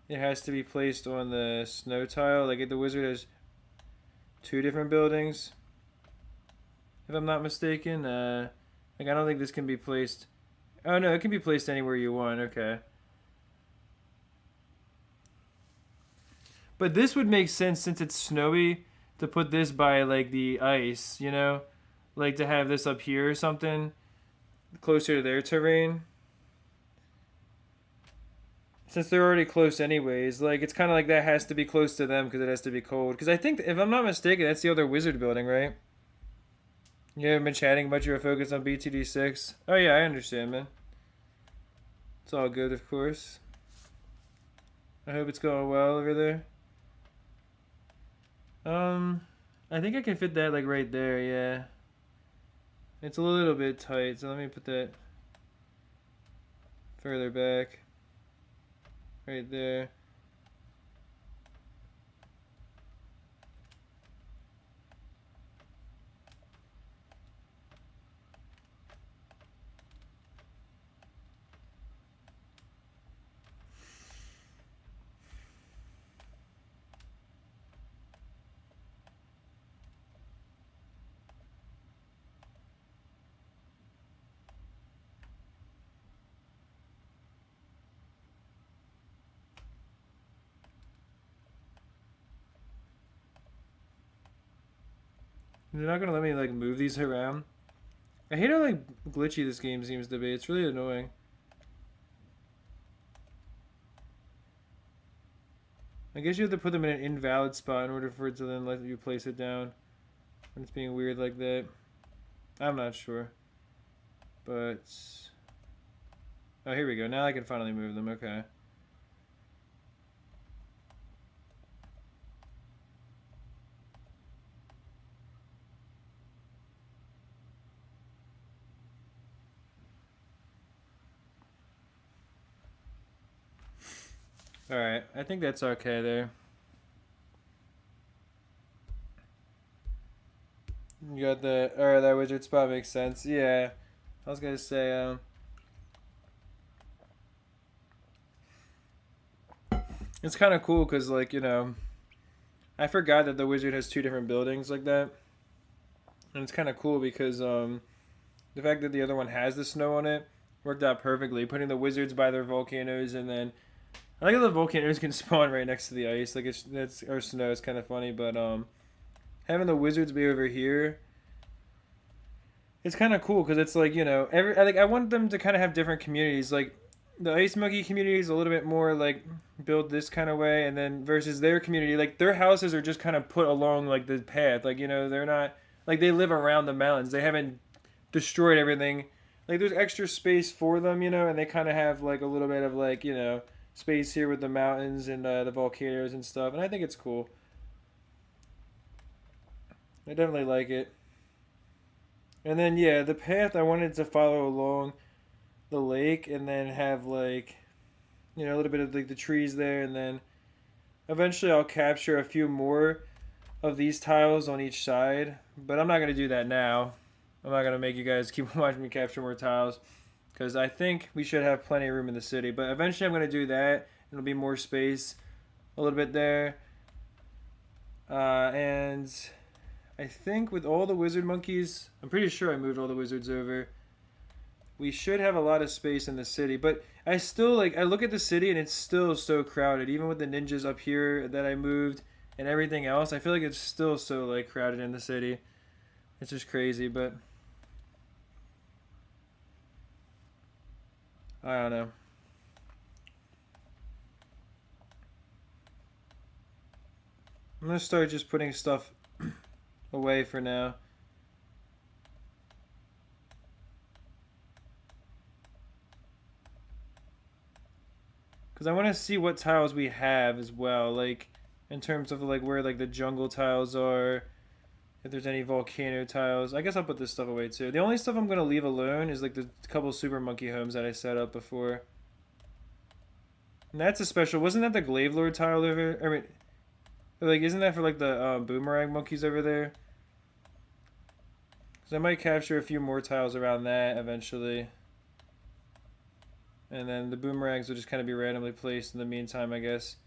it has to be placed on the snow tile. Like the wizard has 2 different buildings, if I'm not mistaken. Like I don't think this can be placed. Oh no, it can be placed anywhere you want. Okay. But this would make sense since it's snowy to put this by like the ice, you know? Like to have this up here or something closer to their terrain. Since they're already close anyways, like it's kind of like that has to be close to them because it has to be cold. Because I think, if I'm not mistaken, that's the other wizard building, right? You haven't been chatting about your focus on BTD6? Oh yeah, I understand, man. It's all good, of course. I hope it's going well over there. I think I can fit that like right there, yeah. It's a little bit tight, so let me put that further back. Right there. They're not gonna let me like move these around. I hate how like glitchy this game seems to be. It's really annoying. I guess you have to put them in an invalid spot in order for it to then let you place it down. When it's being weird like that. I'm not sure. But... oh, here we go. Now I can finally move them. Okay. Alright, I think that's okay there. You got the... alright, that wizard spot makes sense. Yeah. I was gonna say, it's kind of cool because, like, you know... I forgot that the wizard has 2 different buildings like that. And it's kind of cool because, the fact that the other one has the snow on it worked out perfectly. Putting the wizards by their volcanoes and then... I like how the volcanoes can spawn right next to the ice. Like, that's or snow is kind of funny, but, having the wizards be over here, it's kind of cool because it's like, you know, I want them to kind of have different communities. Like the ice monkey community is a little bit more like built this kind of way, and then versus their community, like their houses are just kind of put along like the path. Like, you know, they're not like they live around the mountains. They haven't destroyed everything. Like there's extra space for them, you know, and they kind of have like a little bit of like, you know, space here with the mountains and the volcanoes and stuff, and I think it's cool. I definitely like it. And then yeah, the path I wanted to follow along the lake and then have like, you know, a little bit of like the trees there, and then eventually I'll capture a few more of these tiles on each side, but I'm not going to do that now. I'm not going to make you guys keep watching me capture more tiles because I think we should have plenty of room in the city, but eventually I'm going to do that. It'll be more space a little bit there. And I think with all the wizard monkeys, I'm pretty sure I moved all the wizards over. We should have a lot of space in the city, but I still like I look at the city and it's still so crowded. Even with the ninjas up here that I moved and everything else, I feel like it's still so like crowded in the city. It's just crazy, but I don't know. I'm gonna start just putting stuff away for now. Because I want to see what tiles we have as well, like in terms of like where like the jungle tiles are, if there's any volcano tiles. I guess I'll put this stuff away too. The only stuff I'm gonna leave alone is like the couple super monkey homes that I set up before. And that's a special. Wasn't that the Glaive Lord tile over? I mean, like isn't that for like the boomerang monkeys over there? Because I might capture a few more tiles around that eventually. And then the boomerangs will just kind of be randomly placed in the meantime, I guess.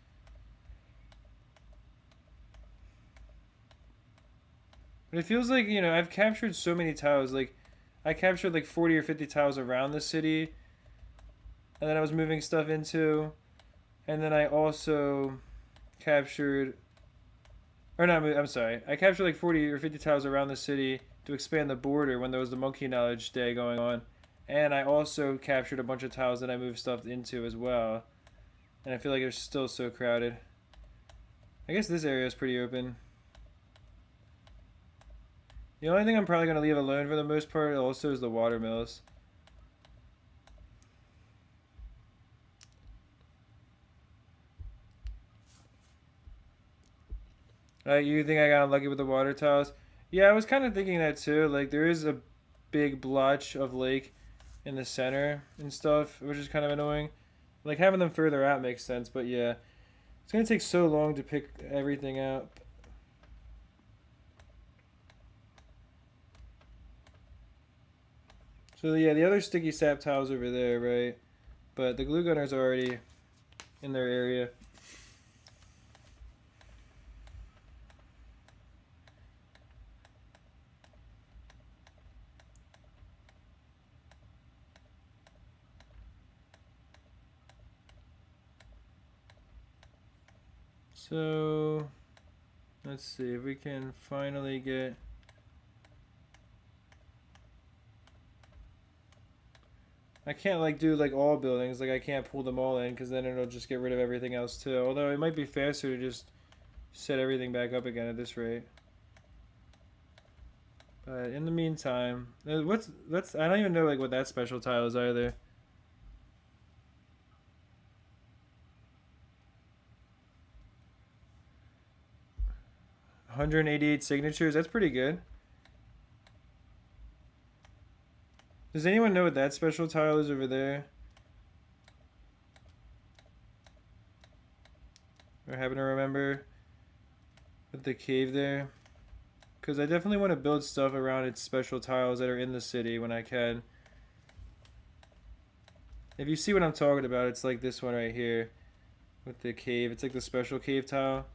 But it feels like, you know, I've captured so many tiles. Like, I captured like 40 or 50 tiles around the city. And then I was moving stuff into. And then I also captured... Or no, I'm sorry. I captured like 40 or 50 tiles around the city to expand the border when there was the Monkey Knowledge Day going on. And I also captured a bunch of tiles that I moved stuff into as well. And I feel like it's still so crowded. I guess this area is pretty open. The only thing I'm probably going to leave alone for the most part also is the watermills. You think I got unlucky with the water tiles? Yeah, I was kind of thinking that too. Like, there is a big blotch of lake in the center and stuff, which is kind of annoying. Like having them further out makes sense, but yeah, it's gonna take so long to pick everything out. So yeah, the other sticky sap tiles over there, right? But the glue gunners are already in their area. So let's see if we can finally get... I can't like do like all buildings, like I can't pull them all in because then it'll just get rid of everything else too. Although it might be faster to just set everything back up again at this rate. But in the meantime, that's I don't even know like what that special tile is either. 188 signatures. That's pretty good. Does anyone know what that special tile is over there? Or happen to remember with the cave there? Because I definitely want to build stuff around its special tiles that are in the city when I can. If you see what I'm talking about, it's like this one right here with the cave. It's like the special cave tile.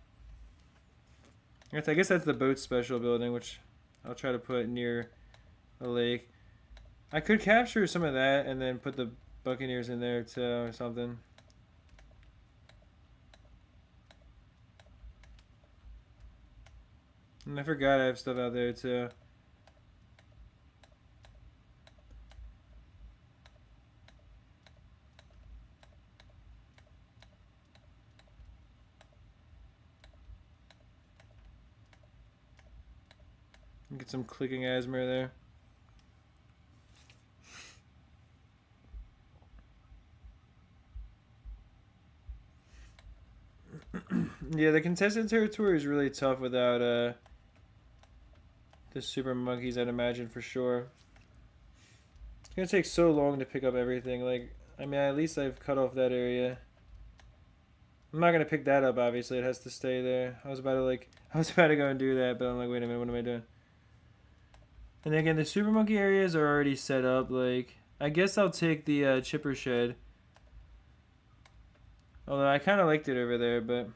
I guess that's the boat special building, which I'll try to put near a lake. I could capture some of that and then put the Buccaneers in there too or something. And I forgot I have stuff out there too. Get some clicking asthma there. Yeah, the contested territory is really tough without the super monkeys, I'd imagine for sure. It's gonna take so long to pick up everything. Like, I mean, at least I've cut off that area. I'm not gonna pick that up. Obviously, it has to stay there. I was about to go and do that, but I'm like, wait a minute, what am I doing? And again, the super monkey areas are already set up. Like, I guess I'll take the chipper shed. Although I kind of liked it over there, but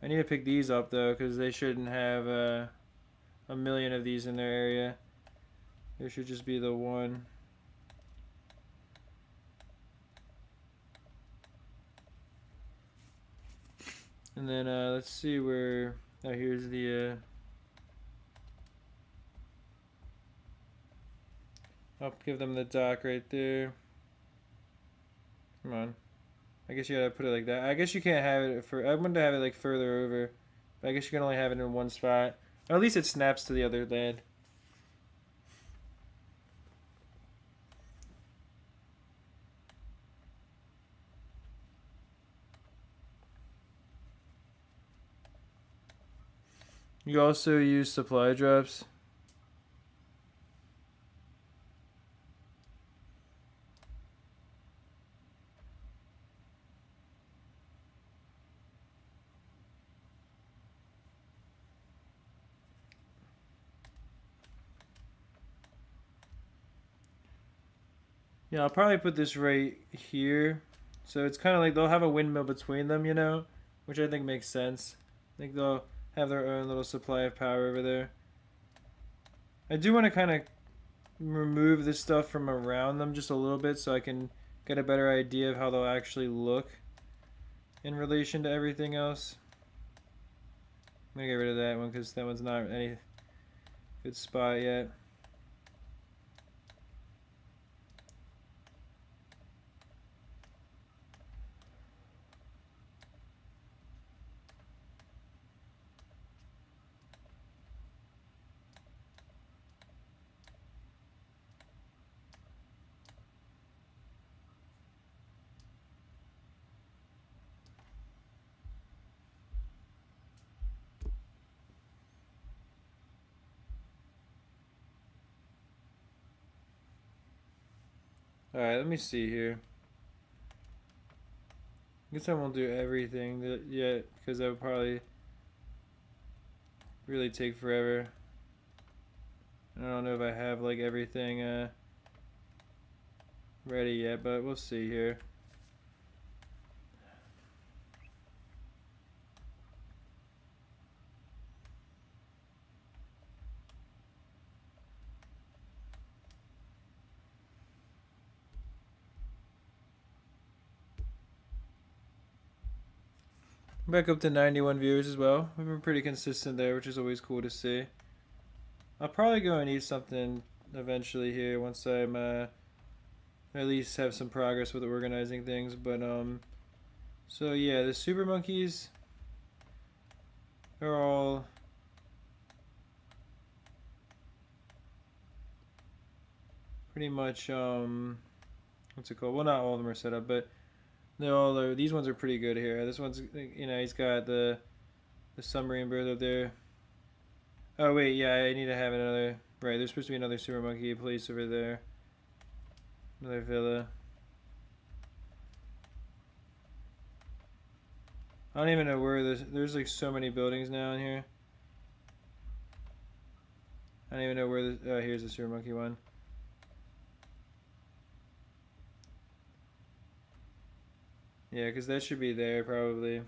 I need to pick these up though, because they shouldn't have a million of these in their area. There should just be the one. And then let's see where. Oh, here's the. I'll give them the dock right there. Come on. I guess you gotta put it like that. I guess you can't have it for. I wanted to have it like further over, but I guess you can only have it in one spot. Or at least it snaps to the other land. You also use supply drops. Yeah, I'll probably put this right here. So it's kind of like they'll have a windmill between them, you know, which I think makes sense. I think they'll have their own little supply of power over there. I do want to kind of remove this stuff from around them just a little bit so I can get a better idea of how they'll actually look in relation to everything else. I'm going to get rid of that one because that one's not any good spot yet. Alright, let me see here. I guess I won't do everything yet because that would probably really take forever. I don't know if I have like everything ready yet, but we'll see here. Back up to 91 viewers as well. We've been pretty consistent there, which is always cool to see. I'll probably go and eat something eventually here once I'm at least have some progress with organizing things. But so yeah, the super monkeys are all pretty much what's it called? Well, not all of them are set up, but they all are. These ones are pretty good here. This one's, you know, he's got the submarine bird up there. Oh wait, yeah, I need to have another. Right, there's supposed to be another super monkey place over there. Another villa. I don't even know where there's like so many buildings now in here. I don't even know where oh, here's the super monkey one. Yeah, because that should be there probably.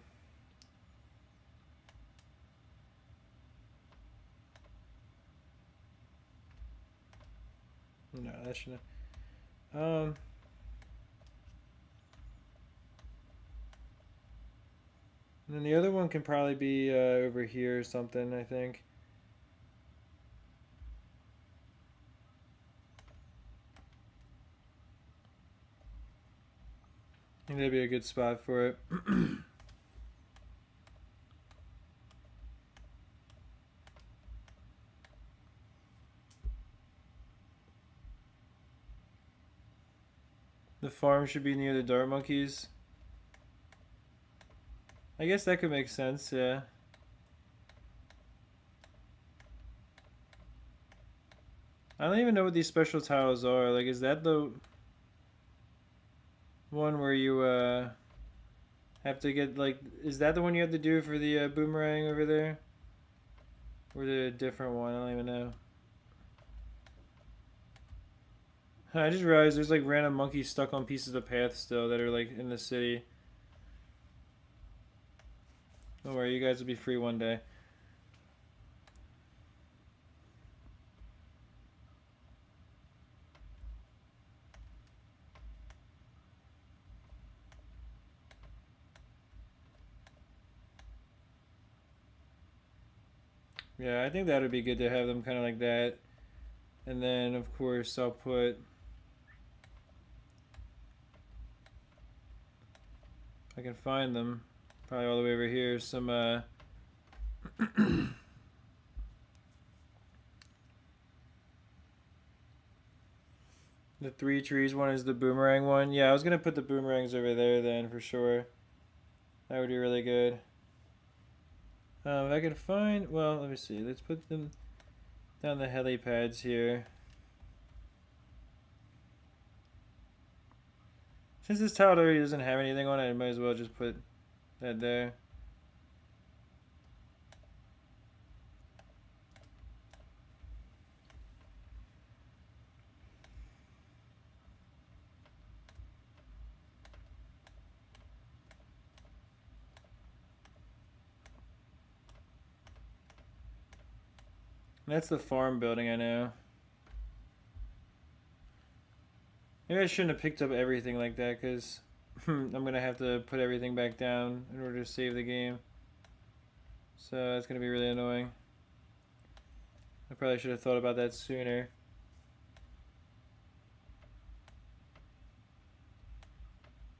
No, that shouldn't. And then the other one can probably be over here or something, I think. I think that'd be a good spot for it. The farm should be near the dart monkeys. I guess that could make sense, yeah. I don't even know what these special tiles are. Like, is that the one where you have to get, like, is that the one you have to do for the boomerang over there? Or is it a different one? I don't even know. I just realized there's like random monkeys stuck on pieces of path still that are like in the city. Don't worry, you guys will be free one day. Yeah, I think that would be good to have them kind of like that. And then, of course, I'll put... I can find them. Probably all the way over here. Some, the 3 trees one is the boomerang one. Yeah, I was going to put the boomerangs over there then for sure. That would be really good. If I can find... Well, let me see. Let's put them down the helipads here. Since this tile already doesn't have anything on it, I might as well just put that there. That's the farm building, I know. Maybe I shouldn't have picked up everything like that, because I'm going to have to put everything back down in order to save the game. So that's going to be really annoying. I probably should have thought about that sooner.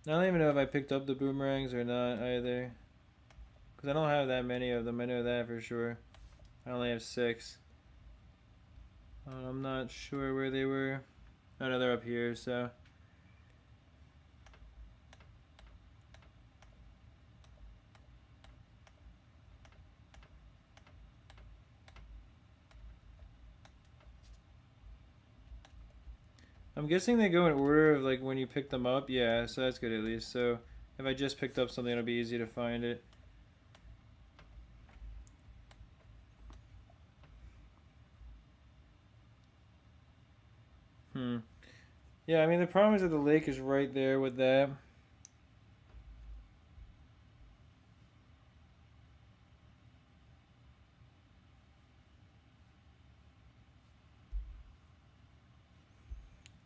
I don't even know if I picked up the boomerangs or not either. Because I don't have that many of them, I know that for sure. I only have 6. I'm not sure where they were. Oh no, they're up here, so... I'm guessing they go in order of like when you pick them up. Yeah, so that's good at least. So if I just picked up something, it'll be easy to find it. Yeah, I mean the problem is that the lake is right there with that.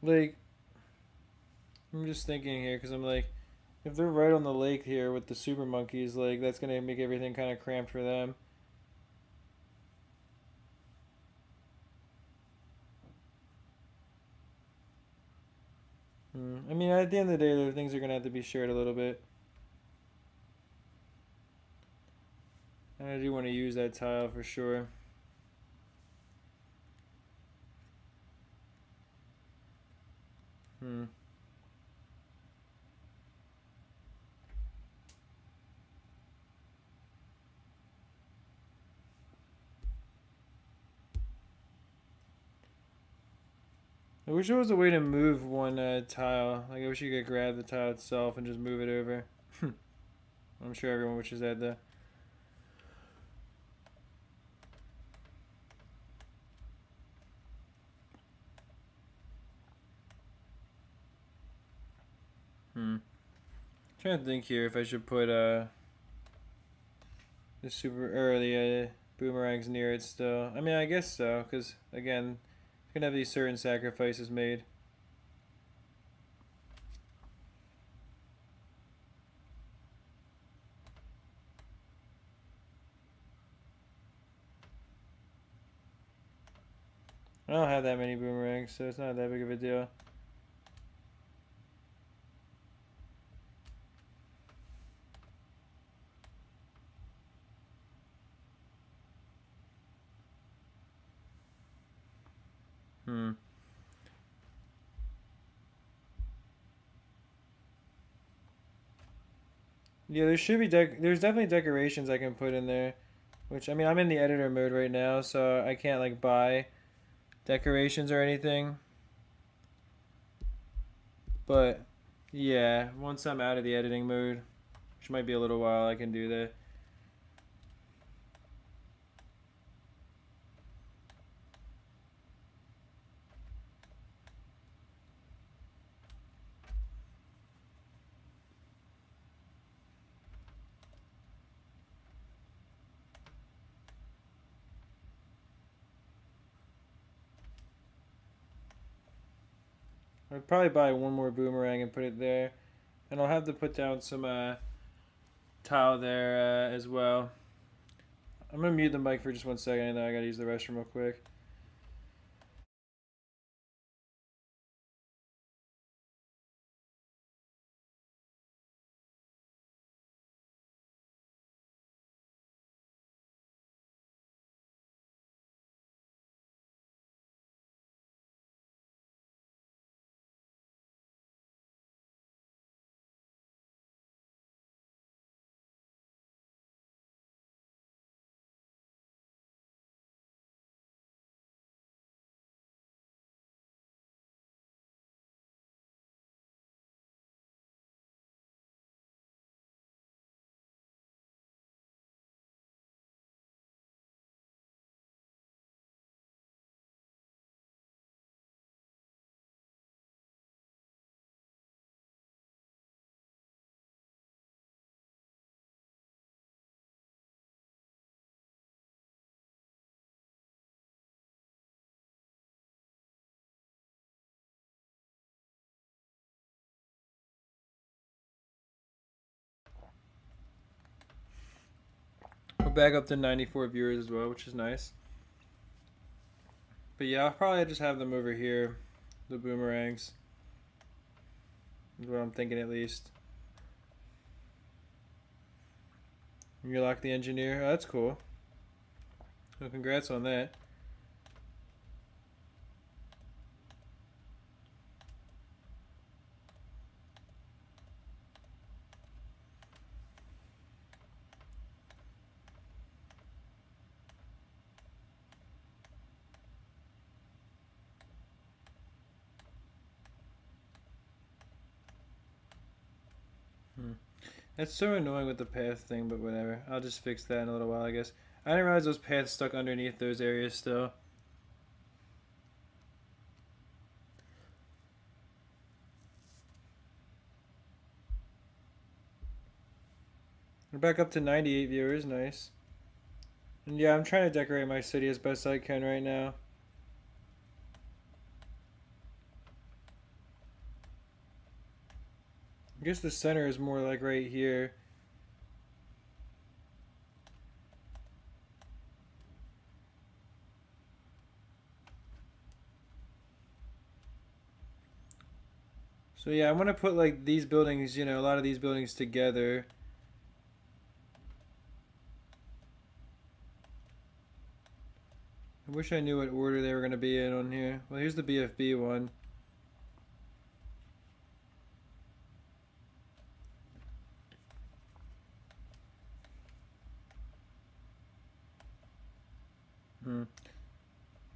Like, I'm just thinking here because I'm like, if they're right on the lake here with the super monkeys, like that's gonna make everything kind of cramped for them. I mean, at the end of the day, the things are gonna have to be shared a little bit. And I do want to use that tile for sure. I wish there was a way to move one tile. Like, I wish you could grab the tile itself and just move it over. I'm sure everyone wishes that though. Trying to think here if I should put the boomerangs near it still. I mean, I guess so, because again, you're gonna have these certain sacrifices made. I don't have that many boomerangs, so it's not that big of a deal. Yeah, there should be there's definitely decorations I can put in there, which I mean I'm in the editor mode right now, so I can't like buy decorations or anything. But yeah, once I'm out of the editing mode, which might be a little while, I can do that. I'd probably buy one more boomerang and put it there. And I'll have to put down some tile there as well. I'm going to mute the mic for just 1 second and then I got to use the restroom real quick. We're back up to 94 viewers as well, which is nice. But yeah, I'll probably just have them over here, the boomerangs. Is what I'm thinking at least. You lock the engineer. Oh, that's cool. Well, congrats on that. That's so annoying with the path thing, but whatever. I'll just fix that in a little while, I guess. I didn't realize those paths stuck underneath those areas still. We're back up to 98 viewers, nice. And yeah, I'm trying to decorate my city as best I can right now. I guess the center is more like right here. So yeah, I want to put like these buildings, you know, a lot of these buildings together. I wish I knew what order they were going to be in on here. Well, here's the BFB one.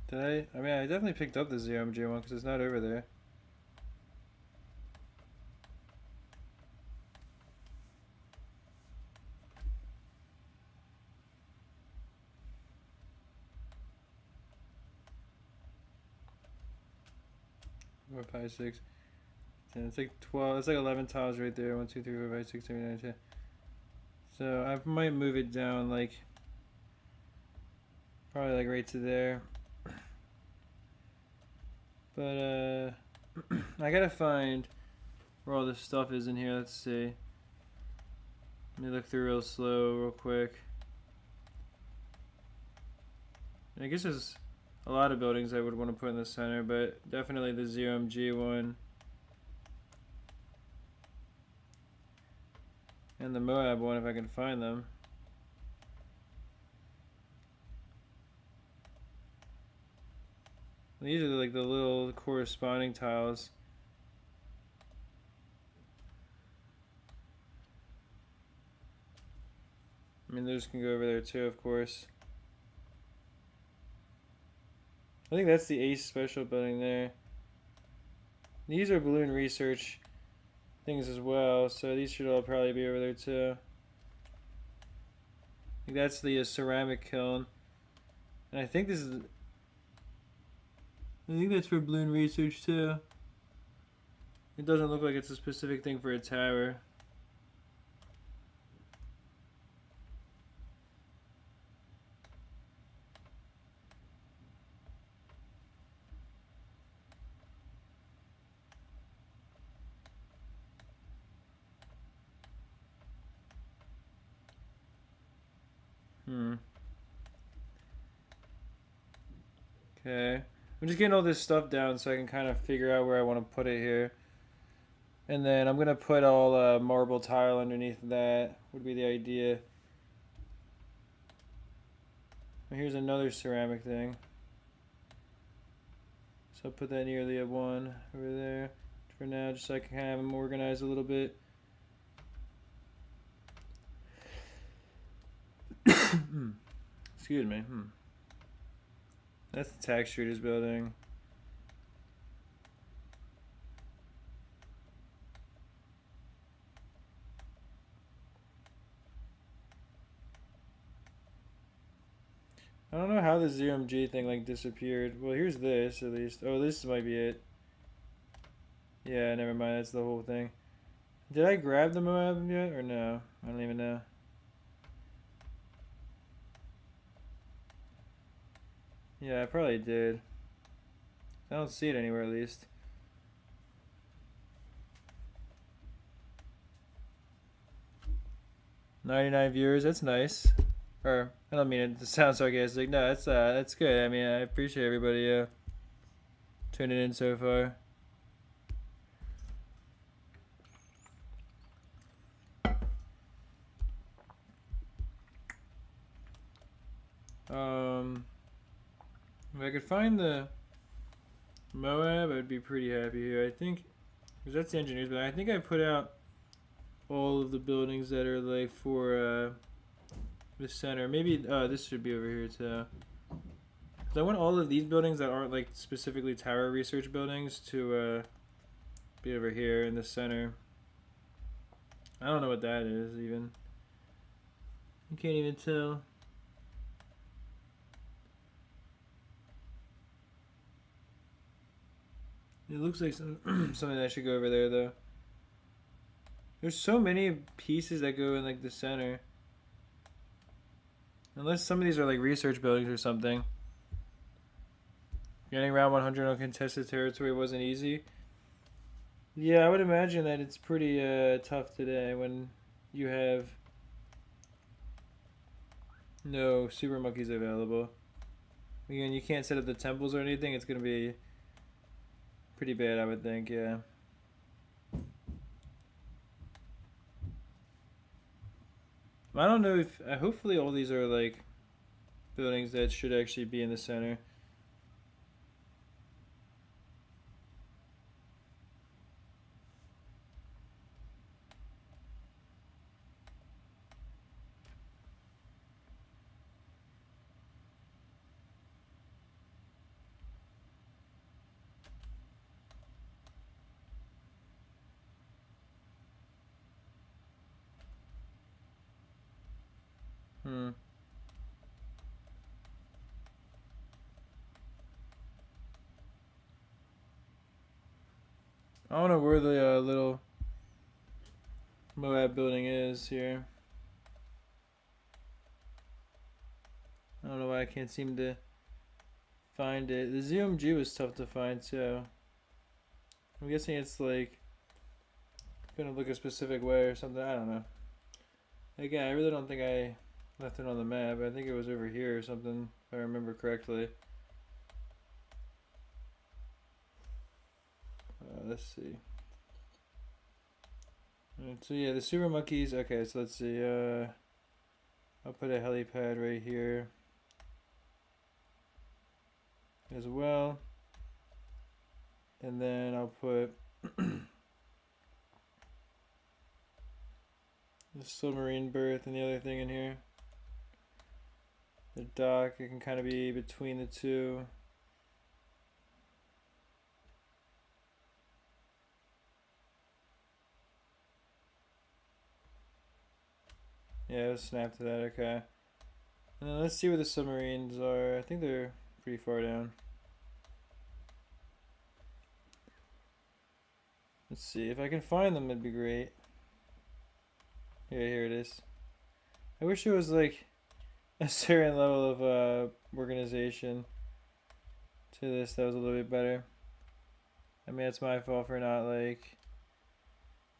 Did I? I mean, I definitely picked up the ZMG one because it's not over there. Four, 5, 6, 10. It's like 12. It's like 11 tiles right there. 1, 2, 3, 4, 5, 6, 7, 8, 9, 10. So I might move it down like probably like right to there. But I gotta find where all this stuff is in here. Let's see. Let me look through real slow, real quick. I guess there's a lot of buildings I would want to put in the center, but definitely the ZMG one. And the Moab one if I can find them. These are like the little corresponding tiles. I mean, those can go over there too, of course. I think that's the Ace Special building there. These are balloon research things as well, so these should all probably be over there too. I think that's the ceramic kiln. And I think this is... I think that's for balloon research too. It doesn't look like it's a specific thing for a tower. Okay. I'm just getting all this stuff down so I can kind of figure out where I want to put it here. And then I'm going to put all marble tile underneath that, would be the idea. Here's another ceramic thing. So I'll put that nearly at one over there for now, just so I can kind of have them organized a little bit. Excuse me. That's the texture it is building. I don't know how the ZMG thing like disappeared. Well, here's this at least. Oh, this might be it. Yeah, never mind. That's the whole thing. Did I grab the Moab yet or no? I don't even know. Yeah, I probably did. I don't see it anywhere at least. $99 viewers. That's nice. Or I don't mean it to sound sarcastic. No, that's good. I mean, I appreciate everybody tuning in so far. If I could find the Moab, I'd be pretty happy here. I think, because that's the engineers, but I think I put out all of the buildings that are like for the center. Maybe this should be over here too. Because I want all of these buildings that aren't like specifically tower research buildings to be over here in the center. I don't know what that is even. You can't even tell. It looks like something that should go over there though. There's so many pieces that go in like the center. Unless some of these are like research buildings or something. Getting round 100 on contested territory wasn't easy. Yeah, I would imagine that it's pretty tough today when you have no super monkeys available. Again, you can't set up the temples or anything. It's going to be pretty bad, I would think, yeah. I don't know if... hopefully all these are, like, buildings that should actually be in the center. I don't know where the little Moab building is here. I don't know why I can't seem to find it. The ZMG was tough to find too. I'm guessing it's like gonna look a specific way or something. I don't know. Again, I really don't think I left it on the map. I think it was over here or something, if I remember correctly. Let's see. Alright, so yeah, the super monkeys. Okay, so let's see. I'll put a helipad right here as well, and then I'll put the submarine berth and the other thing in here. The dock, it can kind of be between the two. Yeah, let's snap to that, okay. And then let's see where the submarines are. I think they're pretty far down. Let's see, if I can find them, it'd be great. Yeah, here it is. I wish it was like a certain level of organization to this that was a little bit better. I mean, it's my fault for not like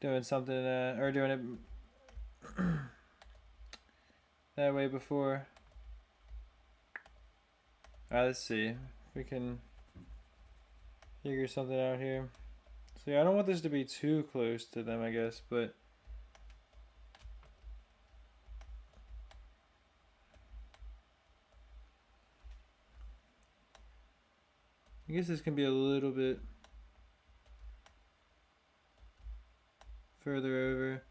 doing something or doing it that way before. Let's see. we can figure something out here. So yeah, I don't want this to be too close to them, I guess, but I guess this can be a little bit further over.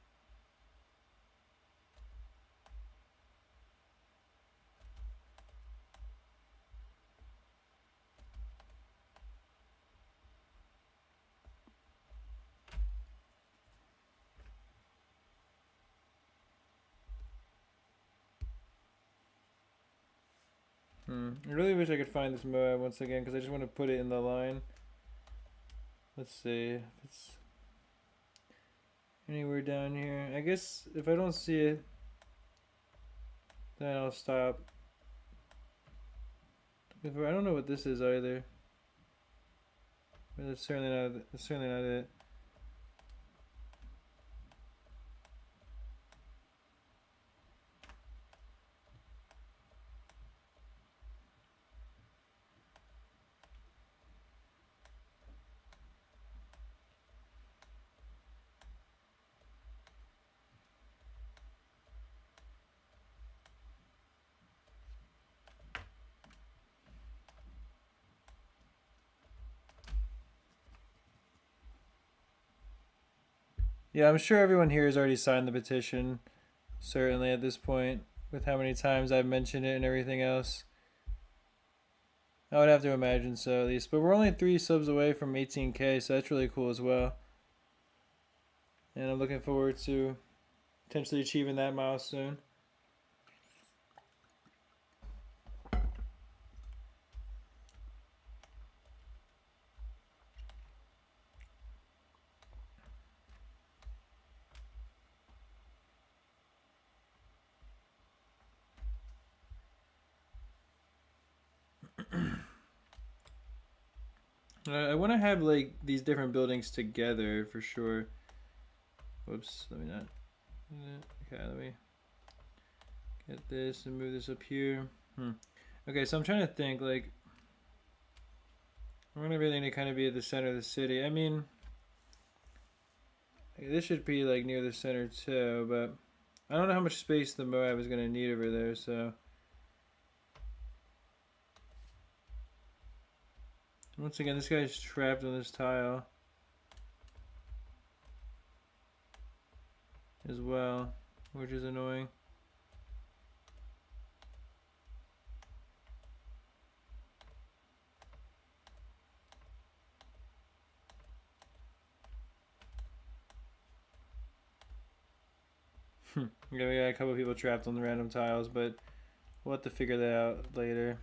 I really wish I could find this Moab once again because I just want to put it in the line. Let's see if it's anywhere down here. I guess if I don't see it, then I'll stop. If I don't know what this is either. But it's certainly not. It's certainly not it. Yeah, I'm sure everyone here has already signed the petition. Certainly at this point, with how many times I've mentioned it and everything else. I would have to imagine so at least. But we're only 3 subs away from 18K, so that's really cool as well. And I'm looking forward to potentially achieving that milestone. I want to have like these different buildings together for sure. Whoops, let me not. Okay, let me get this and move this up here. Okay, so I'm trying to think like I want everything to kind of be at the center of the city. I mean, this should be like near the center too, but I don't know how much space the Moab is going to need over there, so. Once again, this guy's trapped on this tile as well, which is annoying. Yeah, we got a couple of people trapped on the random tiles, but we'll have to figure that out later.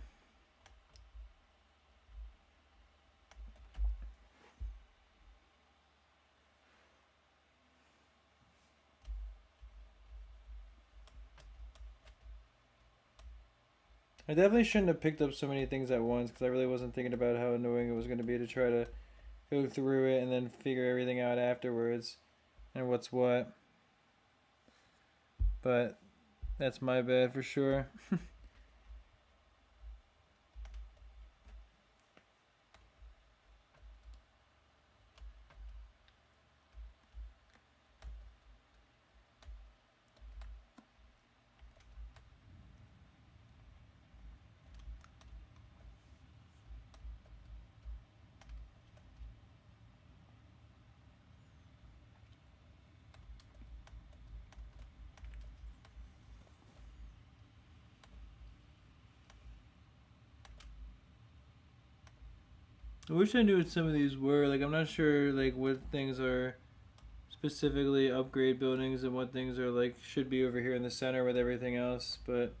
I definitely shouldn't have picked up so many things at once because I really wasn't thinking about how annoying it was going to be to try to go through it and then figure everything out afterwards and what's what. But that's my bad for sure. I wish I knew what some of these were. Like, I'm not sure like what things are specifically upgrade buildings and what things are like should be over here in the center with everything else, but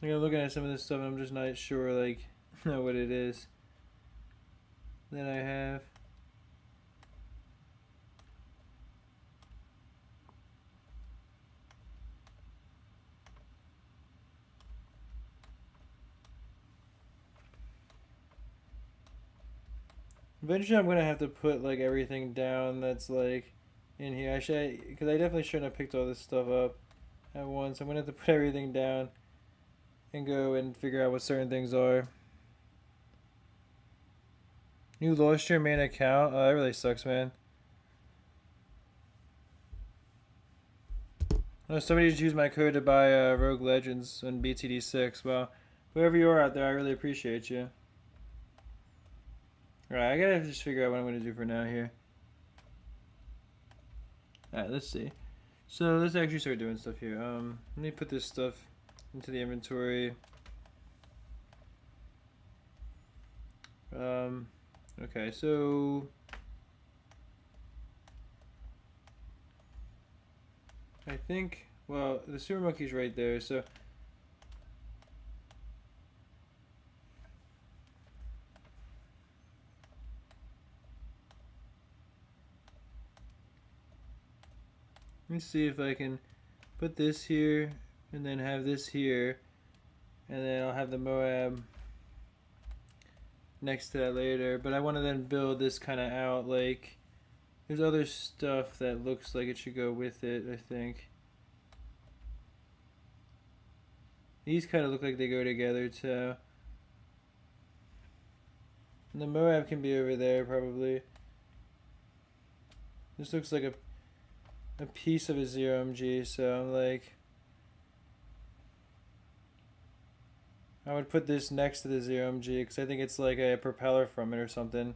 like I'm looking at some of this stuff and I'm just not sure like what it is that I have. Eventually I'm gonna have to put like everything down that's like in here. Because I definitely shouldn't have picked all this stuff up at once. I'm gonna have to put everything down and go and figure out what certain things are. You lost your main account? Oh, that really sucks, man. Oh, somebody just used my code to buy Rogue Legends on BTD6. Well, whoever you are out there, I really appreciate you. Alright, I gotta just figure out what I'm gonna do for now here. Alright, let's see. So let's actually start doing stuff here. Let me put this stuff into the inventory. Okay, so I think, well, the sewer monkey's right there, so let me see if I can put this here and then have this here, and then I'll have the Moab next to that later. But I want to then build this kind of out. Like, there's other stuff that looks like it should go with it, I think. These kind of look like they go together too. And the Moab can be over there probably. This looks like a piece of a 0MG, so I'm like, I would put this next to the 0MG because I think it's like a propeller from it or something.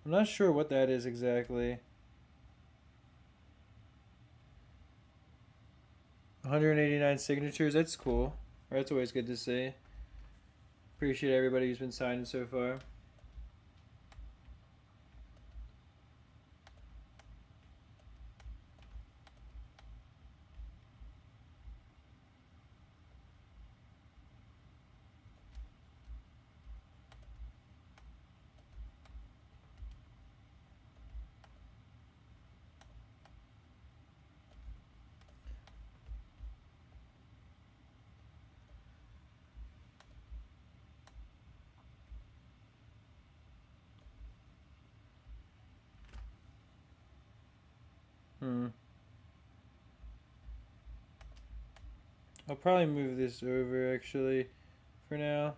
I'm not sure what that is exactly. 189 signatures, that's cool. That's always good to see. Appreciate everybody who's been signing so far. I'll probably move this over actually for now.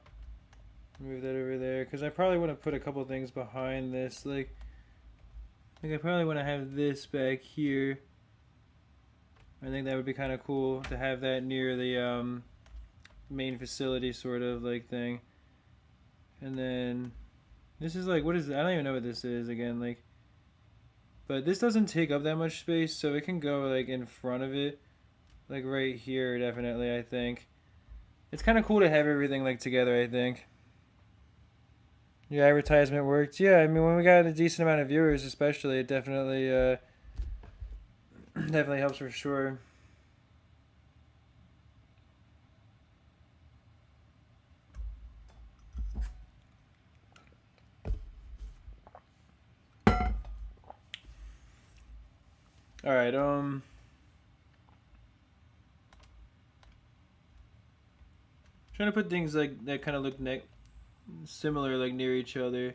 Move that over there because I probably want to put a couple things behind this. Like I probably want to have this back here. I think that would be kind of cool to have that near the main facility sort of like thing. And then this is like, what is, I don't even know what this is again, like, but this doesn't take up that much space, so it can go like in front of it, like right here definitely, I think. It's kind of cool to have everything like together, I think. Your advertisement worked. Yeah, I mean, when we got a decent amount of viewers especially, it definitely definitely helps for sure. All right, trying to put things like that kind of look similar, like near each other.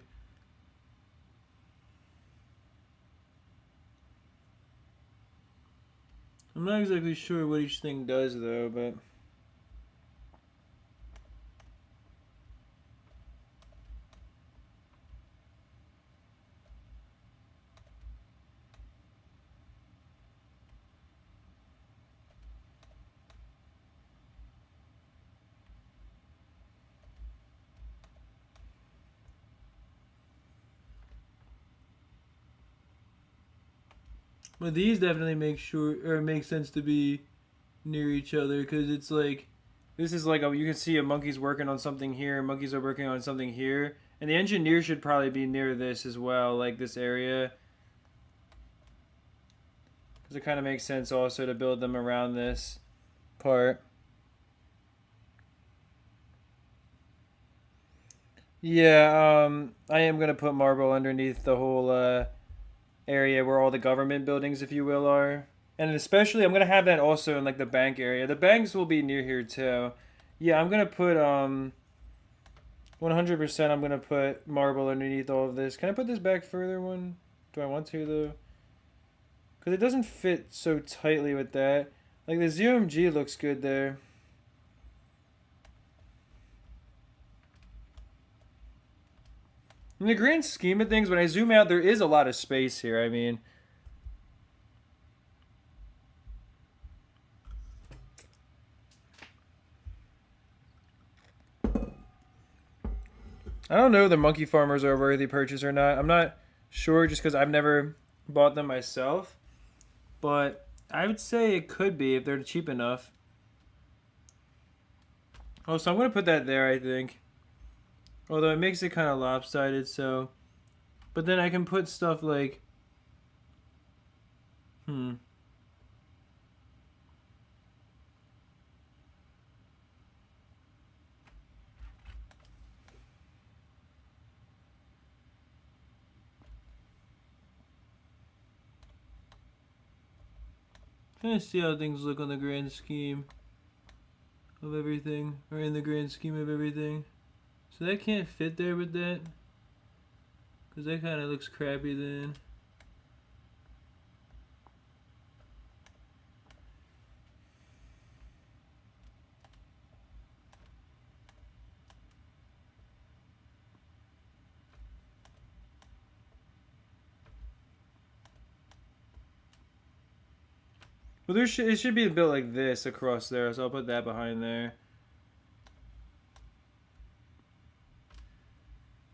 I'm not exactly sure what each thing does though, but these definitely make sense to be near each other because it's like this is like you can see a monkey's working on something here, monkeys are working on something here, and the engineer should probably be near this as well, like this area, because it kind of makes sense also to build them around this part. Yeah, I am gonna put marble underneath the whole area where all the government buildings, if you will, are. And especially, I'm gonna have that also in like the bank area. The banks will be near here too. Yeah, I'm gonna put 100%. I'm gonna put marble underneath all of this. Can I put this back further? One? Do I want to though? Because it doesn't fit so tightly with that. Like the ZOMG looks good there. In the grand scheme of things, when I zoom out, there is a lot of space here. I mean, I don't know if the monkey farmers are a worthy purchase or not. I'm not sure just because I've never bought them myself. But I would say it could be if they're cheap enough. Oh, so I'm going to put that there, I think. Although it makes it kind of lopsided, so... But then I can put stuff like... I'm trying to see how things look on the grand scheme of everything. Or in the grand scheme of everything. So that can't fit there with that. Because that kind of looks crappy then. Well, it should be built like this across there, so I'll put that behind there.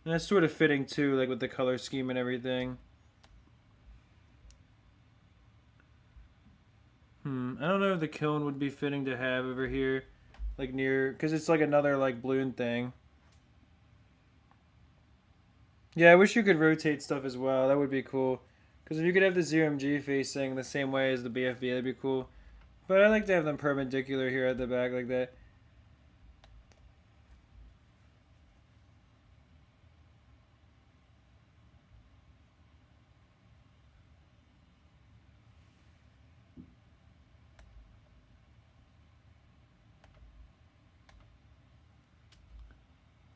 And that's sort of fitting too, like with the color scheme and everything. I don't know if the kiln would be fitting to have over here, like near, because it's like another like balloon thing. Yeah, I wish you could rotate stuff as well. That would be cool. Because if you could have the ZMG facing the same way as the BFB, that'd be cool. But I like to have them perpendicular here at the back like that.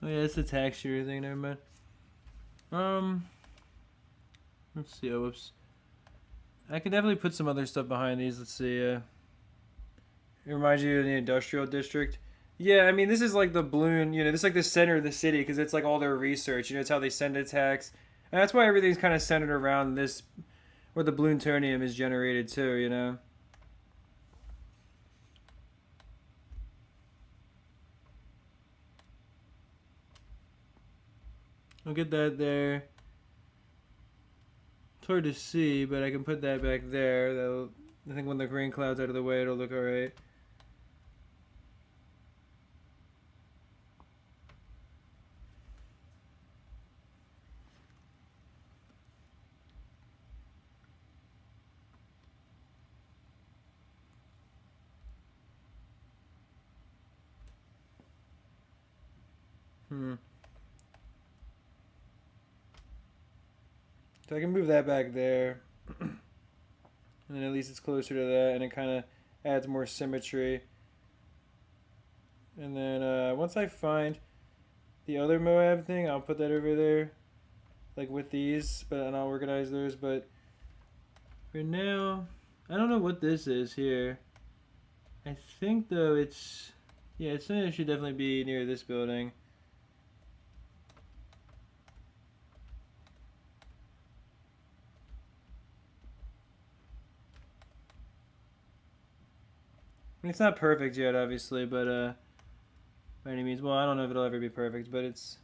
Oh yeah, it's the texture thing, never mind. Let's see, oh whoops. I could definitely put some other stuff behind these, let's see, It reminds you of the industrial district. Yeah, I mean, this is like the balloon, this is like the center of the city, because it's like all their research, it's how they send attacks. And that's why everything's kind of centered around this, where the plutonium is generated too, I'll get that there. It's hard to see, but I can put that back there. I think when the green cloud's out of the way, it'll look alright. So I can move that back there. And then at least it's closer to that, and it kind of adds more symmetry. And then once I find the other Moab thing, I'll put that over there, like with these, and I'll organize those. But for now, I don't know what this is here. I think though it should definitely be near this building. It's not perfect yet, obviously, but by any means. Well, I don't know if it'll ever be perfect, but it's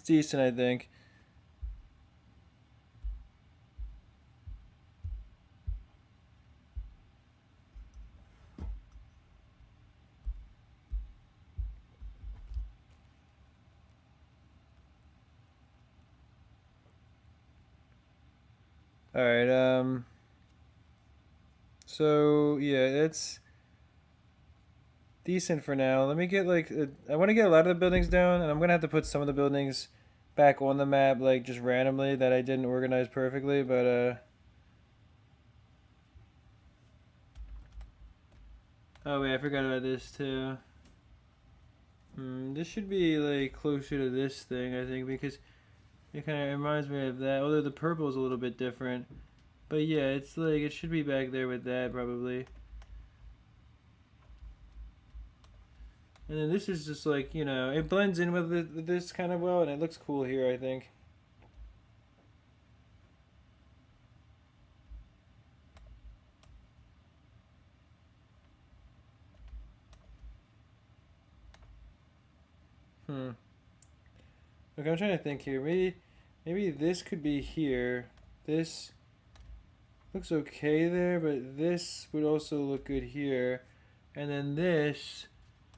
decent, I think. All right. So yeah, it's decent for now. Let me get I want to get a lot of the buildings down, and I'm gonna have to put some of the buildings back on the map, like just randomly that I didn't organize perfectly. But oh wait, I forgot about this too. This should be like closer to this thing, I think, because it kind of reminds me of that. Although the purple is a little bit different, but yeah, it's like it should be back there with that probably. And then this is just like, you know, it blends in with this kind of well, and it looks cool here, I think. Hmm. Okay, I'm trying to think here. Maybe this could be here. This looks okay there, but this would also look good here. And then this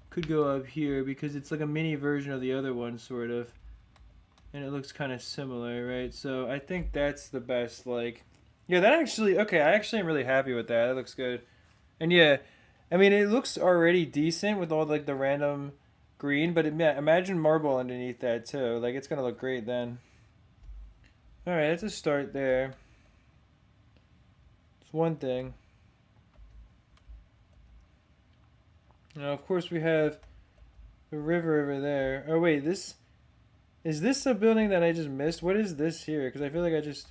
could go up here because it's like a mini version of the other one, sort of. And it looks kind of similar, right? So I think that's the best, like... Yeah, that actually... Okay, I actually am really happy with that. That looks good. And yeah, I mean, it looks already decent with all, like, the random green, but imagine marble underneath that, too. Like, it's gonna look great then. Alright, let's just start there. It's one thing. Now, of course, we have the river over there. Oh, wait, this... Is this a building that I just missed? What is this here? Because I feel like I just...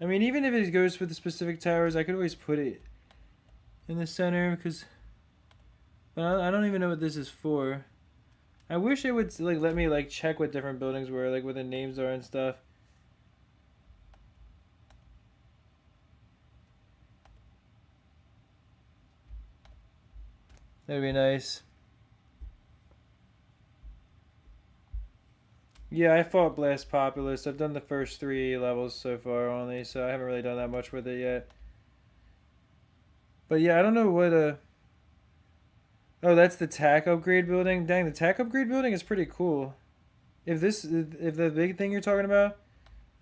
I mean, even if it goes for the specific towers, I could always put it in the center, because... I don't even know what this is for. I wish it would, like, let me, like, check what different buildings were, like, what the names are and stuff. That'd be nice. Yeah, I fought Blast Populous. I've done the first 3 levels so far only, so I haven't really done that much with it yet. But yeah, I don't know what Oh, that's the tack upgrade building. Dang, the tack upgrade building is pretty cool. If the big thing you're talking about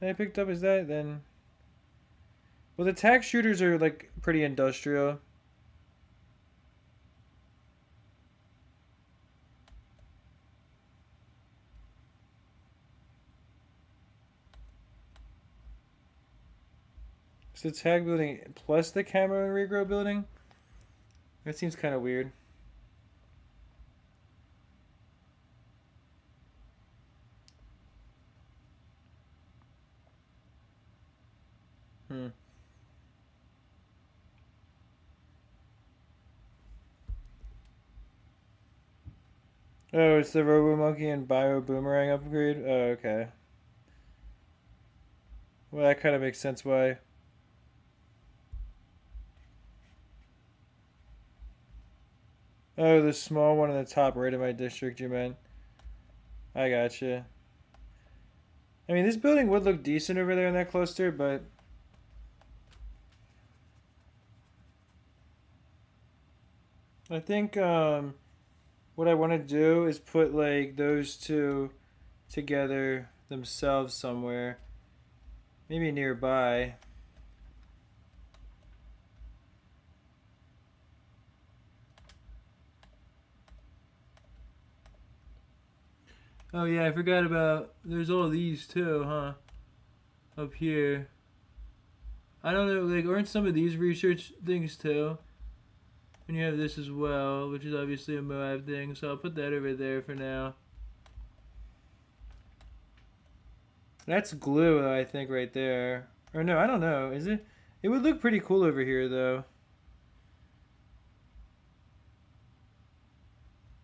that I picked up is that, then... Well, the tack shooters are, like, pretty industrial. So the tag building plus the camo and regrow building? That seems kind of weird. Hmm. Oh, it's the Robo Monkey and Bio Boomerang upgrade? Oh, okay. Well, that kind of makes sense why. Oh, the small one in the top right of my district, you meant. I gotcha. I mean, this building would look decent over there in that cluster, but... I think what I want to do is put, like, those two together themselves somewhere. Maybe nearby. Oh yeah, I forgot about... There's all these too, huh? Up here. I don't know, like, aren't some of these research things too? And you have this as well, which is obviously a Moab thing, so I'll put that over there for now. That's glue, I think, right there. Or no, I don't know. Is it? It would look pretty cool over here, though.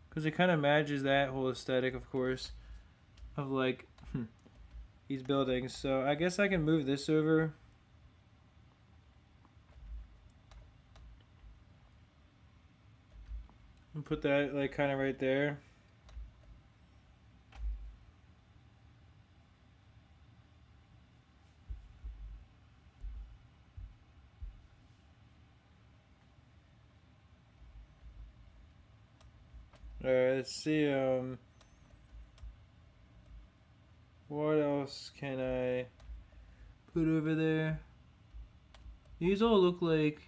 Because it kind of matches that whole aesthetic, of course, of, like, these buildings. So I guess I can move this over. And put that, like, kind of right there. Alright, let's see, what else can I put over there? These all look like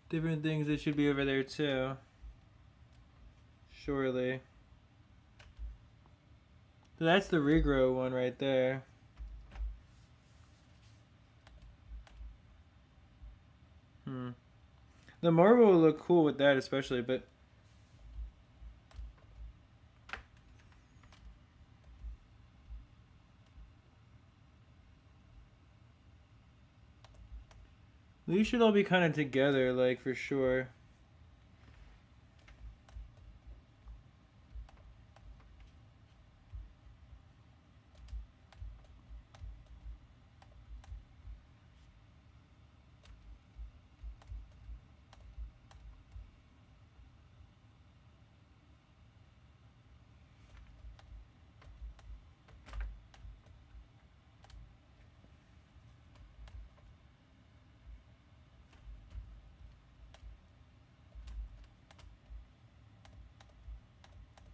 different things that should be over there too. Surely. So that's the regrow one right there. The marble will look cool with that especially, but These should all be kind of together, like, for sure.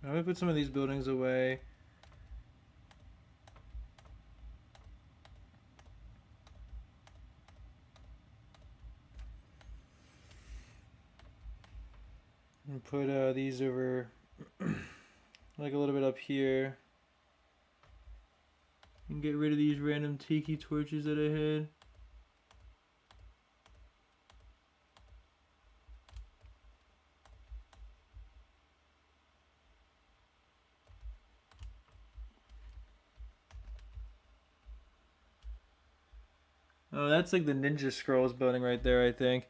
I'm gonna put some of these buildings away. And put these over like a little bit up here. And get rid of these random tiki torches that I had. Oh, that's like the Ninja Scrolls building right there, I think.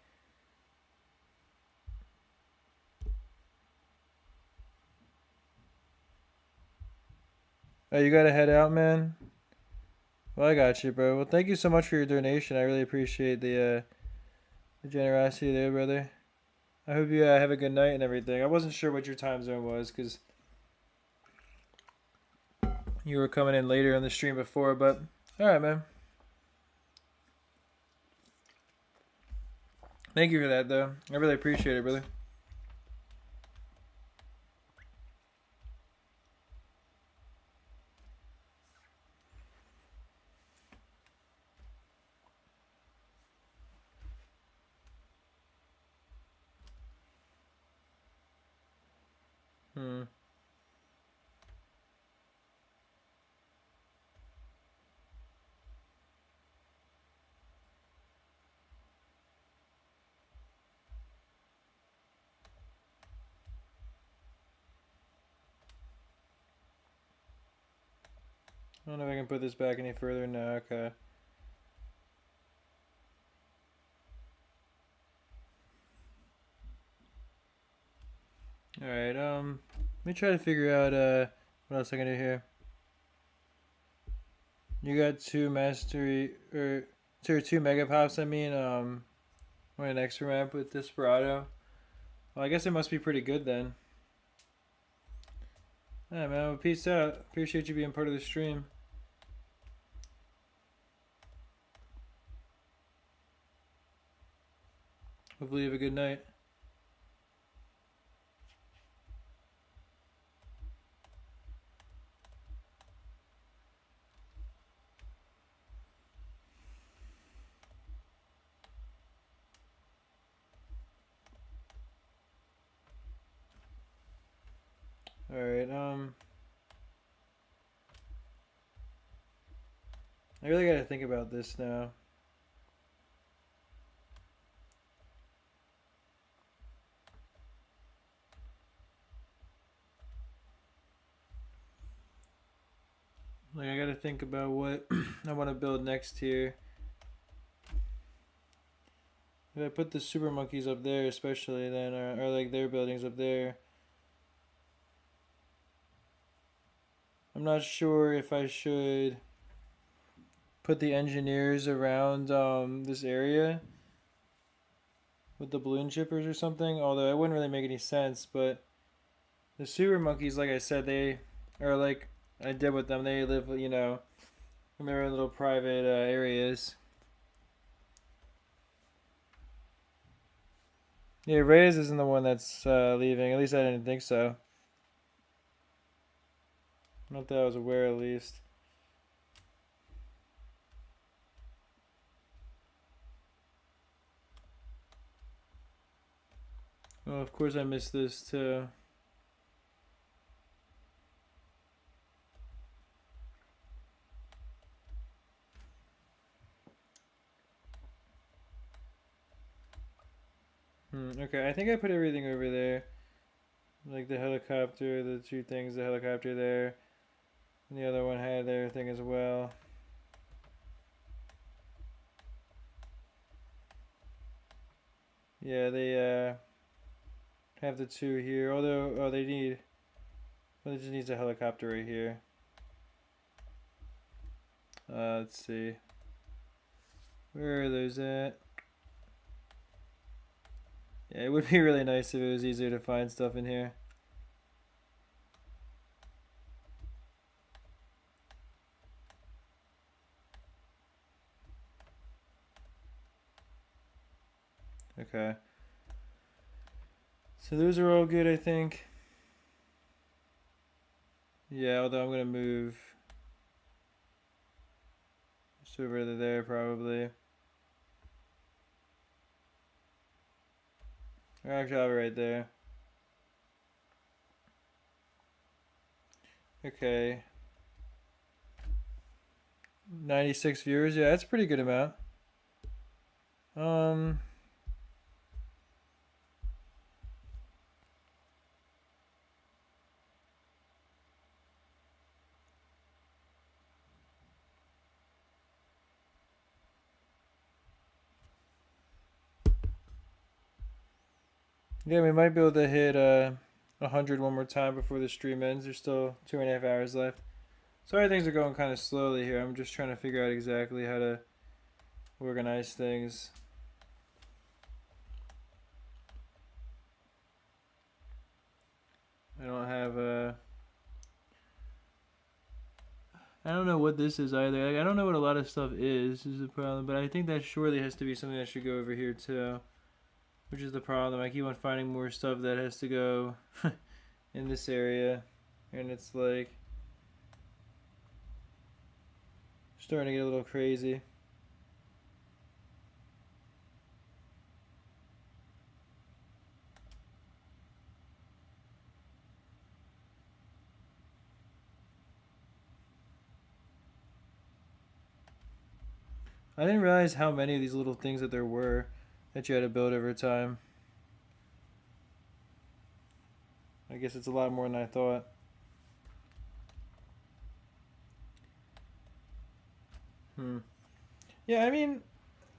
Oh, you gotta head out, man? Well, I got you, bro. Well, thank you so much for your donation. I really appreciate the generosity there, brother. I hope you have a good night and everything. I wasn't sure what your time zone was because you were coming in later on the stream before, but alright, man. Thank you for that, though. I really appreciate it, brother. Hmm. I don't know if I can put this back any further. No, okay. Alright, let me try to figure out, what else I can do here. You got two mastery, or two mega pops, I mean, or an extra map with Desperado. Well, I guess it must be pretty good then. Alright, man, well, peace out. Appreciate you being part of the stream. Hopefully you have a good night. Alright, I really gotta think about this now. Like, I gotta think about what I want to build next here. If I put the super monkeys up there, especially, then, or like their buildings up there, I'm not sure if I should put the engineers around this area with the balloon chippers or something. Although it wouldn't really make any sense, but the super monkeys, like I said, they are like I did with them. They live, you know, in their own little private areas. Yeah, Reyes isn't the one that's leaving. At least I didn't think so. Not that I was aware, at least. Oh, of course I missed this too. Okay, I think I put everything over there. Like the helicopter, the two things, the helicopter there. And the other one had their thing as well. Yeah, they have the two here. Although, oh, they need. Well, it just needs a helicopter right here. Let's see. Where are those at? Yeah, it would be really nice if it was easier to find stuff in here. Okay. So those are all good, I think. Yeah, although I'm going to move just over to there probably. Or actually, I'll have it right there. Okay. 96 viewers. Yeah, that's a pretty good amount. Um, yeah, we might be able to hit 100 one more time before the stream ends. There's still 2.5 hours left. Sorry, things are going kind of slowly here. I'm just trying to figure out exactly how to organize things. I don't have I don't know what this is either. Like, I don't know what a lot of stuff is the problem, but I think that surely has to be something that should go over here too, which is the problem. I keep on finding more stuff that has to go in this area, and it's like starting to get a little crazy. I didn't realize how many of these little things that there were that you had to build over time. I guess it's a lot more than I thought. Yeah, I mean,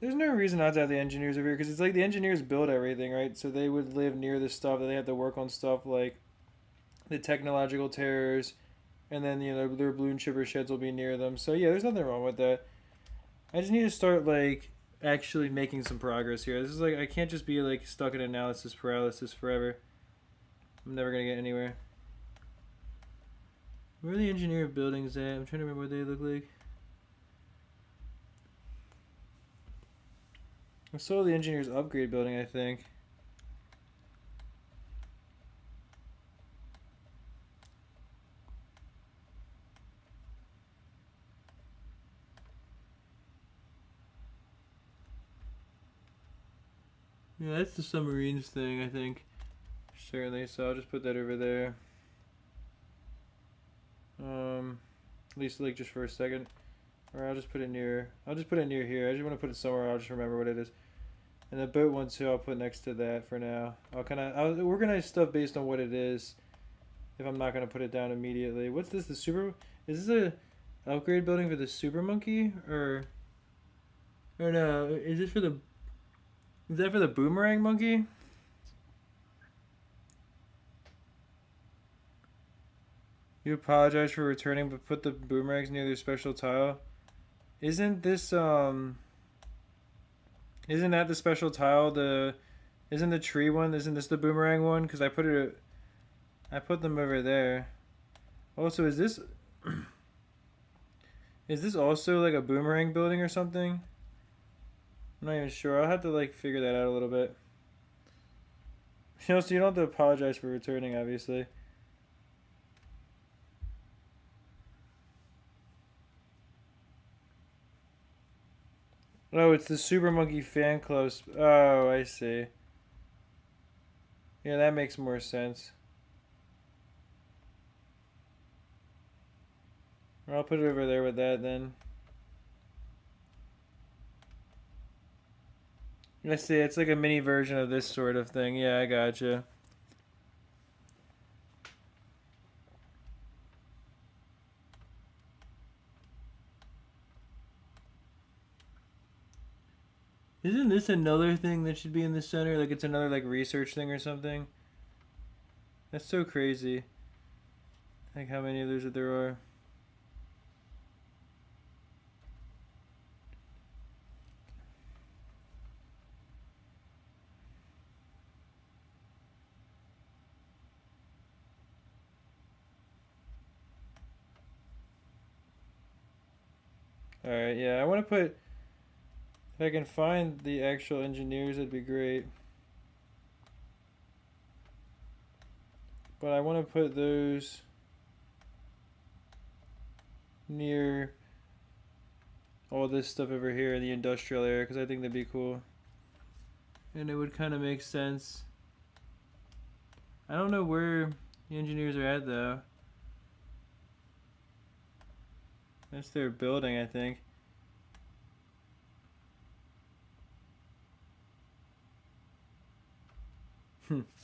there's no reason not to have the engineers over here because it's like the engineers build everything, right? So they would live near the stuff that they have to work on stuff like the technological terrors, and then their balloon chipper sheds will be near them. So yeah, there's nothing wrong with that. I just need to start like actually making some progress here. This is like I can't just be like stuck in analysis paralysis forever. I'm never gonna get anywhere. Where are the engineer buildings at? I'm trying to remember what they look like. I saw the engineers upgrade building, I think. Yeah, that's the submarines thing, I think. Certainly, so I'll just put that over there. At least like just for a second. Or I'll just put it near here. I just want to put it somewhere I'll just remember what it is. And the boat one too, I'll put next to that for now. I'll organize stuff based on what it is. If I'm not gonna put it down immediately. What's this? Is this a upgrade building for the super monkey or no? Is that for the boomerang monkey? You apologize for returning, but put the boomerangs near their special tile. Isn't this Isn't that the special tile? Isn't the tree one? Isn't this the boomerang one? Because I put them over there. Also, is this also like a boomerang building or something? I'm not even sure. I'll have to like figure that out a little bit. So you don't have to apologize for returning, obviously. Oh, it's the Super Monkey fan club. Oh, I see. Yeah, that makes more sense. I'll put it over there with that then. I see. It's like a mini version of this sort of thing. Yeah, I gotcha. this another thing that should be in the center? Like it's another like research thing or something? That's so crazy. Like how many of those that there are. Alright, yeah, I want to put, if I can find the actual engineers, that'd be great. But I want to put those near all this stuff over here in the industrial area because I think that'd be cool. And it would kind of make sense. I don't know where the engineers are at though. That's their building, I think.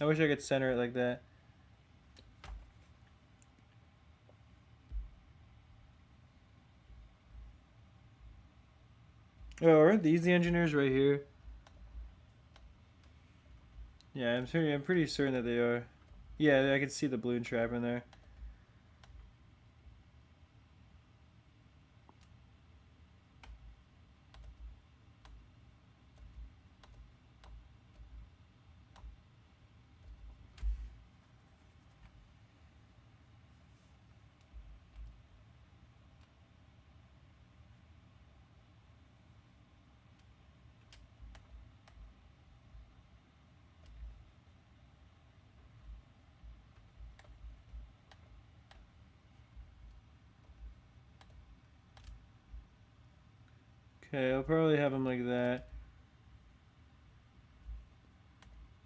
I wish I could center it like that. Oh, aren't these the engineers right here? Yeah, I'm pretty certain that they are. Yeah, I can see the balloon trap in there. Okay, I'll probably have them like that.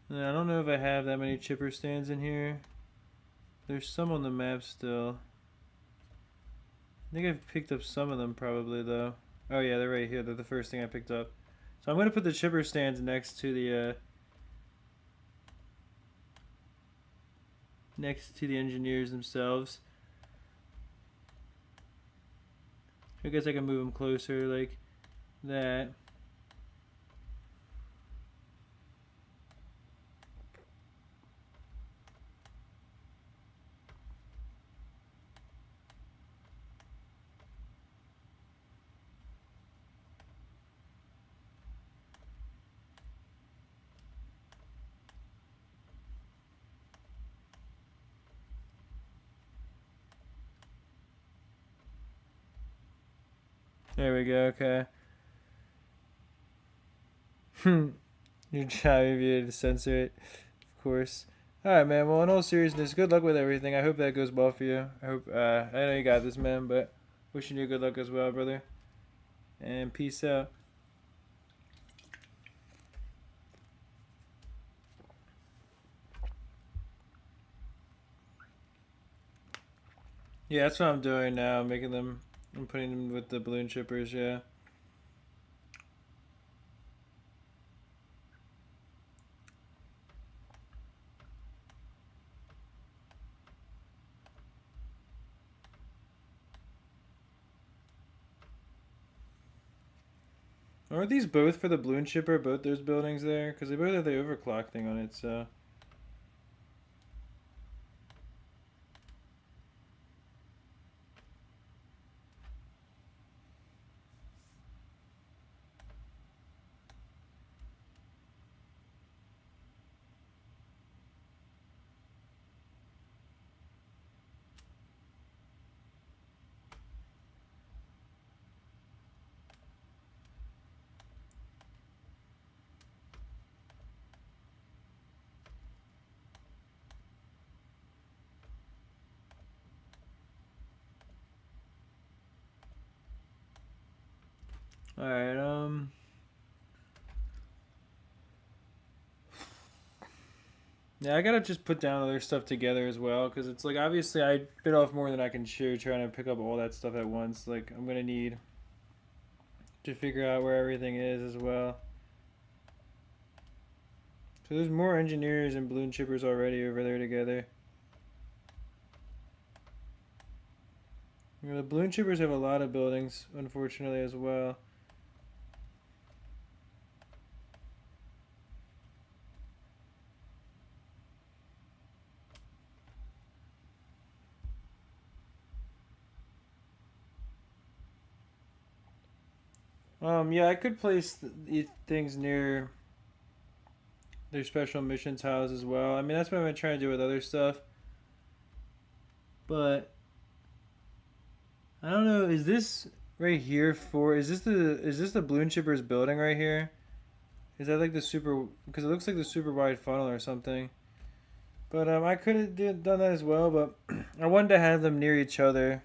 And I don't know if I have that many chipper stands in here. There's some on the map still. I think I've picked up some of them probably though. Oh yeah, they're right here. They're the first thing I picked up. So I'm gonna put the chipper stands next to the engineers themselves. I guess I can move them closer like that. There we go, okay. Your job if you had to censor it, of course. Alright, man. Well, in all seriousness, good luck with everything. I hope that goes well for you. I hope, I know you got this, man, but wishing you good luck as well, brother. And peace out. Yeah, that's what I'm doing now. I'm putting them with the balloon chippers, yeah. Aren't these both for the balloon chipper, both those buildings there? Because they both have the overclock thing on it, so. Alright, yeah, I gotta just put down other stuff together as well, because it's like, obviously I bit off more than I can chew trying to pick up all that stuff at once. Like, I'm gonna need to figure out where everything is as well. So there's more engineers and balloon chippers already over there together. You know, the balloon chippers have a lot of buildings, unfortunately, as well. Yeah, I could place things near their special mission tiles as well. I mean, that's what I've been trying to do with other stuff. But I don't know. Is this right here for? Is this the Bloon Shippers building right here? Is that like the super? Because it looks like the super wide funnel or something. But I could have done that as well. But I wanted to have them near each other.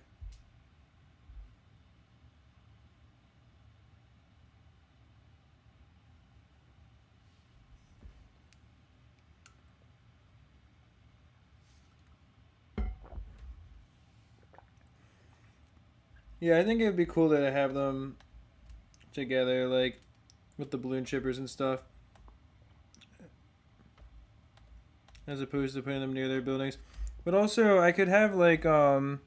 Yeah, I think it would be cool to have them together, like with the balloon shippers and stuff, as opposed to putting them near their buildings. But also, I could also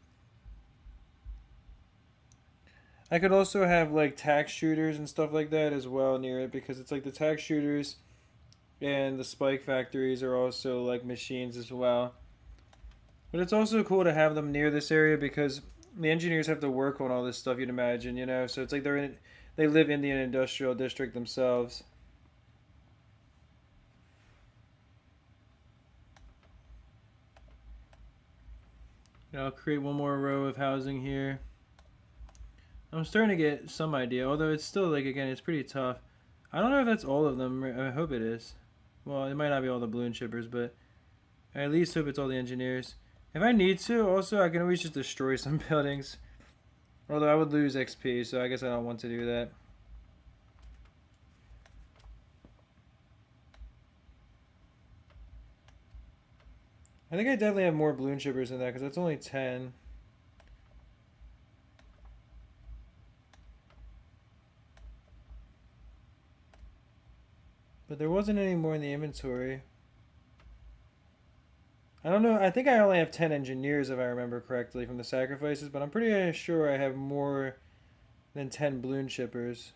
have like tax shooters and stuff like that as well near it because it's like the tax shooters and the spike factories are also like machines as well. But it's also cool to have them near this area because the engineers have to work on all this stuff. You'd imagine, you know. So it's like they live in the industrial district themselves. I'll create one more row of housing here. I'm starting to get some idea, although it's still like again, it's pretty tough. I don't know if that's all of them. I hope it is. Well, it might not be all the balloon shippers, but I at least hope it's all the engineers. If I need to, also I can always just destroy some buildings. Although I would lose XP, so I guess I don't want to do that. I think I definitely have more balloon shippers than that because that's only 10. But there wasn't any more in the inventory. I don't know. I think I only have 10 engineers if I remember correctly from the sacrifices, but I'm pretty sure I have more than 10 balloon shippers.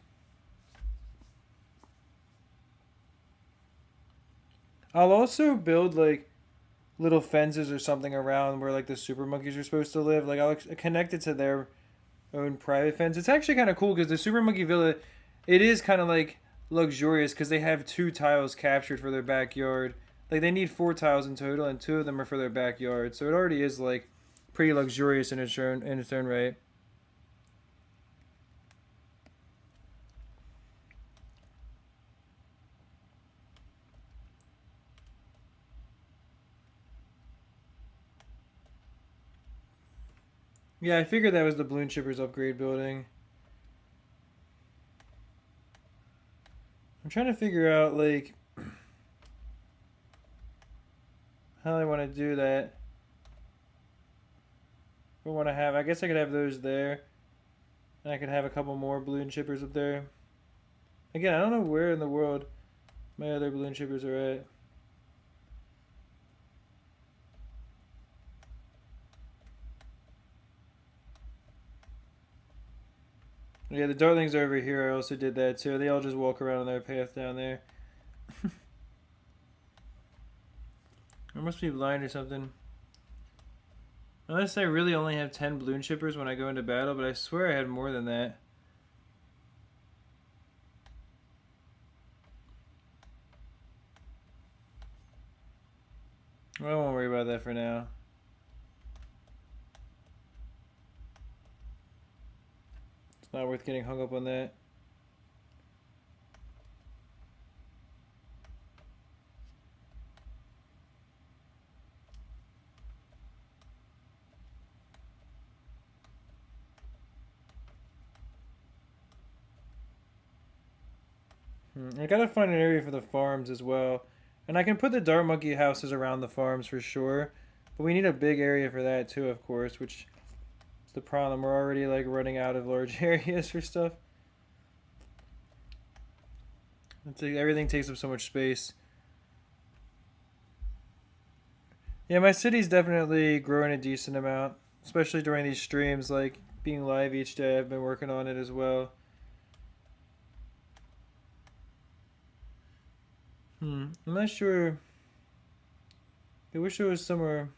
I'll also build like little fences or something around where like the super monkeys are supposed to live. Like I'll connect it to their own private fence. It's actually kind of cool because the super monkey villa, it is kind of like luxurious because they have 2 tiles captured for their backyard. Like they need 4 tiles in total, and 2 of them are for their backyard. So it already is like pretty luxurious in its own right. Yeah, I figured that was the balloon shippers upgrade building. I'm trying to figure out like how I want to do that. I want to have. I guess I could have those there, and I could have a couple more balloon shippers up there. Again, I don't know where in the world my other balloon shippers are at. Yeah, the darlings are over here. I also did that too. They all just walk around on their path down there. I must be blind or something. Unless I really only have 10 balloon shippers when I go into battle, but I swear I had more than that. Well, I won't worry about that for now. It's not worth getting hung up on that. I gotta find an area for the farms as well. And I can put the dart monkey houses around the farms for sure. But we need a big area for that too, of course, which is the problem. We're already like running out of large areas for stuff. It's like everything takes up so much space. Yeah, my city's definitely growing a decent amount, especially during these streams, like being live each day. I've been working on it as well. I'm not sure. I wish there was somewhere.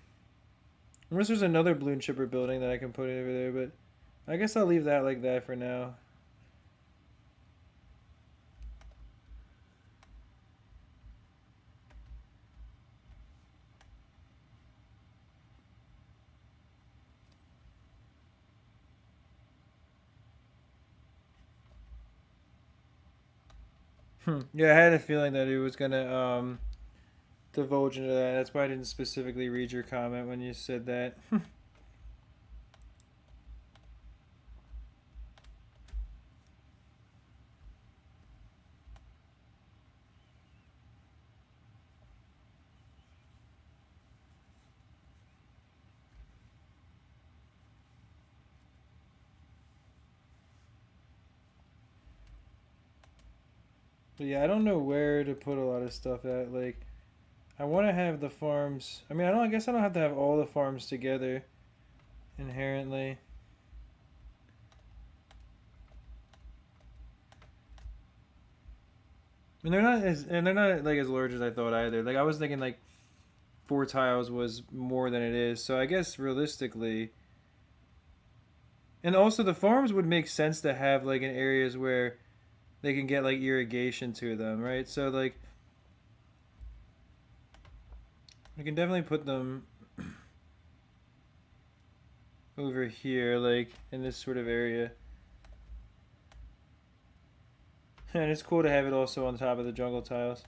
Unless there's another balloon shipper building that I can put over there, but I guess I'll leave that like that for now. Yeah, I had a feeling that he was gonna divulge into that. That's why I didn't specifically read your comment when you said that. But yeah, I don't know where to put a lot of stuff at. Like, I want to have the farms. I mean, I don't. I guess I don't have to have all the farms together inherently. And they're not like as large as I thought either. Like I was thinking like 4 tiles was more than it is. So I guess realistically, and also the farms would make sense to have like in areas where they can get like irrigation to them, right? So like we can definitely put them over here, like in this sort of area. And it's cool to have it also on top of the jungle tiles.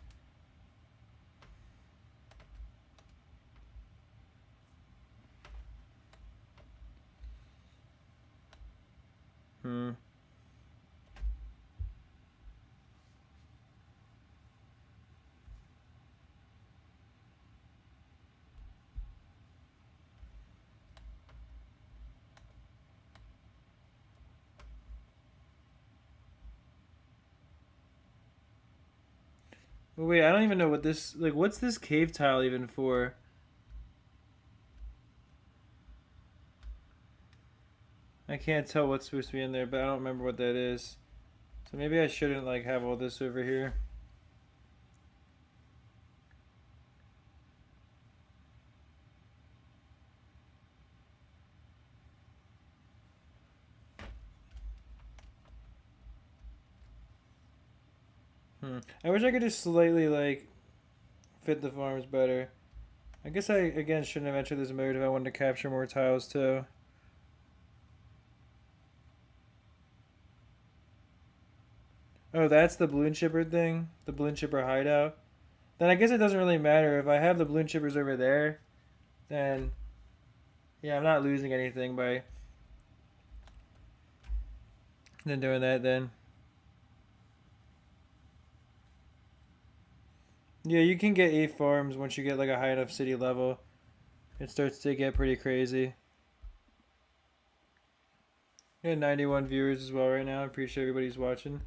Hmm. Well, wait, I don't even know what this like. What's this cave tile even for? I can't tell what's supposed to be in there, but I don't remember what that is. So maybe I shouldn't like have all this over here. I wish I could just slightly like fit the farms better. I guess I again shouldn't have entered this mode if I wanted to capture more tiles too. Oh, that's the balloon chipper thing? The balloon chipper hideout? Then I guess it doesn't really matter. If I have the balloon chippers over there, then yeah, I'm not losing anything by then doing that then. Yeah, you can get 8 farms once you get like a high enough city level. It starts to get pretty crazy. We got 91 viewers as well right now. I appreciate everybody's watching.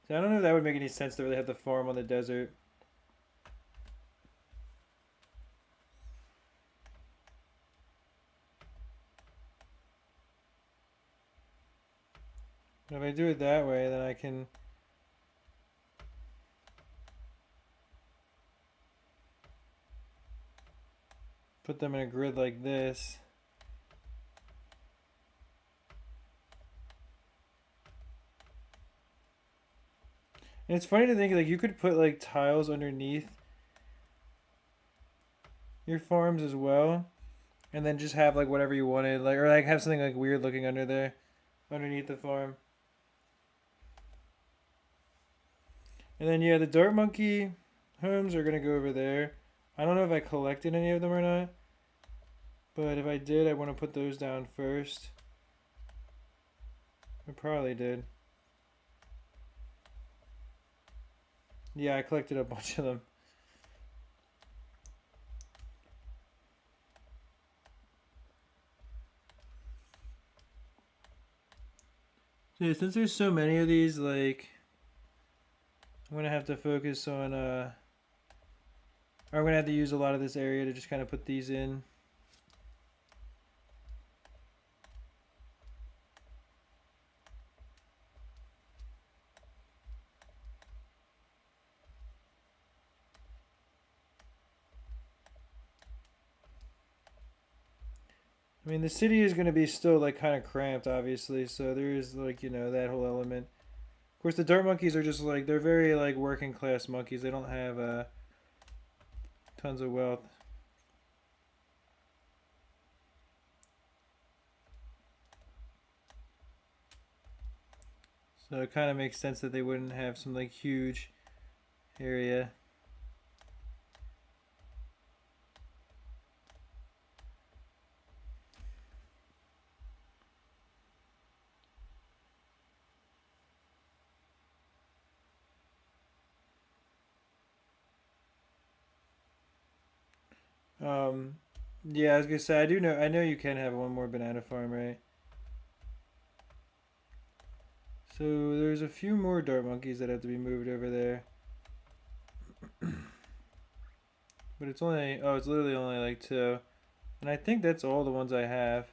So I don't know if that would make any sense to really have the farm on the desert. But if I do it that way, then I can put them in a grid like this. And it's funny to think like you could put like tiles underneath your farms as well, and then just have like whatever you wanted, like or like have something like weird looking under there, underneath the farm. And then yeah, the dart monkey homes are gonna go over there. I don't know if I collected any of them or not, but if I did, I want to put those down first. I probably did. Yeah, I collected a bunch of them. So yeah, since there's so many of these, like I'm gonna have to focus on or I'm gonna have to use a lot of this area to just kind of put these in. I mean, the city is going to be still like kind of cramped, obviously. So there is like that whole element. Of course, the dirt monkeys are just like they're very like working class monkeys. They don't have tons of wealth. So it kind of makes sense that they wouldn't have some like huge area. Um, yeah, I was gonna say I know you can have one more banana farm, right? So there's a few more dart monkeys that have to be moved over there. But it's only, oh, it's literally only like two. And I think that's all the ones I have.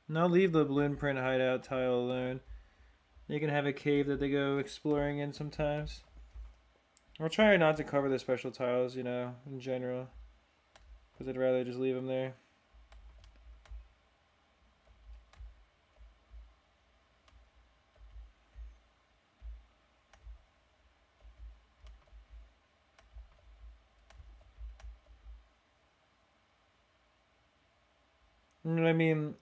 And I'll leave the balloon print hideout tile alone. They can have a cave that they go exploring in sometimes. I'll try not to cover the special tiles, you know, in general. Because I'd rather just leave them there. And I mean,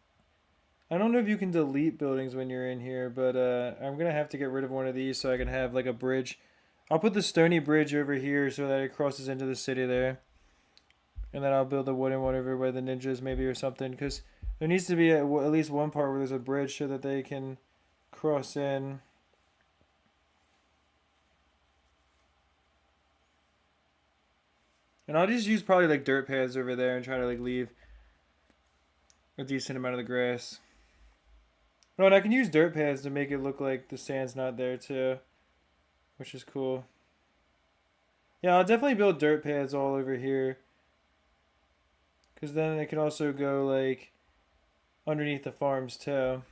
I don't know if you can delete buildings when you're in here, but I'm going to have to get rid of one of these so I can have like a bridge. I'll put the stony bridge over here so that it crosses into the city there. And then I'll build a wooden one over where the ninjas maybe or something. Because there needs to be at least one part where there's a bridge so that they can cross in. And I'll just use probably like dirt paths over there and try to like leave a decent amount of the grass. Oh, and I can use dirt paths to make it look like the sand's not there too, which is cool. Yeah, I'll definitely build dirt paths all over here. Because then it can also go like underneath the farms too.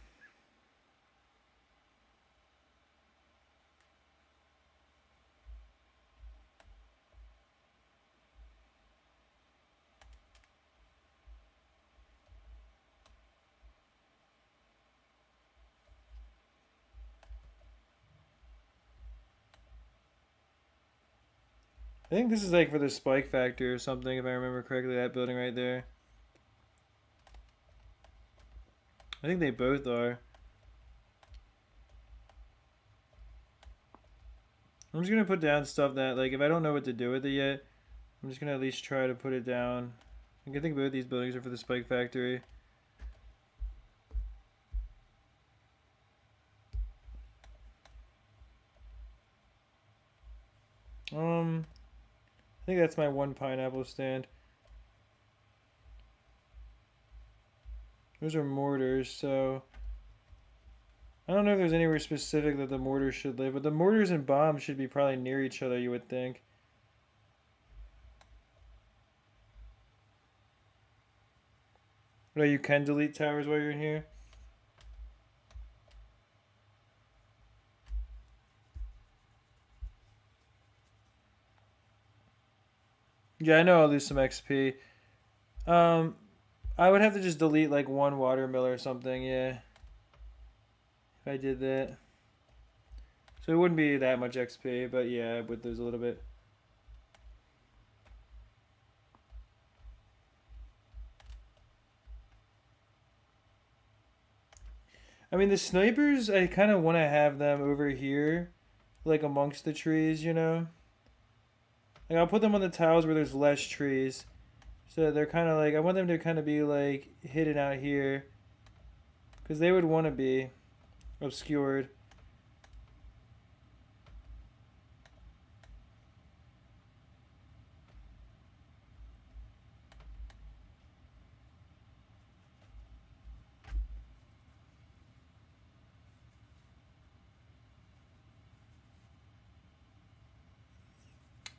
I think this is like for the spike factor or something, if I remember correctly, that building right there. I think they both are. I'm just gonna put down stuff that, like, if I don't know what to do with it yet, I'm just gonna at least try to put it down. I think both these buildings are for the spike factory. I think that's my one pineapple stand. Those are mortars, so I don't know if there's anywhere specific that the mortars should live, but the mortars and bombs should be probably near each other, you would think. Oh, you can delete towers while you're in here? Yeah, I know I'll lose some XP. Um, I would have to just delete like one watermill or something, yeah. If I did that. So it wouldn't be that much XP, but yeah, I would lose a little bit. I mean, the snipers, I kind of want to have them over here, like amongst the trees, you know? Like, I'll put them on the tiles where there's less trees. So they're kind of like, I want them to kind of be like hidden out here. Because they would want to be obscured.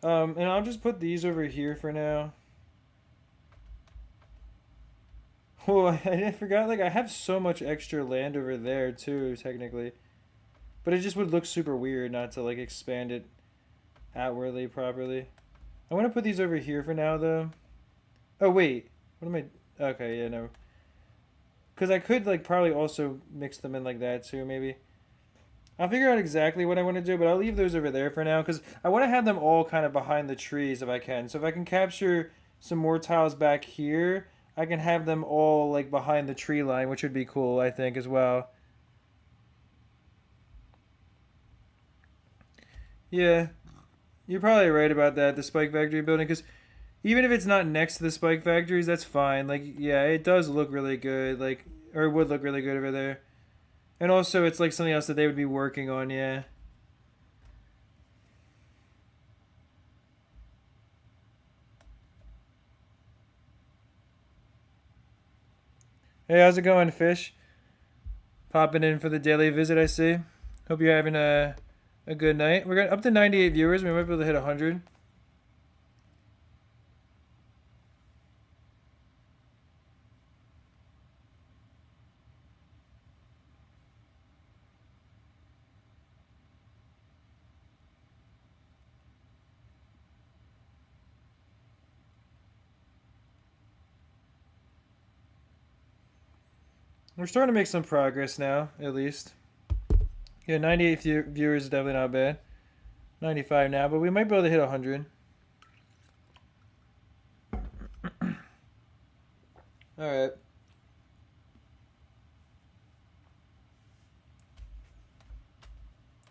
And I'll just put these over here for now. Oh, I forgot, like, I have so much extra land over there, too, technically. But it just would look super weird not to, like, expand it outwardly properly. I want to put these over here for now, though. Oh, wait. What am I... Okay, yeah, no. Because I could, like, probably also mix them in like that, too, maybe. I'll figure out exactly what I want to do, but I'll leave those over there for now because I want to have them all kind of behind the trees if I can. So if I can capture some more tiles back here, I can have them all like behind the tree line, which would be cool, I think, as well. Yeah, you're probably right about that, the Spike Factory building, because even if it's not next to the Spike Factories, that's fine. Like, yeah, it does look really good, like, or it would look really good over there. And also, it's like something else that they would be working on, yeah. Hey, how's it going, Fish? Popping in for the daily visit, I see. Hope you're having a good night. We're up to 98 viewers. We might be able to hit 100. We're starting to make some progress now, at least. Yeah, 98 viewers is definitely not bad. 95 now, but we might be able to hit 100. Alright.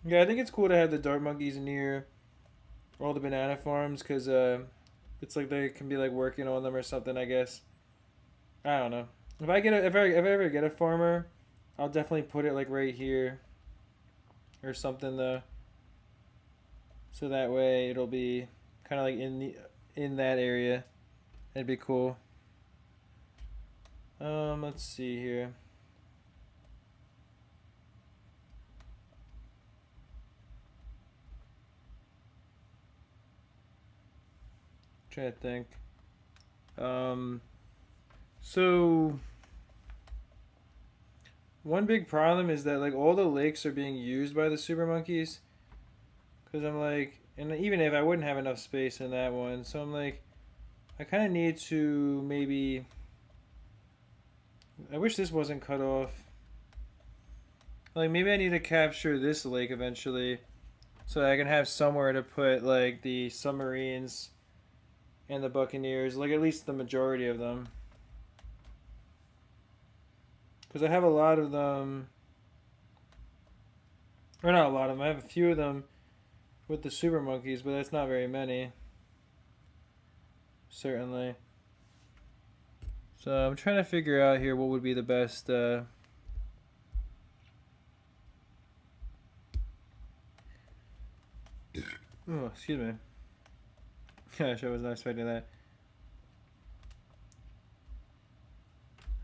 Yeah, I think it's cool to have the dart monkeys near all the banana farms because it's like they can be like working on them or something, I guess. I don't know. If I ever get a farmer, I'll definitely put it like right here or something though. So that way it'll be kind of like in that area. It'd be cool. Let's see here. Trying to think. Um, so one big problem is that like all the lakes are being used by the super monkeys. Cause I'm like, and even if I wouldn't have enough space in that one, so I'm like, I kind of need to maybe. I wish this wasn't cut off. Like maybe I need to capture this lake eventually, so that I can have somewhere to put like the submarines and the Buccaneers, like at least the majority of them. Because I have a lot of them, or not a lot of them. I have a few of them with the super monkeys, but that's not very many. Certainly. So I'm trying to figure out here what would be the best. Oh, excuse me. Gosh, I was not expecting that.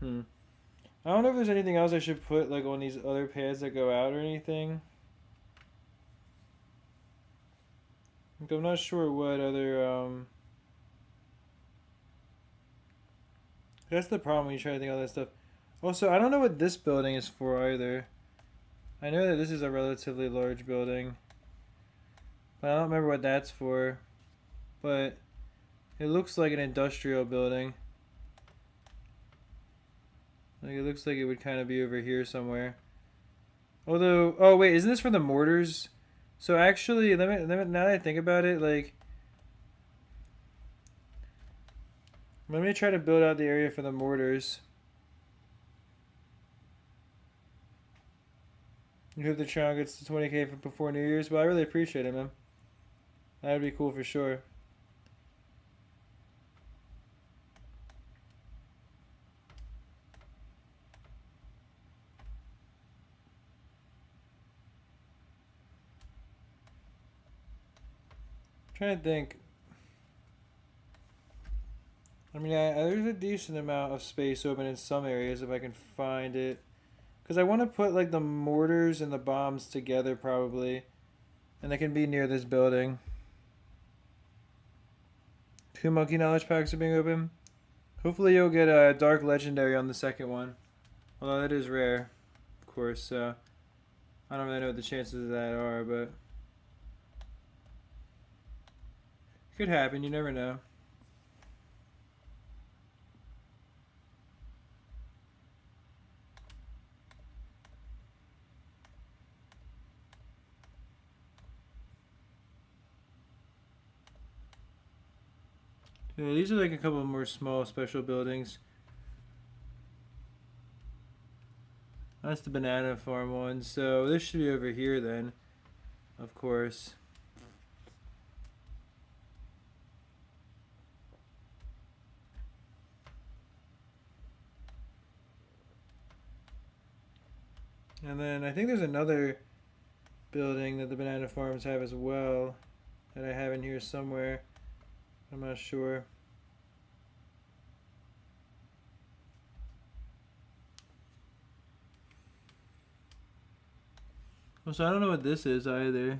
I don't know if there's anything else I should put like on these other pads that go out or anything. Like, I'm not sure what other That's the problem when you try to think of all that stuff. Also, I don't know what this building is for either. I know that this is a relatively large building, but I don't remember what that's for. But it looks like an industrial building. Like it looks like it would kind of be over here somewhere. Although, oh wait, isn't this for the mortars? So actually, now that I think about it, like, let me try to build out the area for the mortars. You hope the channel gets to 20K before New Year's. Well, I really appreciate it, man. That would be cool for sure. I'm trying to think. I mean, there's a decent amount of space open in some areas if I can find it. Because I want to put like the mortars and the bombs together probably. And they can be near this building. 2 monkey knowledge packs are being open. Hopefully you'll get a dark legendary on the second one. Although that is rare, of course, so I don't really know what the chances of that are, but it could happen, you never know. Yeah, these are like a couple more small special buildings. That's the banana farm one. So this should be over here then, of course. And then I think there's another building that the banana farms have as well that I have in here somewhere. I'm not sure. So I don't know what this is either.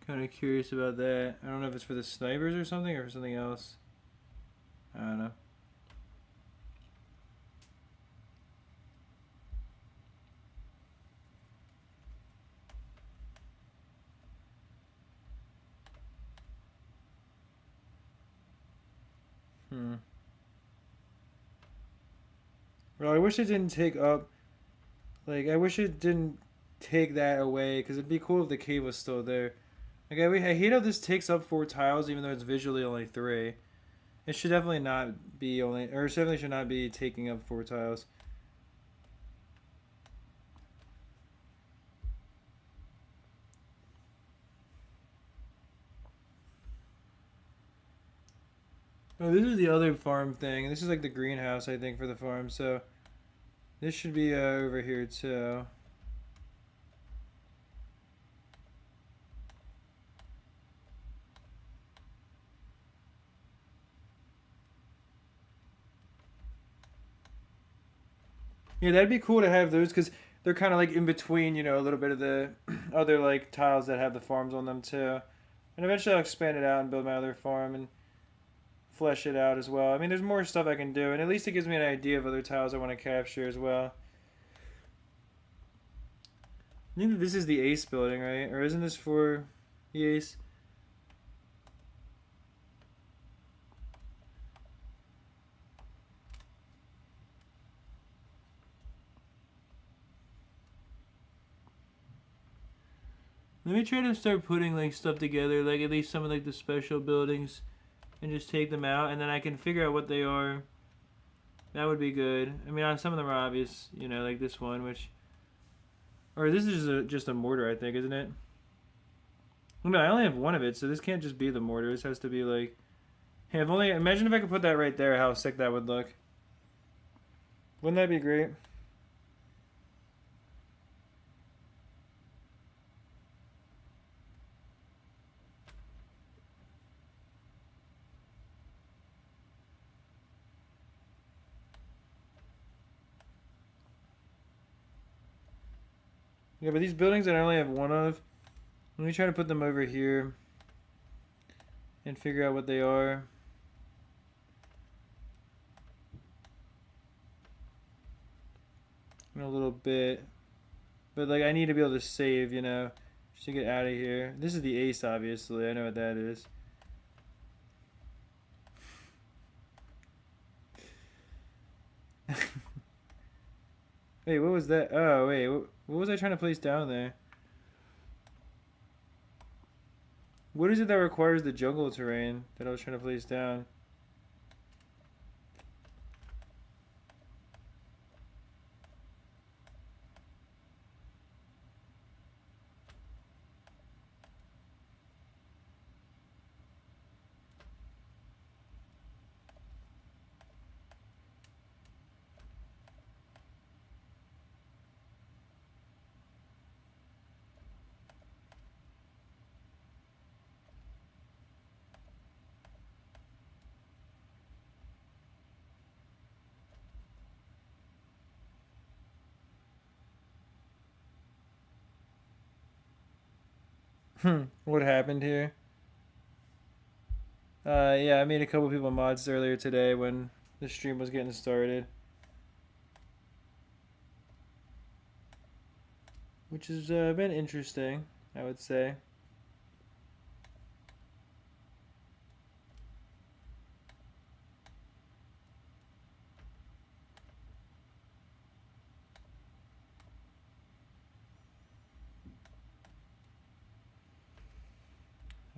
Kind of curious about that. I don't know if it's for the snipers or something or for something else. I don't know. Well, I wish it didn't take up. Like, I wish it didn't take that away because it'd be cool if the cave was still there. Like, I hate how this takes up 4 tiles even though it's visually only 3. It should definitely not be only, or it definitely should not be taking up 4 tiles. Oh, this is the other farm thing. This is like the greenhouse, I think, for the farm. So this should be over here too. Yeah, that'd be cool to have those because they're kind of like in between, you know, a little bit of the other like tiles that have the farms on them too. And eventually I'll expand it out and build my other farm and flesh it out as well. I mean, there's more stuff I can do, and at least it gives me an idea of other tiles I want to capture as well. I think that this is the Ace building, right? Or isn't this for the Ace? Let me try to start putting like stuff together, like at least some of like the special buildings, and just take them out, and then I can figure out what they are. That would be good. I mean, some of them are obvious, you know, like this one, which, or this is just a mortar, I think, isn't it? No, I only have one of it, so this can't just be the mortar. This has to be like, hey, if only imagine if I could put that right there, how sick that would look. Wouldn't that be great? Yeah, but these buildings that I only have one of, let me try to put them over here and figure out what they are. In a little bit. But like I need to be able to save, you know, just to get out of here. This is the Ace, obviously. I know what that is. Wait, what was that? Oh, wait, what was I trying to place down there? What is it that requires the jungle terrain that I was trying to place down? What happened here? Yeah, I made a couple people mods earlier today when the stream was getting started. Which has been interesting, I would say.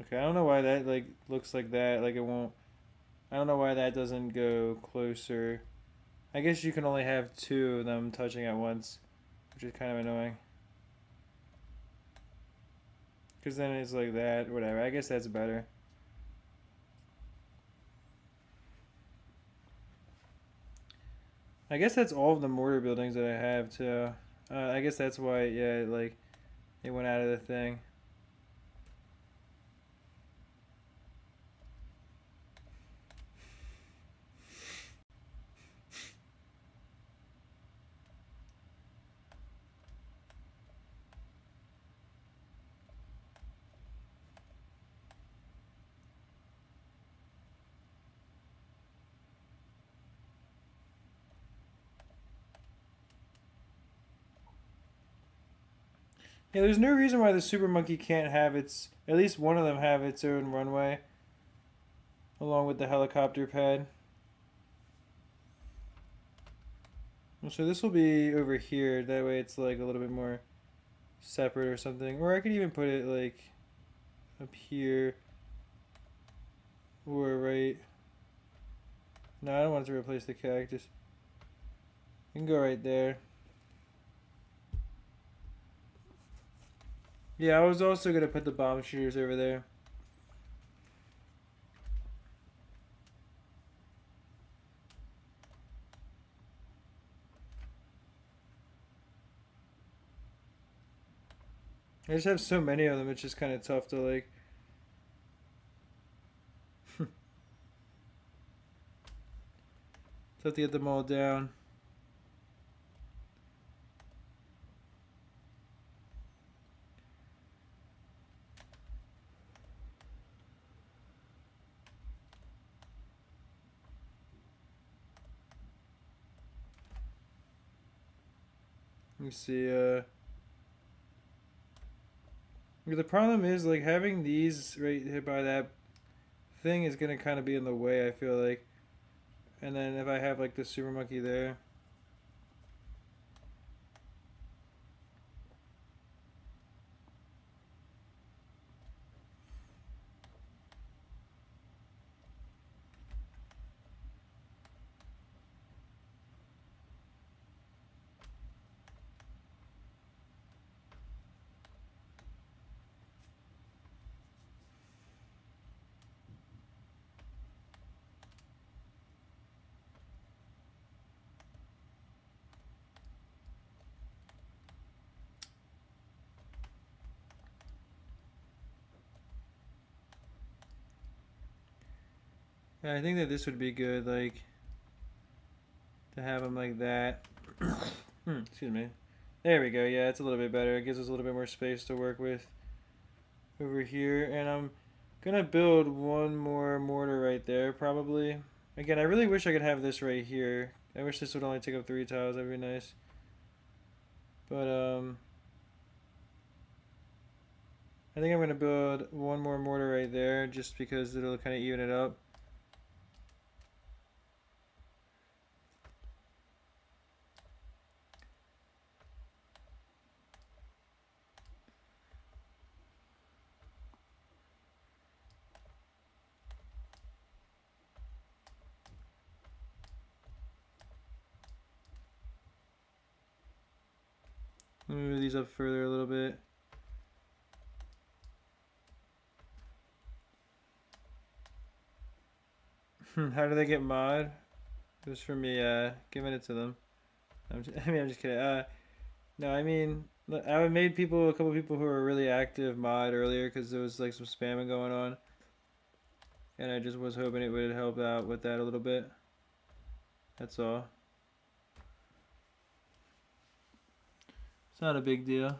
Okay, I don't know why that looks like that. Like it won't. I don't know why that doesn't go closer. I guess you can only have two of them touching at once, which is kind of annoying. Because then it's like that, whatever. I guess that's better. I guess that's all of the mortar buildings that I have too. I guess that's why, yeah, like it went out of the thing. Yeah, there's no reason why the Super Monkey can't have its, at least one of them have its own runway, along with the helicopter pad. So this will be over here. That way it's like a little bit more separate or something. Or I could even put it like up here or right. No, I don't want it to replace the cactus. You can go right there. Yeah, I was also gonna put the bomb shooters over there. I just have so many of them, it's just kind of tough to like. Tough to get them all down. Let me see. The problem is like having these right here by that thing is gonna kind of be in the way. I feel like, and then if I have like the super monkey there. Yeah, I think that this would be good, like to have them like that. Excuse me. There we go. Yeah, it's a little bit better. It gives us a little bit more space to work with over here. And I'm gonna build one more mortar right there, probably. Again, I really wish I could have this right here. I wish this would only take up 3 tiles. That'd be nice. But I think I'm gonna build one more mortar right there, just because it'll kind of even it up. Move these up further a little bit. How do they get mod? It was for me giving it to them. I'm just kidding. No, I mean, I made people a couple people who were really active mod earlier because there was like some spamming going on, and I just was hoping it would help out with that a little bit. That's all. It's not a big deal.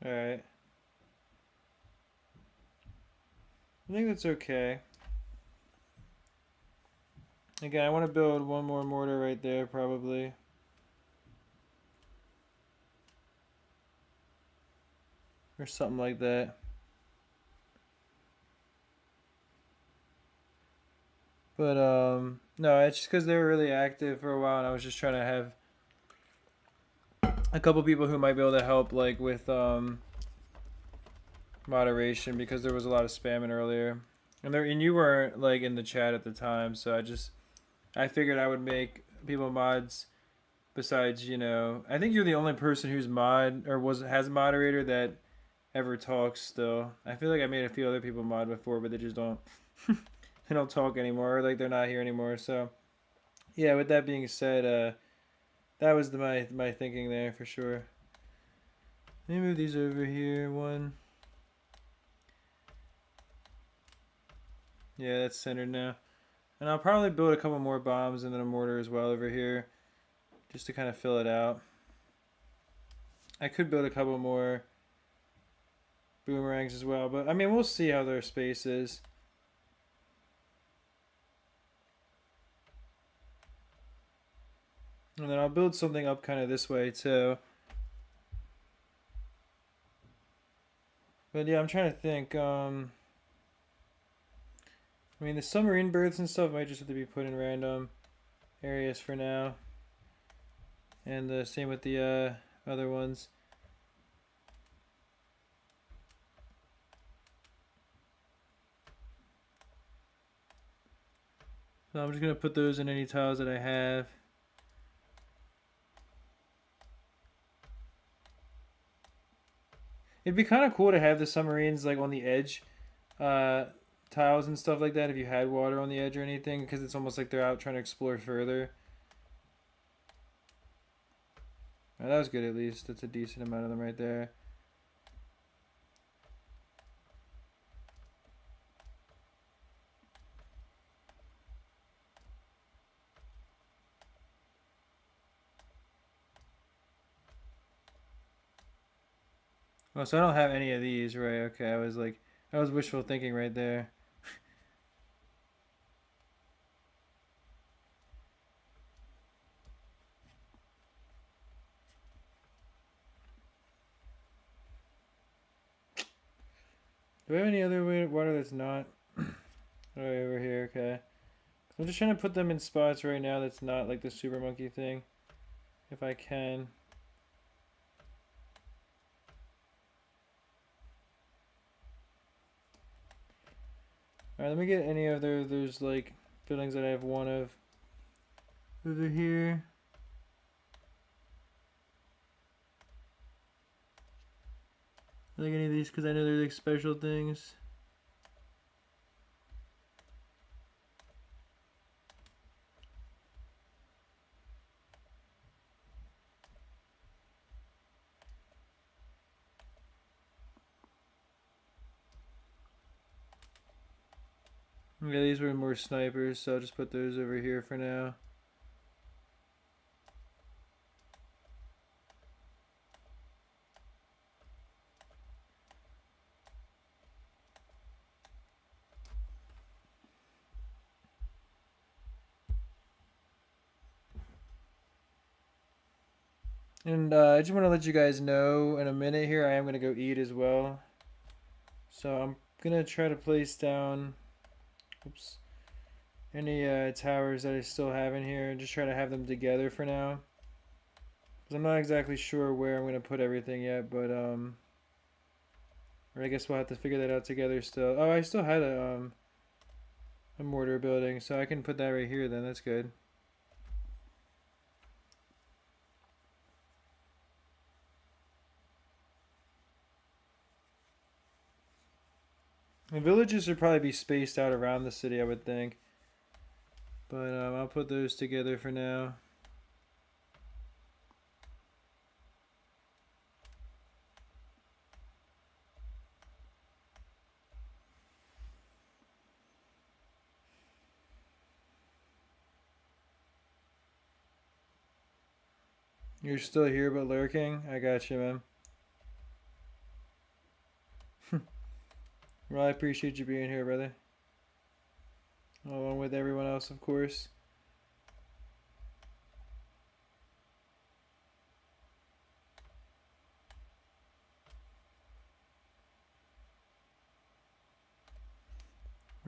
Alright. I think that's okay. Again, I want to build one more mortar right there, probably. or something like that. But no, it's just because they were really active for a while, and I was just trying to have a couple people who might be able to help, like with moderation, because there was a lot of spamming earlier, and you weren't like in the chat at the time, so I figured I would make people mods. Besides, I think you're the only person who's mod or has a moderator that ever talks still. I feel like I made a few other people mod before, but they just don't they don't talk anymore, or like they're not here anymore. So yeah, with that being said, that was my thinking there for sure. Let me move these over here one. Yeah, that's centered now. And I'll probably build a couple more bombs and then a mortar as well over here, just to kind of fill it out. I could build a couple more boomerangs as well, but I mean, we'll see how their space is. And then I'll build something up kind of this way too. But yeah, I'm trying to think. I mean, the submarine berths and stuff might just have to be put in random areas for now. And the same with the other ones. So I'm just going to put those in any tiles that I have. It'd be kind of cool to have the submarines like on the edge tiles and stuff like that if you had water on the edge or anything, because it's almost like they're out trying to explore further. Oh, that was good at least. That's a decent amount of them right there. Oh, so I don't have any of these, right? Okay, I was wishful thinking right there. Do I have any other water that's not? Oh, over here, okay. I'm just trying to put them in spots right now that's not like the super monkey thing, if I can. Alright, let me get any other those like buildings that I have one of over here. Like any of these, because I know they're like special things. Yeah, these were more snipers, so I'll just put those over here for now. And I just want to let you guys know in a minute here, I am going to go eat as well. So I'm going to try to place down any towers that I still have in here and just try to have them together for now. Because I'm not exactly sure where I'm going to put everything yet, but or I guess we'll have to figure that out together still. Oh, I still had a mortar building, so I can put that right here then. That's good. The villages should probably be spaced out around the city, I would think. But I'll put those together for now. You're still here but lurking? I got you, man. Well, I appreciate you being here, brother. Along with everyone else, of course.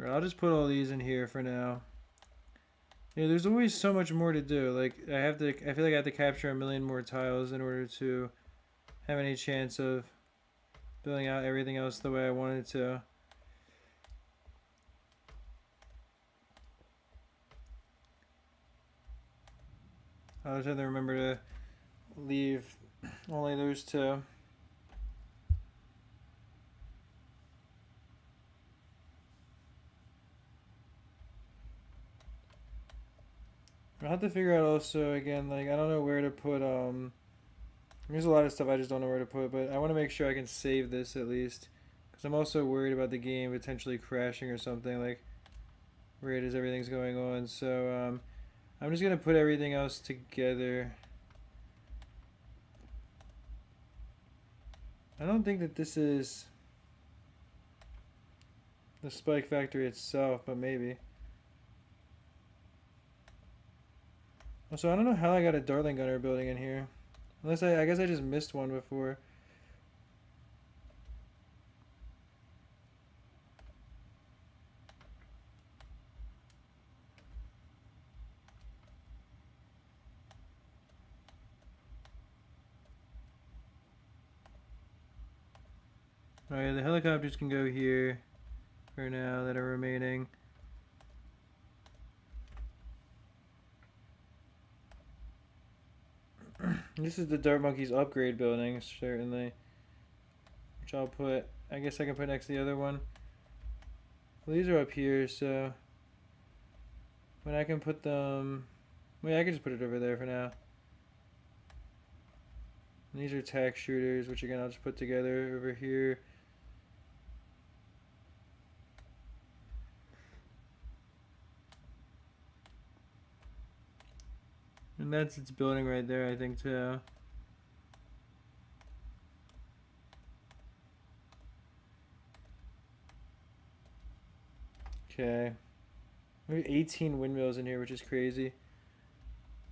Right, I'll just put all these in here for now. Yeah, there's always so much more to do. Like I feel like I have to capture a million more tiles in order to have any chance of building out everything else the way I wanted to. I'll just have to remember to leave only those two. I'll have to figure out also again, like I don't know where to put there's a lot of stuff I just don't know where to put, but I want to make sure I can save this at least because I'm also worried about the game potentially crashing or something like right as everything's going on. So I'm just gonna put everything else together. I don't think that this is the spike factory itself, but maybe. So I don't know how I got a Darling Gunner building in here. Unless I guess I just missed one before. Alright, the helicopters can go here for now that are remaining. This is the Dart Monkey's upgrade building, certainly. Which I'll put, I guess I can put next to the other one. Well, these are up here, so when I can put them, well, yeah, I can just put it over there for now. And these are tack shooters, which again I'll just put together over here. And that's its building right there, I think, too. Okay. Maybe 18 windmills in here, which is crazy.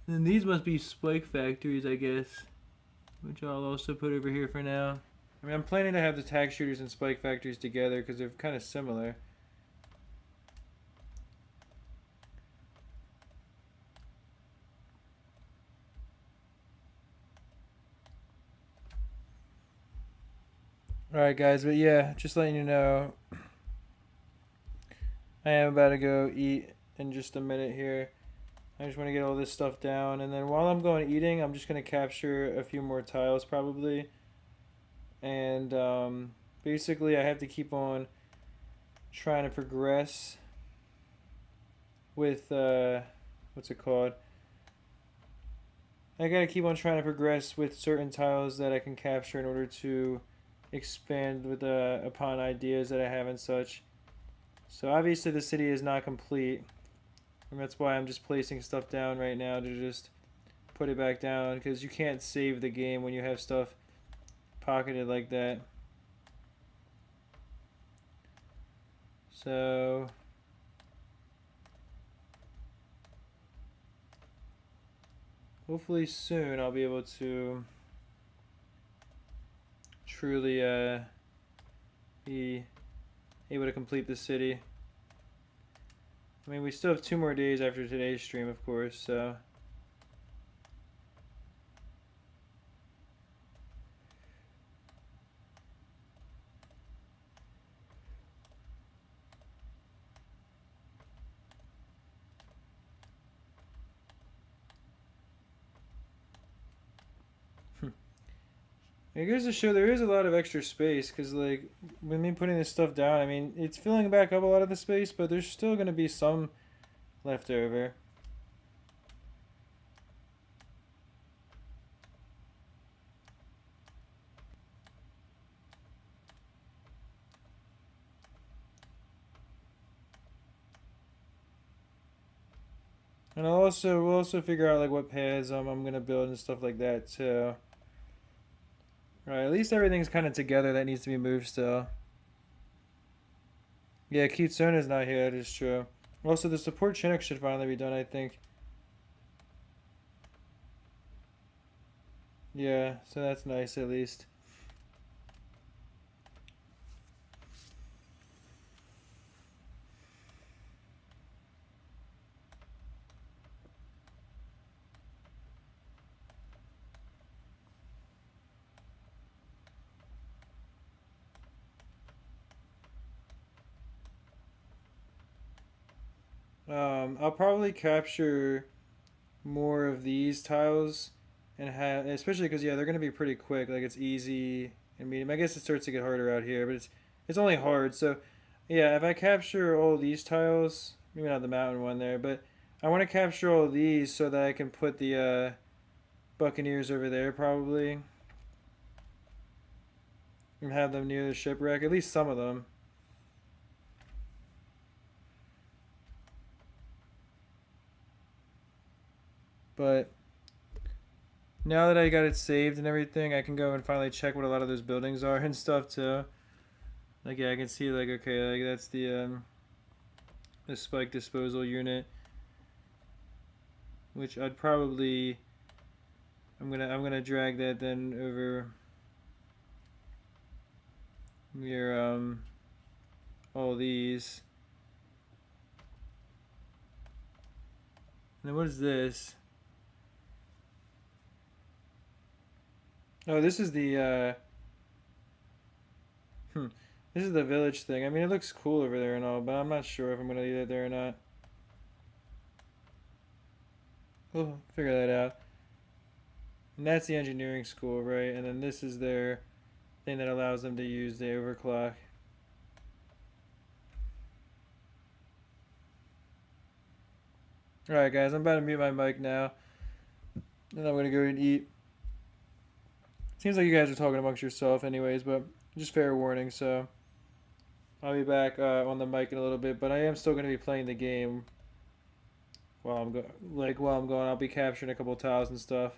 And these must be spike factories, I guess. Which I'll also put over here for now. I mean, I'm planning to have the tack shooters and spike factories together because they're kind of similar. Alright guys, but yeah, just letting you know, I am about to go eat in just a minute here. I just want to get all this stuff down, and then while I'm going eating, I'm just going to capture a few more tiles probably. And basically I have to keep on trying to progress with, what's it called? I gotta keep on trying to progress with certain tiles that I can capture in order to expand with upon ideas that I have and such. So obviously the city is not complete, and that's why I'm just placing stuff down right now to just put it back down, because you can't save the game when you have stuff pocketed like that. So hopefully soon I'll be able to truly be able to complete the city. I mean, we still have 2 more days after today's stream, of course, so. It goes to show there is a lot of extra space, because like with me putting this stuff down, I mean it's filling back up a lot of the space, but there's still going to be some left over. And we'll also figure out like what paths I'm going to build and stuff like that too. Right, at least everything's kind of together that needs to be moved still. Yeah, Kitsune's not here, that is true. Also, the support Chinook should finally be done, I think. Yeah, so that's nice at least. I'll probably capture more of these tiles and have, especially because yeah, they're gonna be pretty quick. Like it's easy and medium. I guess it starts to get harder out here, but it's only hard. So yeah, if I capture all these tiles, maybe not the mountain one there, but I want to capture all these so that I can put the Buccaneers over there probably and have them near the shipwreck. At least some of them. But now that I got it saved and everything, I can go and finally check what a lot of those buildings are and stuff too. Like yeah, I can see like okay, like that's the spike disposal unit, which I'd probably I'm gonna drag that then over near all these. And then what is this? Oh, this is the this is the village thing. I mean, it looks cool over there and all, but I'm not sure if I'm gonna leave it there or not. We'll figure that out. And that's the engineering school, right? And then this is their thing that allows them to use the overclock. Alright, guys, I'm about to mute my mic now. And I'm gonna go and eat. Seems like you guys are talking amongst yourself, anyways, but just fair warning, so I'll be back on the mic in a little bit, but I am still gonna be playing the game while while I'm going. I'll be capturing a couple tiles and stuff.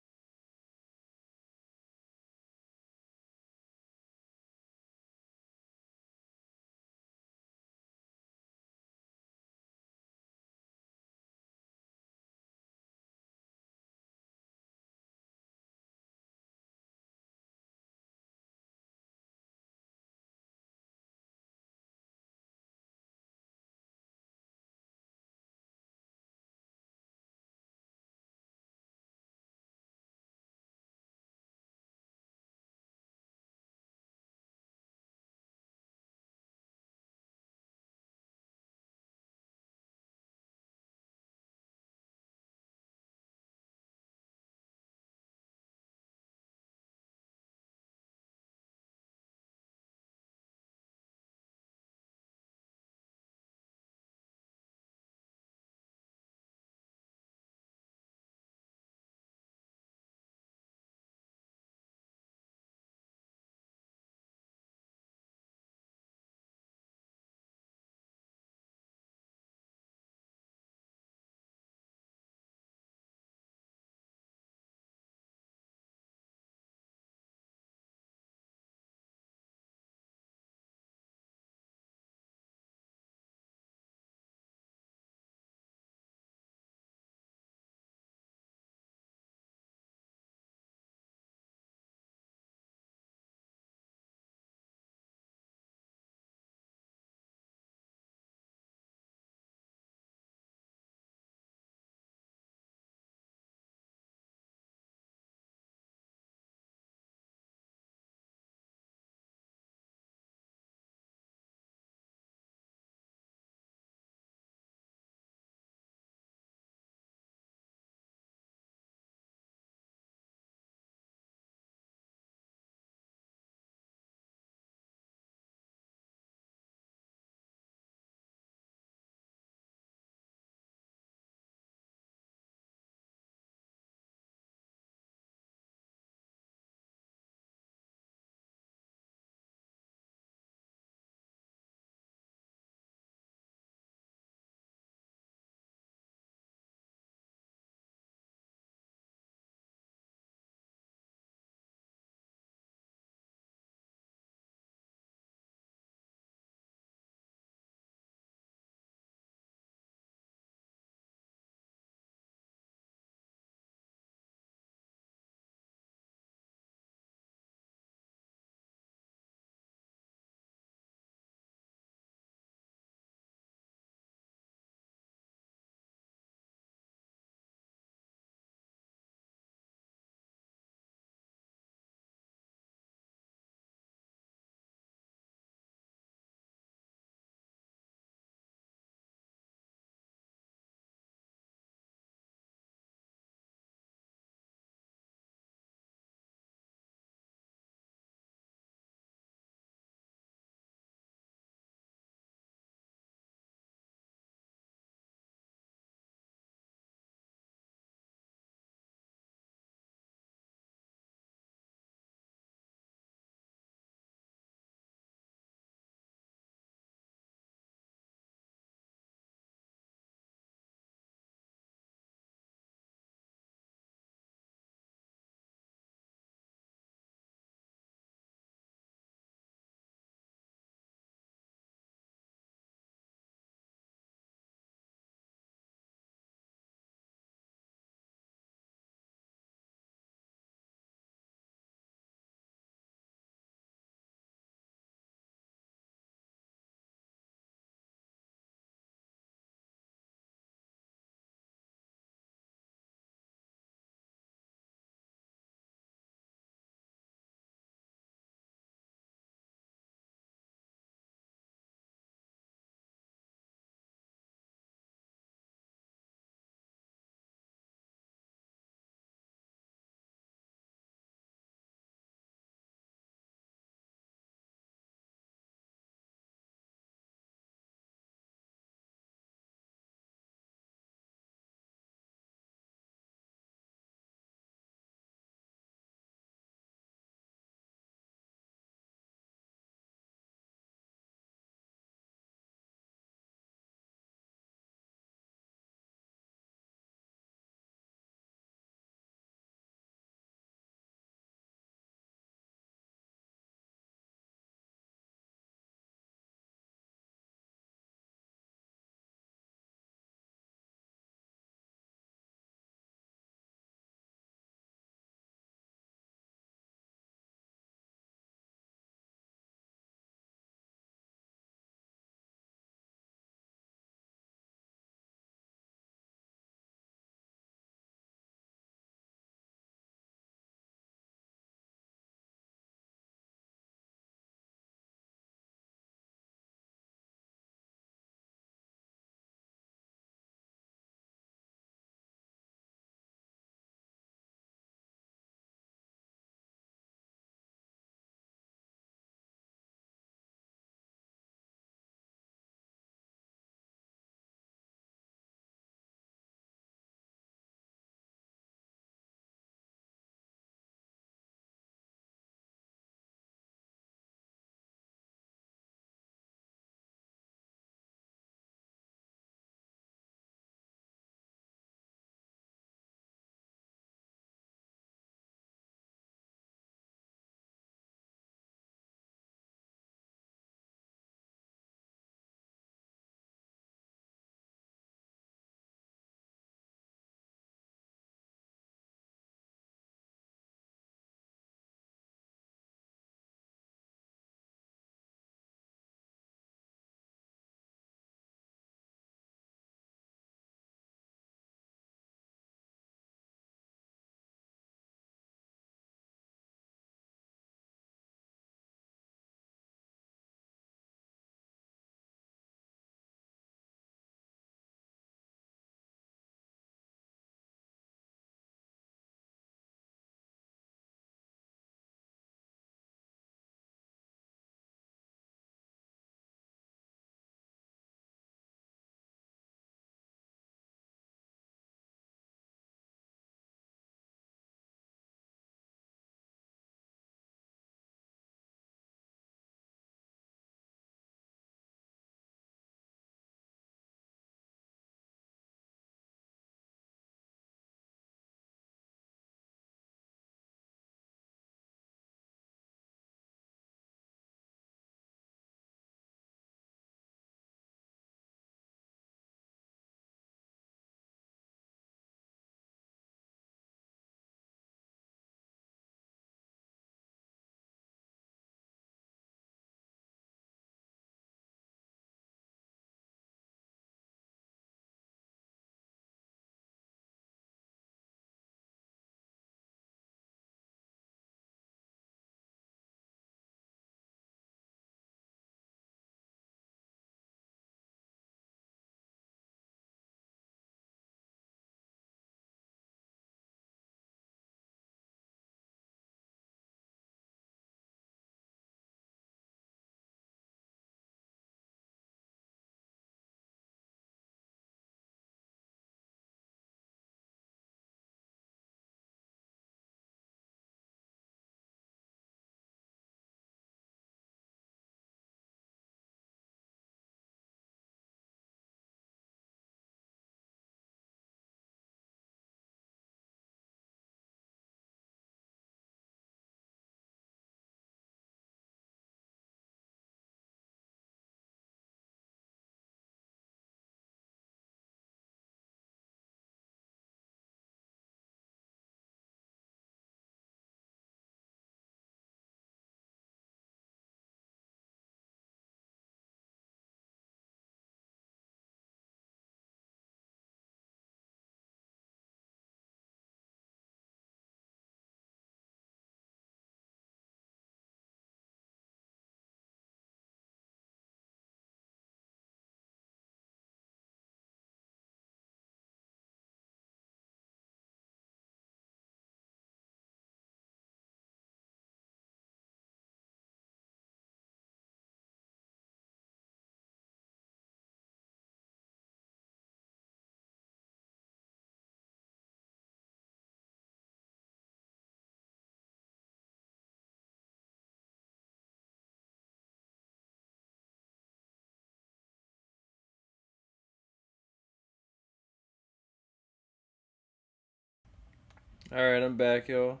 Alright, I'm back, yo.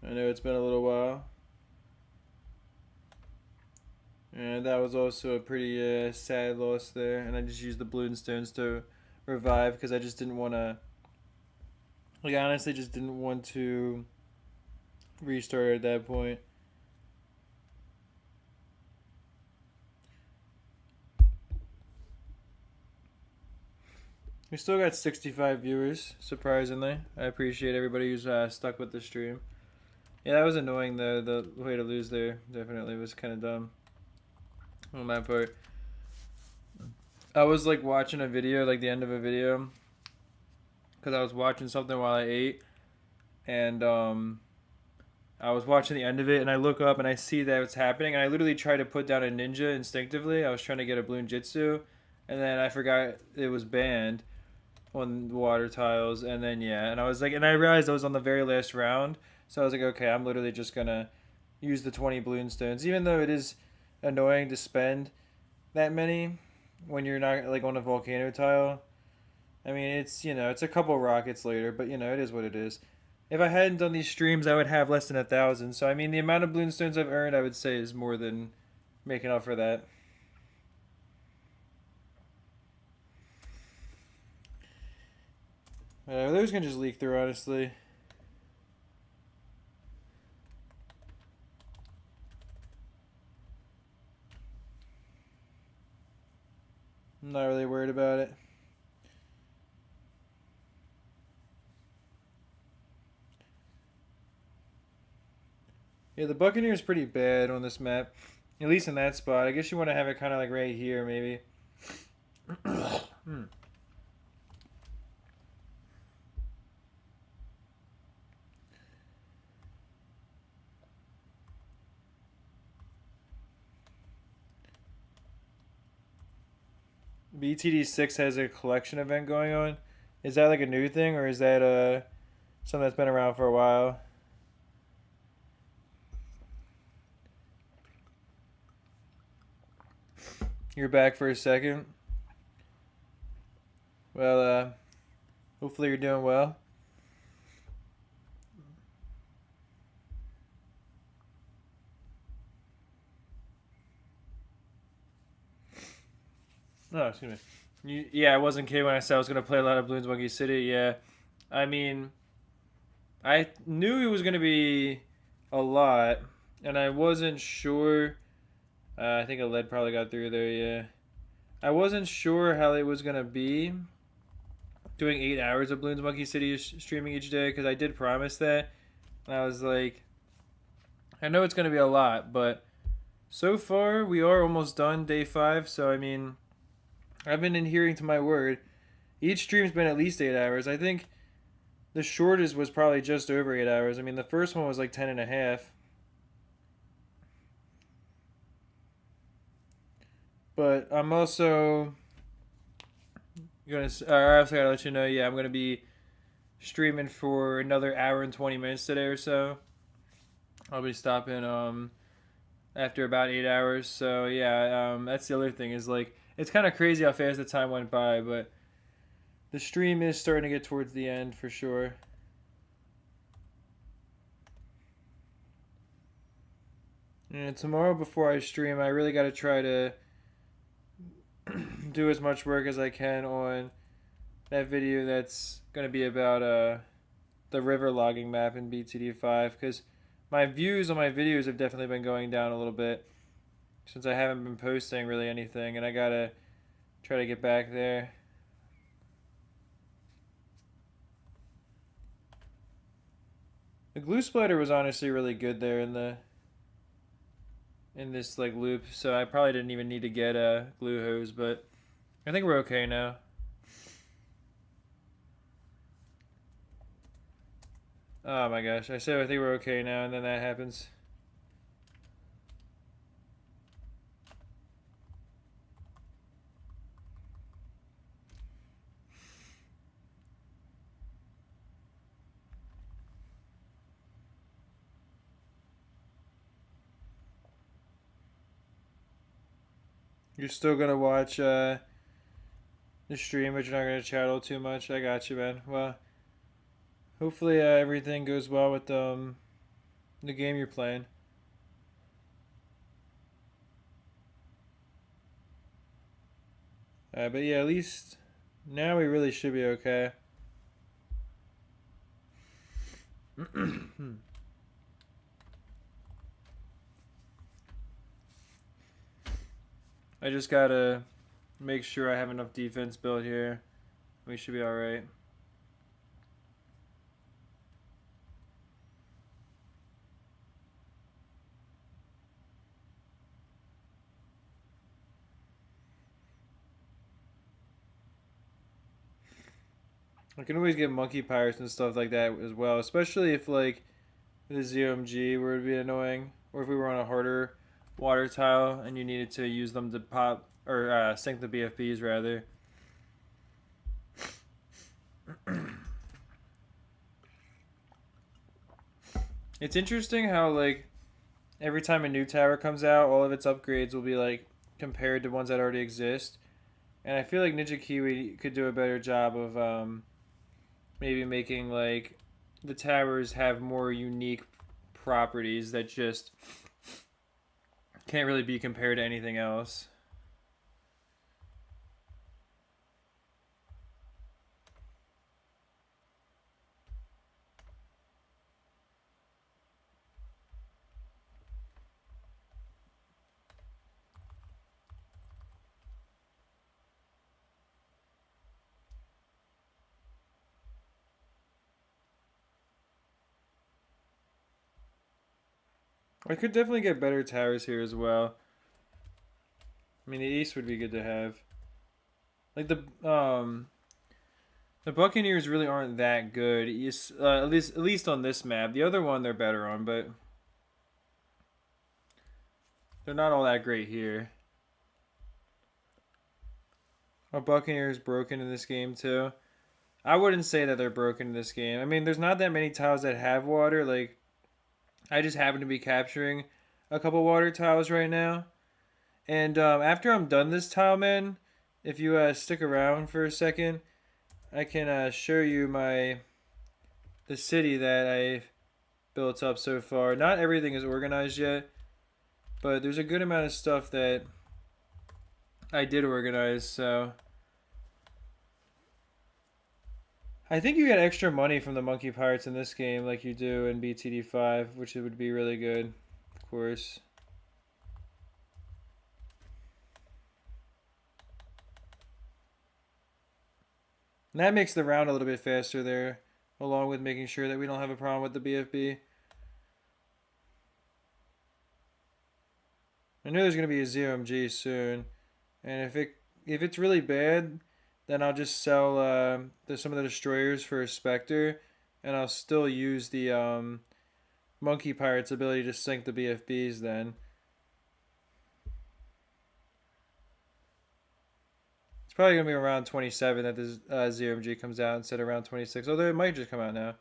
I know it's been a little while. And that was also a pretty sad loss there. And I just used the Bloons stones to revive because I just didn't want to. Like, I honestly just didn't want to restart at that point. We still got 65 viewers, surprisingly. I appreciate everybody who's stuck with the stream. Yeah, that was annoying though. The way to lose there definitely was kind of dumb on my part. I was like watching a video, like the end of a video, because I was watching something while I ate, and I was watching the end of it, and I look up and I see that it's happening, and I literally try to put down a ninja instinctively. I was trying to get a Bloon Jitsu, and then I forgot it was banned on the water tiles, and then yeah, and I was like, and I realized I was on the very last round, so I was like, okay, I'm literally just gonna use the 20 Bloon stones, even though it is annoying to spend that many when you're not like on a volcano tile. I mean, it's it's a couple rockets later, but it is what it is. If I hadn't done these streams, I would have less than 1,000. So I mean, the amount of Bloon stones I've earned, I would say, is more than making up for that. Those can just leak through, honestly. I'm not really worried about it. Yeah, the Buccaneers pretty bad on this map. At least in that spot. I guess you want to have it kind of like right here, maybe. BTD 6 has a collection event going on. Is that like a new thing, or is that something that's been around for a while? You're back for a second. Well, hopefully you're doing well. Oh, excuse me. Yeah, I wasn't kidding when I said I was going to play a lot of Bloons Monkey City. Yeah. I mean, I knew it was going to be a lot, and I wasn't sure. I think a lead probably got through there, yeah. I wasn't sure how it was going to be doing 8 hours of Bloons Monkey City streaming each day, because I did promise that. And I was like, I know it's going to be a lot, but so far we are almost done day 5, so I mean, I've been adhering to my word. Each stream's been at least 8 hours. I think the shortest was probably just over 8 hours. I mean, the first one was like 10 and a half. But I'm also I also gotta let you know, yeah, I'm gonna be streaming for another hour and 20 minutes today or so. I'll be stopping after about 8 hours. So yeah, that's the other thing is like it's kind of crazy how fast the time went by, but the stream is starting to get towards the end for sure. And tomorrow before I stream, I really got to try to do as much work as I can on that video that's going to be about the river logging map in BTD5, because my views on my videos have definitely been going down a little bit since I haven't been posting really anything, and I got to try to get back there. The glue splatter was honestly really good there in this like loop, so I probably didn't even need to get a glue hose, but I think we're okay now. Oh my gosh, I said I think we're okay now, and then that happens. You're still gonna watch the stream, but you're not gonna chattel too much. I got you, man. Well, Hopefully everything goes well with the game you're playing. But yeah, at least now we really should be okay. I just gotta make sure I have enough defense built here. We should be alright. I can always get monkey pirates and stuff like that as well, especially if like the ZOMG would be annoying, or if we were on a harder water tile and you needed to use them to pop or sink the BFBs rather. It's interesting how like every time a new tower comes out, all of its upgrades will be like compared to ones that already exist, and I feel like Ninja Kiwi could do a better job of maybe making like the towers have more unique properties that just can't really be compared to anything else. I could definitely get better towers here as well. I mean, the east would be good to have. Like the Buccaneers really aren't that good. At least on this map. The other one they're better on, but they're not all that great here. Our Buccaneers broken in this game too. I wouldn't say that they're broken in this game. I mean, there's not that many tiles that have water. Like, I just happen to be capturing a couple water tiles right now. And after I'm done this tile, man, if you stick around for a second, I can show you the city that I've built up so far. Not everything is organized yet, but there's a good amount of stuff that I did organize. So I think you get extra money from the monkey pirates in this game, like you do in BTD5, which would be really good, of course. And that makes the round a little bit faster there, along with making sure that we don't have a problem with the BFB. I know there's going to be a ZOMG soon, and if it's really bad, then I'll just sell some of the destroyers for a Spectre, and I'll still use the Monkey Pirate's ability to sink the BFBs then. It's probably going to be around 27 that the ZOMG comes out instead of around 26, although it might just come out now.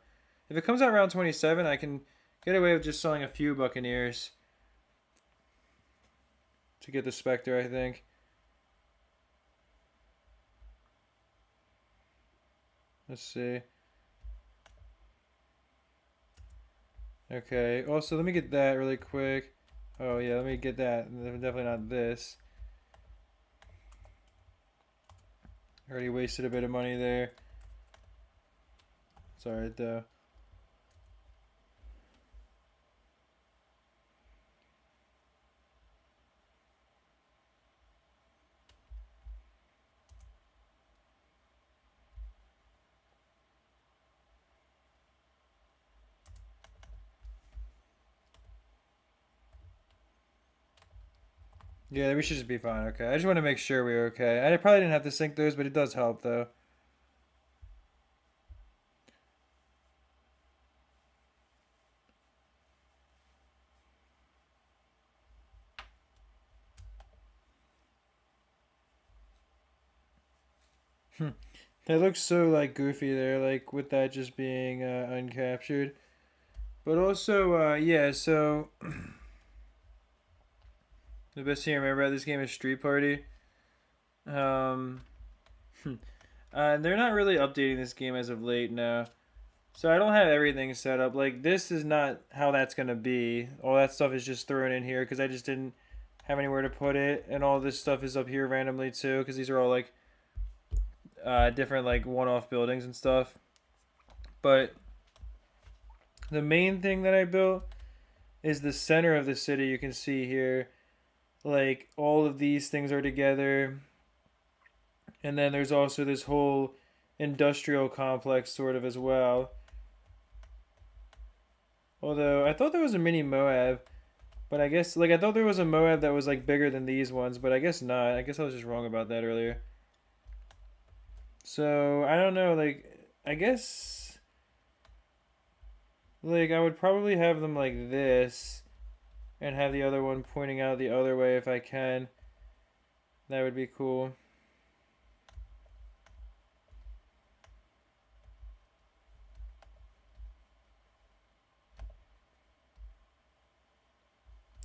If it comes out around 27, I can get away with just selling a few Buccaneers to get the Spectre, I think. Let's see. Okay, also let me get that really quick. Oh yeah, let me get that. Definitely not this. Already wasted a bit of money there. It's alright though. Yeah, we should just be fine. Okay, I just want to make sure we're okay. I probably didn't have to sync those, but it does help though. That looks so like goofy there, like with that just being uncaptured. But also, yeah. So the best thing I remember about this game is Street Party. Um, they're not really updating this game as of late now. So I don't have everything set up. Like, this is not how that's gonna be. All that stuff is just thrown in here because I just didn't have anywhere to put it, and all this stuff is up here randomly too because these are all like different like one-off buildings and stuff. But the main thing that I built is the center of the city. You can see here, like all of these things are together, and then there's also this whole industrial complex sort of as well. Although I thought there was a mini Moab, but I guess like I thought there was a Moab that was like bigger than these ones, but I guess not. I guess I was just wrong about that earlier. So I don't know. Like I guess like I would probably have them like this, and have the other one pointing out the other way if I can. That would be cool.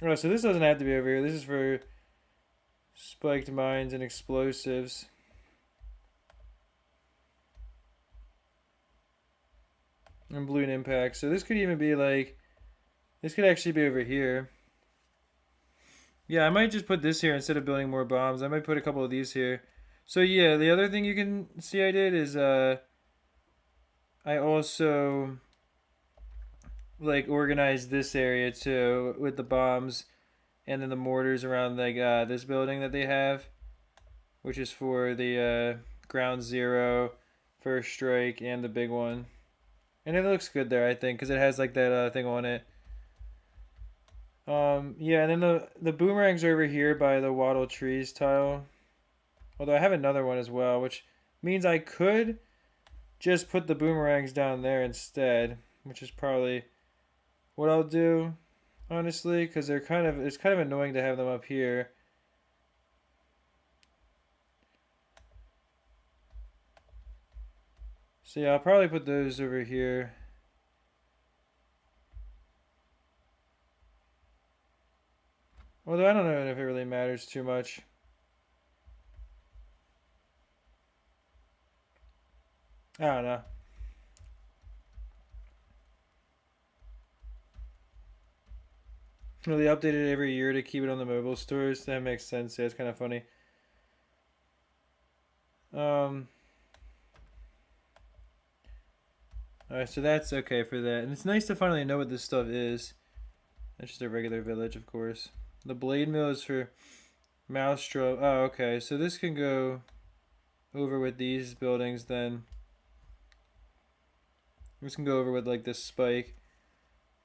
Oh, so this doesn't have to be over here. This is for spiked mines and explosives. And balloon impact. So this could even be like, this could actually be over here. Yeah, I might just put this here instead of building more bombs. I might put a couple of these here. So yeah, the other thing you can see I did is I also like organized this area too with the bombs and then the mortars around like this building that they have, which is for the ground zero, first strike, and the big one. And it looks good there, I think, because it has like that thing on it. Yeah, and then the boomerangs are over here by the wattle trees tile. Although I have another one as well, which means I could just put the boomerangs down there instead, which is probably what I'll do, honestly, because it's kind of annoying to have them up here. So yeah, I'll probably put those over here. Although I don't know if it really matters too much. I don't know. Well, they update it every year to keep it on the mobile stores. That makes sense. Yeah, it's kind of funny. Um, Alright, so that's okay for that. And it's nice to finally know what this stuff is. That's just a regular village, of course. The blade mill is for Maelstrom. Oh, okay. So this can go over with these buildings then. This can go over with like this spike.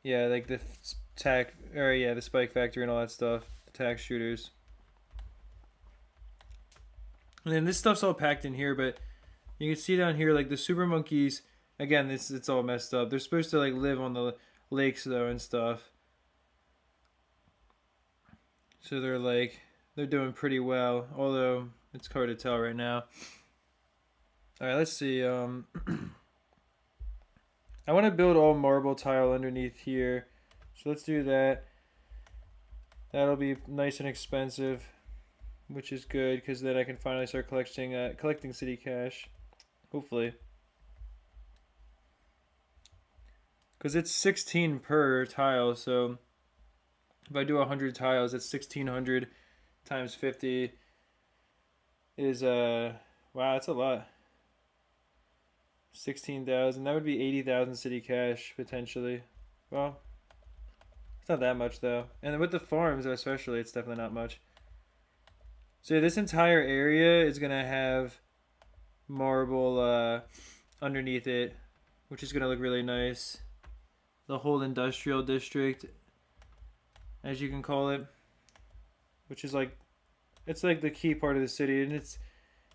Yeah, like the tack, or yeah, the spike factory and all that stuff. The tack shooters. And then this stuff's all packed in here, but you can see down here like the super monkeys. Again, it's all messed up. They're supposed to like live on the lakes though and stuff. So they're doing pretty well, although it's hard to tell right now. All right, let's see. I want to build all marble tile underneath here, so let's do that. That'll be nice and expensive, which is good because then I can finally start collecting city cash, hopefully. Because it's 16 per tile, so if I do 100 tiles, that's 1600 times 50 is wow, that's a lot. 16,000. That would be 80,000 city cash potentially. Well, it's not that much though. And with the farms especially, it's definitely not much. So this entire area is gonna have marble underneath it, which is gonna look really nice. The whole industrial district, as you can call it, which is like, it's like the key part of the city, and it's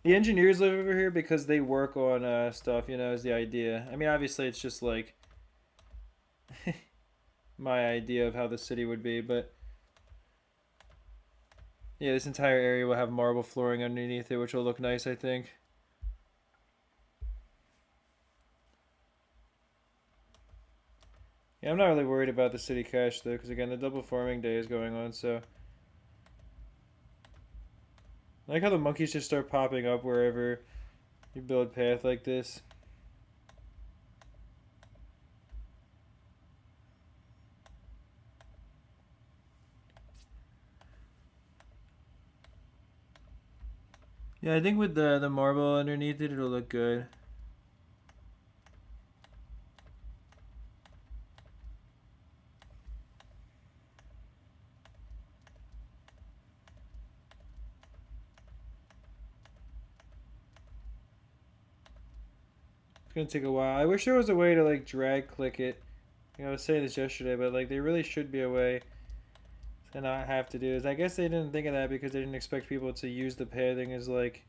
the engineers live over here because they work on stuff. You know, is the idea. I mean, obviously, it's just like my idea of how the city would be, but yeah, this entire area will have marble flooring underneath it, which will look nice, I think. Yeah, I'm not really worried about the city cash though, because again, the double farming day is going on, so. I like how the monkeys just start popping up wherever you build path like this. Yeah, I think with the marble underneath it, it'll look good. It's gonna take a while. I wish there was a way to like drag click it. You know, I was saying this yesterday, but like there really should be a way to not have to do this. I guess they didn't think of that because they didn't expect people to use the padding as like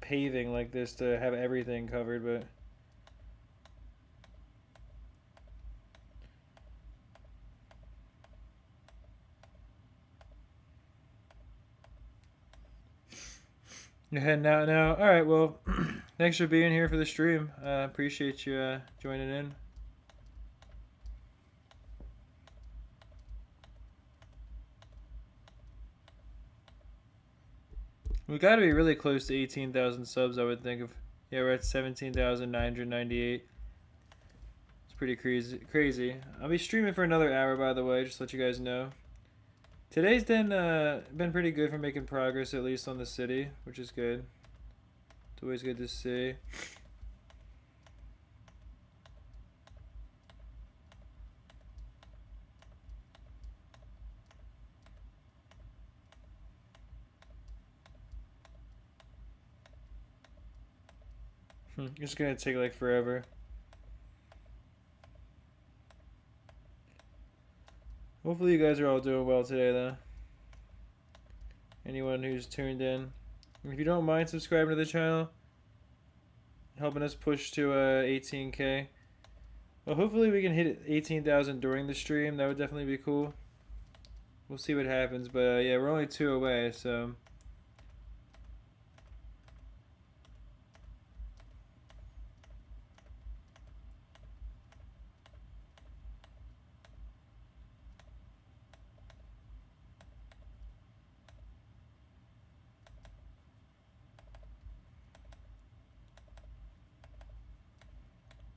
paving like this to have everything covered, but yeah, now. All right, well, thanks for being here for the stream. Appreciate you joining in. We got to be really close to 18,000 subs, I would think. Of yeah, we're at 17,998. It's pretty crazy. I'll be streaming for another hour, by the way, just to let you guys know. Today's been pretty good for making progress, at least on the city, which is good. It's always good to see. It's gonna take like forever. Hopefully you guys are all doing well today, though. Anyone who's tuned in, if you don't mind subscribing to the channel, helping us push to 18K. Well, hopefully we can hit 18,000 during the stream. That would definitely be cool. We'll see what happens, but yeah, we're only 2 away, so.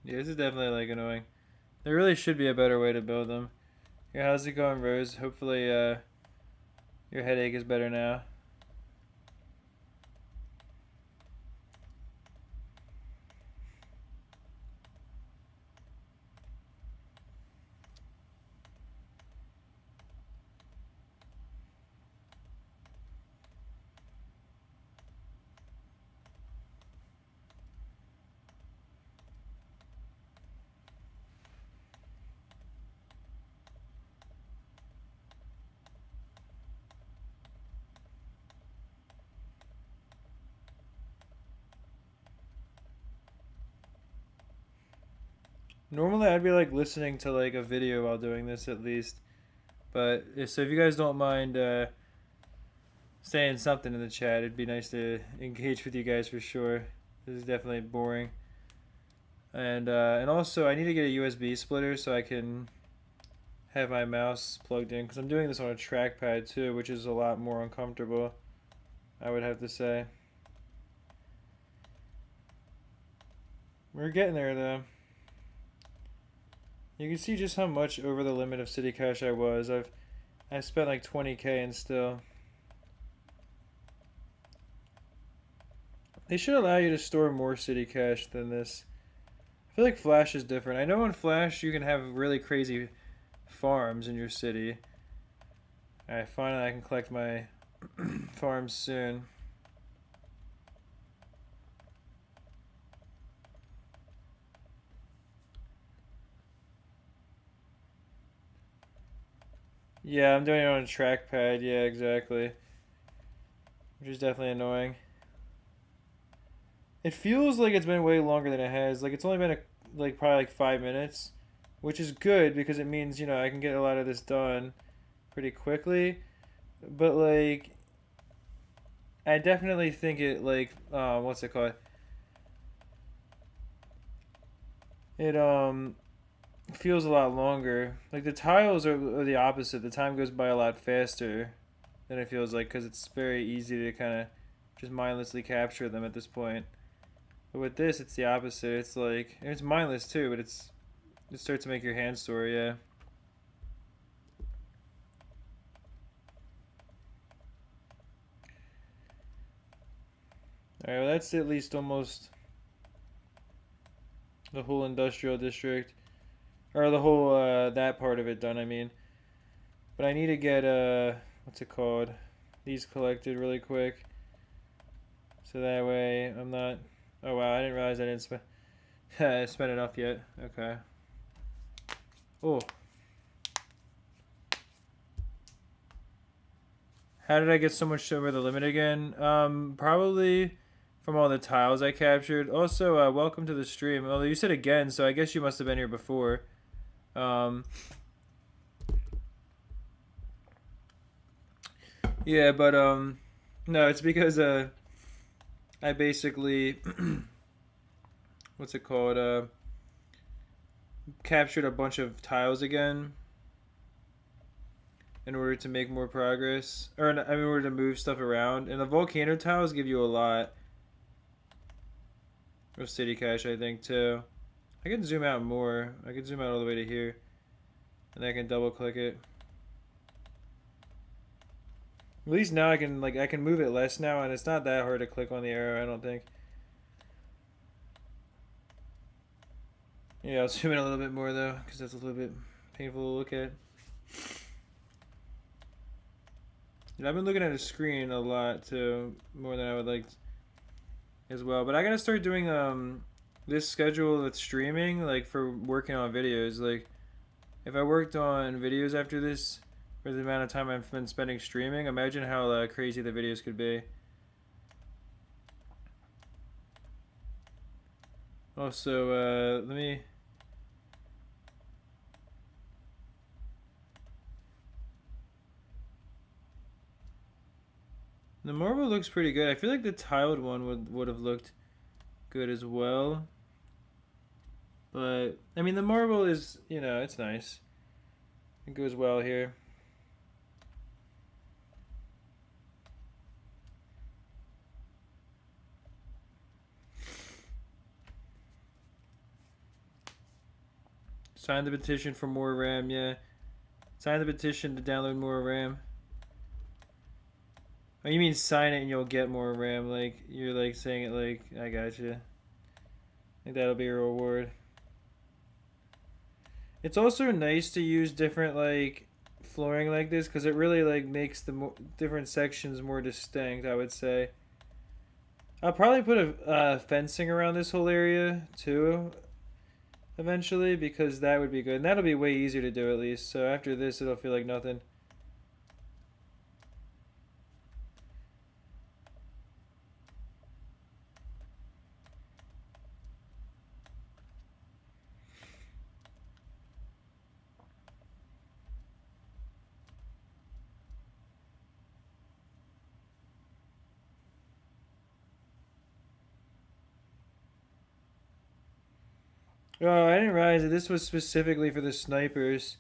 Yeah, this is definitely like annoying. There really should be a better way to build them. Yeah, how's it going, Rose? Hopefully your headache is better now. Normally I'd be like listening to like a video while doing this at least. But so if you guys don't mind saying something in the chat, it'd be nice to engage with you guys for sure. This is definitely boring. And also I need to get a USB splitter so I can have my mouse plugged in because I'm doing this on a trackpad too, which is a lot more uncomfortable, I would have to say. We're getting there though. You can see just how much over the limit of City Cash I was. I've spent like 20K and still. They should allow you to store more City Cash than this. I feel like Flash is different. I know in Flash you can have really crazy farms in your city. Alright, finally I can collect my farms soon. Yeah, I'm doing it on a trackpad. Yeah, exactly. Which is definitely annoying. It feels like it's been way longer than it has. Like it's only been like probably like 5 minutes, which is good because it means I can get a lot of this done pretty quickly. But like, I definitely think it like what's it called? It feels a lot longer. Like the tiles are the opposite. The time goes by a lot faster than it feels like because it's very easy to kind of just mindlessly capture them at this point. But with this, it's the opposite. It's like it's mindless too, but it starts to make your hand sore. Yeah. Alright, well that's at least almost the whole industrial district. Or the whole, that part of it done, I mean. But I need to get, what's it called? These collected really quick. So that way I'm not... Oh wow, I didn't realize I didn't spend enough yet. Okay. Oh. How did I get so much over the limit again? Probably from all the tiles I captured. Also, welcome to the stream. Although you said again, so I guess you must have been here before. Yeah, but no, it's because I basically what's it called? Captured a bunch of tiles again in order to make more progress, or in order to move stuff around. And the volcano tiles give you a lot of city cache, I think, too. I can zoom out more. I can zoom out all the way to here, and I can double click it. At least now I can move it less now, and it's not that hard to click on the arrow, I don't think. Yeah, I'll zoom in a little bit more though, because that's a little bit painful to look at. And I've been looking at a screen a lot too, more than I would like as well. But I gotta start doing this schedule with streaming, like for working on videos. Like if I worked on videos after this for the amount of time I've been spending streaming, imagine how crazy the videos could be. Also, let me... The marble looks pretty good. I feel like the tiled one would have looked good as well. But, I mean, the marble is, you know, it's nice. It goes well here. Sign the petition for more RAM, yeah. Sign the petition to download more RAM. Oh, you mean sign it and you'll get more RAM? Like, you're like saying it like, I gotcha. I think that'll be a reward. It's also nice to use different like flooring like this because it really like makes the different sections more distinct, I would say. I'll probably put a fencing around this whole area too eventually because that would be good. And that'll be way easier to do at least. So after this it'll feel like nothing. Oh, I didn't realize that this was specifically for the snipers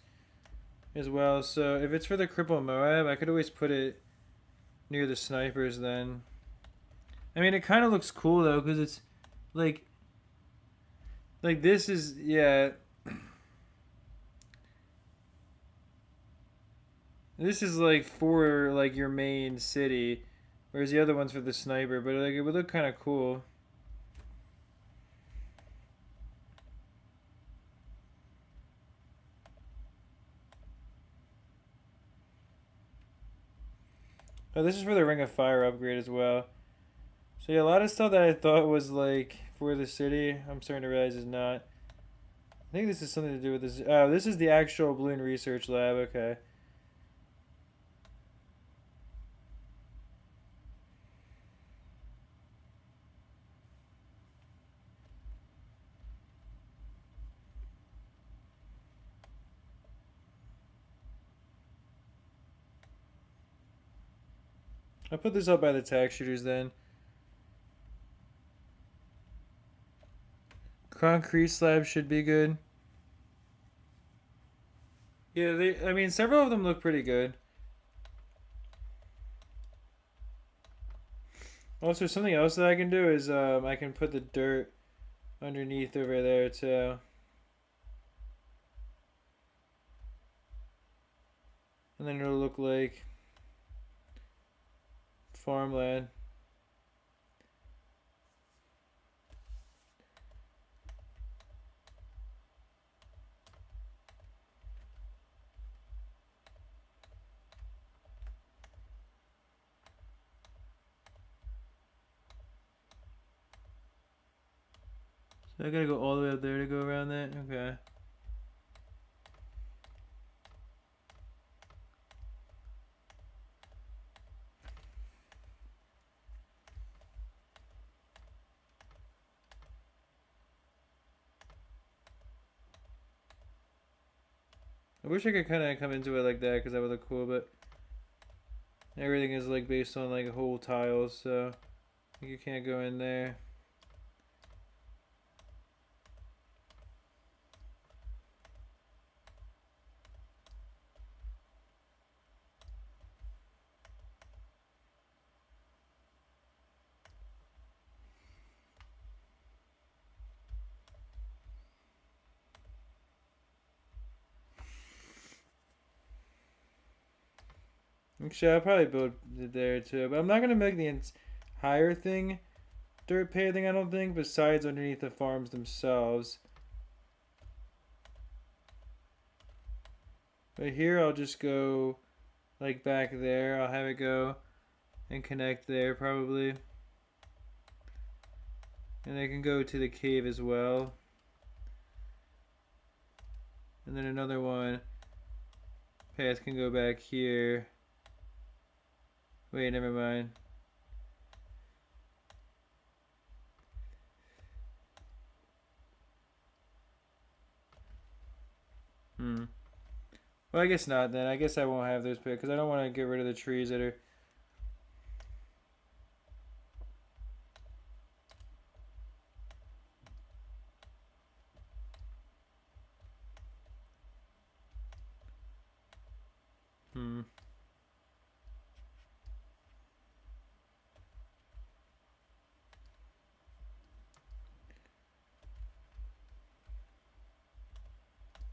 as well. So if it's for the cripple Moab, I could always put it near the snipers then. I mean, it kind of looks cool though because it's like this is, yeah. This is like for like your main city, whereas the other one's for the sniper. But like it would look kind of cool. Oh, this is for the Ring of Fire upgrade as well. So yeah, a lot of stuff that I thought was like for the city, I'm starting to realize is not. I think this is something to do with this. Oh, this is the actual Bloon Research Lab. Okay. I'll put this up by the tack shooters then. Concrete slab should be good. Yeah, I mean, several of them look pretty good. Also, something else that I can do is I can put the dirt underneath over there too. And then it'll look like farmland. So I gotta go all the way up there to go around that? Okay. I wish I could kind of come into it like that because that would look cool, but everything is like based on like whole tiles, so you can't go in there. Actually, I'll probably build it there too, but I'm not gonna make the entire thing dirt paving, I don't think, besides underneath the farms themselves. But here I'll just go like back there. I'll have it go and connect there probably. And I can go to the cave as well. And then another one path can go back here. Wait, never mind. Well, I guess not then. I guess I won't have those paths because I don't want to get rid of the trees that are...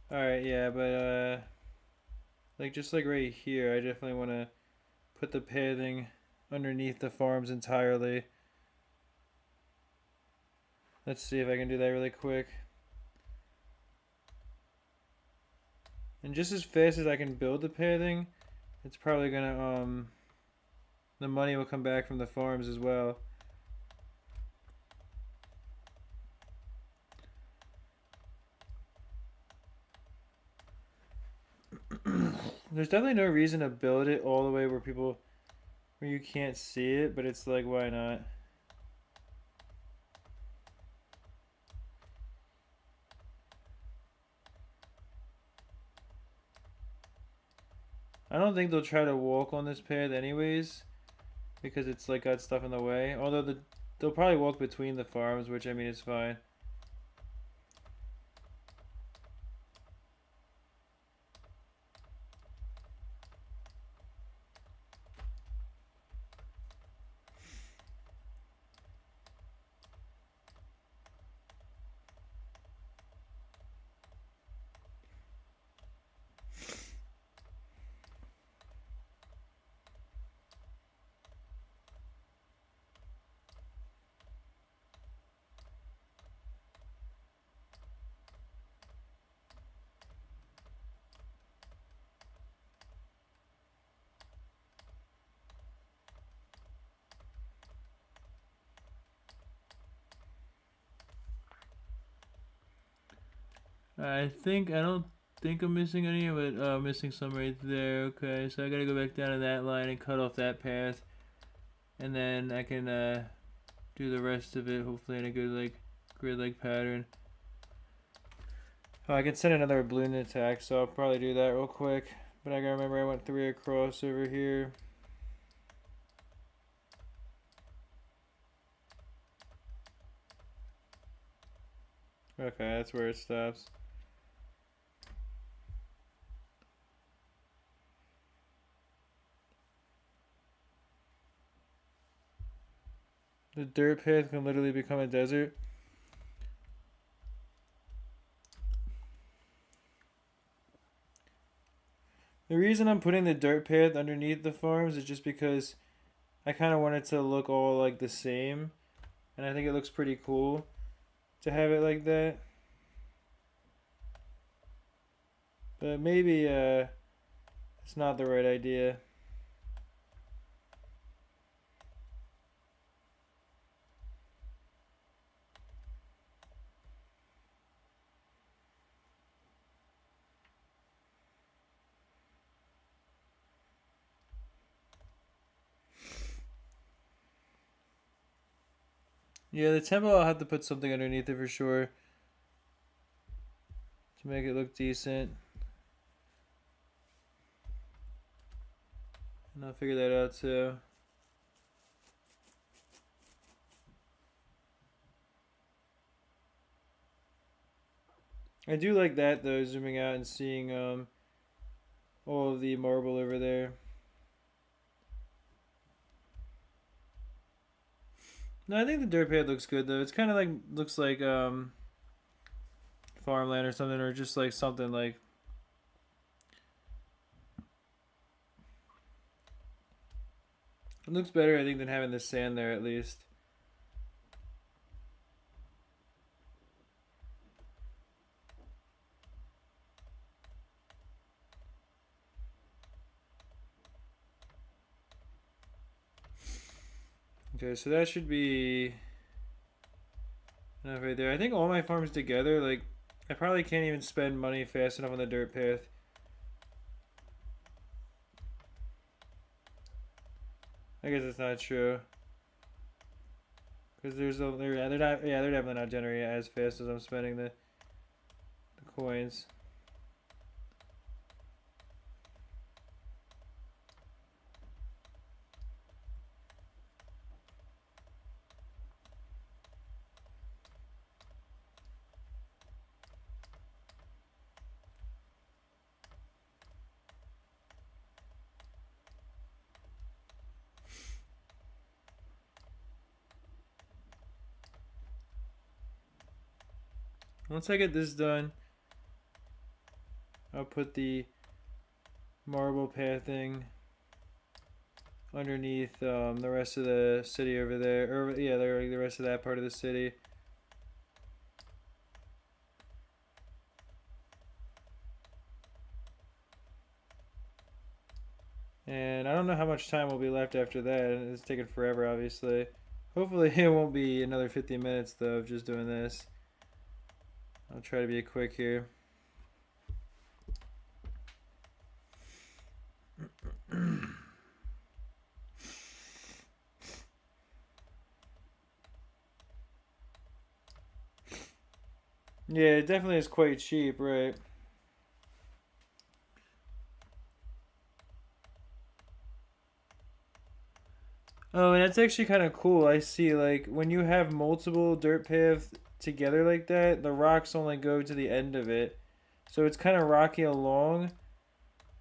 Alright, yeah, but like just like right here, I definitely want to put the pathing underneath the farms entirely. Let's see if I can do that really quick. And just as fast as I can build the pathing, it's probably gonna the money will come back from the farms as well. There's definitely no reason to build it all the way where you can't see it, but it's like, why not? I don't think they'll try to walk on this path anyways, because it's like got stuff in the way. Although they'll probably walk between the farms, which I mean is fine. I don't think I'm missing any, but I'm missing some right there. Okay, so I gotta go back down to that line and cut off that path, and then I can do the rest of it hopefully in a good like grid-like pattern. Oh, I can send another balloon attack, so I'll probably do that real quick. But I gotta remember I went 3 across over here. Okay, that's where it stops. The dirt path can literally become a desert. The reason I'm putting the dirt path underneath the farms is just because I kind of want it to look all like the same. And I think it looks pretty cool to have it like that. But maybe it's not the right idea. Yeah, the tempo I'll have to put something underneath it for sure to make it look decent. And I'll figure that out too. I do like that though, zooming out and seeing all of the marble over there. No, I think the dirt pad looks good though. It's kind of like looks like farmland or something, or just like something like. It looks better, I think, than having the sand there at least. Okay, so that should be enough right there. I think all my farms together, like, I probably can't even spend money fast enough on the dirt path. I guess that's not true. Because they're definitely not generating as fast as I'm spending the coins. Once I get this done, I'll put the marble pathing underneath the rest of the city over there, or yeah, the rest of that part of the city. And I don't know how much time will be left after that. It's taking forever, obviously. Hopefully, it won't be another 50 minutes though of just doing this. I'll try to be quick here. Yeah, it definitely is quite cheap, right? Oh, and that's actually kind of cool. I see, like, when you have multiple dirt paths together like that, the rocks only go to the end of it. So it's kind of rocky along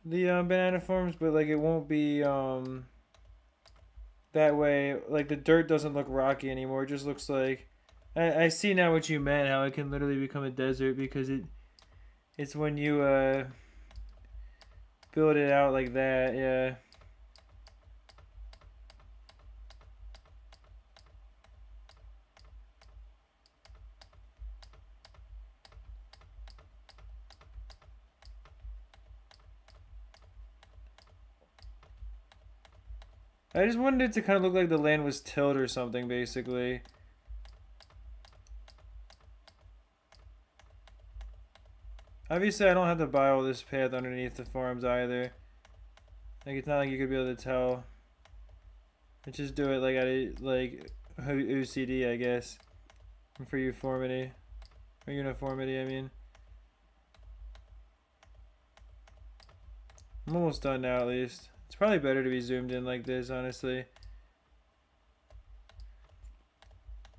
the banana farms, but, like, it won't be that way. Like, the dirt doesn't look rocky anymore. It just looks like. I see now what you meant, how it can literally become a desert because it's when you build it out like that, yeah. I just wanted it to kind of look like the land was tilled or something, basically. Obviously, I don't have to buy all this path underneath the farms either. Like, it's not like you could be able to tell. I just do it like OCD, I guess, for uniformity, or uniformity. I mean, I'm almost done now. At least it's probably better to be zoomed in like this, honestly.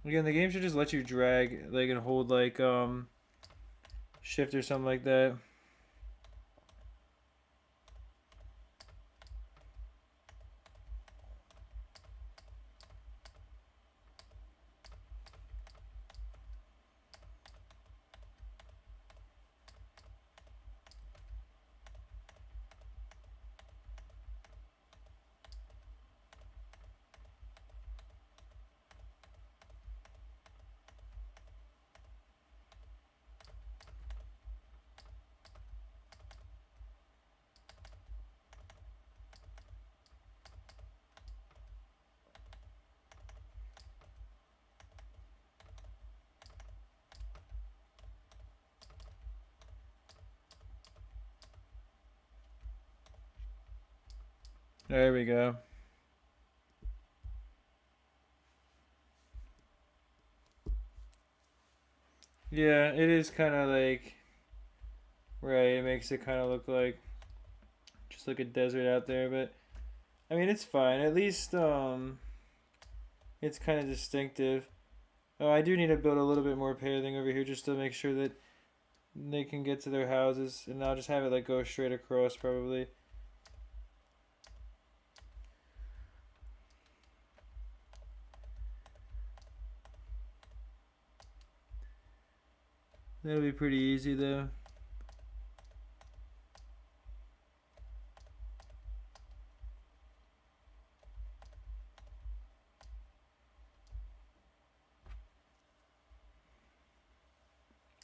Again, the game should just let you drag, like, and hold, like, shift or something like that. There we go. Yeah, it is kind of like, right, it makes it kind of look like just like a desert out there, but I mean, it's fine. At least it's kind of distinctive. Oh, I do need to build a little bit more pathing over here just to make sure that they can get to their houses, and I'll just have it like go straight across probably. That'll be pretty easy though.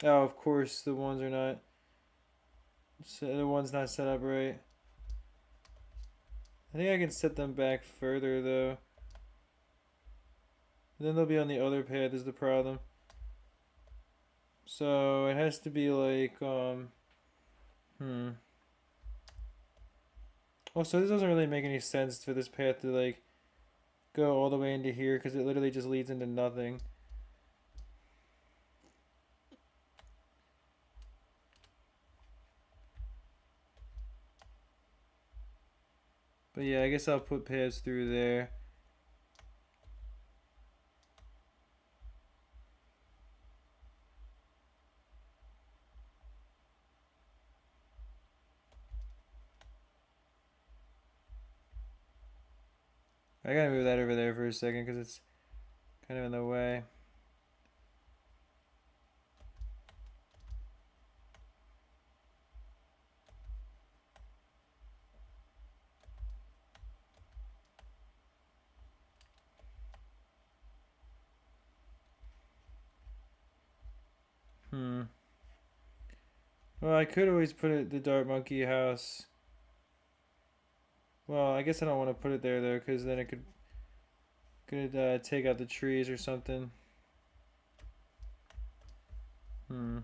Oh, of course the ones are not. The one's not set up right. I think I can set them back further though. Then they'll be on the other path is the problem. So it has to be like Also, this doesn't really make any sense for this path to like go all the way into here because it literally just leads into nothing. But yeah, I guess I'll put paths through there. I gotta move that over there for a second because it's kind of in the way. Hmm. Well, I could always put it the Dart Monkey house. Well, I guess I don't want to put it there though, because then it could take out the trees or something. Hmm.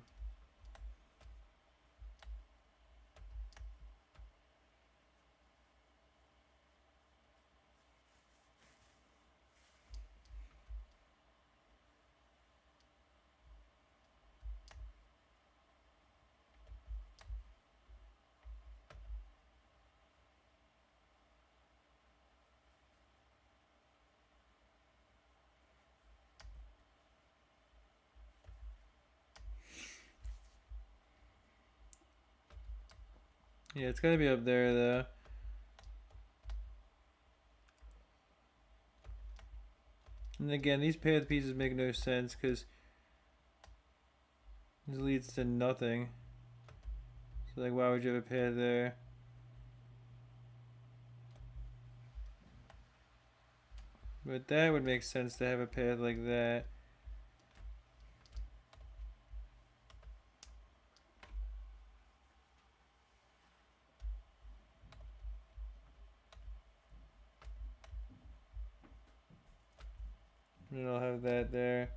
Yeah, it's gotta be up there though. And again, these path pieces make no sense because this leads to nothing. So like, why would you have a path there? But that would make sense to have a path like that. And I'll have that there.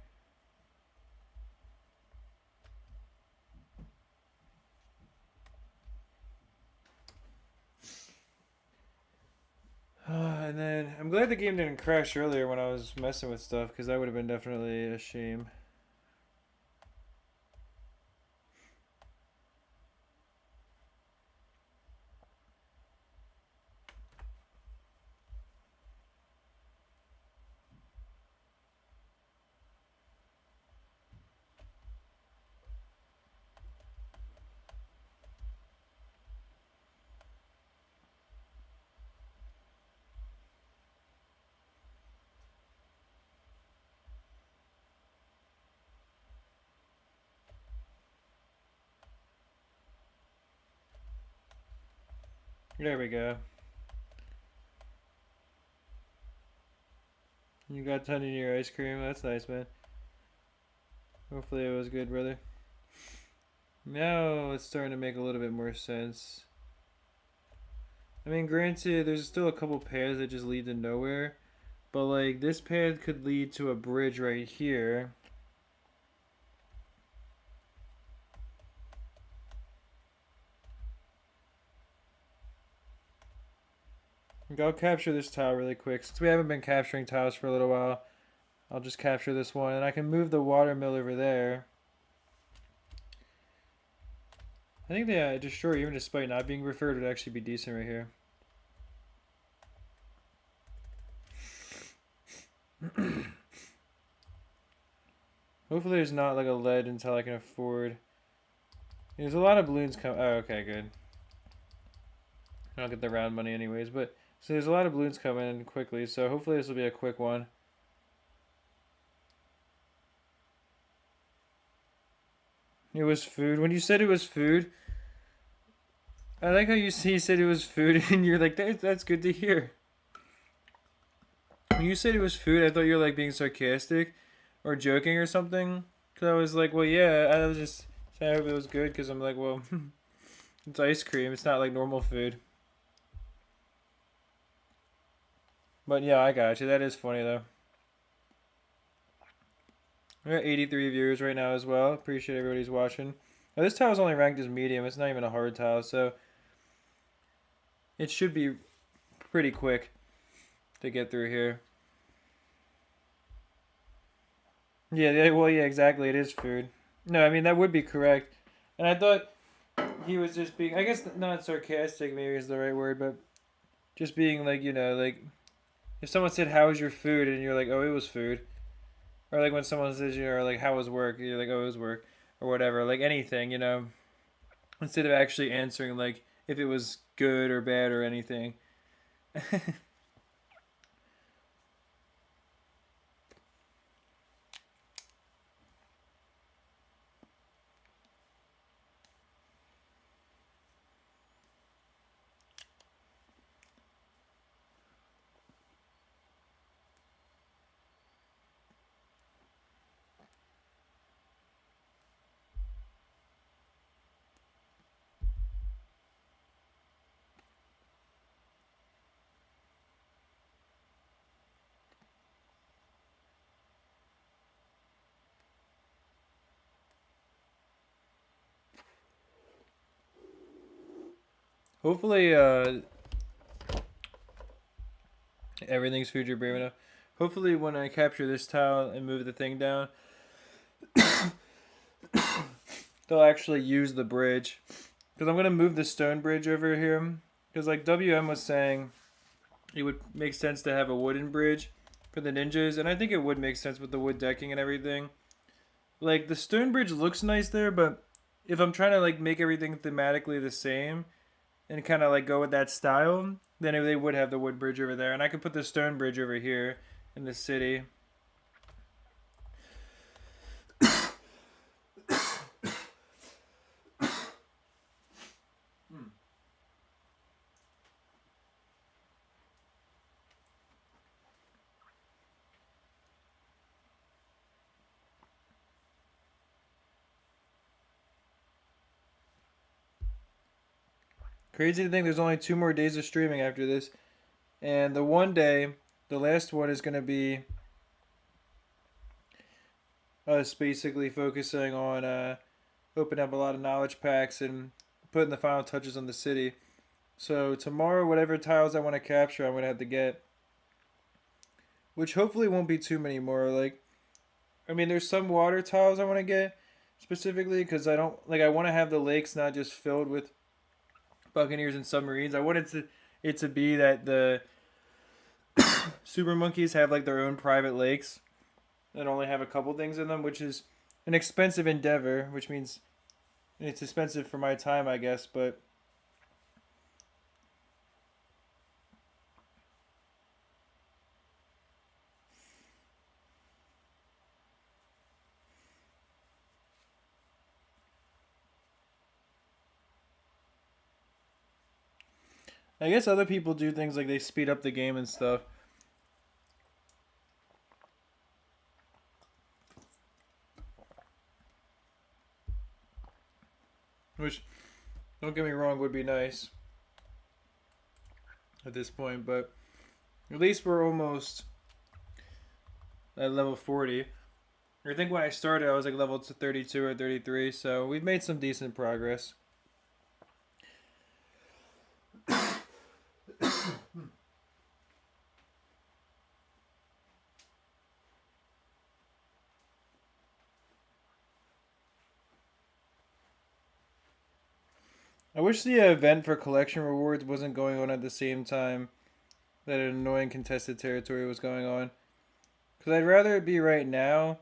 And then I'm glad the game didn't crash earlier when I was messing with stuff because that would have been definitely a shame. There we go. You got a ton in your ice cream. That's nice, man. Hopefully it was good, brother. Now it's starting to make a little bit more sense. I mean, granted, there's still a couple paths that just lead to nowhere. But, like, this path could lead to a bridge right here. I'll capture this tile really quick. Since we haven't been capturing tiles for a little while, I'll just capture this one. And I can move the water mill over there. I think the destroyer, even despite not being referred, would actually be decent right here. Hopefully there's not like a lead until I can afford. There's a lot of balloons coming. Oh, okay, good. I'll get the round money anyways, but so there's a lot of balloons coming in quickly, so hopefully this will be a quick one. It was food. When you said it was food, I like how you said it was food, and you're like, that's good to hear. When you said it was food, I thought you were like being sarcastic or joking or something. Cause I was like, well, yeah, I was just saying I hope it was good, cause I'm like, well, it's ice cream. It's not like normal food. But yeah, I got you. That is funny though. We got 83 viewers right now as well. Appreciate everybody's watching. Now, this tile is only ranked as medium. It's not even a hard tile, so it should be pretty quick to get through here. Yeah, well, yeah, exactly. It is food. No, I mean, that would be correct. And I thought he was just being, I guess not sarcastic maybe is the right word, but just being like, like if someone said, how was your food? And you're like, oh, it was food. Or like when someone says, like, how was work? You're like, oh, it was work. Or whatever. Like anything, instead of actually answering like if it was good or bad or anything. Hopefully, everything's future brave enough. Hopefully, when I capture this tile and move the thing down, they'll actually use the bridge. Because I'm going to move the stone bridge over here. Because, like WM was saying, it would make sense to have a wooden bridge for the ninjas. And I think it would make sense with the wood decking and everything. Like, the stone bridge looks nice there, but if I'm trying to, like, make everything thematically the same and kind of, like, go with that style, then they would have the wood bridge over there. And I could put the stone bridge over here in the city. Crazy to think there's only 2 more days of streaming after this. And the one day, the last one, is going to be us basically focusing on opening up a lot of knowledge packs and putting the final touches on the city. So tomorrow, whatever tiles I want to capture, I'm going to have to get. Which hopefully won't be too many more. Like, I mean, there's some water tiles I want to get specifically because I don't, like, I want to have the lakes not just filled with Buccaneers and submarines. I wanted it to be that the super monkeys have like their own private lakes that only have a couple things in them, which is an expensive endeavor, which means it's expensive for my time, I guess, but I guess other people do things like they speed up the game and stuff. Which, don't get me wrong, would be nice at this point, but at least we're almost at level 40. I think when I started, I was like level to 32 or 33, so we've made some decent progress. I wish the event for collection rewards wasn't going on at the same time that an annoying contested territory was going on. Because I'd rather it be right now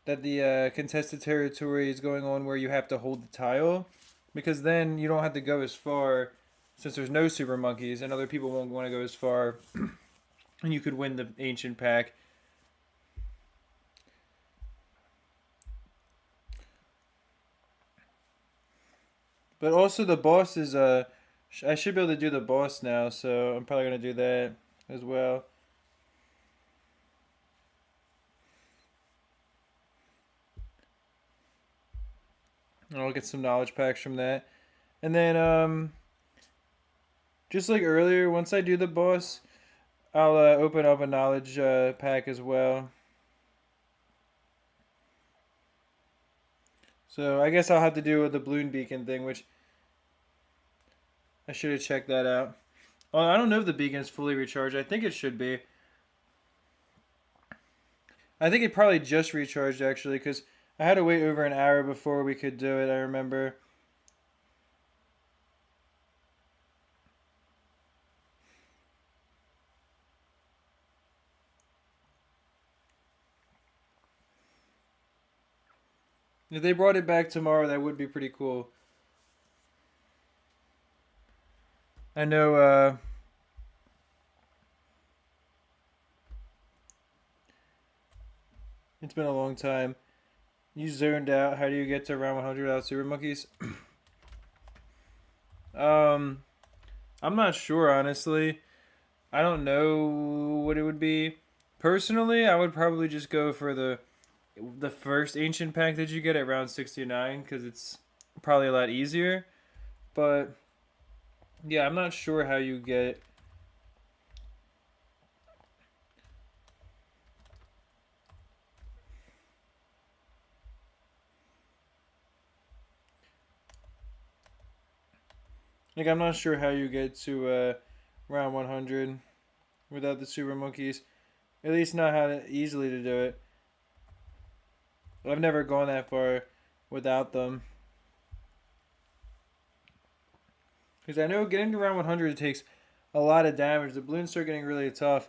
that the contested territory is going on where you have to hold the tile. Because then you don't have to go as far since there's no super monkeys and other people won't want to go as far. And you could win the ancient pack. But also the boss is I should be able to do the boss now, so I'm probably gonna do that as well. And I'll get some knowledge packs from that. And then just like earlier, once I do the boss, I'll open up a knowledge pack as well. So I guess I'll have to do with the balloon beacon thing, which I should have checked that out. Oh, I don't know if the beacon is fully recharged. I think it should be. I think it probably just recharged actually, because I had to wait over an hour before we could do it. I remember. If they brought it back tomorrow, that would be pretty cool. I know. It's been a long time. You zoned out. How do you get to around 100 without super monkeys? um, I'm not sure honestly. I don't know what it would be. Personally, I would probably just go for the first ancient pack that you get at round 69 because it's probably a lot easier. But yeah, I'm not sure how you get. Like, I'm not sure how you get to round 100 without the super monkeys. At least not how to, easily to do it. I've never gone that far without them. Because I know getting to round 100 takes a lot of damage. The balloons start getting really tough.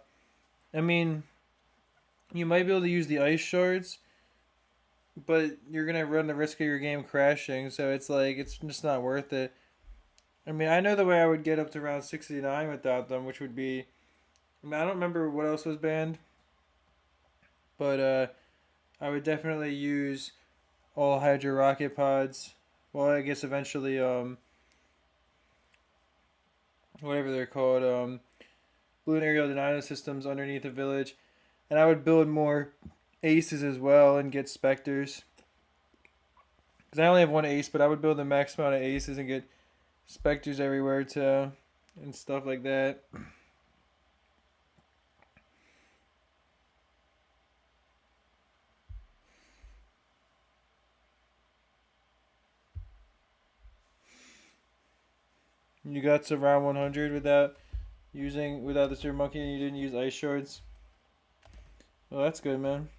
I mean, you might be able to use the ice shards, but you're going to run the risk of your game crashing. So it's like, it's just not worth it. I mean, I know the way I would get up to round 69 without them, which would be. I mean, I don't remember what else was banned, but I would definitely use all Hydro rocket pods. Well, I guess eventually, whatever they're called, balloon aerial denial systems underneath the village, and I would build more aces as well and get specters. Because I only have one ace, but I would build the max amount of aces and get specters everywhere too, and stuff like that. You got to round 100 without the super monkey, and you didn't use ice shards. Well, that's good, man.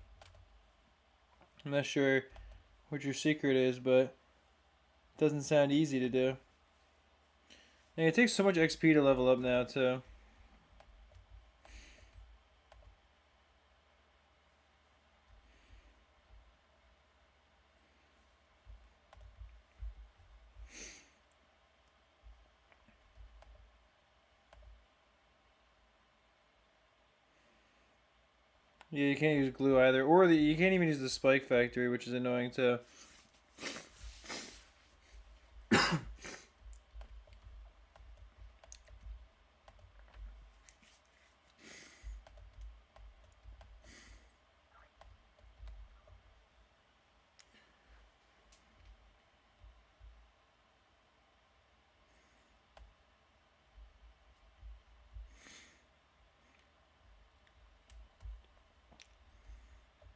I'm not sure what your secret is, but it doesn't sound easy to do. And it takes so much XP to level up now, too. Yeah, you can't use glue either, or you can't even use the spike factory, which is annoying too.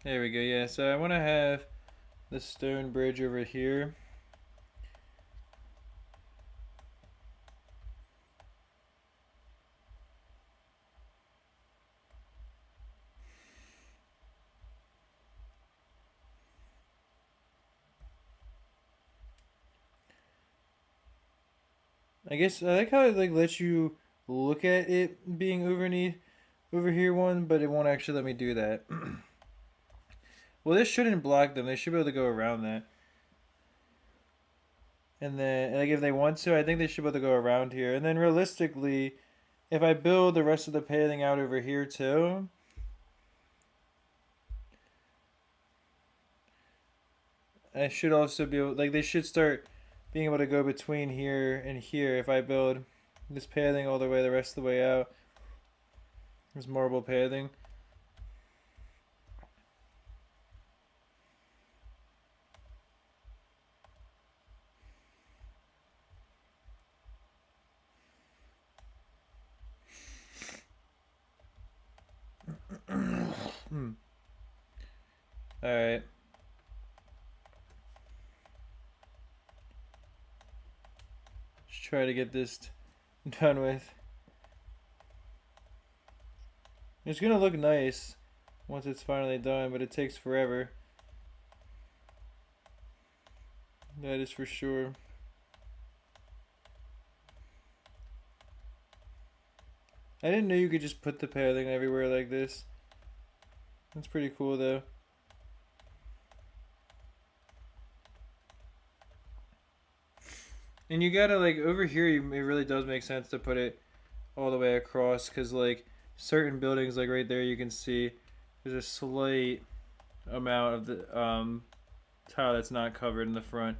There we go. Yeah, so I want to have the stone bridge over here. I guess I like how it like lets you look at it being over here one, but it won't actually let me do that. Well, this shouldn't block them. They should be able to go around that. And then, like, if they want to, I think they should be able to go around here. And then, realistically, if I build the rest of the paling out over here too, I should also be able, like, they should start being able to go between here and here if I build this paling all the way the rest of the way out. This marble paling. Alright. Let's try to get this done with. It's gonna look nice once it's finally done, but it takes forever. That is for sure. I didn't know you could just put the paling everywhere like this. That's pretty cool though. And you gotta like over here, it really does make sense to put it all the way across because like certain buildings, like right there, you can see there's a slight amount of the tile that's not covered in the front.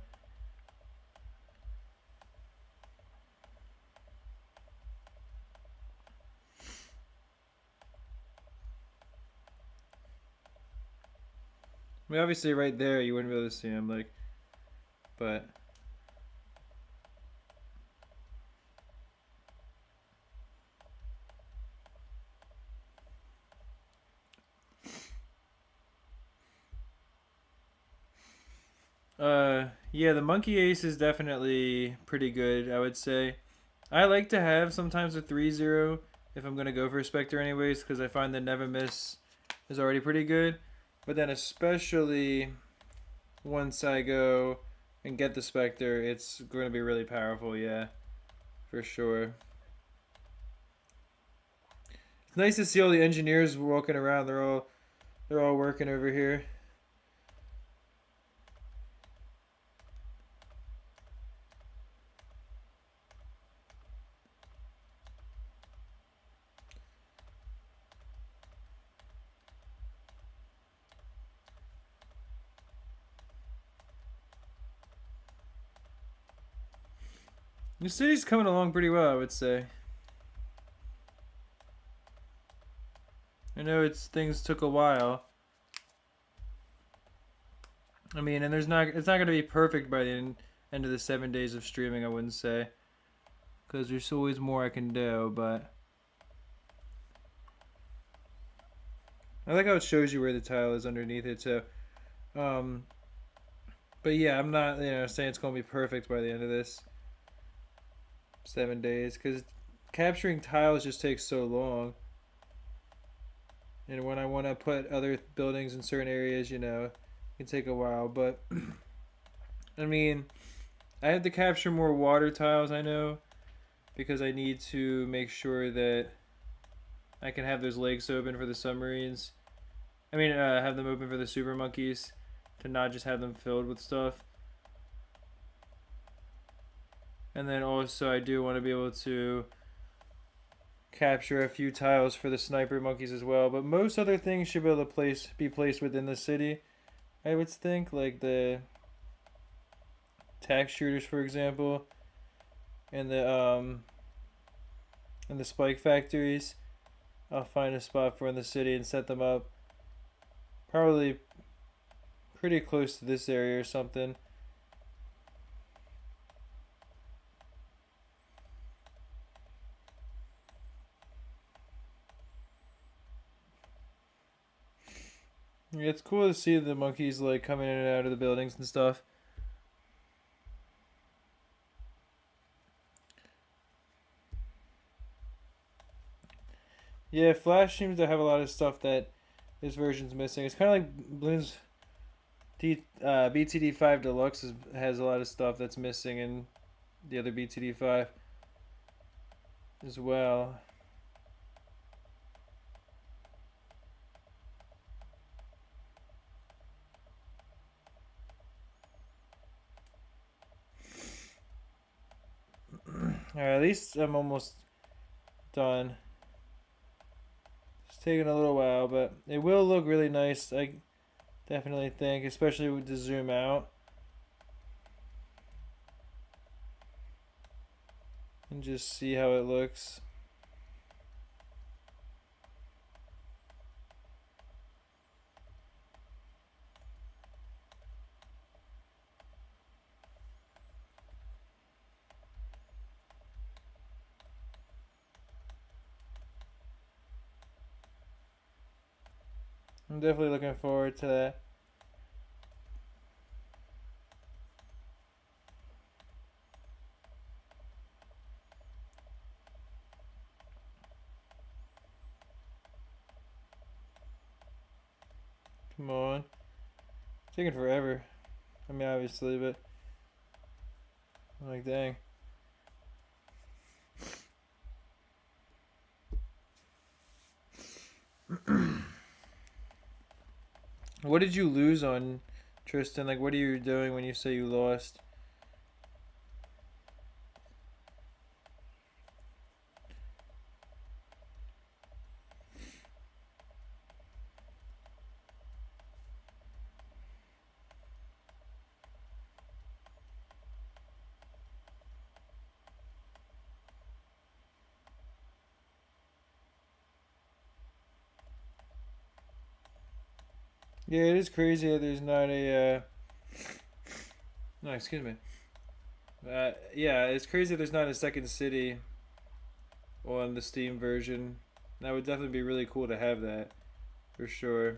I mean, obviously, right there, you wouldn't be able to see them, like, but. Yeah, the monkey ace is definitely pretty good, I would say. I like to have sometimes a 3-0 if I'm going to go for a Spectre anyways, because I find the never miss is already pretty good. But then especially once I go and get the Spectre, it's going to be really powerful, yeah, for sure. It's nice to see all the engineers walking around. They're all working over here. The city's coming along pretty well, I would say. I know things took a while. I mean, and it's not going to be perfect by the end of the 7 days of streaming, I wouldn't say, because there's always more I can do. But I like how it shows you where the tile is underneath it too. Um, but yeah, I'm not saying it's going to be perfect by the end of this 7 days because capturing tiles just takes so long. And when I want to put other buildings in certain areas, it can take a while. But I mean, I have to capture more water tiles, I know, because I need to make sure that I can have those lakes open for the submarines. I mean, have them open for the super monkeys to not just have them filled with stuff. And then also I do want to be able to capture a few tiles for the sniper monkeys as well. But most other things should be able to be placed within the city, I would think, like the tax shooters, for example, and the spike factories. I'll find a spot for in the city and set them up. Probably pretty close to this area or something. Yeah, it's cool to see the monkeys like coming in and out of the buildings and stuff. Yeah, Flash seems to have a lot of stuff that this version's missing. It's kind of like Bloons BTD5 Deluxe has a lot of stuff that's missing in the other BTD5. as well. Alright, at least I'm almost done. It's taking a little while, but it will look really nice, I definitely think, especially with the zoom out. And just see how it looks. I'm definitely looking forward to that. Come on. It's taking forever. I mean, obviously, but I'm like, dang. What did you lose on, Tristan? Like, what are you doing when you say you lost? Yeah, it is crazy that there's not a. No, excuse me. Yeah, it's crazy there's not a second city on the Steam version. That would definitely be really cool to have that, for sure.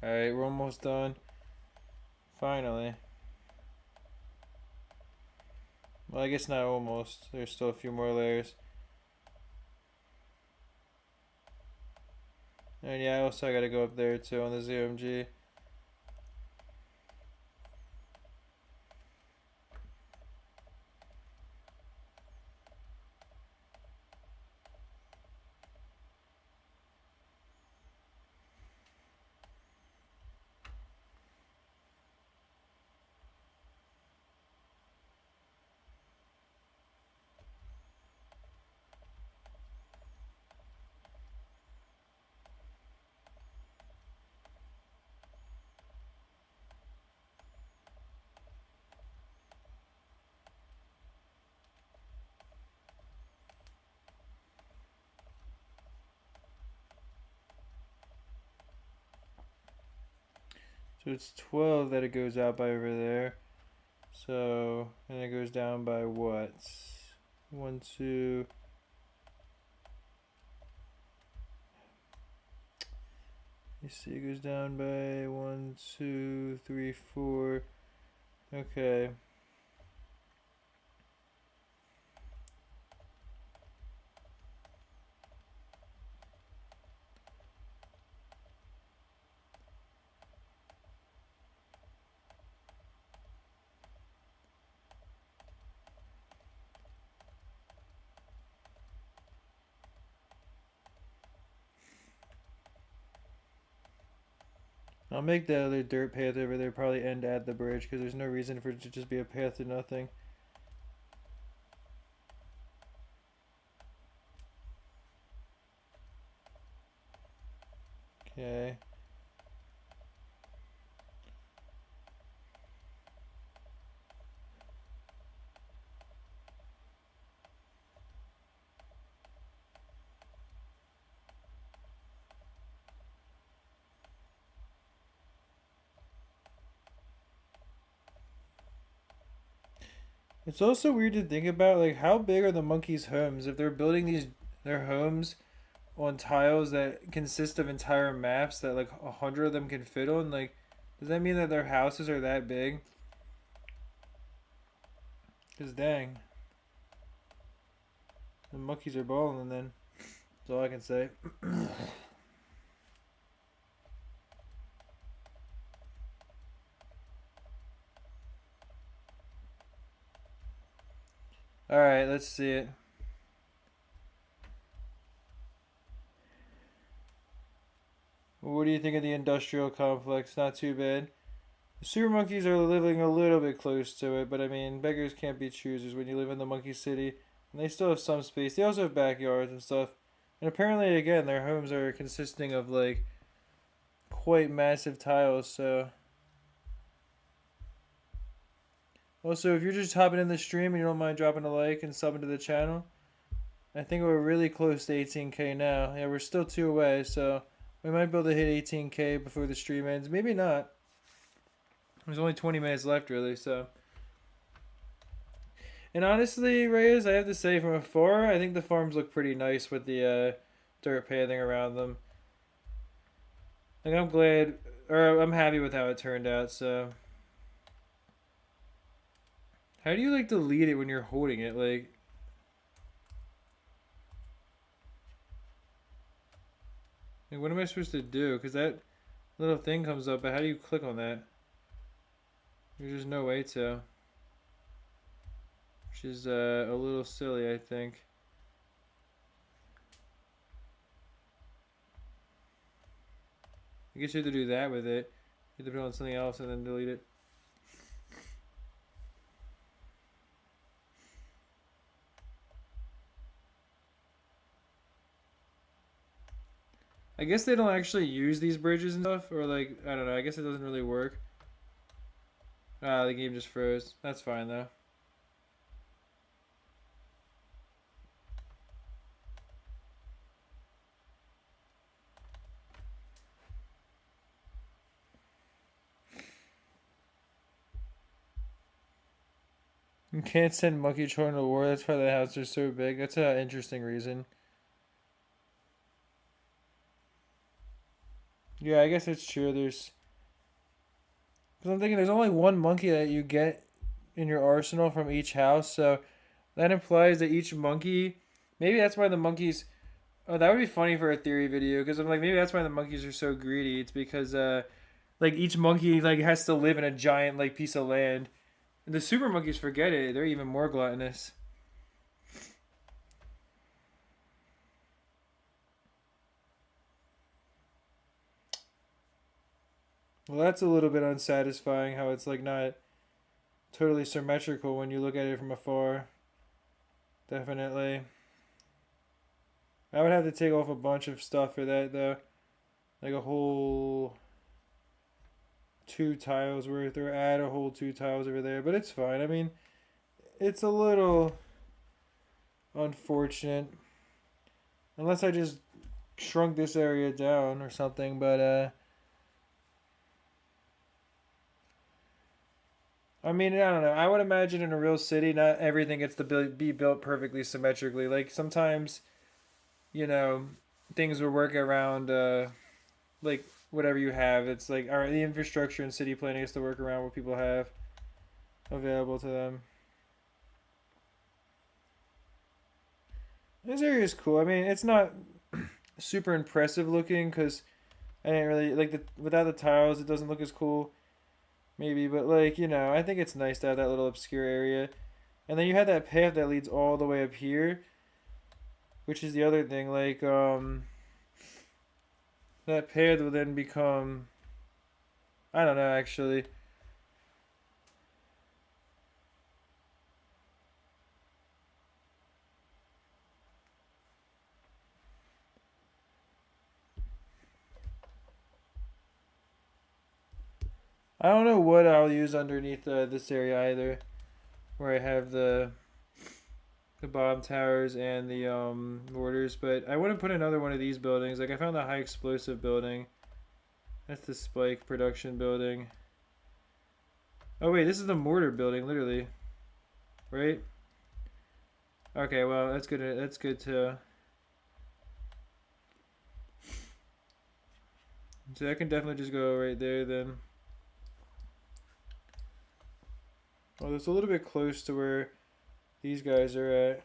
Alright, we're almost done. Finally. Well, I guess not almost. There's still a few more layers. And yeah, also I gotta go up there too on the ZMG. So it's 12 that it goes out by over there. So, and it goes down by what? 1, 2. You see, it goes down by 1, 2, 3, 4. Okay. I'll make the other dirt path over there probably end at the bridge because there's no reason for it to just be a path to nothing. Okay. It's also weird to think about, like, how big are the monkeys' homes if they're building their homes on tiles that consist of entire maps that like 100 of them can fit on. Like, does that mean that their houses are that big? Cause dang, the monkeys are balling. Then that's all I can say. Alright, let's see it. What do you think of the industrial complex? Not too bad. The super monkeys are living a little bit close to it, but I mean, beggars can't be choosers when you live in the monkey city. And they still have some space. They also have backyards and stuff. And apparently, again, their homes are consisting of like quite massive tiles, so. Also, if you're just hopping in the stream and you don't mind dropping a like and subbing to the channel, I think we're really close to 18K now. Yeah, we're still 2 away, so we might be able to hit 18K before the stream ends. Maybe not. There's only 20 minutes left, really, so. And honestly, Reyes, I have to say, from afar, I think the farms look pretty nice with the dirt pathing around them. Like, I'm glad, or I'm happy with how it turned out, so. How do you, like, delete it when you're holding it? Like, what am I supposed to do? Because that little thing comes up, but how do you click on that? There's just no way to. Which is a little silly, I think. I guess you have to do that with it. You have to put it on something else and then delete it. I guess they don't actually use these bridges and stuff, or like, I don't know, I guess it doesn't really work. Ah, the game just froze. That's fine though. You can't send monkey children to war, that's why the houses are so big. That's an interesting reason. Yeah, I guess it's true. Because I'm thinking there's only one monkey that you get in your arsenal from each house, so that implies that each monkey, maybe that's why the monkeys. Oh, that would be funny for a theory video, because I'm like, maybe that's why the monkeys are so greedy. It's because like each monkey like has to live in a giant like piece of land. And the super monkeys forget it; they're even more gluttonous. Well, that's a little bit unsatisfying. How it's like not totally symmetrical when you look at it from afar. Definitely. I would have to take off a bunch of stuff for that though. Like a whole 2 tiles worth, or add a whole 2 tiles over there. But it's fine. I mean, it's a little unfortunate. Unless I just shrunk this area down or something, but I mean, I don't know. I would imagine in a real city, not everything gets to be built perfectly symmetrically. Like sometimes, you know, things will work around, like whatever you have. It's like, all right, the infrastructure and city planning has to work around what people have available to them. This area is cool. I mean, it's not super impressive looking because I didn't really like without the tiles. It doesn't look as cool, maybe. But like I think it's nice to have that little obscure area. And then you have that path that leads all the way up here, which is the other thing. Like that path will then become. I don't know actually. I don't know what I'll use underneath this area either, where I have the bomb towers and the mortars, but I want to put another one of these buildings. Like I found the high explosive building. That's the spike production building. Oh wait, this is the mortar building, literally, right? Okay, well that's good. That's good too. So I can definitely just go right there then. Well, it's a little bit close to where these guys are at.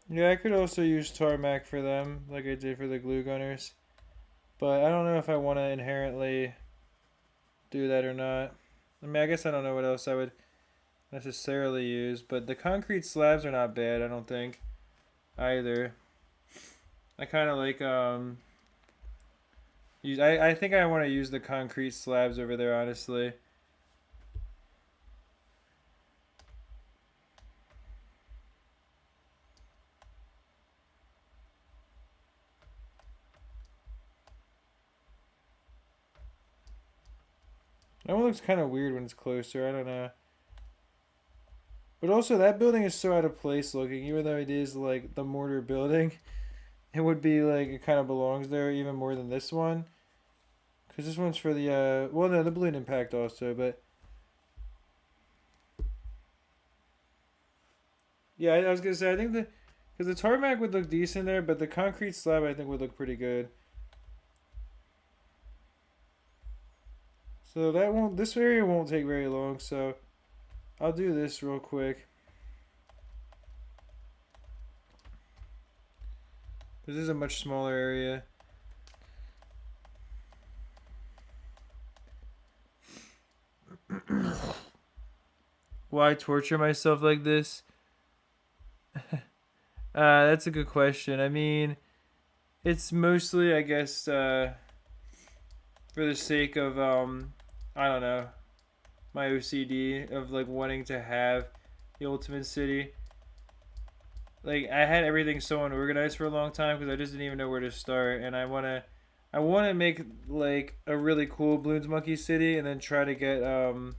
Yeah, I could also use tarmac for them, like I did for the glue gunners. But I don't know if I want to inherently do that or not. I mean, I guess I don't know what else I would necessarily use, but the concrete slabs are not bad, I don't think, either. I kind of like, I think I want to use the concrete slabs over there, honestly. That one looks kind of weird when it's closer, I don't know. But also, that building is so out of place looking, even though it is like the mortar building. It would be like it kind of belongs there even more than this one. Because this one's for the, well, no, the balloon impact also, but. Yeah, I was going to say, I think the. Because the tarmac would look decent there, but the concrete slab I think would look pretty good. So that won't, this area won't take very long, so I'll do this real quick. This is a much smaller area. Why torture myself like this? That's a good question. I mean, it's mostly, I guess, for the sake of, I don't know, my OCD of like wanting to have the ultimate city. Like I had everything so unorganized for a long time because I just didn't even know where to start, and I want to make like a really cool Bloons Monkey City, and then try to get a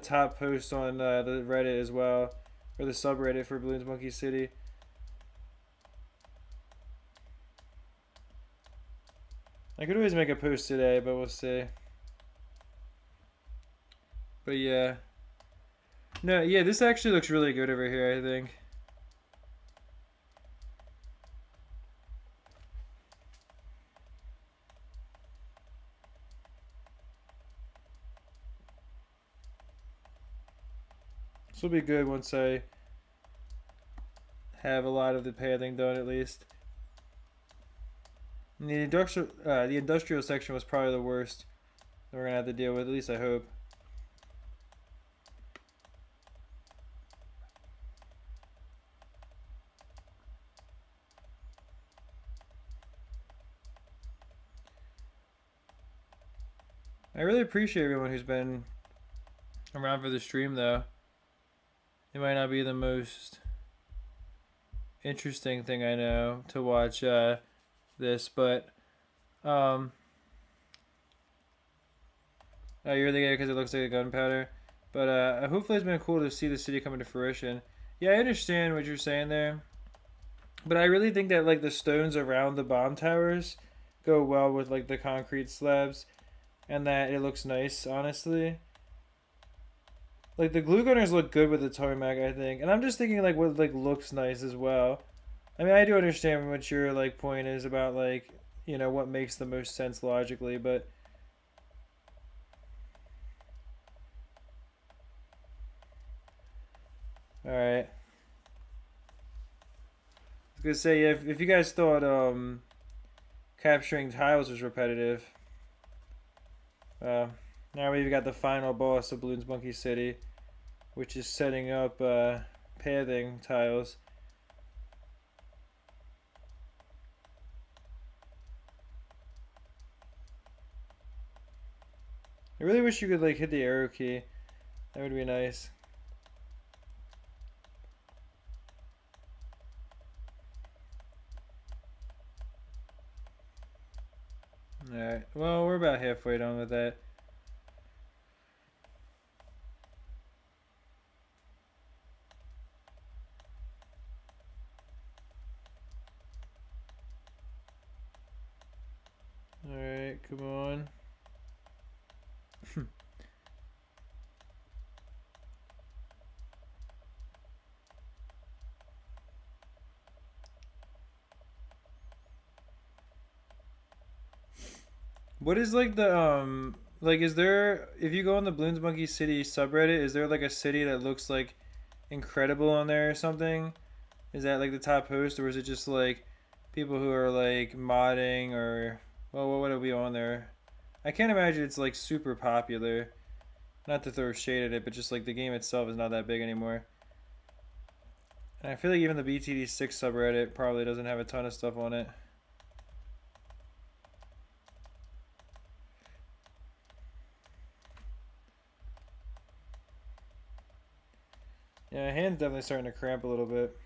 top post on the Reddit as well, or the subreddit for Bloons Monkey City. I could always make a post today, but we'll see. But yeah. No, yeah, this actually looks really good over here, I think. This will be good once I have a lot of the pathing done at least. And the industrial section was probably the worst that we're gonna have to deal with. At least I hope. I really appreciate everyone who's been around for the stream, though. It might not be the most interesting thing I know to watch this, but oh, you're the guy because it looks like a gunpowder. But hopefully it's been cool to see the city come into fruition. Yeah, I understand what you're saying there, but I really think that like the stones around the bomb towers go well with like the concrete slabs, and that it looks nice, honestly. Like the glue gunners look good with the tarmac, I think, and I'm just thinking like what like looks nice as well. I mean, I do understand what your like point is about like what makes the most sense logically, but all right. I was gonna say if you guys thought capturing tiles was repetitive, now we've got the final boss of Bloons Monkey City, which is setting up pathing tiles. I really wish you could like hit the arrow key. That would be nice. Alright, well, we're about halfway done with that. Alright, come on. What is like the like is there if you go on the Bloons Monkey City subreddit, is there like a city that looks like incredible on there or something? Is that like the top host, or is it just like people who are like modding, or well, what would it be on there? I can't imagine it's like super popular. Not to throw shade at it, but just like the game itself is not that big anymore. And I feel like even the BTD6 subreddit probably doesn't have a ton of stuff on it. Yeah, my hand's definitely starting to cramp a little bit.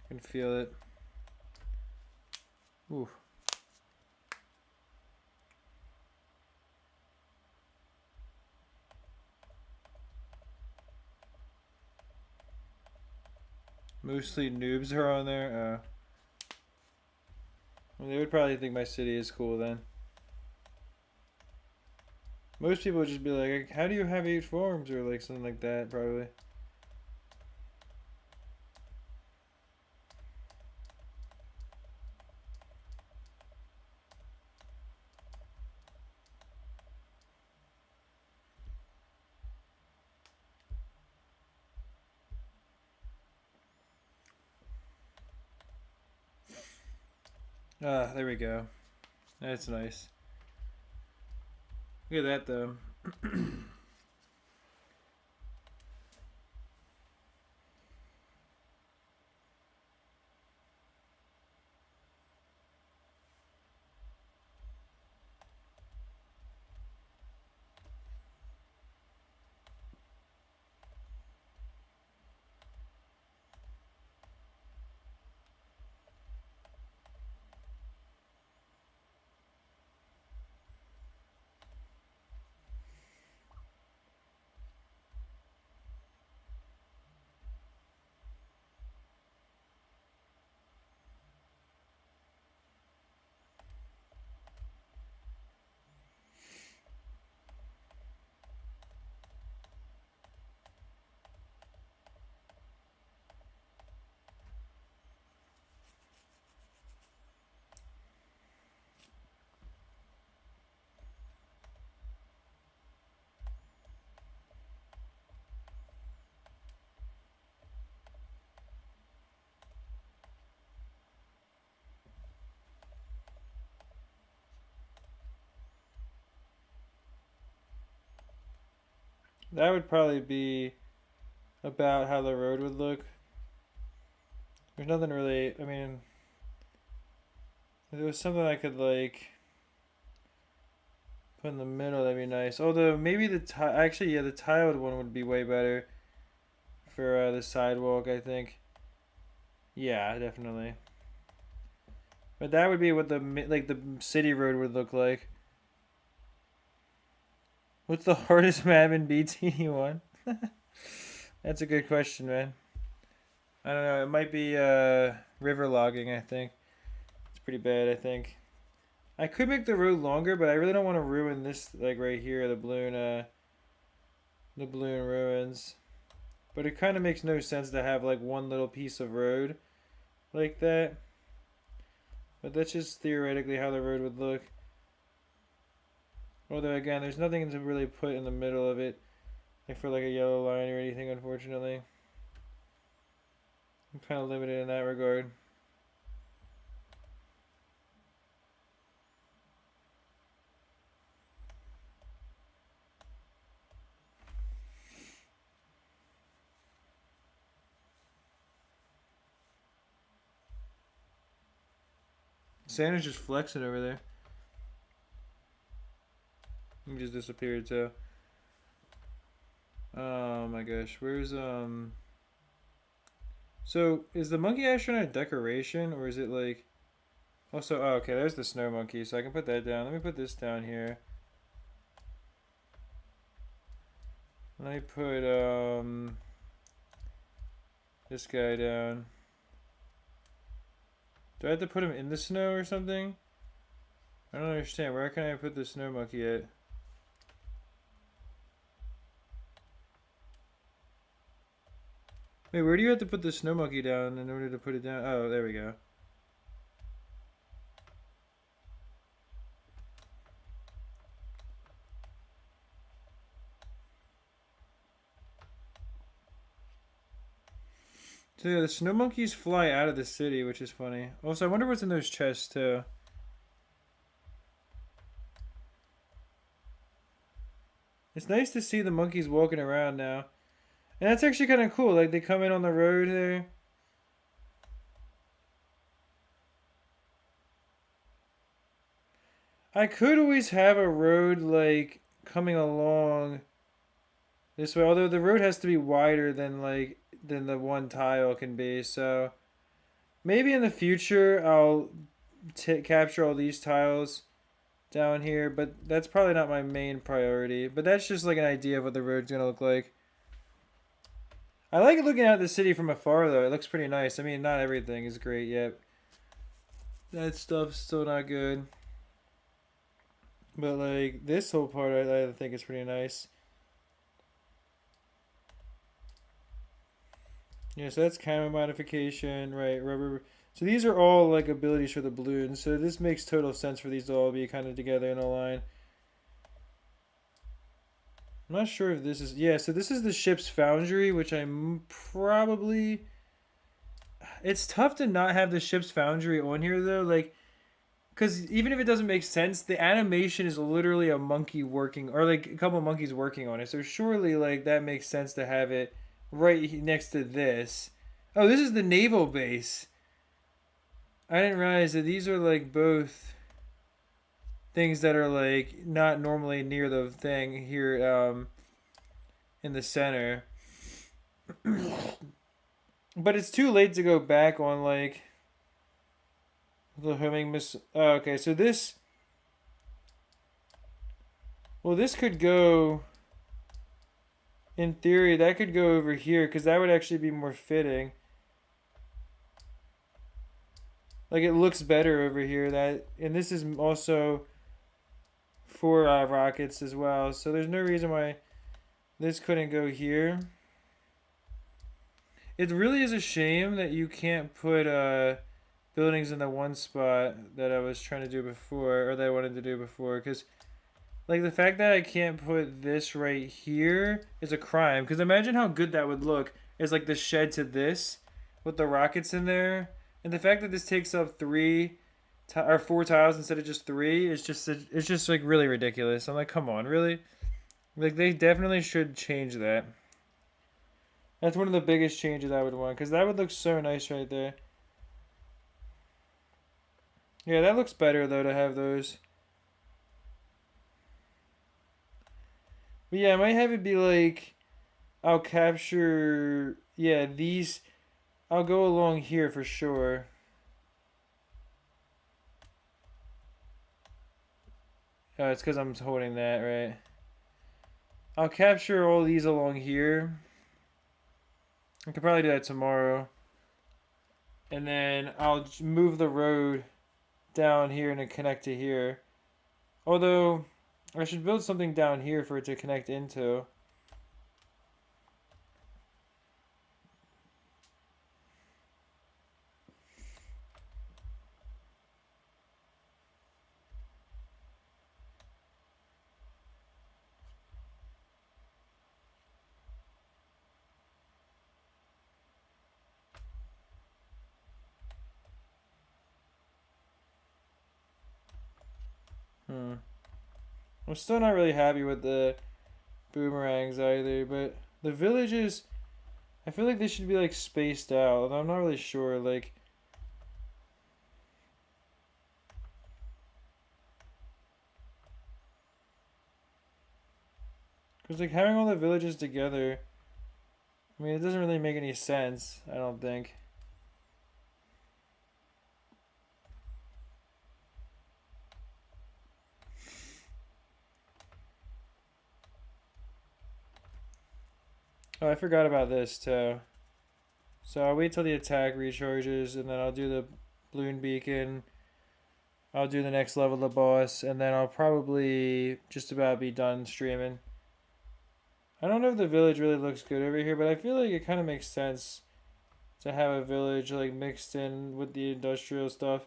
I can feel it. Ooh. Mostly noobs are on there. Well, they would probably think my city is cool then. Most people would just be like, how do you have 8 forms? Or like something like that, probably. Ah, there we go. That's nice. Look at that though. That would probably be about how the road would look. There's nothing really. I mean, if there was something I could like put in the middle, that'd be nice. Although maybe actually, yeah, the tiled one would be way better for the sidewalk, I think. Yeah, definitely. But that would be what the city road would look like. What's the hardest map in BT1? That's a good question, man. I don't know. It might be river logging, I think. It's pretty bad, I think. I could make the road longer, but I really don't want to ruin this, like right here, the Bloon ruins. But it kind of makes no sense to have like one little piece of road like that. But that's just theoretically how the road would look. Although again, there's nothing to really put in the middle of it, like for like a yellow line or anything, unfortunately. I'm kind of limited in that regard. Santa's just flexing over there. He just disappeared too. Oh my gosh, where's So is the monkey astronaut a decoration, or is it like also? Oh, okay, there's the snow monkey, so I can put that down. Let me put this down here. Let me put this guy down. Do I have to put him in the snow or something? I don't understand. Where can I put the snow monkey at? Wait, where do you have to put the snow monkey down in order to put it down? Oh, there we go. So the snow monkeys fly out of the city, which is funny. Also, I wonder what's in those chests too. It's nice to see the monkeys walking around now. And that's actually kind of cool. Like, they come in on the road there. I could always have a road, like, coming along this way. Although the road has to be wider than, like, than the one tile can be. So, maybe in the future, I'll capture all these tiles down here. But that's probably not my main priority. But that's just, like, an idea of what the road's going to look like. I like looking at the city from afar, though. It looks pretty nice. I mean, not everything is great yet. That stuff's still not good. But, like, this whole part I think is pretty nice. Yeah, so that's camo modification, right? Rubber. So these are all, like, abilities for the balloons. So this makes total sense for these to all be kind of together in a line. I'm not sure if this is... Yeah, so this is the ship's foundry, which I'm probably... It's tough to not have the ship's foundry on here, though. Like, because even if it doesn't make sense, the animation is literally a monkey working... Or, like, a couple monkeys working on it. So surely, like, that makes sense to have it right next to this. Oh, this is the naval base. I didn't realize that these are, like, both... things that are like not normally near the thing here in the center. But it's too late to go back on like the homing miss. Oh, okay, so this. Well, this could go. In theory, that could go over here because that would actually be more fitting. Like it looks better over here. That and this is also. For rockets as well, so there's no reason why this couldn't go here. It really is a shame that you can't put buildings in the one spot that I was trying to do before, or that I wanted to do before, because like the fact that I can't put this right here is a crime, because imagine how good that would look as like the shed to this with the rockets in there, and the fact that this takes up 4 tiles instead of just 3 is just like really ridiculous. I'm like, come on, really? Like they definitely should change that. That's one of the biggest changes I would want because that would look so nice right there. Yeah, that looks better though to have those. But yeah, I might have it be like I'll capture these. I'll go along here for sure. Oh, it's because I'm holding that, right? I'll capture all these along here. I could probably do that tomorrow. And then I'll move the road down here and connect to here. Although, I should build something down here for it to connect into. I'm still not really happy with the boomerangs either, but the villages, I feel like they should be like spaced out, although I'm not really sure, like... Because like having all the villages together, I mean it doesn't really make any sense, I don't think. Oh, I forgot about this too. So I'll wait till the attack recharges and then I'll do the balloon beacon. I'll do the next level of the boss and then I'll probably just about be done streaming. I don't know if the village really looks good over here, but I feel like it kind of makes sense to have a village like mixed in with the industrial stuff.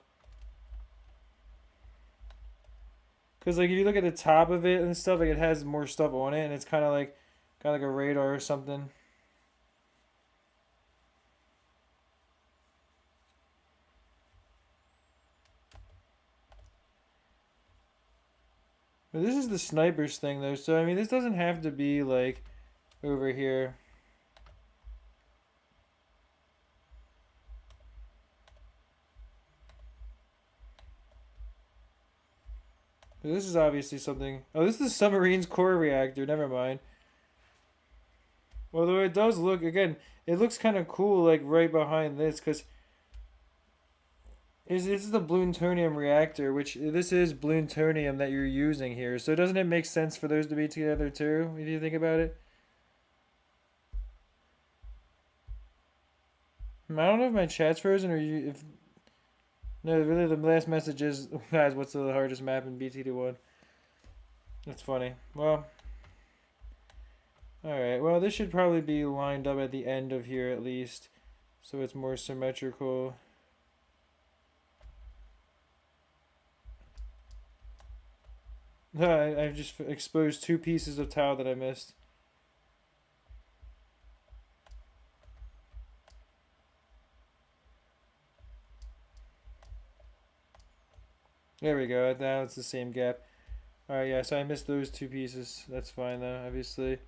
Because like if you look at the top of it and stuff, like it has more stuff on it and it's kind of like got like a radar or something. But this is the snipers thing though, so I mean this doesn't have to be like over here. But this is obviously something. Oh, this is the submarine's core reactor. Never mind. Although it does look again, it looks kind of cool like right behind this because this is the Bloons reactor, which this is Bloons that you're using here. So doesn't it make sense for those to be together too, if you think about it? I don't know if my chat's frozen or you. If no, really, the last message is, guys, what's the hardest map in BTD1? That's funny. Well, all right. Well, this should probably be lined up at the end of here at least, so it's more symmetrical. I've just exposed 2 pieces of tile that I missed. There we go. Now it's the same gap. Alright, yeah, so I missed those 2 pieces. That's fine though, obviously.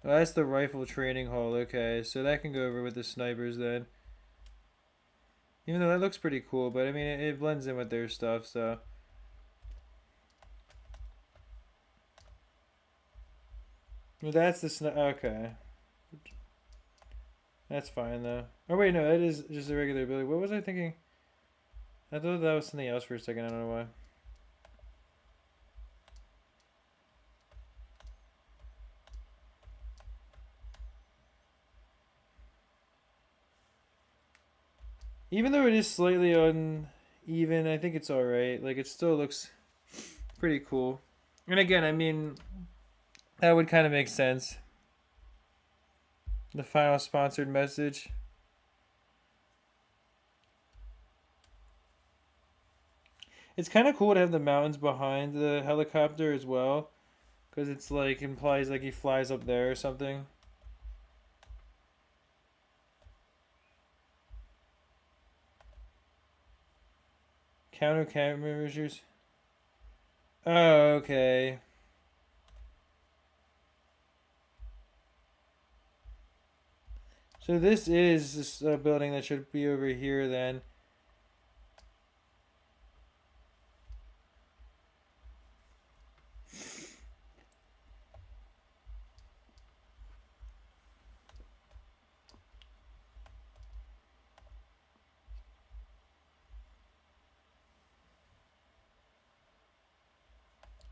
Well, that's the rifle training hall. Okay, so that can go over with the snipers then. Even though that looks pretty cool, but I mean, it blends in with their stuff, so. Well, that's the okay. That's fine though. Oh wait, no, that is just a regular building. What was I thinking? I thought that was something else for a second. I don't know why. Even though it is slightly uneven, I think it's alright. Like, it still looks pretty cool. And again, I mean, that would kind of make sense. The final sponsored message. It's kind of cool to have the mountains behind the helicopter as well. Because it's like, implies like he flies up there or something. Countermeasures. Oh, okay. So this is this building that should be over here then.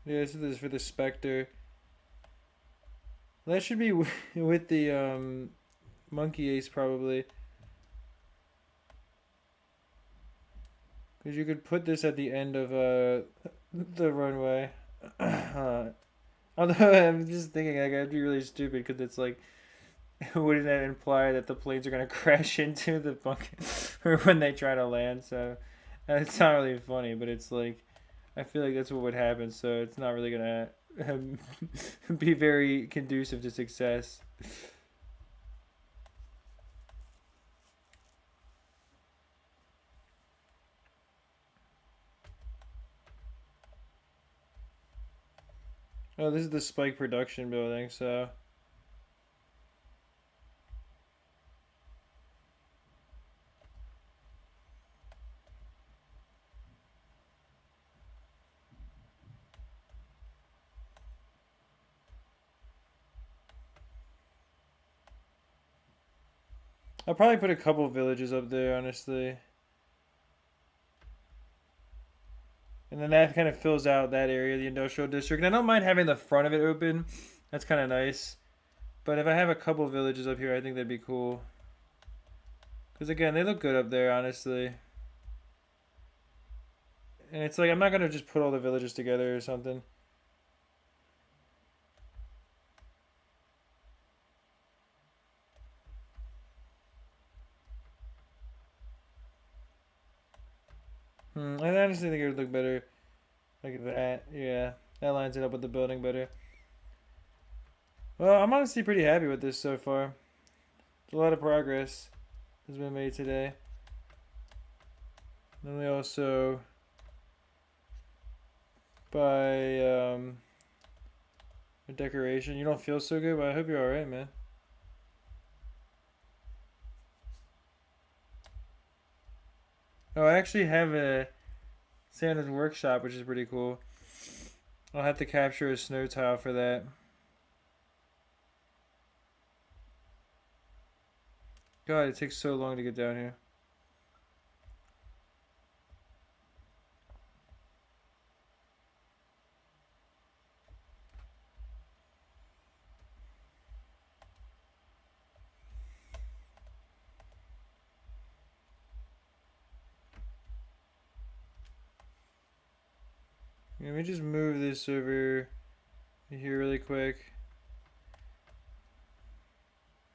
Yeah, this is for the Spectre. That should be with the Monkey Ace probably. Because you could put this at the end of the runway. Although I'm just thinking like I'd be really stupid because it's like, wouldn't that imply that the planes are gonna crash into the bunker or when they try to land? So it's not really funny, but it's like I feel like that's what would happen. So it's not really gonna be very conducive to success. Oh, this is the Spike production building, so. I'll probably put a couple villages up there, honestly. And then that kind of fills out that area, the industrial district. And I don't mind having the front of it open. That's kind of nice. But if I have a couple villages up here, I think that'd be cool. Because again, they look good up there, honestly. And it's like, I'm not going to just put all the villages together or something. I honestly think it would look better like that. Yeah, that lines it up with the building better. Well, I'm honestly pretty happy with this so far. A lot of progress has been made today. Then we also buy a decoration. You don't feel so good, but I hope you're alright, man. Oh, I actually have a Santa's workshop, which is pretty cool. I'll have to capture a snow tile for that. God, it takes so long to get down here. Let me just move this over here really quick.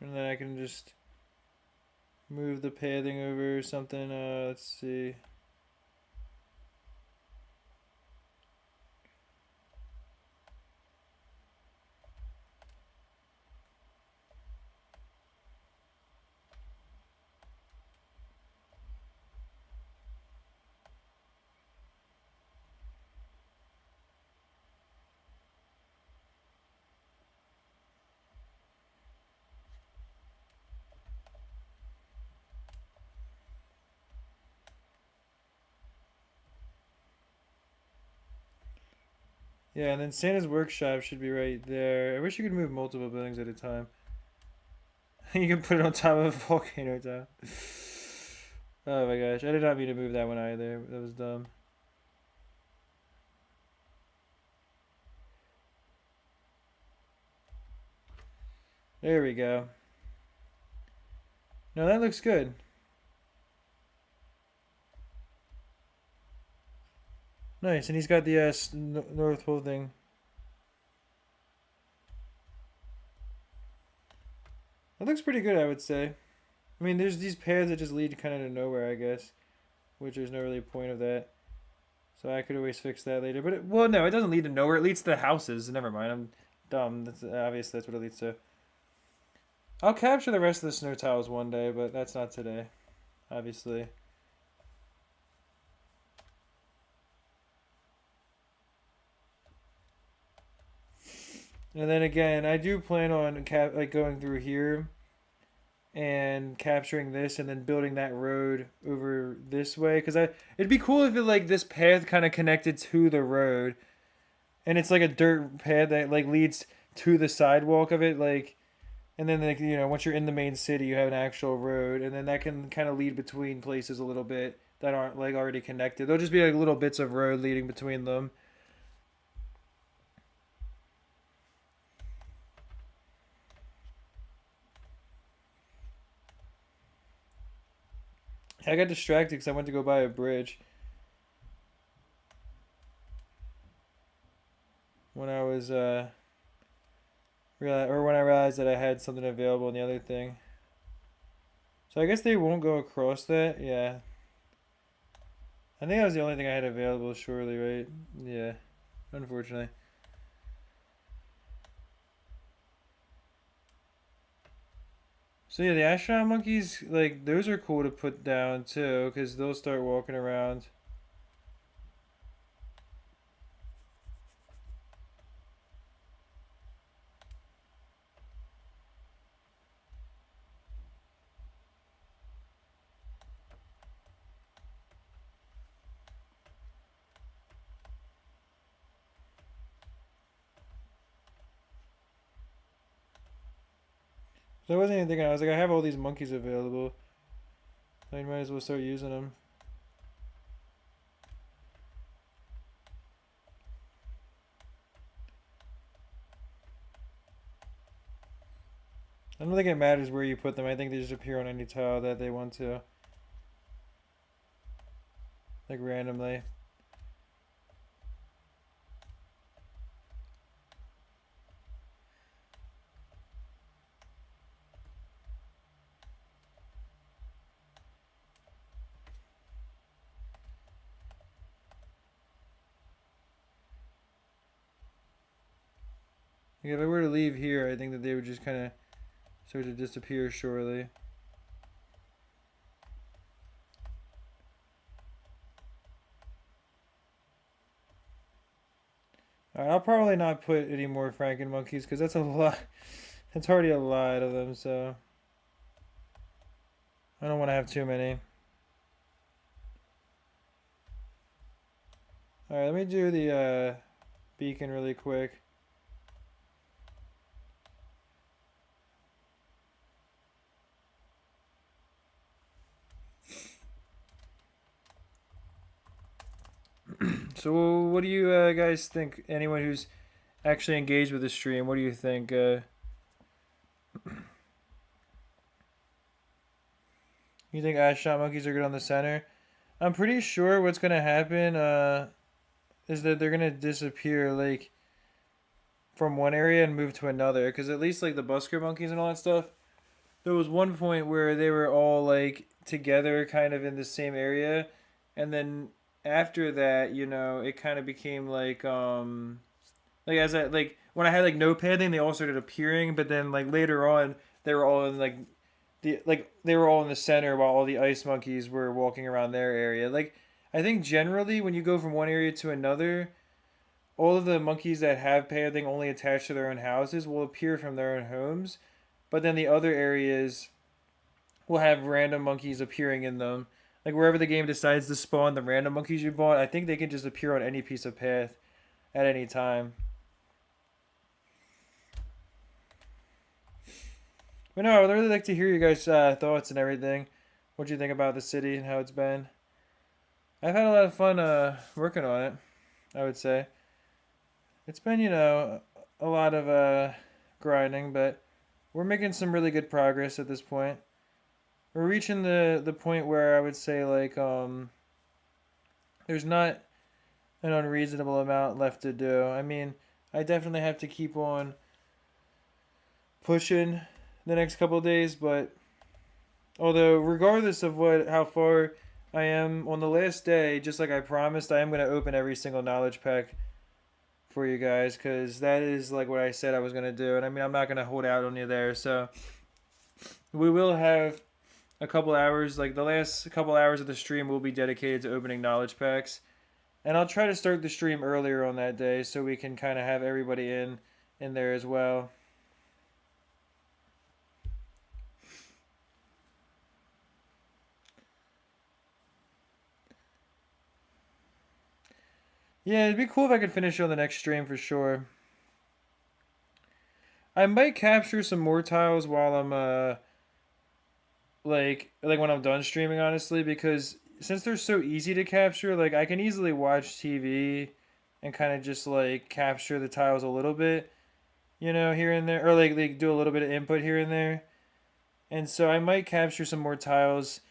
And then I can just move the pathing over or something. Let's see. Yeah, and then Santa's workshop should be right there. I wish you could move multiple buildings at a time. You can put it on top of a volcano tile. Oh my gosh, I did not mean to move that one either. That was dumb. There we go. No, that looks good. Nice, and he's got the North Pole thing. It looks pretty good, I would say. I mean, there's these paths that just lead kind of to nowhere, I guess, which there's no really point of that. So I could always fix that later. But well, no, it doesn't lead to nowhere. It leads to the houses. Never mind. I'm dumb. That's obviously that's what it leads to. I'll capture the rest of the snow tiles one day, but that's not today, obviously. And then again, I do plan on like going through here and capturing this and then building that road over this way because I it'd be cool if it like this path kind of connected to the road and it's like a dirt path that like leads to the sidewalk of it like and then like once you're in the main city you have an actual road and then that can kind of lead between places a little bit that aren't like already connected. There'll just be like little bits of road leading between them. I got distracted because I went to go buy a bridge when I was when I realized that I had something available in the other thing. So I guess they won't go across that. Yeah. I think that was the only thing I had available, surely, right? Yeah. Unfortunately. So yeah, the astronaut monkeys, like, those are cool to put down too, because they'll start walking around. So I wasn't even thinking, I was like, I have all these monkeys available. I might as well start using them. I don't think it matters where you put them. I think they just appear on any tile that they want to. Like randomly. Like if I were to leave here, I think that they would just kind of start to disappear shortly. Alright, I'll probably not put any more Franken monkeys because that's a lot. That's already a lot of them, so I don't want to have too many. Alright, let me do the beacon really quick. So what do you guys think? Anyone who's actually engaged with the stream, what do you think? You think Ash Shot Monkeys are good on the center? I'm pretty sure what's gonna happen is that they're gonna disappear like from one area and move to another. Because at least like the busker monkeys and all that stuff, there was one point where they were all like together, kind of in the same area, and then after that, you know, it kind of became like as I like when I had like no padding, they all started appearing, but then like later on, they were all in they were all in the center while all the ice monkeys were walking around their area. Like I think generally when you go from one area to another, all of the monkeys that have padding only attached to their own houses will appear from their own homes, but then the other areas will have random monkeys appearing in them. Like wherever the game decides to spawn the random monkeys you bought, I think they can just appear on any piece of path at any time. But no, I would really like to hear you guys' thoughts and everything. What you think about the city and how it's been. I've had a lot of fun working on it, I would say. It's been, you know, a lot of grinding, but we're making some really good progress at this point. We're reaching the point where I would say like there's not an unreasonable amount left to do. I mean, I definitely have to keep on pushing the next couple of days, but although regardless of what how far I am on the last day, just like I promised, I am going to open every single knowledge pack for you guys because that is like what I said I was going to do. And I mean, I'm not going to hold out on you there. So we will have a couple hours, like the last couple hours of the stream will be dedicated to opening knowledge packs. And I'll try to start the stream earlier on that day so we can kind of have everybody in there as well. Yeah, it'd be cool if I could finish on the next stream for sure. I might capture some more tiles while I'm like when I'm done streaming honestly because since they're so easy to capture, like I can easily watch TV and kind of just like capture the tiles a little bit, you know, here and there or like do a little bit of input here and there. And so I might capture some more tiles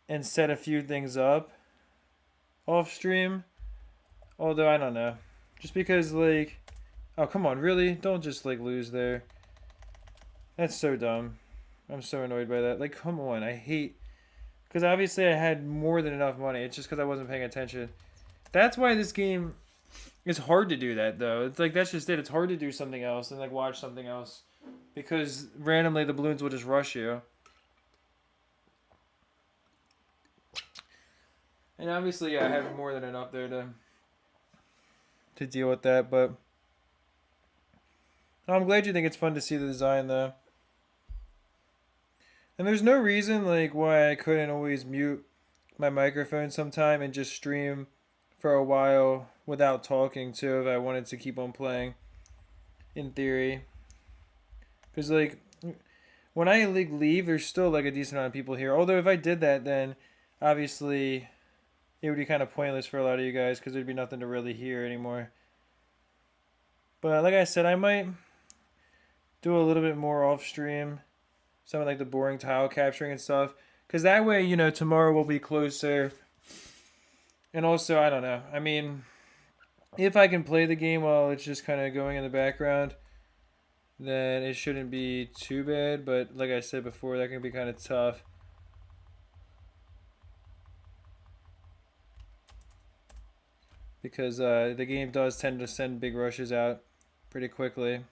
and set a few things up off stream. Although I don't know. Just because like oh come on, really? Don't just like lose there. That's so dumb. I'm so annoyed by that. Like come on, I hate because obviously I had more than enough money. It's just because I wasn't paying attention. That's why this game is hard to do that though. It's like that's just it. It's hard to do something else and like watch something else because randomly the balloons will just rush you. And obviously, yeah, I have more than enough there to deal with that. But I'm glad you think it's fun to see the design though. And there's no reason like why I couldn't always mute my microphone sometime and just stream for a while without talking too if I wanted to keep on playing in theory. Cuz like when I like leave there's still like a decent amount of people here. Although if I did that then obviously it would be kind of pointless for a lot of you guys cuz there'd be nothing to really hear anymore. But like I said I might do a little bit more off stream. Some of like the boring tile capturing and stuff. Because that way, you know, tomorrow will be closer. And also, I don't know. I mean, if I can play the game while it's just kind of going in the background, then it shouldn't be too bad. But like I said before, that can be kind of tough. Because the game does tend to send big rushes out pretty quickly.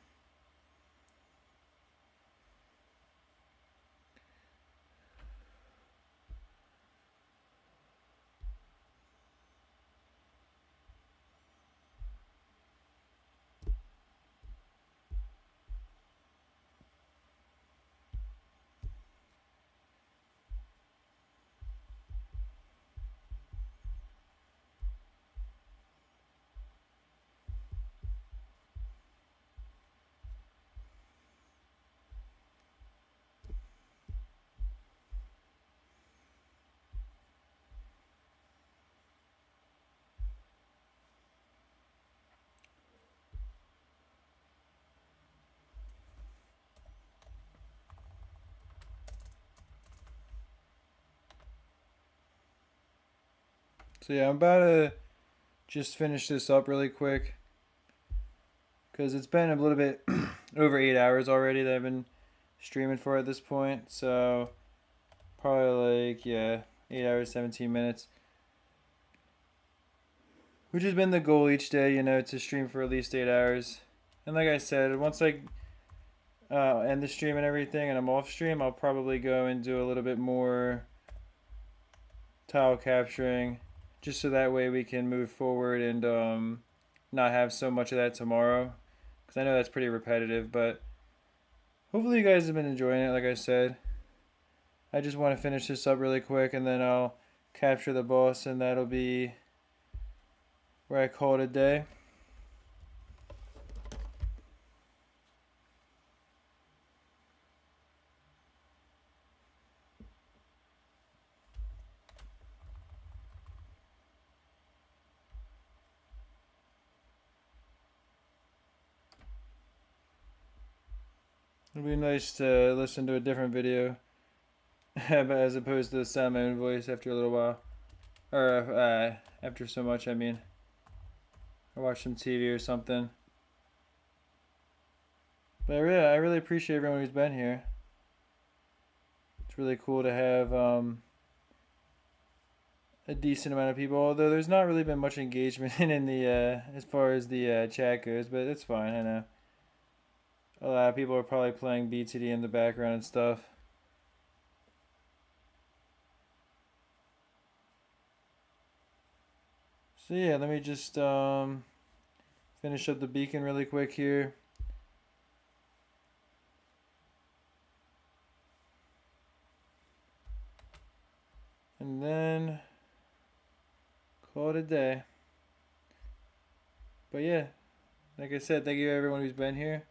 So yeah, I'm about to just finish this up really quick because it's been a little bit over 8 hours already that I've been streaming for at this point. So probably like, yeah, 8 hours, 17 minutes. Which has been the goal each day, you know, to stream for at least 8 hours. And like I said, once I end the stream and everything and I'm off stream, I'll probably go and do a little bit more tile capturing just so that way we can move forward and not have so much of that tomorrow. Because I know that's pretty repetitive, but hopefully you guys have been enjoying it, like I said. I just want to finish this up really quick and then I'll capture the boss and that'll be where I call it a day. It'll be nice to listen to a different video as opposed to the sound of my own voice after a little while. Or after so much, I mean. Or watch some TV or something. But I really appreciate everyone who's been here. It's really cool to have a decent amount of people, although there's not really been much engagement in the as far as the chat goes, but it's fine, I know. A lot of people are probably playing BTD in the background and stuff. So yeah, let me just finish up the beacon really quick here. And then call it a day. But yeah, like I said, thank you to everyone who's been here.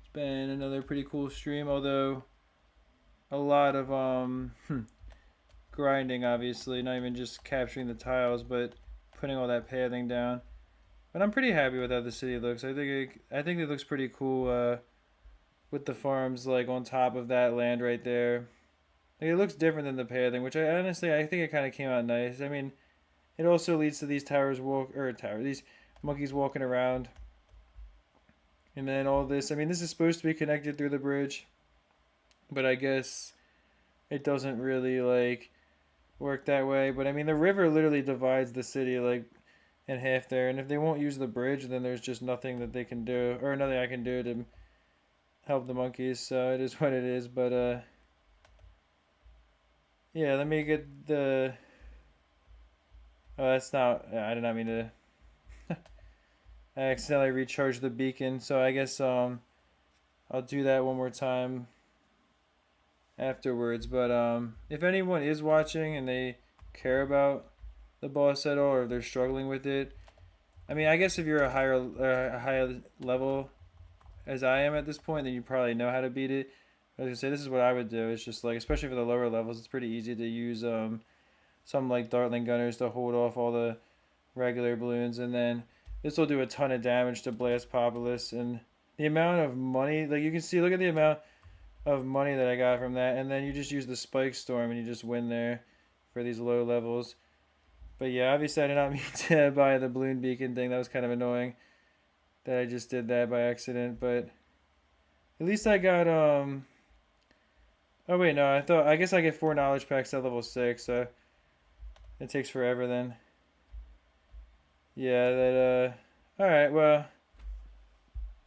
It's been another pretty cool stream, although a lot of grinding, obviously, not even just capturing the tiles, but putting all that pathing down. But I'm pretty happy with how the city looks. I think it looks pretty cool with the farms like on top of that land right there. Like, it looks different than the pathing, which I think it kind of came out nice. I mean, it also leads to these these monkeys walking around. And then all this, I mean, this is supposed to be connected through the bridge, but I guess it doesn't really like work that way. But I mean, the river literally divides the city like in half there, and if they won't use the bridge, then there's just nothing that they can do, or nothing I can do to help the monkeys. So it is what it is. But yeah, let me get the. Oh, that's not. I did not mean to. I accidentally recharged the beacon, so I guess I'll do that one more time afterwards. But if anyone is watching and they care about the boss at all, or if they're struggling with it, I mean, I guess if you're a higher level as I am at this point, then you probably know how to beat it. I was gonna say this is what I would do. It's just like, especially for the lower levels, it's pretty easy to use some like Dartling gunners to hold off all the regular balloons, and then this will do a ton of damage to Blast Populus. And the amount of money, like you can see, look at the amount of money that I got from that, and then you just use the Spike Storm and you just win there for these low levels. But yeah, obviously I did not mean to buy the balloon beacon thing. That was kind of annoying that I just did that by accident, but at least I got oh wait, no, I guess I get 4 knowledge packs at level 6, so it takes forever then. Yeah, that alright, well,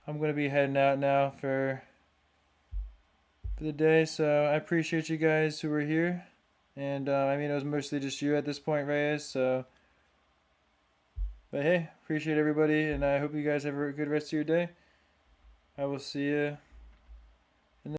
I'm gonna be heading out now for the day, so I appreciate you guys who were here. And I mean, it was mostly just you at this point, Reyes, so but hey, appreciate everybody, and I hope you guys have a good rest of your day. I will see you